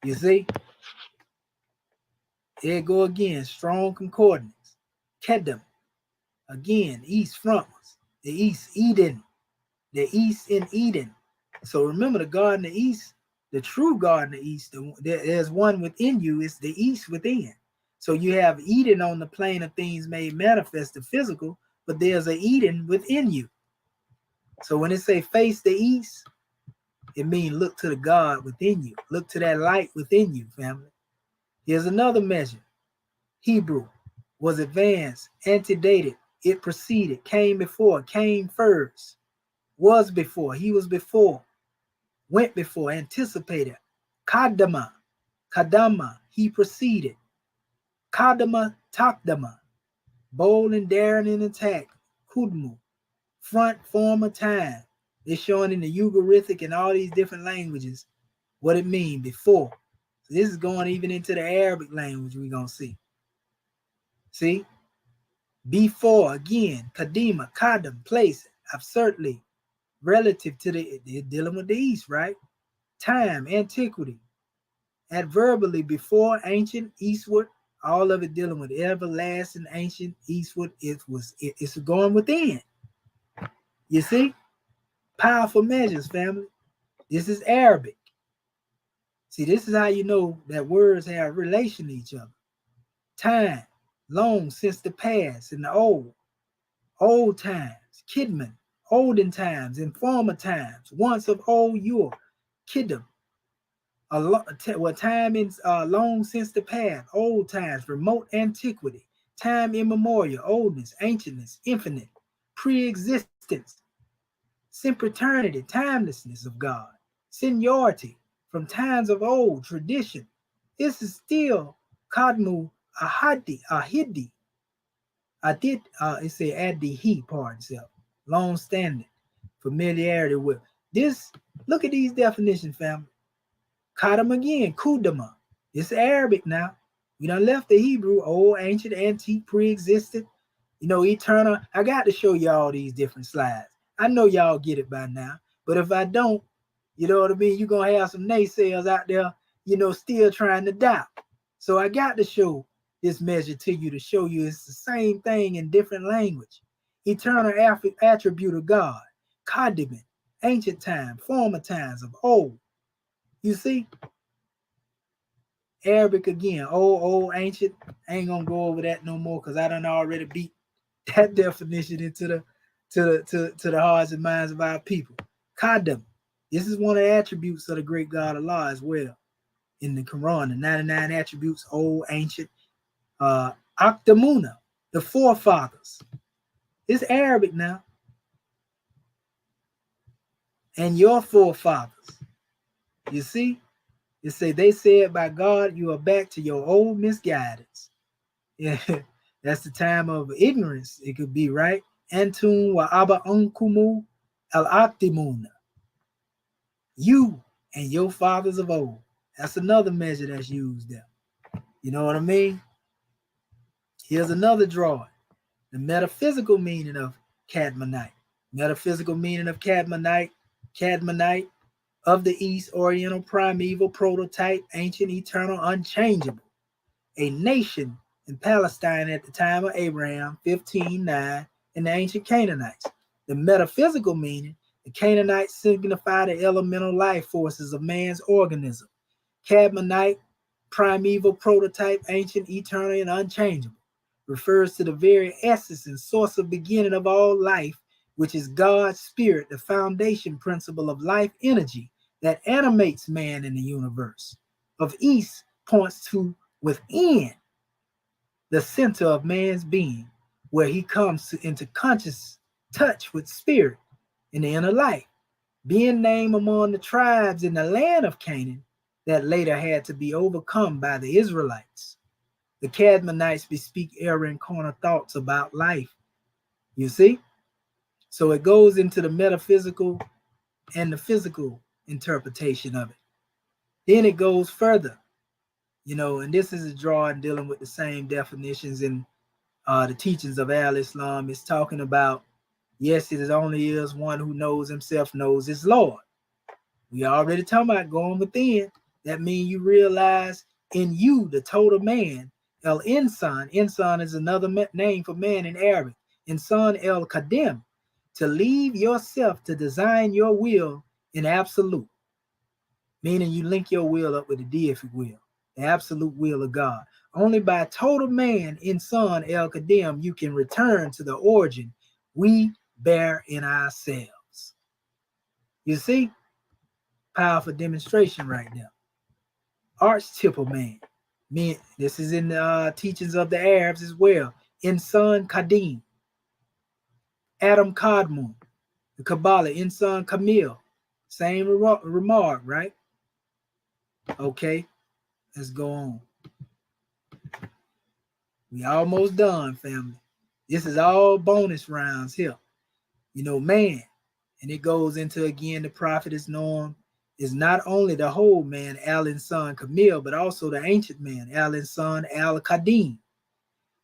You see? There it go again. Strong concordance. Kedem. Again, east frontwards. The east, Eden. The east in Eden. So remember the garden of east, the true garden of east, there's one within you. It's the east within. So you have Eden on the plane of things made manifest, the physical, but there's an Eden within you. So when it say face the east, it means look to the God within you. Look to that light within you, family. Here's another measure. Hebrew was advanced, antedated, it preceded, came before, came first, was before, he was before, went before, anticipated. Kadama, Kadama, he preceded. Kadama, Takdama, bold and daring in attack. Kudmu, front, former, time. It's showing in the Ugaritic and all these different languages what it means before. So this is going even into the Arabic language we're going to see. See? Before, again, Kadima, Kadam, place, absurdly, relative to they're dealing with the East, right? Time, antiquity, adverbally, before, ancient, eastward, all of it dealing with everlasting, ancient, eastward. It's going within. You see? Powerful measures, family. This is Arabic. See, this is how you know that words have relation to each other. Time, long since the past, in the old times, Kidman, olden times, in former times, once of old yore, Kiddom, time in long since the past, old times, remote antiquity, time immemorial, oldness, ancientness, infinite, pre-existence, sempiternity, timelessness of God, seniority, from times of old, tradition. This is still Kadmu Ahadi, it say Adihi part itself, long standing, familiarity with. This, look at these definitions, family. Kadam again, Kudama. It's Arabic now. We done left the Hebrew, old, ancient, antique, pre-existent, eternal. I got to show y'all these different slides. I know y'all get it by now, but if I don't, you know what I mean? You're going to have some naysayers out there, still trying to doubt. So I got to show this measure to you to show you it's the same thing in different language. Eternal attribute of God, Kadimit, ancient time, former times of old. You see? Arabic again, old, ancient. I ain't gonna go over that no more because I done already beat that definition into the hearts and minds of our people. Kadam. This is one of the attributes of the great God Allah as well. In the Quran, the 99 attributes, old, ancient. Akdamuna, the forefathers. It's Arabic now. And your forefathers. You see? It say they said by God, you are back to your old misguidance. Yeah, that's the time of ignorance. It could be, right? Antum wa aba unkumu al aktimuna. You and your fathers of old. That's another measure that's used there. You know what I mean? Here's another drawing. The metaphysical meaning of Cadmonite. Metaphysical meaning of Cadmonite. Cadmonite of the East, Oriental, primeval, prototype, ancient, eternal, unchangeable. A nation in Palestine at the time of Abraham, 15:9, and the ancient Canaanites. The metaphysical meaning, the Canaanites signify the elemental life forces of man's organism. Cadmonite, primeval, prototype, ancient, eternal, and unchangeable, refers to the very essence and source of beginning of all life, which is God's spirit, the foundation principle of life energy that animates man in the universe. Of East points to within the center of man's being, where he comes into conscious touch with spirit in the inner life. being named among the tribes in the land of Canaan that later had to be overcome by the Israelites. The Cadmonites bespeak error and corner thoughts about life. You see? So it goes into the metaphysical and the physical interpretation of it. Then it goes further, and this is a drawing dealing with the same definitions in the teachings of Al Islam. It's talking about, yes, it is only is one who knows himself knows his Lord. We already talking about going within. That means you realize in you, the total man, El Insan. Insan is another name for man in Arabic. Insan El Kadim. To leave yourself to design your will in absolute. Meaning you link your will up with the deific will, the absolute will of God. Only by total man, Insan El Kadim, you can return to the origin we bear in ourselves. You see? Powerful demonstration right now. Archetypal man. This is in the teachings of the Arabs as well. Insan Kadim. Adam Kadmon. The Kabbalah. Insan Kamil. Same remark, right? Okay, let's go on. We almost done, family. This is all bonus rounds here. Man. And it goes into, again, the prophet is known is not only the whole man, Alan's son Camille, but also the ancient man, Alan's son Al-Qadim.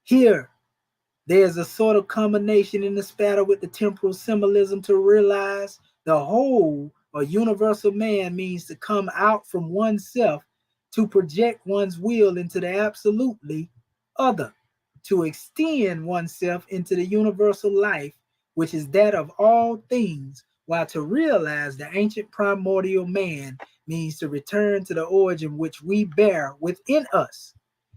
Here, there's a sort of combination in the spatter with the temporal symbolism to realize the whole or universal man means to come out from oneself, to project one's will into the absolutely other, to extend oneself into the universal life, which is that of all things, while to realize the ancient primordial man means to return to the origin which we bear within us.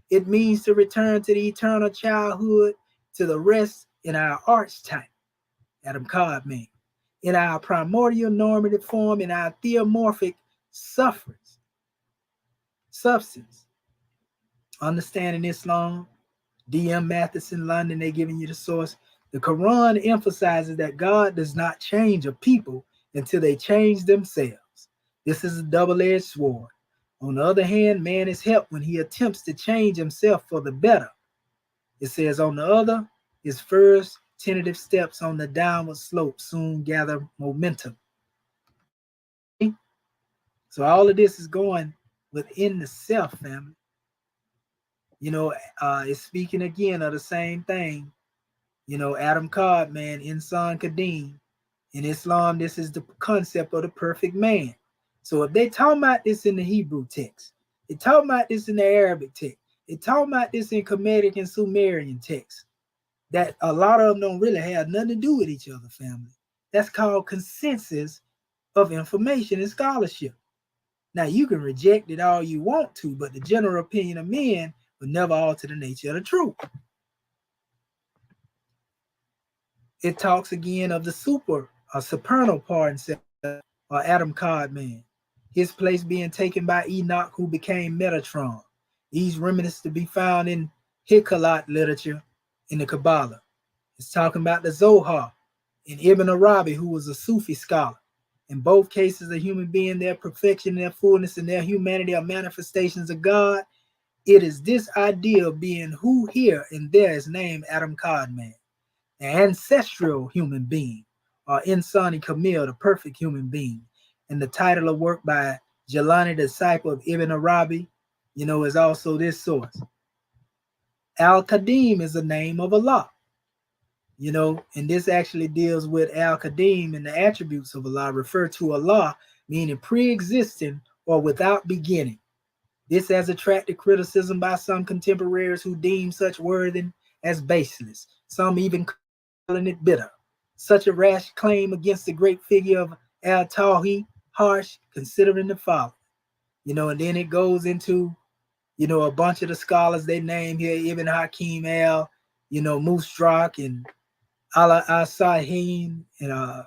It means to return to the eternal childhood, to the rest in our archetype, Adam Codman, in our primordial normative form, in our theomorphic substance. Understanding Islam, D.M. Matheson, London, they're giving you the source. The Quran emphasizes that God does not change a people until they change themselves. This is a double-edged sword. On the other hand, man is helped when he attempts to change himself for the better. It says, on the other, his first tentative steps on the downward slope soon gather momentum. So all of this is going within the self, family. It's speaking again of the same thing. Adam Codman, Insan Kadim. In Islam, this is the concept of the perfect man. So if they talk about this in the Hebrew text, they talk about this in the Arabic text, they talk about this in Kemetic and Sumerian text, that a lot of them don't really have nothing to do with each other, family. That's called consensus of information and scholarship. Now, you can reject it all you want to, but the general opinion of men will never alter the nature of the truth. It talks again of the supernal part or Adam Codman, his place being taken by Enoch, who became Metatron. These remnants to be found in Hikalat literature in the Kabbalah. It's talking about the Zohar and Ibn Arabi, who was a Sufi scholar. In both cases, a human being, their perfection, their fullness, and their humanity are manifestations of God. It is this idea of being who here and there is named Adam Codman, the ancestral human being, or Insani Kamil, the perfect human being. And the title of work by Jelani, the disciple of Ibn Arabi, is also this source. Al-Qadim is the name of Allah. And this actually deals with Al-Qadim and the attributes of Allah, refer to Allah, meaning pre-existing or without beginning. This has attracted criticism by some contemporaries who deem such wording as baseless, some even calling it bitter. Such a rash claim against the great figure of Al-Tawhi, harsh, considering the following. And then it goes into, a bunch of the scholars they name here, Ibn Hakim al, Musdrak and Al-Sahin, and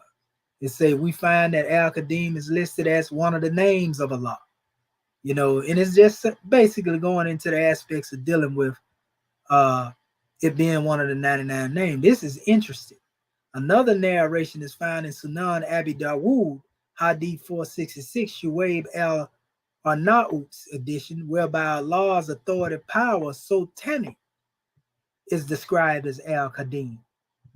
they say we find that Al-Qadim is listed as one of the names of Allah. And it's just basically going into the aspects of dealing with it being one of the 99 names. This is interesting. Another narration is found in Sunan Abi Dawood Hadith 466, Shuaib al-Arnaut's edition, whereby Allah's authority power Sultanic is described as Al-Qadim.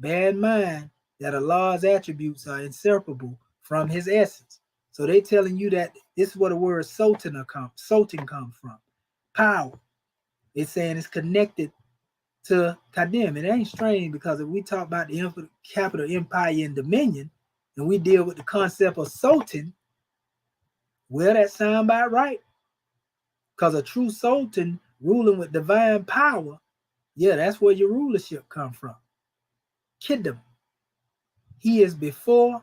Bear in mind that Allah's attributes are inseparable from his essence. So they telling you that this is where the word Sultan comes from. Power. It's saying it's connected to Qadim. It ain't strange because if we talk about the capital empire and dominion, and we deal with the concept of Sultan, well, that sound about right. Because a true Sultan ruling with divine power, yeah, that's where your rulership come from. Kingdom. He is before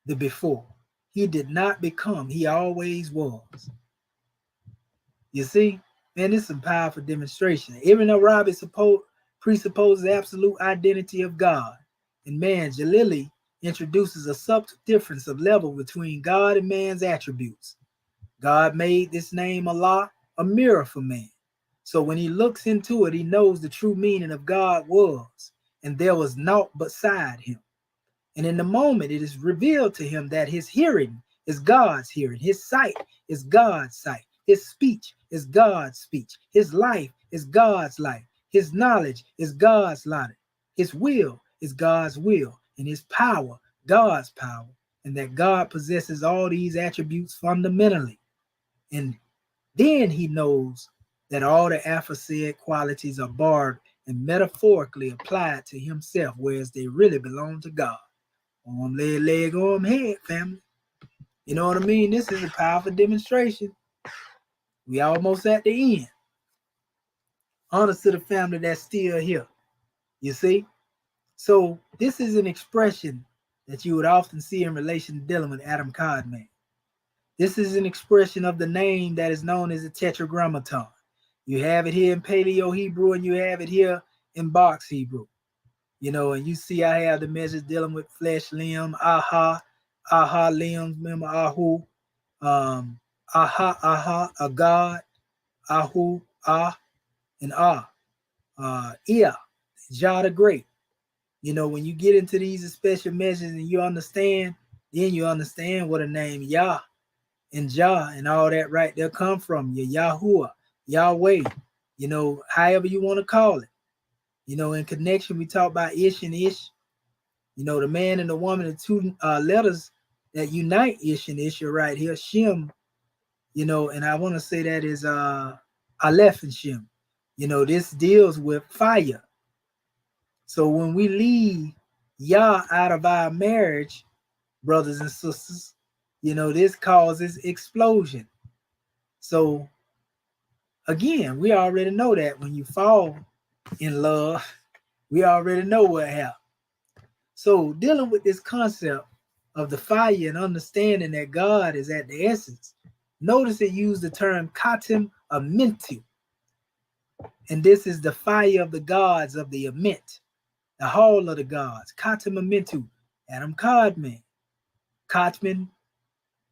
the before. He did not become. He always was. You see? Man, this is some powerful demonstration. Ibn Arabi presupposes absolute identity of God. And man, Jalili introduces a subtle difference of level between God and man's attributes. God made this name Allah a mirror for man. So when he looks into it, he knows the true meaning of God was, and there was naught beside him. And in the moment, it is revealed to him that his hearing is God's hearing, his sight is God's sight, his speech is God's speech, his life is God's life, his knowledge is God's knowledge, his will is God's will, and his power, God's power, and that God possesses all these attributes fundamentally. And then he knows that all the aforesaid qualities are borrowed and metaphorically applied to himself, whereas they really belong to God. Arm, leg, arm, head, family. You know what I mean? This is a powerful demonstration. We almost at the end. Honor to the family that's still here. You see? So this is an expression that you would often see in relation to dealing with Adam Codman. This is an expression of the name that is known as a tetragrammaton. You have it here in Paleo Hebrew and you have it here in Box Hebrew. You know, and you see I have the measures dealing with flesh, limb, aha, limbs, remember, ahu, aha, a God, ahu, and Ia, Jah the Great. You know, when you get into these special measures and you understand, then you understand what a name Yah and Jah and all that right there come from. Yahuwah, Yahweh, you know, however you want to call it. You know, in connection, we talk about Ish and Ish. You know, the man and the woman, the two letters that unite Ish and Ish are right here, Shem, you know, and I want to say that is Aleph and Shem. You know, this deals with fire. So when we leave Yah out of our marriage, brothers and sisters, you know, this causes explosion. So again, we already know that when you fall in love, we already know what happened. So dealing with this concept of the fire and understanding that God is at the essence, notice it used the term katim amintu. And this is the fire of the gods of the Ament, the hall of the gods, katim amintu, Adam Codman, Katman,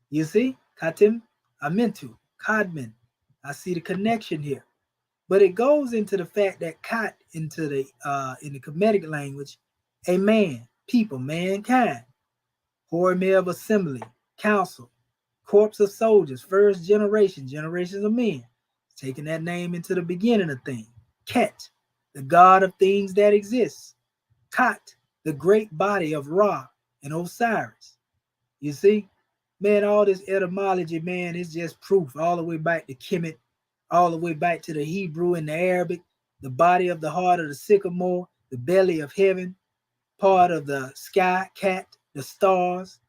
you see, katim amintu, Codman. I see the connection here. But it goes into the fact that kat into the in the Kemetic language, a man, people, mankind, Hormel assembly, council, corps of soldiers, first generation, generations of men, taking that name into the beginning of things. Ket, the god of things that exist. Kat, the great body of Ra and Osiris. You see, man, all this etymology, man, is just proof all the way back to Kemet, all the way back to the Hebrew and the Arabic, the body of the heart of the sycamore, the belly of heaven, part of the sky, cat, the stars,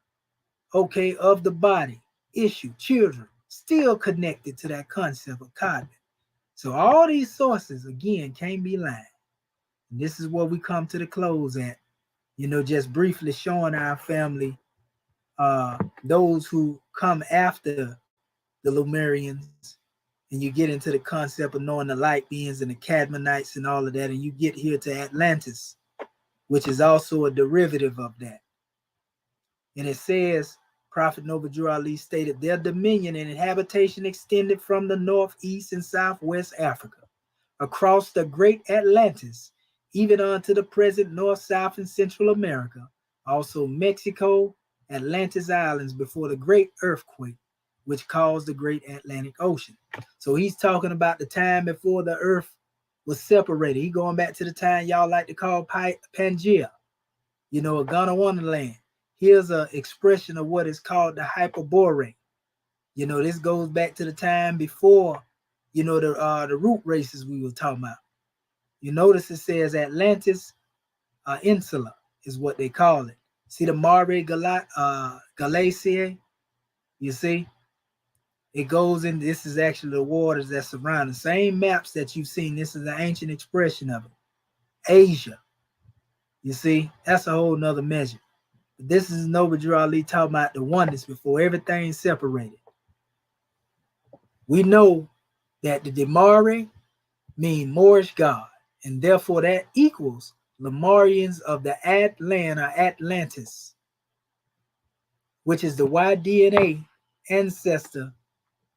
okay, of the body, issue, children, still connected to that concept of carbon. So all these sources, again, can't be lying. And this is where we come to the close at, you know, just briefly showing our family, those who come after the Lemurians, and you get into the concept of knowing the light beings and the Cadmonites and all of that, and you get here to Atlantis, which is also a derivative of that. And it says, Prophet Noble Ali stated, their dominion and habitation extended from the northeast and southwest Africa, across the great Atlantis, even unto the present North, South, and Central America, also Mexico, Atlantis Islands before the great earthquake, which caused the great Atlantic Ocean. So he's talking about the time before the earth was separated. He going back to the time y'all like to call Pangea, a Gondwana land. Here's an expression of what is called the Hyperborean. This goes back to the time before, the root races we were talking about. You notice it says Atlantis Insula is what they call it. See the Mare Glacier? You see? It goes in, this is actually the waters that surround the same maps that you've seen. This is an ancient expression of it. Asia. You see? That's a whole nother measure. But this is Noble Drew Ali talking about the oneness before everything's separated. We know that the Demare mean Moorish God, and therefore that equals Lemurians of the Atlantis, which is the Y-DNA ancestor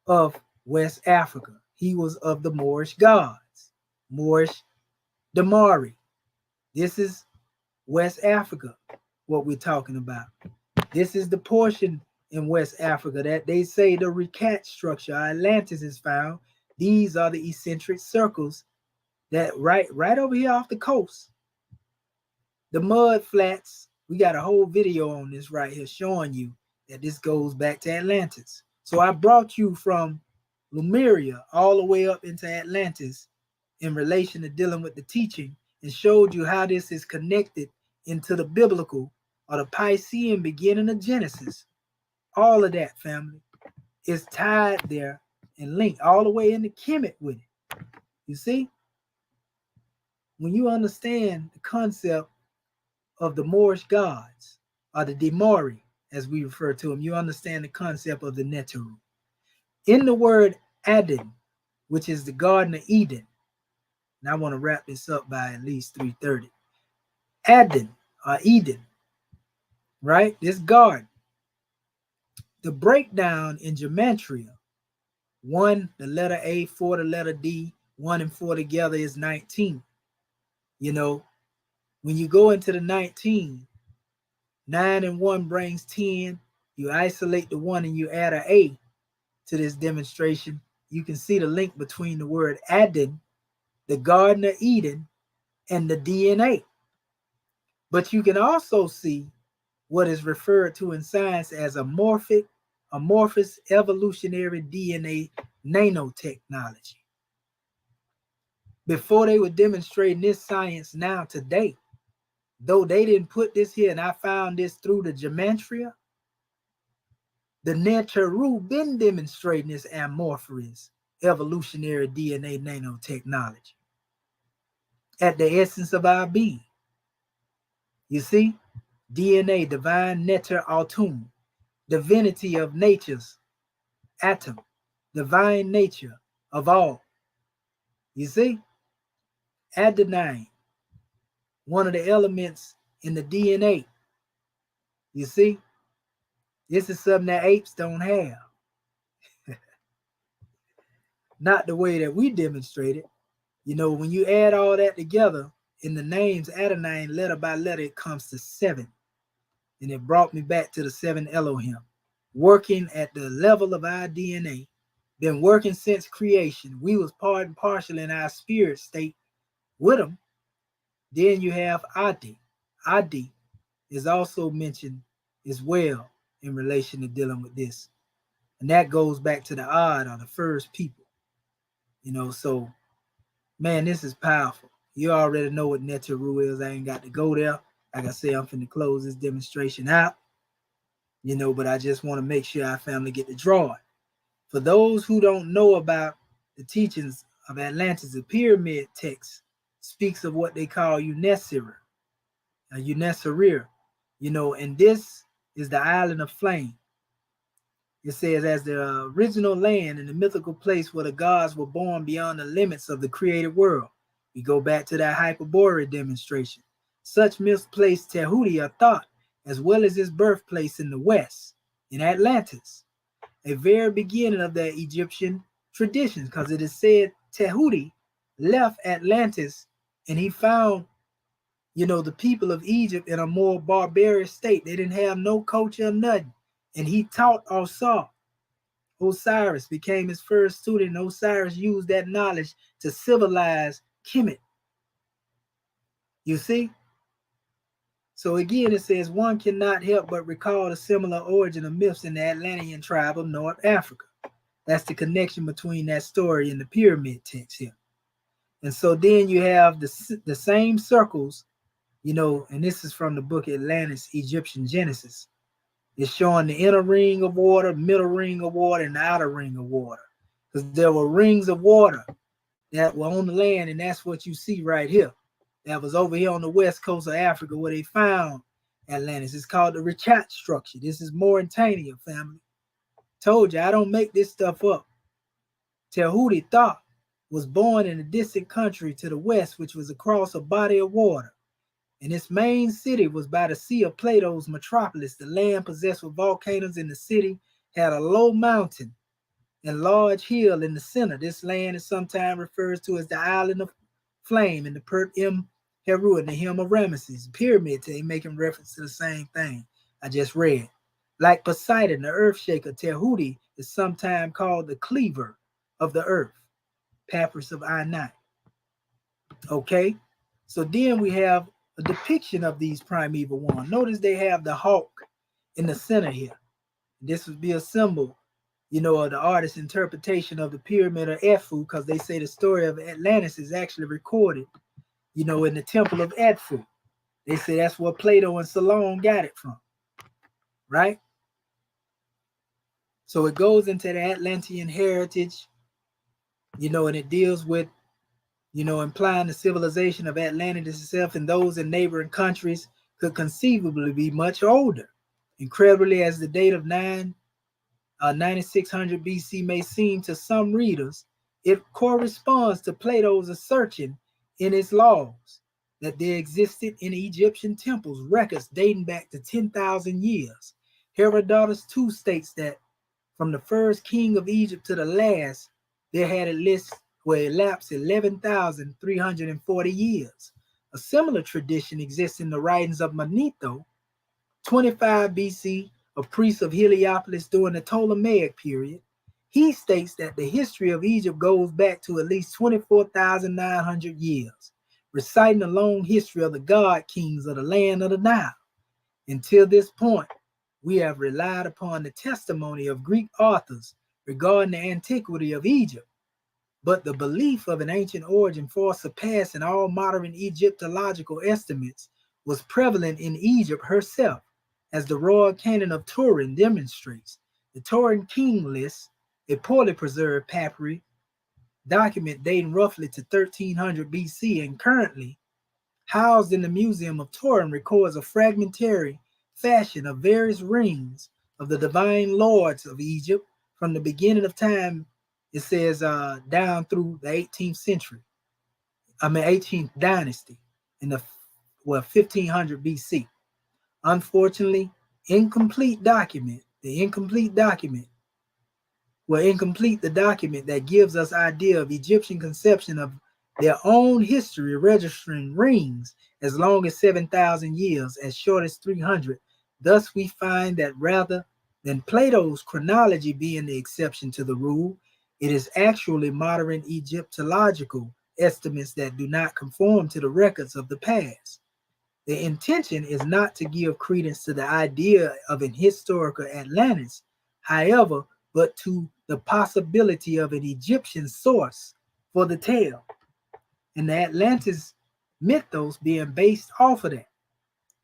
of West Africa. He was of the Moorish gods, Moorish Demari. This is West Africa, what we're talking about. This is the portion in West Africa that they say the recant structure, Atlantis, is found. These are the eccentric circles that right over here off the coast. The mud flats, we got a whole video on this right here showing you that this goes back to Atlantis. So I brought you from Lemuria all the way up into Atlantis in relation to dealing with the teaching and showed you how this is connected into the biblical or the Piscean beginning of Genesis. All of that, family, is tied there and linked all the way into Kemet with it. You see? When you understand the concept of the Moorish gods, or the Demari, as we refer to them, you understand the concept of the Neteru. In the word Aden, which is the Garden of Eden, and I want to wrap this up by at least 3:30. Aden, or Eden, right? This garden. The breakdown in gematria, 1, the letter A, 4, the letter D, 1 and 4 together is 19. When you go into the 19, 9 and 1 brings 10. You isolate the 1 and you add an A to this demonstration. You can see the link between the word Aden, the Garden of Eden, and the DNA. But you can also see what is referred to in science as amorphous evolutionary DNA nanotechnology. Before they were demonstrating this science now today, though they didn't put this here, and I found this through the gematria, the Neteru been demonstrating this amorphous evolutionary DNA nanotechnology at the essence of our being. You see, DNA, divine neter autum, divinity of nature's atom, divine nature of all. You see, adenine, one of the elements in the DNA. You see, this is something that apes don't have. Not the way that we demonstrate it. When you add all that together in the names adenine, letter by letter, it comes to 7. And it brought me back to the 7 Elohim, working at the level of our DNA, been working since creation. We was part and partial in our spirit state with them. Then you have Adi. Adi is also mentioned as well in relation to dealing with this. And that goes back to the Ad, or the first people. So, man, this is powerful. You already know what Neteru is. I ain't got to go there. Like I say, I'm finna close this demonstration out. But I just want to make sure our family get to draw it. For those who don't know about the teachings of Atlantis, the pyramid text speaks of what they call Uneserir, and this is the island of flame. It says, as the original land and the mythical place where the gods were born beyond the limits of the created world. We go back to that Hyperborean demonstration. Such misplaced Tehuti are thought, as well as his birthplace in the west, in Atlantis, a very beginning of the Egyptian traditions, because it is said Tehuti left Atlantis and he found, the people of Egypt in a more barbarous state. They didn't have no culture or nothing. And he taught Osiris became his first student, and Osiris used that knowledge to civilize Kemet. You see? So again, it says one cannot help but recall the similar origin of myths in the Atlantean tribe of North Africa. That's the connection between that story and the pyramid text here. And so then you have the same circles, and this is from the book Atlantis, Egyptian Genesis. It's showing the inner ring of water, middle ring of water, and the outer ring of water. Because there were rings of water that were on the land, and that's what you see right here. That was over here on the west coast of Africa where they found Atlantis. It's called the Richat structure. This is Mauritania, family. Told you, I don't make this stuff up. Tehuti Tha was born in a distant country to the west, which was across a body of water. And its main city was by the Sea of Plato's metropolis. The land possessed with volcanoes in the city had a low mountain and large hill in the center. This land is sometimes referred to as the Island of Flame in the Pert M. Heru and the Hymn of Ramesses. Pyramid today making reference to the same thing I just read. Like Poseidon, the earth shaker, Tehuti is sometimes called the cleaver of the earth. Papyrus of I-9. Okay, so then we have a depiction of these primeval ones. Notice they have the hawk in the center here. This would be a symbol, of the artist's interpretation of the pyramid of Edfu, because they say the story of Atlantis is actually recorded, in the temple of Edfu. They say that's where Plato and Solon got it from, right? So it goes into the Atlantean heritage, and it deals with, implying the civilization of Atlantis itself and those in neighboring countries could conceivably be much older. Incredibly, as the date of 9600 BC may seem to some readers, it corresponds to Plato's assertion in his laws that there existed in Egyptian temples records dating back to 10,000 years. Herodotus too states that from the first king of Egypt to the last, there had at least elapsed 11,340 years. A similar tradition exists in the writings of Manetho, 25 BC, a priest of Heliopolis during the Ptolemaic period. He states that the history of Egypt goes back to at least 24,900 years, reciting the long history of the god kings of the land of the Nile. Until this point, we have relied upon the testimony of Greek authors regarding the antiquity of Egypt, but the belief of an ancient origin far surpassing all modern Egyptological estimates was prevalent in Egypt herself, as the Royal Canon of Turin demonstrates. The Turin King List, a poorly preserved papyri document dating roughly to 1300 BC and currently housed in the Museum of Turin, records a fragmentary fashion of various rings of the divine lords of Egypt from the beginning of time, it says, down through the 18th dynasty in the 1500 BC. Unfortunately, the incomplete document that gives us idea of Egyptian conception of their own history, registering rings as long as 7,000 years, as short as 300. Thus, we find that rather than Plato's chronology being the exception to the rule, it is actually modern Egyptological estimates that do not conform to the records of the past. The intention is not to give credence to the idea of an historical Atlantis, however, but to the possibility of an Egyptian source for the tale, and the Atlantis mythos being based off of that.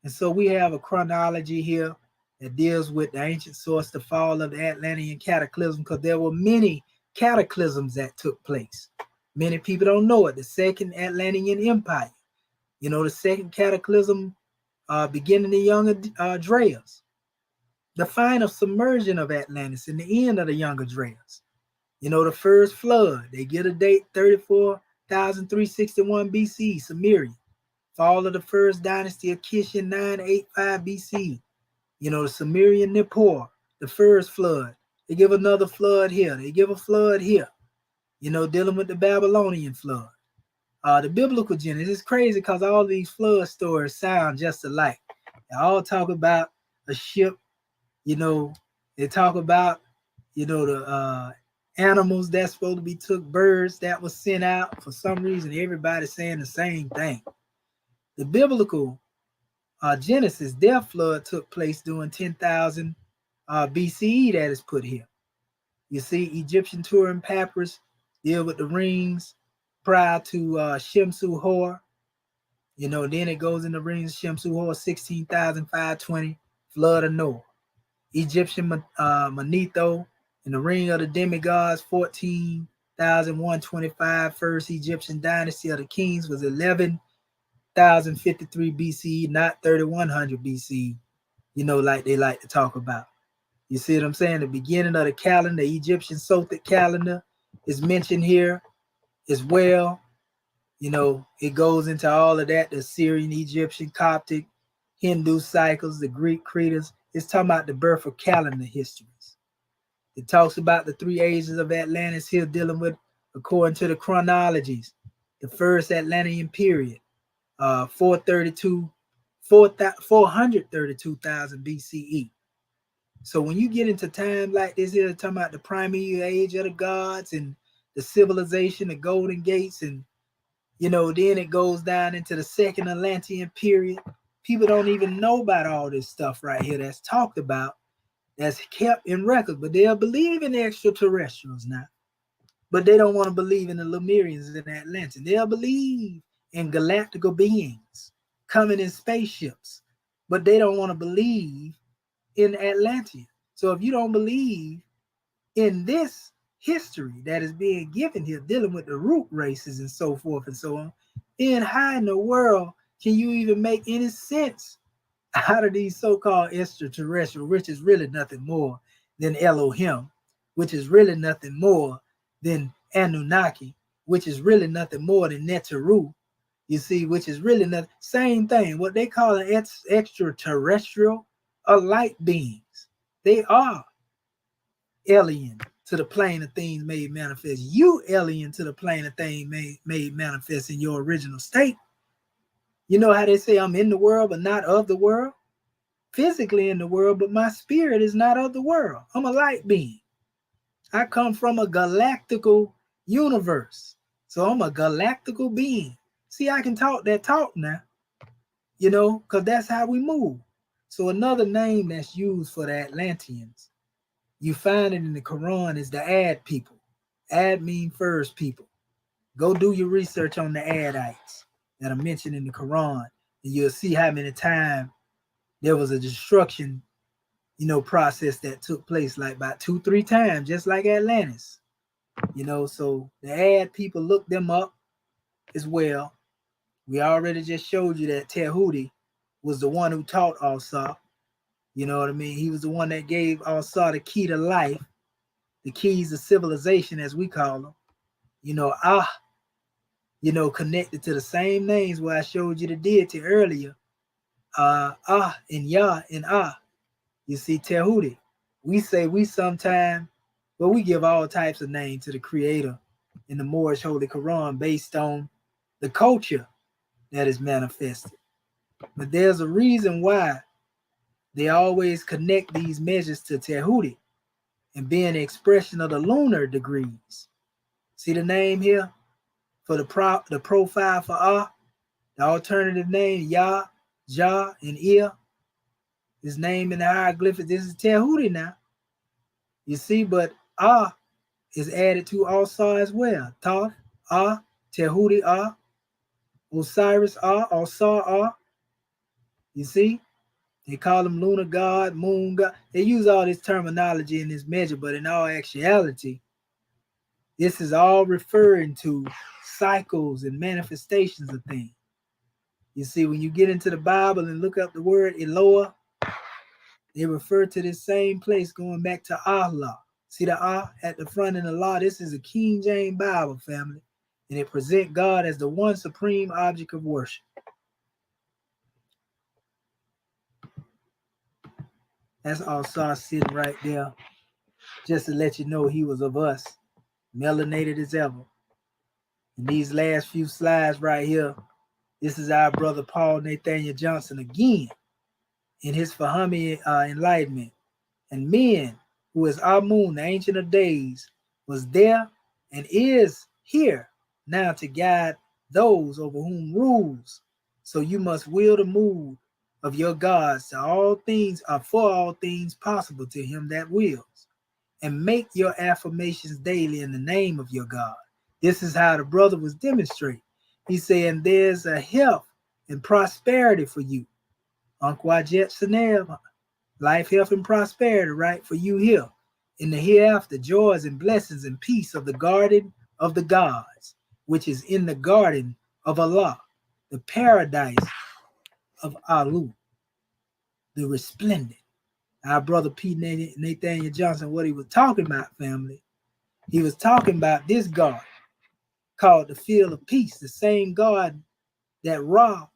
And so we have a chronology here that deals with the ancient source, the fall of the Atlantean cataclysm, because there were many cataclysms that took place. Many people don't know it. The Second Atlantean Empire, the second cataclysm beginning the Younger Dryas, the final submersion of Atlantis and the end of the Younger Dryas. The first flood, they get a date 34,361 BC, Lemuria. Fall of the first dynasty of Kish in 985 BC. The Sumerian Nippur, the first flood. They give another flood here. They give a flood here. Dealing with the Babylonian flood. The biblical Genesis is crazy because all these flood stories sound just alike. They all talk about a ship, you know, they talk about, the animals that's supposed to be took, birds that was sent out. For some reason, everybody's saying the same thing. The biblical Genesis, their flood took place during 10,000 BCE, that is put here. You see, Egyptian Turin papyrus deal with the rings prior to Shemsu Hor. Then it goes in the rings of Shemsu Hor, 16,520, flood of Noah. Egyptian Manetho in the ring of the demigods, 14,125. First Egyptian dynasty of the kings was 11,053 BCE, not 3,100 BCE, like they like to talk about. You see what I'm saying? The beginning of the calendar, the Egyptian Sothic calendar, is mentioned here as well. It goes into all of that, the Syrian, Egyptian, Coptic, Hindu cycles, the Greek creeders. It's talking about the birth of calendar histories. It talks about the 3 ages of Atlantis here, dealing with, according to the chronologies, the first Atlantean period, 432,000 BCE. So when you get into time like this here, talking about the primeval age of the gods and the civilization, the Golden Gates, and then it goes down into the second Atlantean period. People don't even know about all this stuff right here that's talked about, that's kept in record, but they'll believe in the extraterrestrials now. But they don't want to believe in the Lemurians and Atlantis. They'll believe in galactical beings coming in spaceships, but they don't want to believe in Atlantis. So if you don't believe in this history that is being given here, dealing with the root races and so forth and so on, then how in the world can you even make any sense out of these so-called extraterrestrial, which is really nothing more than Elohim, which is really nothing more than Anunnaki, which is really nothing more than Neteru, you see, which is really nothing, same thing. What they call an extraterrestrial are light beings. They are alien to the plane of things made manifest. You alien to the plane of things made manifest in your original state. You know how they say, I'm in the world, but not of the world? Physically in the world, but my spirit is not of the world. I'm a light being. I come from a galactical universe. So I'm a galactical being. See, I can talk that talk now, because that's how we move. So another name that's used for the Atlanteans, you find it in the Quran, is the Ad people. Ad mean first people. Go do your research on the Adites that are mentioned in the Quran, and you'll see how many times there was a destruction, process that took place, like about 2-3 times, just like Atlantis. So the Ad people, look them up as well. We already just showed you that Tehuti was the one who taught Asa. You know what I mean? He was the one that gave Asa the key to life, the keys of civilization, as we call them. Connected to the same names where I showed you the deity earlier. And Yah and Ah. You see, Tehuti. We say we sometime, but we give all types of names to the creator in the Moorish Holy Quran based on the culture that is manifested. But there's a reason why they always connect these measures to Tehuti and being an expression of the lunar degrees. See the name here for the profile for Ah, the alternative name Yah, Jah, and Ia. His name in the hieroglyphics. This is Tehuti now. You see, but Ah is added to Asa as well. Thoth, Ah, Tehuti Ah, Osiris Ah, Osar Ah. You see? They call him lunar god, moon god. They use all this terminology in this measure, but in all actuality, this is all referring to cycles and manifestations of things. You see, when you get into the Bible and look up the word Eloah, they refer to this same place going back to Allah. See the Ah at the front and the law? This is a King James Bible, family. And it presents God as the one supreme object of worship. That's Asa sitting right there, just to let you know he was of us, melanated as ever. In these last few slides right here, this is our brother Paul Nathaniel Johnson again in his Fahimi enlightenment. And men, who is Amun, the Ancient of Days, was there and is here now to guide those over whom rules. So you must will the mood of your gods to all things, or for all things possible to him that wills, and make your affirmations daily in the name of your God. This is how the brother was demonstrating. He's saying there's a health and prosperity for you. Anquajet Seneb, life, health, and prosperity, right? For you here. In the hereafter, joys and blessings and peace of the garden of the gods, which is in the garden of Allah, the paradise of Alu, the resplendent. Our brother P. Nathaniel Johnson, what he was talking about, family, he was talking about this God called the field of peace, the same God that Ra,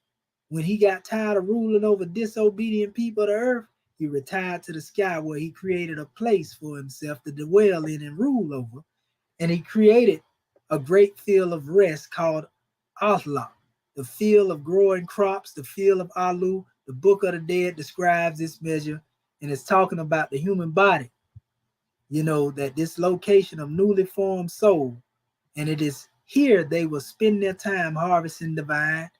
when he got tired of ruling over disobedient people of the earth, he retired to the sky where he created a place for himself to dwell in and rule over. And he created a great field of rest called Allah, the field of growing crops, the field of Alu. The Book of the Dead describes this measure, and it's talking about the human body. You know, that this location of newly formed soul, and it is here they will spend their time harvesting divine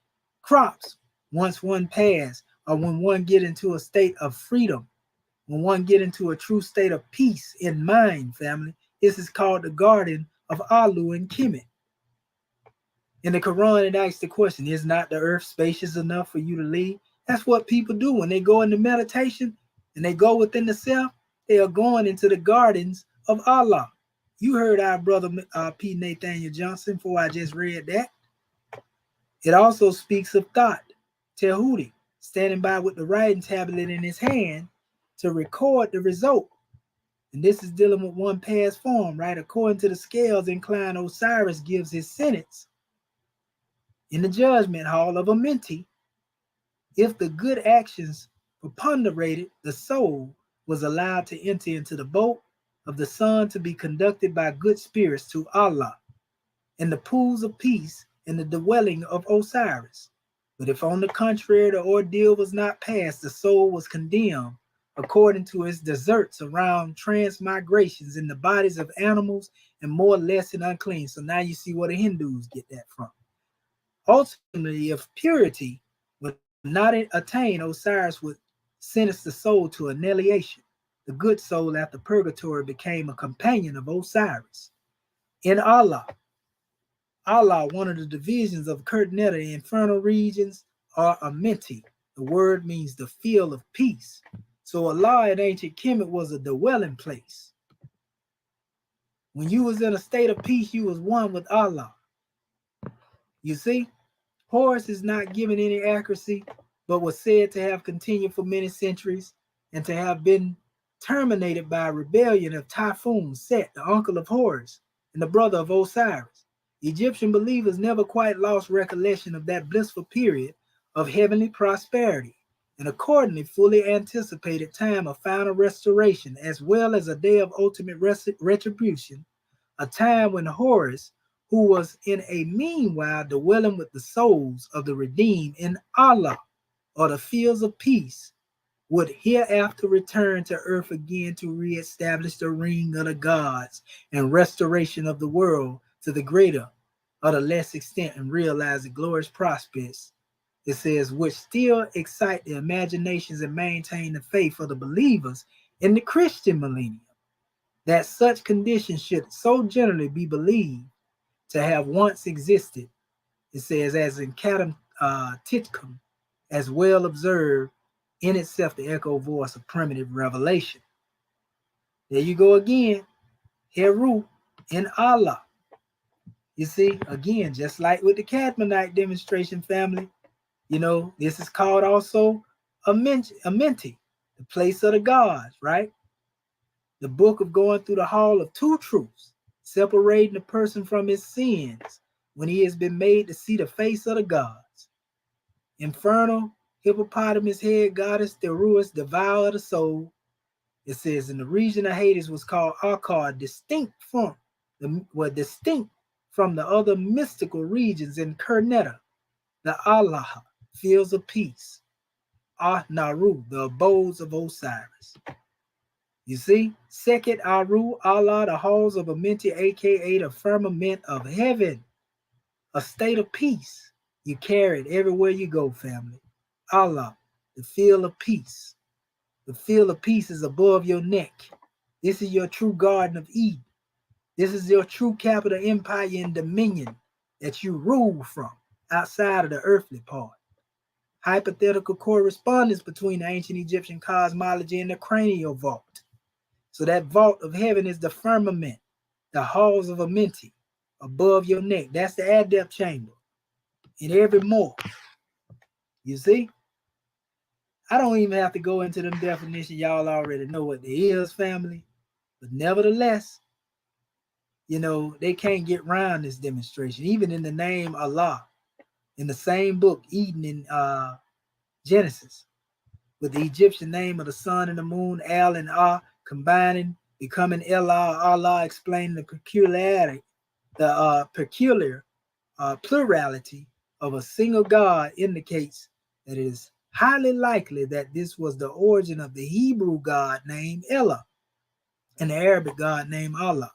crops. Once one pass, or when one get into a state of freedom, when one get into a true state of peace in mind, family, this is called the garden of Alu and Kemet. In the Quran, it asks the question, is not the earth spacious enough for you to leave? That's what people do when they go into meditation and they go within the self. They are going into the gardens of Allah. You heard our brother P. Nathaniel Johnson before I just read that. It also speaks of thought, Tehudi, standing by with the writing tablet in his hand to record the result. And this is dealing with one past form, right? According to the scales inclined, Osiris gives his sentence in the judgment hall of Amenti. If the good actions preponderated, the soul was allowed to enter into the boat of the sun to be conducted by good spirits to Allah, in the pools of peace in the dwelling of Osiris. But if on the contrary the ordeal was not passed, the soul was condemned according to its deserts around transmigrations in the bodies of animals and more or less and unclean. So now you see where the Hindus get that from. Ultimately, if purity would not attain, Osiris would sentence the soul to annihilation. The good soul after purgatory became a companion of Osiris. In Allah, one of the divisions of Kurtnetta, the infernal regions, are Amenti. The word means the field of peace. So Allah in ancient Kemet was a dwelling place. When you was in a state of peace, you was one with Allah. You see, Horus is not given any accuracy, but was said to have continued for many centuries and to have been terminated by a rebellion of Typhoon, Set, the uncle of Horus, and the brother of Osiris. Egyptian believers never quite lost recollection of that blissful period of heavenly prosperity, and accordingly fully anticipated time of final restoration, as well as a day of ultimate retribution, a time when Horus, who was in a meanwhile dwelling with the souls of the redeemed in Allah, or the fields of peace, would hereafter return to earth again to reestablish the ring of the gods and restoration of the world to the greater or the less extent, and realize the glorious prospects, it says, which still excite the imaginations and maintain the faith of the believers in the Christian millennium, that such conditions should so generally be believed to have once existed. It says, as in Kadam Titkum, as well observed in itself the echo voice of primitive revelation. There you go again, Heru in Allah. You see, again, just like with the Cadmonite demonstration, family, you know, this is called also Amenti, the place of the gods, right? The book of going through the hall of two truths, separating the person from his sins when he has been made to see the face of the gods. Infernal, hippopotamus head goddess Theruis, devourer of the soul. It says in the region of Hades was called Akkad, distinct from from the other mystical regions in Kernetta, the Allah, fields of peace, Naru, the abodes of Osiris. You see, Sekhet Aru, Allah, the halls of Amenti, aka the firmament of heaven, a state of peace. You carry it everywhere you go, family. Allah, the field of peace. The field of peace is above your neck. This is your true Garden of Eden. This is your true capital empire and dominion that you rule from outside of the earthly part. Hypothetical correspondence between the ancient Egyptian cosmology and the cranial vault. So that vault of heaven is the firmament, the halls of Amenti, above your neck. That's the adept chamber in every morph. You see? I don't even have to go into them definitions. Y'all already know what they is, family. But nevertheless, you know, they can't get around this demonstration. Even in the name Allah, in the same book, Eden in Genesis, with the Egyptian name of the sun and the moon, Al and Ah, combining, becoming Elah, Allah, explaining the peculiarity, the peculiar plurality of a single God, indicates that it is highly likely that this was the origin of the Hebrew God named Elah and the Arabic God named Allah,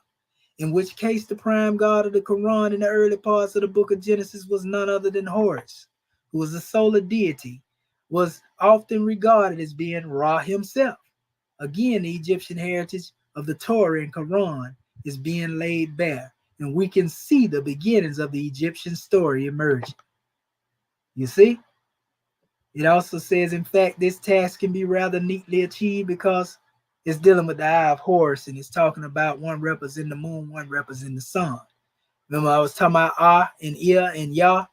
in which case the prime god of the Quran in the early parts of the book of Genesis was none other than Horus, who was a solar deity, was often regarded as being Ra himself. Again, the Egyptian heritage of the Torah and Quran is being laid bare, and we can see the beginnings of the Egyptian story emerging. You see? It also says, in fact, this task can be rather neatly achieved because it's dealing with the eye of Horus, and it's talking about one representing the moon, one representing the sun. Remember, I was talking about Ah and Ia and Yah,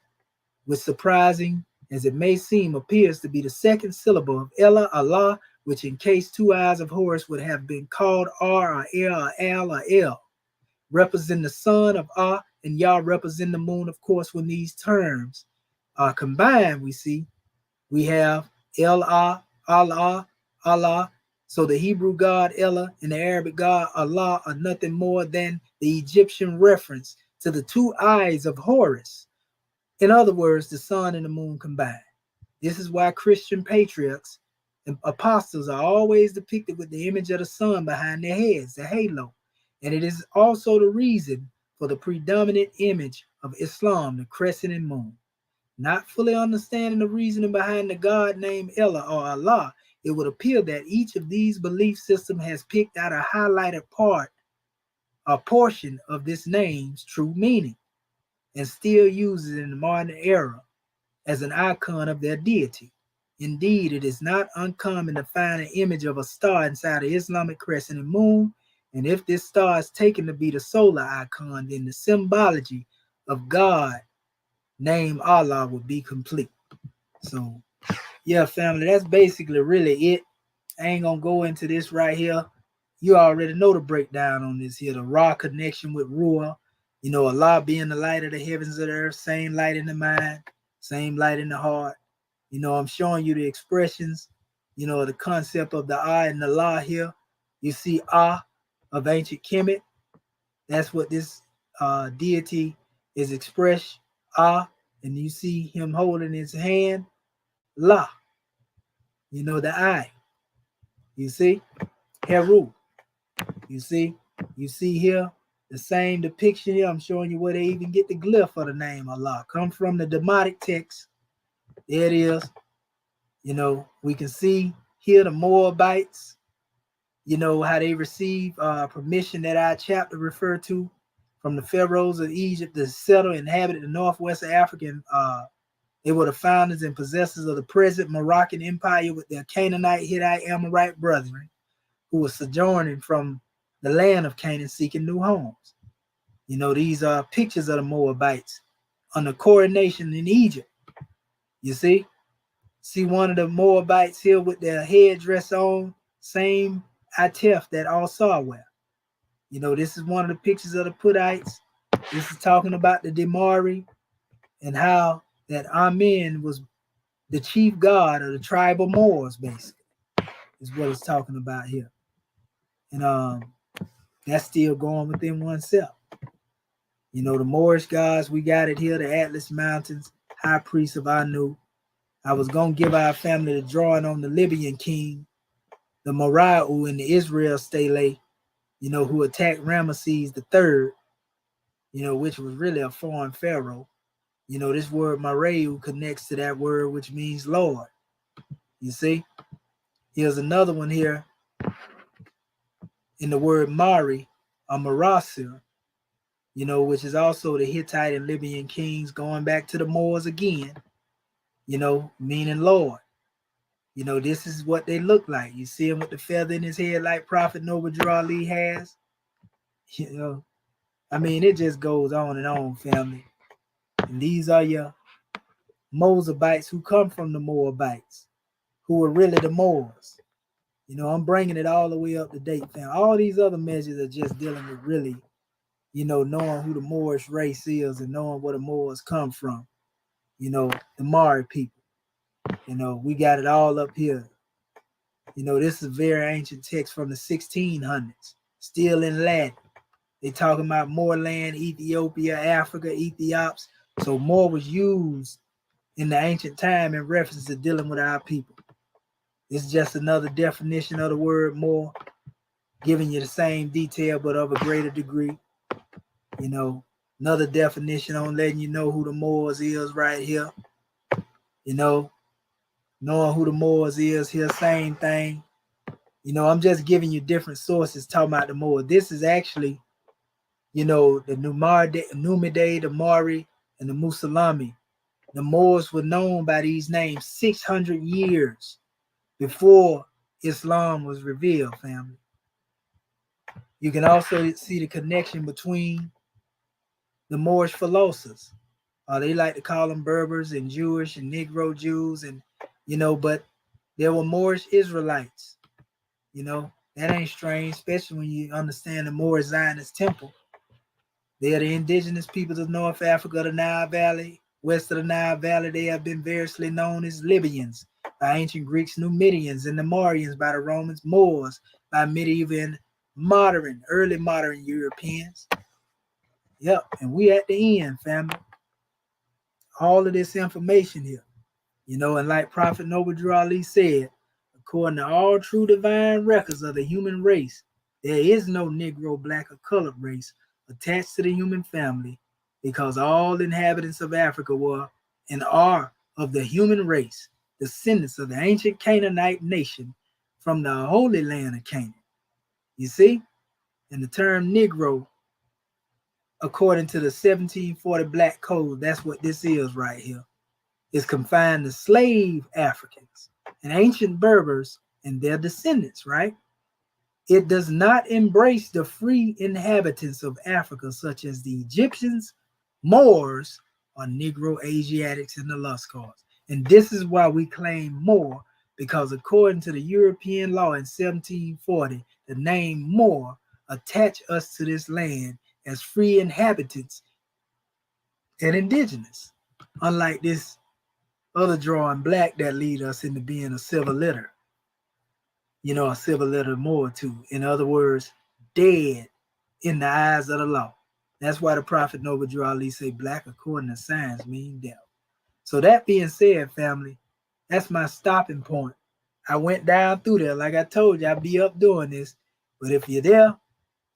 which, surprising as it may seem, appears to be the second syllable of Elah, Allah, which in case two eyes of Horus would have been called R or El or Al or El, represent the sun of Ah, and Yah represent the moon. Of course, when these terms are combined, we have El-Ah, Allah, Allah. So the Hebrew God Elah and the Arabic God Allah are nothing more than the Egyptian reference to the two eyes of Horus. In other words, the sun and the moon combined. This is why Christian patriarchs and apostles are always depicted with the image of the sun behind their heads, the halo. And it is also the reason for the predominant image of Islam, the crescent and moon. Not fully understanding the reasoning behind the God named Elah or Allah, it would appear that each of these belief systems has picked out a highlighted part, a portion of this name's true meaning, and still uses it in the modern era as an icon of their deity. Indeed, it is not uncommon to find an image of a star inside the Islamic crescent and moon, and if this star is taken to be the solar icon, then the symbology of God named Allah would be complete. So, yeah, family, that's basically really it. I ain't gonna go into this right here. You already know the breakdown on this here. The Ra connection with Ruah. You know, Allah being the light of the heavens and the earth, same light in the mind, same light in the heart. You know, I'm showing you the expressions, you know, the concept of the I and the La here. You see Ah of ancient Kemet. That's what this deity is expressed. Ah, and you see him holding his hand. La, you know, the I. You see? Heru. You see here the same depiction here. I'm showing you where they even get the glyph of the name Allah. Come from the Demotic text. There it is. You know, we can see here the Moabites, you know, how they receive permission that our chapter referred to from the pharaohs of Egypt to settle, inhabit the northwest of Africa. And, they were the founders and possessors of the present Moroccan Empire with their Canaanite, Hittite, Amorite brethren who were sojourning from the land of Canaan seeking new homes. You know, these are pictures of the Moabites on the coronation in Egypt. You see one of the Moabites here with their headdress on, same atef that all saw wear. You know, this is one of the pictures of the Puttites. This is talking about the Demari and how that Amen was the chief god of the tribe of Moors, basically, is what it's talking about here. And that's still going within oneself. The Moorish gods, we got it here, the Atlas Mountains, high priest of Anu. I was going to give our family the drawing on the Libyan king, the Morau in the Israel stele, who attacked Ramesses the third, which was really a foreign pharaoh. This word Mareu connects to that word which means Lord. You see? Here's another one here in the word Mari, or Marasir, which is also the Hittite and Libyan kings going back to the Moors again, meaning Lord. This is what they look like. You see him with the feather in his head like Prophet Noble Drew Ali has. You know, it just goes on, family. And these are your Moabites who come from the Moabites, who were really the Moors. I'm bringing it all the way up to date, fam. All these other measures are just dealing with really, knowing who the Moorish race is and knowing where the Moors come from. The Mari people. We got it all up here. This is a very ancient text from the 1600s, still in Latin. They talking about Moorland, Ethiopia, Africa, Ethiops. So Moor was used in the ancient time in reference to dealing with our people. It's just another definition of the word Moor, giving you the same detail but of a greater degree. Another definition on letting you know who the Moors is right here. Knowing who the Moors is here, same thing. I'm just giving you different sources talking about the Moors. This is actually, the Numidae, the Mari, and the Musalami. The Moors were known by these names 600 years before Islam was revealed, family. You can also see the connection between the Moorish philosophers. They like to call them Berbers and Jewish and Negro Jews, and but there were Moorish Israelites. That ain't strange, especially when you understand the Moorish Zionist temple. They are the indigenous peoples of North Africa, the Nile Valley. West of the Nile Valley, they have been variously known as Libyans, by ancient Greeks, Numidians, and the Marians by the Romans, Moors by medieval and early modern Europeans. Yep, and we at the end, family. All of this information here. And like Prophet Noble Drew Ali said, according to all true divine records of the human race, there is no Negro, black, or colored race attached to the human family, because all inhabitants of Africa were and are of the human race, descendants of the ancient Canaanite nation from the Holy Land of Canaan. You see? And the term Negro, according to the 1740 Black Code, that's what this is right here, is confined to slave Africans and ancient Berbers and their descendants, right? It does not embrace the free inhabitants of Africa, such as the Egyptians, Moors, or Negro Asiatics and the Lascars. And this is why we claim Moor, because according to the European law in 1740, the name Moor attached us to this land as free inhabitants and indigenous, unlike this other drawing black that lead us into being a civil litter, a civil litter more too. In other words, dead in the eyes of the law. That's why the Prophet Noble Drew Ali say black according to science mean death. So that being said, family, that's my stopping point. I went down through there. Like I told you, I'd be up doing this. But if you're there,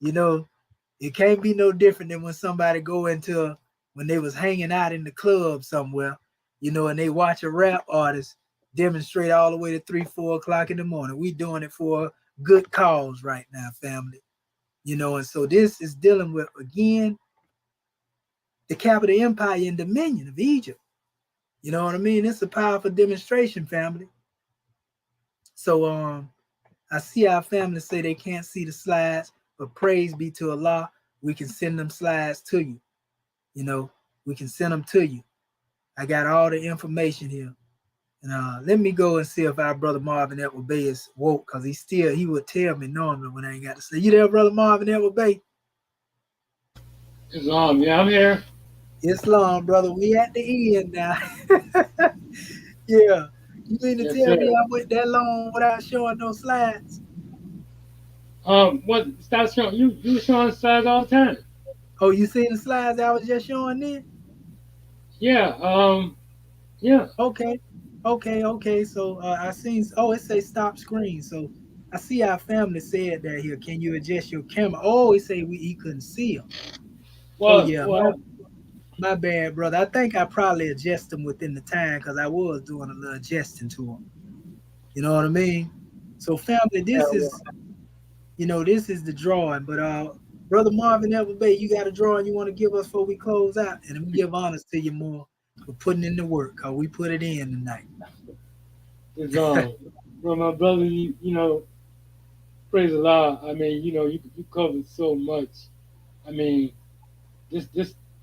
it can't be no different than when somebody go into when they was hanging out in the club somewhere, and they watch a rap artist demonstrate all the way to 3-4 o'clock in the morning. We doing it for a good cause right now, family. And so this is dealing with, again, the capital empire and dominion of Egypt. You know what I mean? It's a powerful demonstration, family. So I see our family say they can't see the slides, but praise be to Allah, we can send them slides to you. We can send them to you. I got all the information here. And let me go and see if our brother Marvin Edward Bay is woke, because he would tell me normally when I ain't got to say. You there, brother Marvin Edward Bay? Islam, yeah, I'm here. Islam, brother. We at the end now. Yeah. You mean to Yes, tell me sir. I went that long without showing no slides? What? Stop showing. You showing slides all the time. Oh, you seen the slides I was just showing there? Yeah, yeah. Okay, okay. So I seen. Oh, it say stop screen. So I see our family said that here. Can you adjust your camera? Oh, it say he couldn't see them. Oh Well, yeah, well, my bad, brother. I think I probably adjust them within the time because I was doing a little adjusting to them. You know what I mean? So family, yeah, this well, is this is the drawing. But brother Marvin Everbay, you got a drawing you want to give us before we close out, and we give honors to you more for putting in the work. Cause we put it in tonight. it's well, my brother, praise Allah. I mean, you covered so much. I mean, this.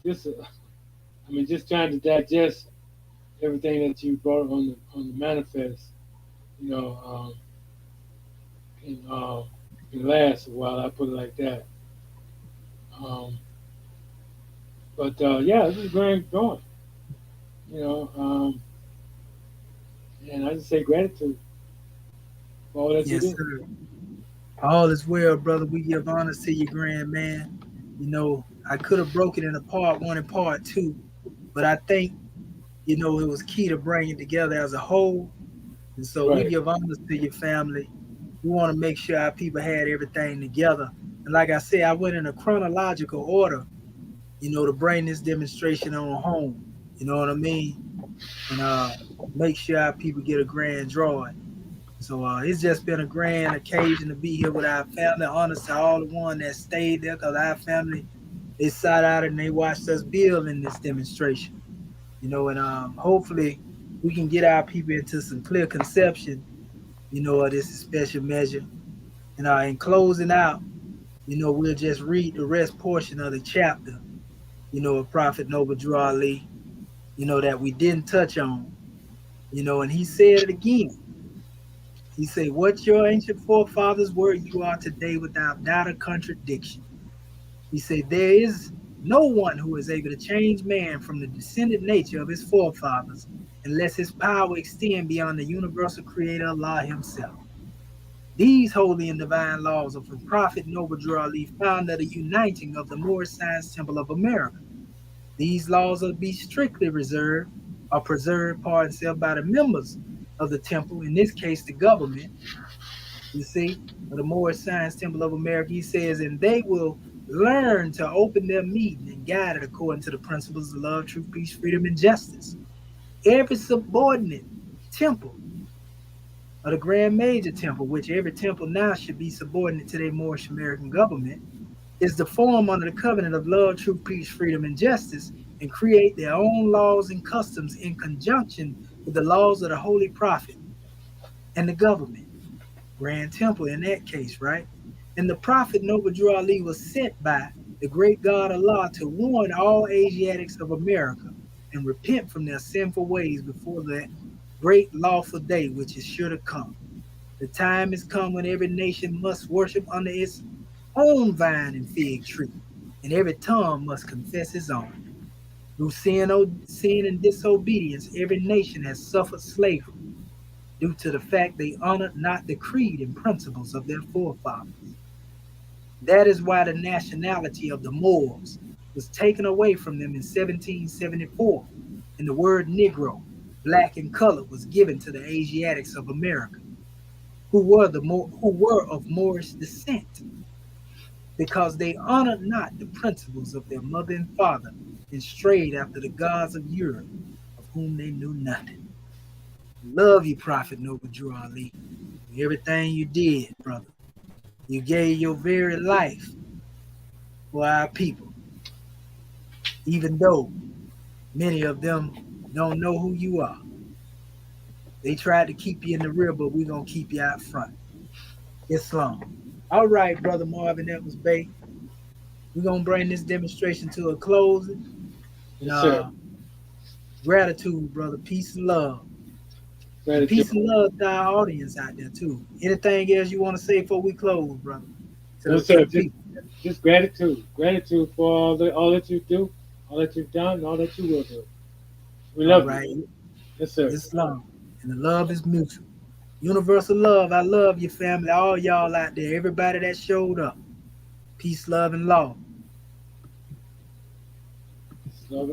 I mean, just trying to digest everything that you brought on the manifest. You know, can can last a while. I put it like that. Um, but yeah, this is going. You know, and I just say gratitude for all that you Yes, do. sir. All is well, brother. We give honors to your grand man. I could have broken it into part one and part two, but I think, it was key to bring it together as a whole. And so we Right. give honors to your family. We want to make sure our people had everything together. And like I said, I went in a chronological order, to bring this demonstration on home. You know what I mean? And make sure our people get a grand drawing. So it's just been a grand occasion to be here with our family. Honest to all the one that stayed there, because our family, they sat out and they watched us build in this demonstration. And hopefully we can get our people into some clear conception, of this special measure. And in closing out, we'll just read the rest portion of the chapter, of Prophet Noble Drew Ali, that we didn't touch on, and he said it again. He said, what your ancient forefathers were, you are today without doubt or contradiction. He said, there is no one who is able to change man from the descended nature of his forefathers unless his power extend beyond the universal creator Allah himself. These holy and divine laws of the Prophet Noble Drew Ali, founder of the uniting of the Moorish Science Temple of America. These laws are to be strictly reserved or preserved, pardon self, by the members of the temple, in this case the government, you see, of the Moorish Science Temple of America. He says, and they will learn to open their meeting and guide it according to the principles of love, truth, peace, freedom, and justice. Every subordinate temple of the Grand Major Temple, which every temple now should be subordinate to their Moorish American government, is to form under the covenant of love, truth, peace, freedom, and justice, and create their own laws and customs in conjunction with the laws of the Holy Prophet and the government. Grand Temple in that case, right? And the Prophet Noble Drew Ali was sent by the great God Allah to warn all Asiatics of America and repent from their sinful ways before that great lawful day which is sure to come. The time is come when every nation must worship under its own vine and fig tree, and every tongue must confess his own. Through sin and disobedience, every nation has suffered slavery due to the fact they honored not the creed and principles of their forefathers. That is why the nationality of the Moors was taken away from them in 1774, and the word Negro, black in color, was given to the Asiatics of America, who were of Moorish descent, because they honored not the principles of their mother and father, and strayed after the gods of Europe, of whom they knew nothing. Love you, Prophet Noble Drew Ali, for everything you did, brother. You gave your very life for our people, even though many of them don't know who you are. They tried to keep you in the rear, but we're going to keep you out front. Islam. All right, Brother Marvin Evans Bay. We're going to bring this demonstration to a closing. And Yes, sir. gratitude, brother. Peace and love. And Gratitude. peace and love to our audience out there, too. Anything else you want to say before we close, brother? No, To sir. the people. Just gratitude. Gratitude for all that you do, all that you've done, and all that you will do. We All love you. right. Yes, sir. Islam. And the love is mutual. Universal love. I love your family, all y'all out there, everybody that showed up. Peace, love, and law.